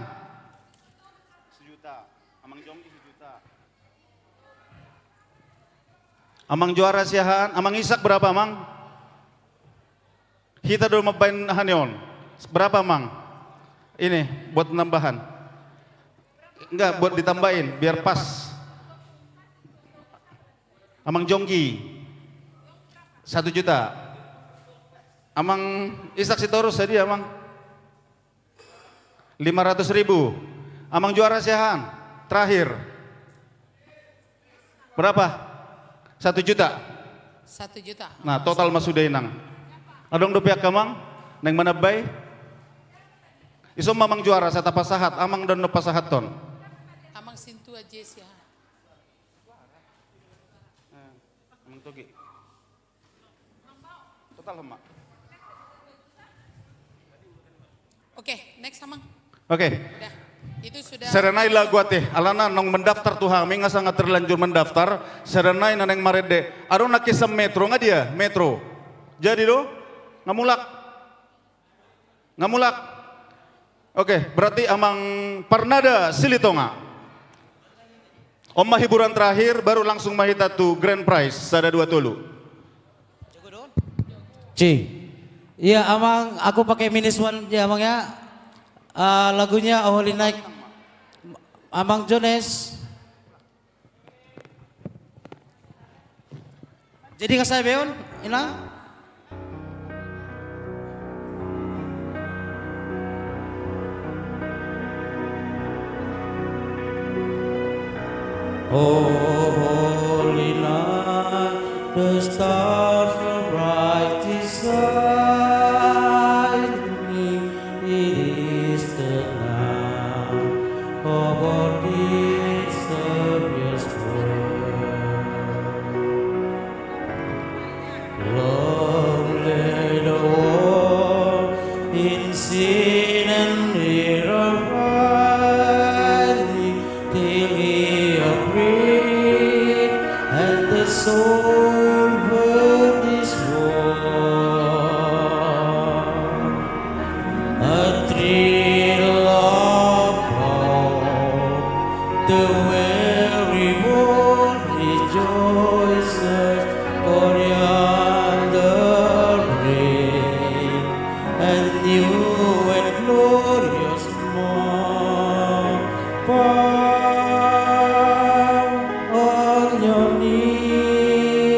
1 juta. Amang Jongki 1 juta. Amang Juara Siahan. Amang Isak berapa Amang? Kita dulu mabain hanion. Berapa Amang? Ini buat penambahan. Enggak, buat ditambahin biar pas. Amang Jongki 1 juta. Amang Isak Sitorus tadi Amang 500.000. Amang Juara Siahan terakhir berapa? 1 juta. 1 juta. Nah total masudah inang. Adong do pihak Amang neng manabay. Isom Amang Juara sata pasahat. Amang dan no pasahaton. Amang Sintua Jesia. Amang Togi. Total Amang. Oke, next Amang. Oke. Udah. Itu sudah. Serenai lah gua teh, alana nong mendaftar tuh hami nggak sangat terlanjur mendaftar. Serenai naneng marede, aduh nak kisah metro nggak dia, metro. Jadi do, ngamulak. Oke, berarti Amang Parnada Silitonga. Omah hiburan terakhir, baru langsung mahita tuh grand prize, sada 2 tulu. Iya Amang, aku pakai minus one ya Amang ya. Lagunya Holy Night Amang Jones. Jadi nggak saya beon, inang? Oh holy night, the stars are brightest shining. It is the night of our dear Savior's birth. Long lay the world in sin and error hiding till He agreed, and the soul heard His word. A thrill of hope, the weary world rejoices for yonder break, and new and glorious morn. On your knee,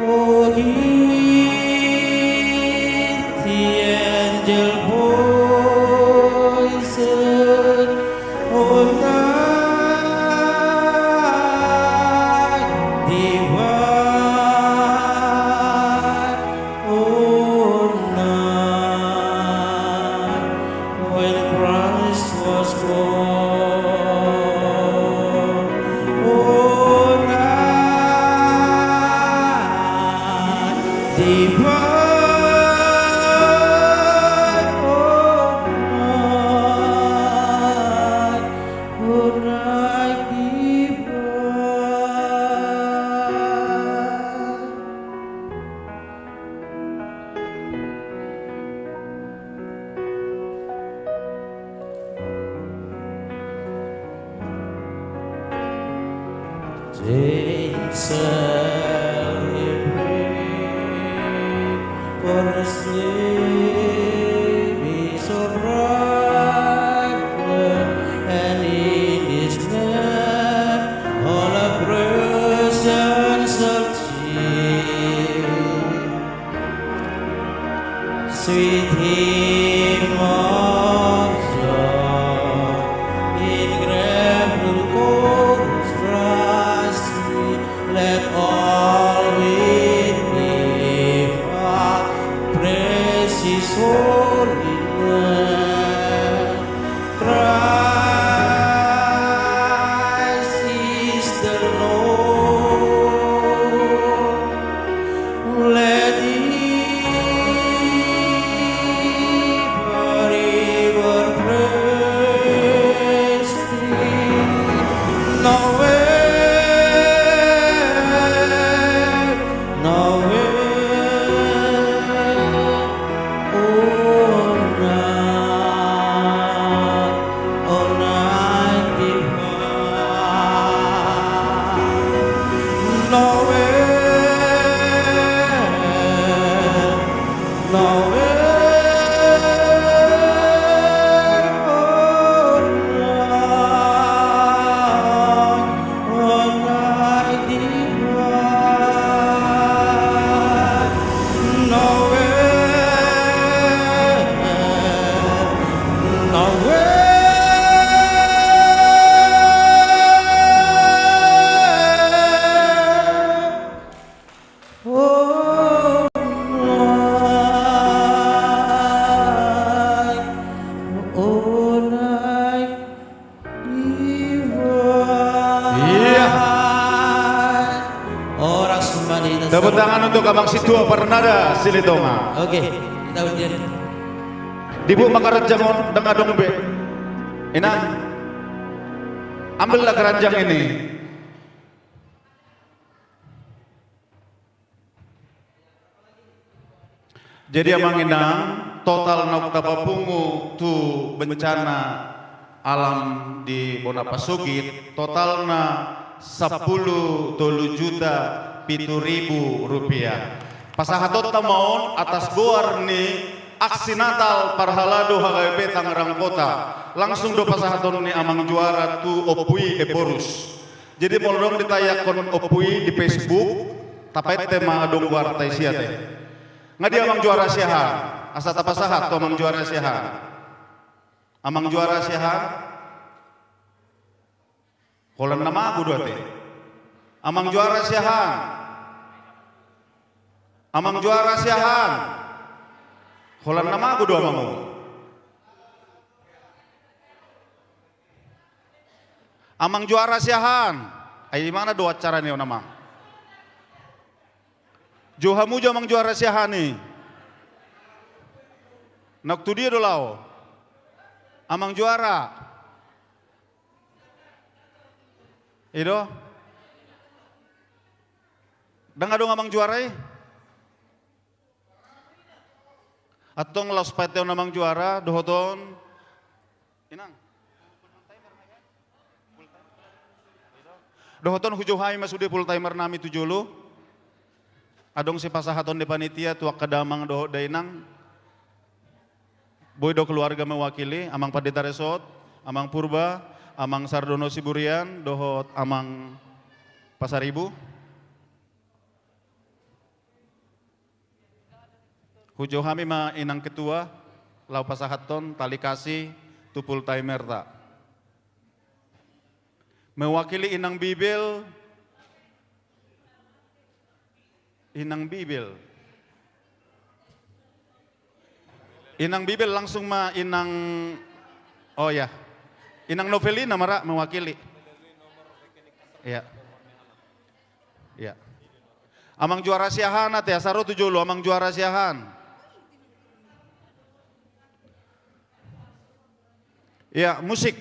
oh, hear the angel voices, oh, night divine, oh, night when Christ was born, oh, night divine. They celebrate for a slave is a brother, and in his name all the presence of cheer. Sweet hymn of joy in grateful chorus rise, let all with me praise His holy name. Christ is the Lord. Let forever praise Thee. Nowhere, all night divine. Nowhere, Tepuk tangan untuk Abang Situa Pernada Silitonga. Oke, kita ujian. Dibu makarat jamon dengan adong be. Inang, ambillah keranjang ini. Jadi Amang Inang, total nak tapapungu tu bencana alam di Bonapasugit, totalna 10 juta 7.000 rupiah. Pasahatot tamaon atas goar ni aksi Natal Parhalado HKBP Tangerang Kota. Langsung do pasahaton ni amang juara tu opui eporus. Jadi molong ditayakon opui di Facebook, tapai tema adong wartai siate. Ngadi amang juara siahan, asata pasahat to amang juara siahan. Amang juara siahan. Kolam nama aku dua teh. Amang juara siahan. Amang juara siahan. Kolam nama aku dua mamu. Amang juara siahan. Ay mana dua acara nih nama? Johamu jo amang juara siahan nih. Nak tu dia dolau. Amang juara. Ido. Dengar dong amang juara. Atong laus pateo namang juara dohoton. Inang. Dohoton hujuhai masude full timer nami 70. Adong si pasahaton di panitia tuak kadamang doho dainang. Boy do keluarga mewakili amang Padeta Resort, amang Purba, amang Sardono Siburian, dohot amang Pasaribu. Hujo kami ma inang ketua, lau pasahaton, tali kasih, tupul timer tak. Mewakili inang Bibil, inang Bibil. Inang Bibil langsung ma inang, oh ya, inang Novelina mara mewakili. Ya, ya. Amang juara siahan ya, saro 70 amang juara siahan. Ya, musik.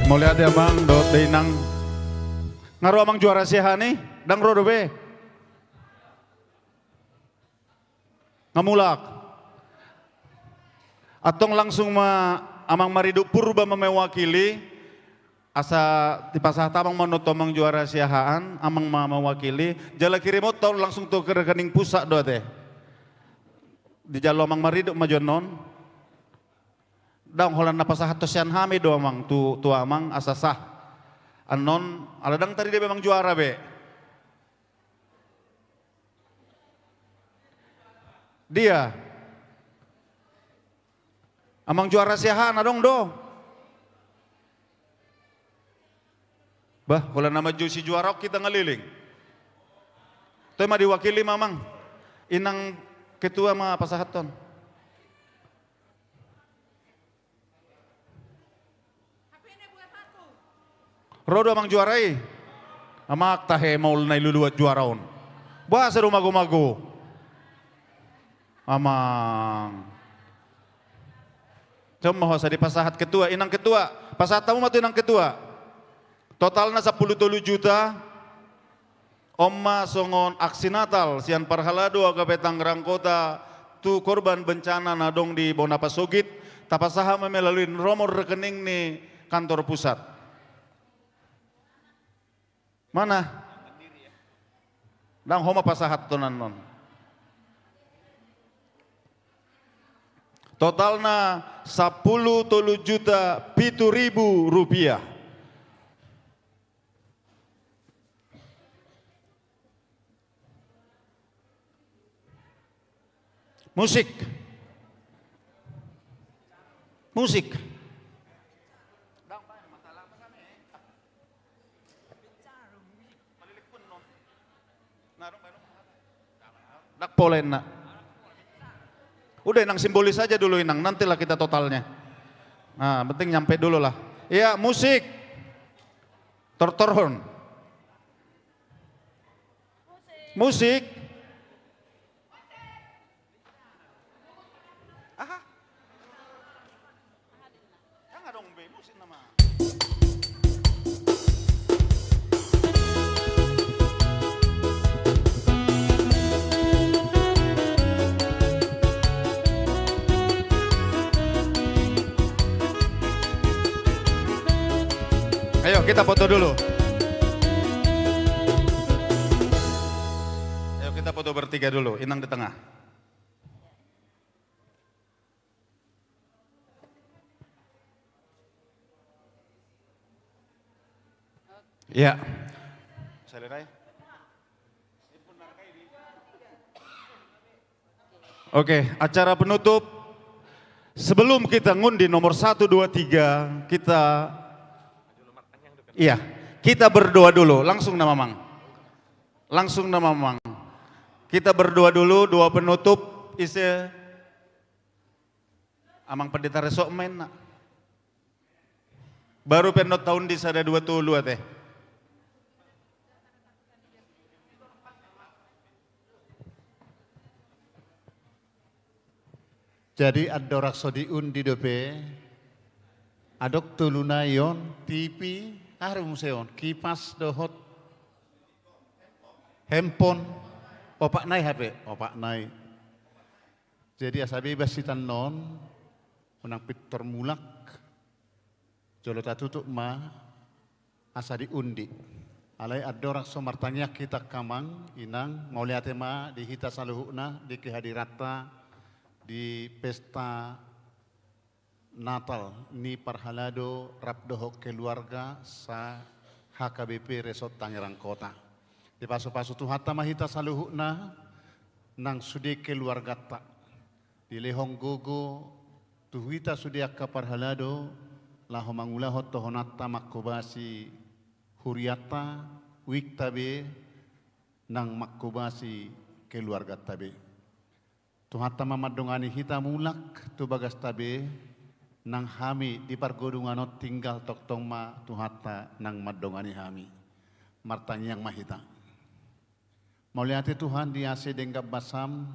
Mau lihat ya Bang, dot nang ngaruh amang juara siha nih, dang rodo be. Ngamulak. Atong langsung amang maridu purba mewakili asa di pasah tamang manut amang juara siahaan amang mewakili jala kiri motor langsung tuh ke rekening pusat do teh. Di jalo amang maridu majonon. Dang holan napasah tosian hami do amang tu amang asa sah. Anon aladang tadi dia memang juara be. Dia amang juara siahaan adong do. Bah, kalau nama Jusi juara kita ngeliling. Tuh mah diwakili mamang. Inang ketua mah pasahaton. Rodo amang juarai. Amak tahe maul nai luluat juaraon. Bah seru mago-mago. Amang. Cuma hosa di pasahat ketua, inang ketua. Pasahat tamu mah inang ketua. Totalnya 10 juta. Omma songon aksi Natal sian parhalado aga Tangerang Kota tu korban bencana nadong di Bonapasogit tapasaha melalui nomor rekening nih kantor pusat. Mana? Dang homa pasahat tonan non. Totalnya 10 juta 7.000 rupiah. Musik. Musik. Dak polen nak. Udah inang simbolis aja dulu inang, nantilah kita totalnya. Nah, penting nyampe dulu lah. Iya, musik. Tortorhon. Musik. Ayo kita foto dulu. Ayo kita foto bertiga dulu, Inang di tengah. Ya. Oke, acara penutup. Sebelum kita ngundi nomor 1, 2, 3, kita berdoa dulu, langsung nama Mang. Langsung nama Mang. Kita berdoa dulu, doa penutup isi amang pendeta resok main nak. Baru penot tahun di sada 2 teh. Jadi adorak sodiun di dope, adok tulunayon, TV, arum seon, kipas dohot, handphone, opak nai HP, opak nai. Jadi asabi basitan non, menang pitor mulak, jolota tutup ma, asa diundi. Alai adorak somartanya kita kamang, inang, mau lihat ma di hita saluhukna, di kehadirata, di pesta Natal ni parhalado rapdohok keluarga sa HKBP Resort Tangerang Kota. Di pasu-pasu tuhata mahita saluhukna nang sudi keluarga tak. Di lehong gogo tuhita sudi akka parhalado laho mangulahot tohonata makobasi huriata wiktabe nang makobasi keluarga tabe. Tuhata mamadongani hita mulak tu bagas tabe nang hami di pargodunganot tinggal toktong ma tuhata nang madongani hami martanya yang mahita. Mauliati Tuhan diase denggap basam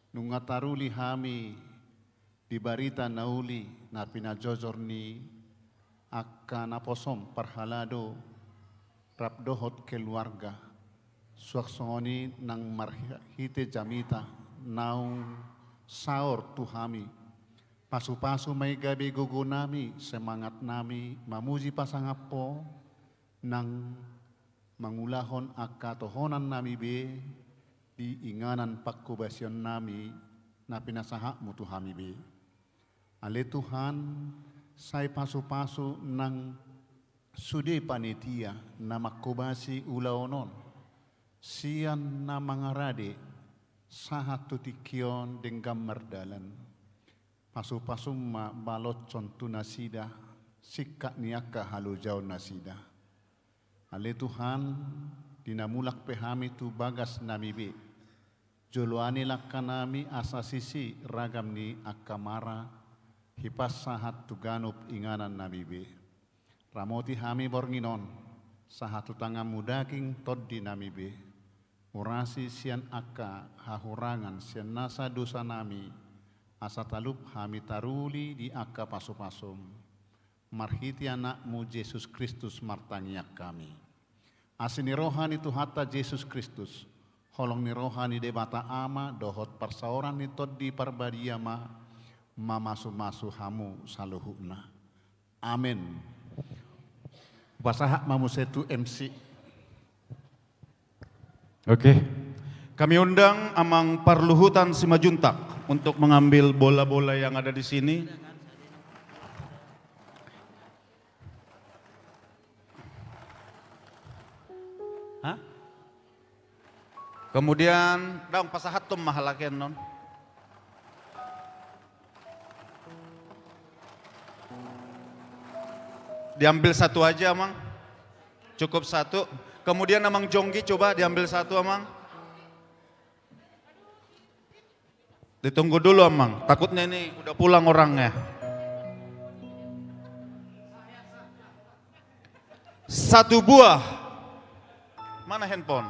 nungataruli hami di barita nauli na pinajojorni akka naposom parhalado rapdohot keluarga suaksoni nang marhite jamita naung saur tuhami pasu-pasu may gabi gugu nami semangat nami mamuji pasangapo nang mangulahon akka tohonan nami be di inganan pakubasyon nami na pinasaha mo tuhami be. Ale Tuhan, say pasu-pasu ng sudi panitia na makubasi ulaonon, siyan na mga rade sa hatutikyon dengan merdalan. Pasu-pasu ma balot contu nasida, sikak niaka halujaw nasida. Ale Tuhan, dinamulak pehami tu bagas namibi. Joloani lakanami asa sisi ragam ni akamara hipas sahat tu ganup inganan namibi. Ramoti hami bornginon sahat tu tangam mudaking toddi namibi. Urasi sian akka hahurangan sian nasa dosa nami asa talup hami taruli di akka pasu-pasum. Marhiti anakmu Yesus Kristus martangiak kami. Asini rohani tu hatta Yesus Kristus, holong ni rohani debata ama, dohot persaoran ni toddi parbadiama, mamasu-masu hamu saluhuna. Amin. Pasahak mamu setu MC. Oke, kami undang Amang Parluhutan Simajuntak untuk mengambil bola-bola yang ada di sini. Hah? Kemudian daung pasahat tum mahalaken non. Diambil satu aja Amang. Cukup satu. Kemudian Amang Jonggi coba diambil satu Amang. Ditunggu dulu Amang. Takutnya ini udah pulang orangnya. Satu buah. Mana handphone?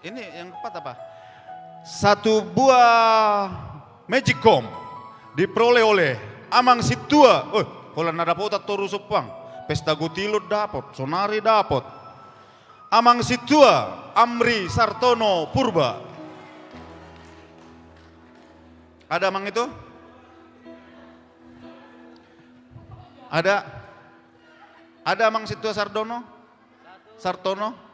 Ini yang tepat apa? Satu buah Magicom diperoleh oleh Amang Situa. Kalau nada potat toru supang, pesta gutilut dapat, sonari dapat. Amang Situa, Amri Sartono Purba. Ada Amang itu? Ada? Ada Amang Situa Sardono? Sartono?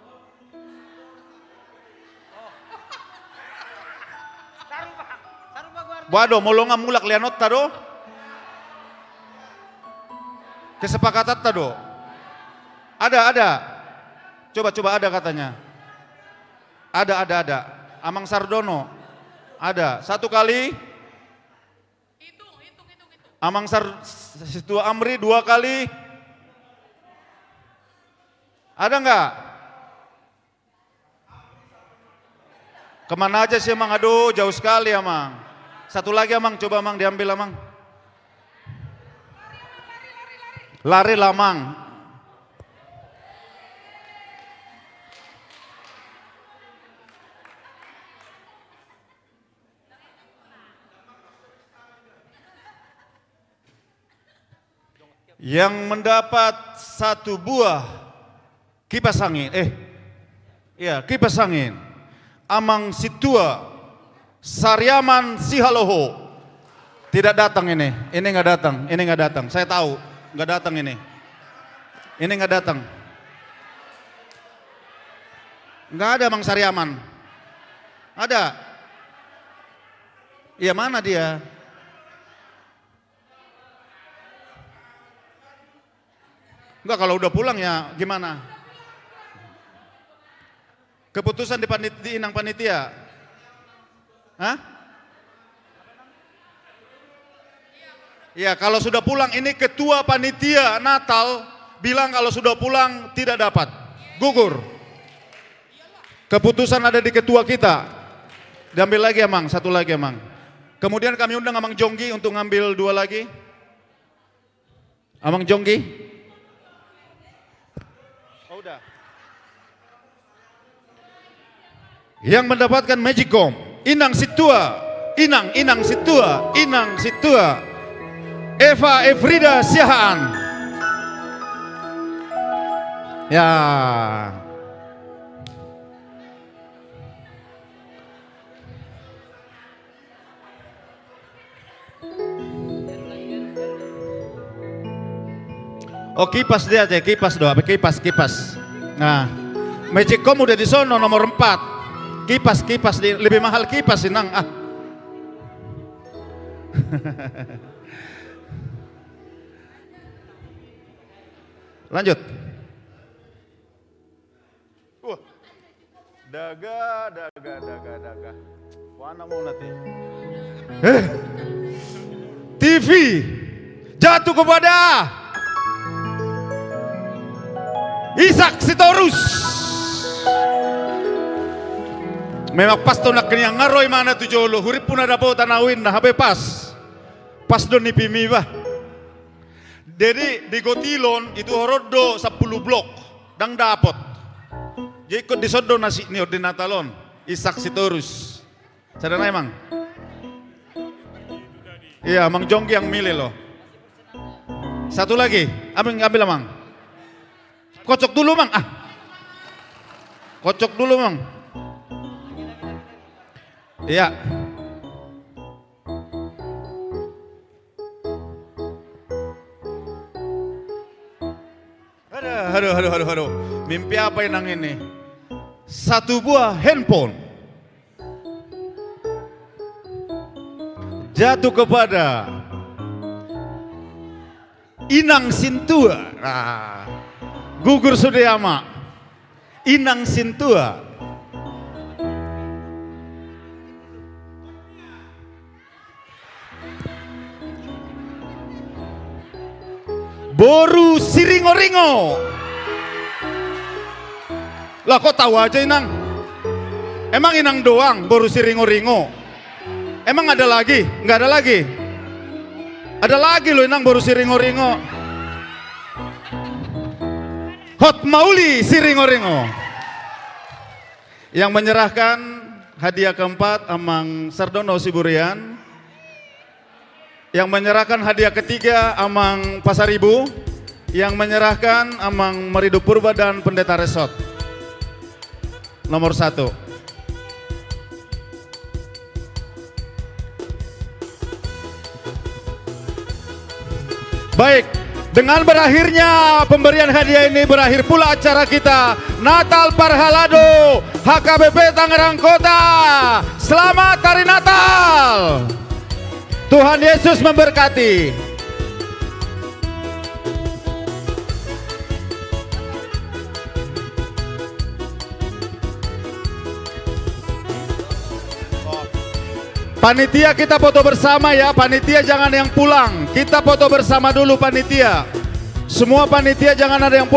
Waduh, molonga mulak lianot tado. Kesepakatan tado. Ada. Coba ada katanya. Ada. Amang Sardono. Ada. Satu kali. Amang Situa Amri 2 kali. Ada enggak? Kemana aja sih Amang? Aduh, jauh sekali Amang. Satu lagi Amang, coba Amang diambil Amang. Lari lah Amang. Yang mendapat satu buah kipas angin. Kipas angin. Amang Situa Saryaman Sihaloho. Tidak datang ini nggak datang. Saya tahu nggak datang ini nggak datang. Nggak ada Mang Saryaman. Ada? Iya mana dia? Enggak, kalau udah pulang ya gimana? Keputusan di inang panitia. Hah? Ya, kalau sudah pulang, ini ketua panitia Natal bilang kalau sudah pulang tidak dapat, gugur. Keputusan ada di ketua kita. Diambil lagi Amang, satu lagi Amang. Kemudian kami undang Amang Jonggi untuk ngambil 2 lagi. Amang Jonggi. Oh, udah. Yang mendapatkan Magicom, Inang Situa. Eva Efrida Siahaan. Ya. Oh kipas dia aja, kipas doa, kipas. Nah, Magicom udah di sono nomor 4. Kipas lebih mahal kipas Inang. Lanjut. Daga. Mana mau nanti? TV jatuh kepada Ishak Sitorus. Memang pas tu nak kena ngaroi mana tu jolo. Hurip pun ada bau tanawin nah habe pas. Pas do nipimi bah. Jadi di Gotilon itu horodo 10 blok dang dapot. Jadi ikut disodo nasi ni ordinatalon Ishak Sitorus. Sadana emang? Iya, Mang Jonggi yang milih loh. Satu lagi, ambil Mang. Kocok dulu Mang. Kocok dulu Mang. Iya. Aduh. Mimpi apa Inang ini? Satu buah handphone jatuh kepada Inang Sintua. Gugur Sudayama. Inang Sintua. Boru Siringo-ringo. Lah kok tahu aja Inang? Emang Inang doang boru Siringo-ringo? Emang ada lagi? Nggak ada lagi? Ada lagi loh Inang boru Siringo-ringo. Hot Mauli Siringo-ringo. Yang menyerahkan hadiah keempat Amang Sardono Siburian. Yang menyerahkan hadiah ketiga Amang Pasaribu. Yang menyerahkan Amang Marido Purba dan Pendeta Resort. Nomor 1. Baik, dengan berakhirnya pemberian hadiah ini berakhir pula acara kita Natal Parhalado HKBP Tangerang Kota. Selamat Hari Natal. Tuhan Yesus memberkati. Panitia kita foto bersama ya, panitia jangan yang pulang. Kita foto bersama dulu panitia. Semua panitia jangan ada yang pulang.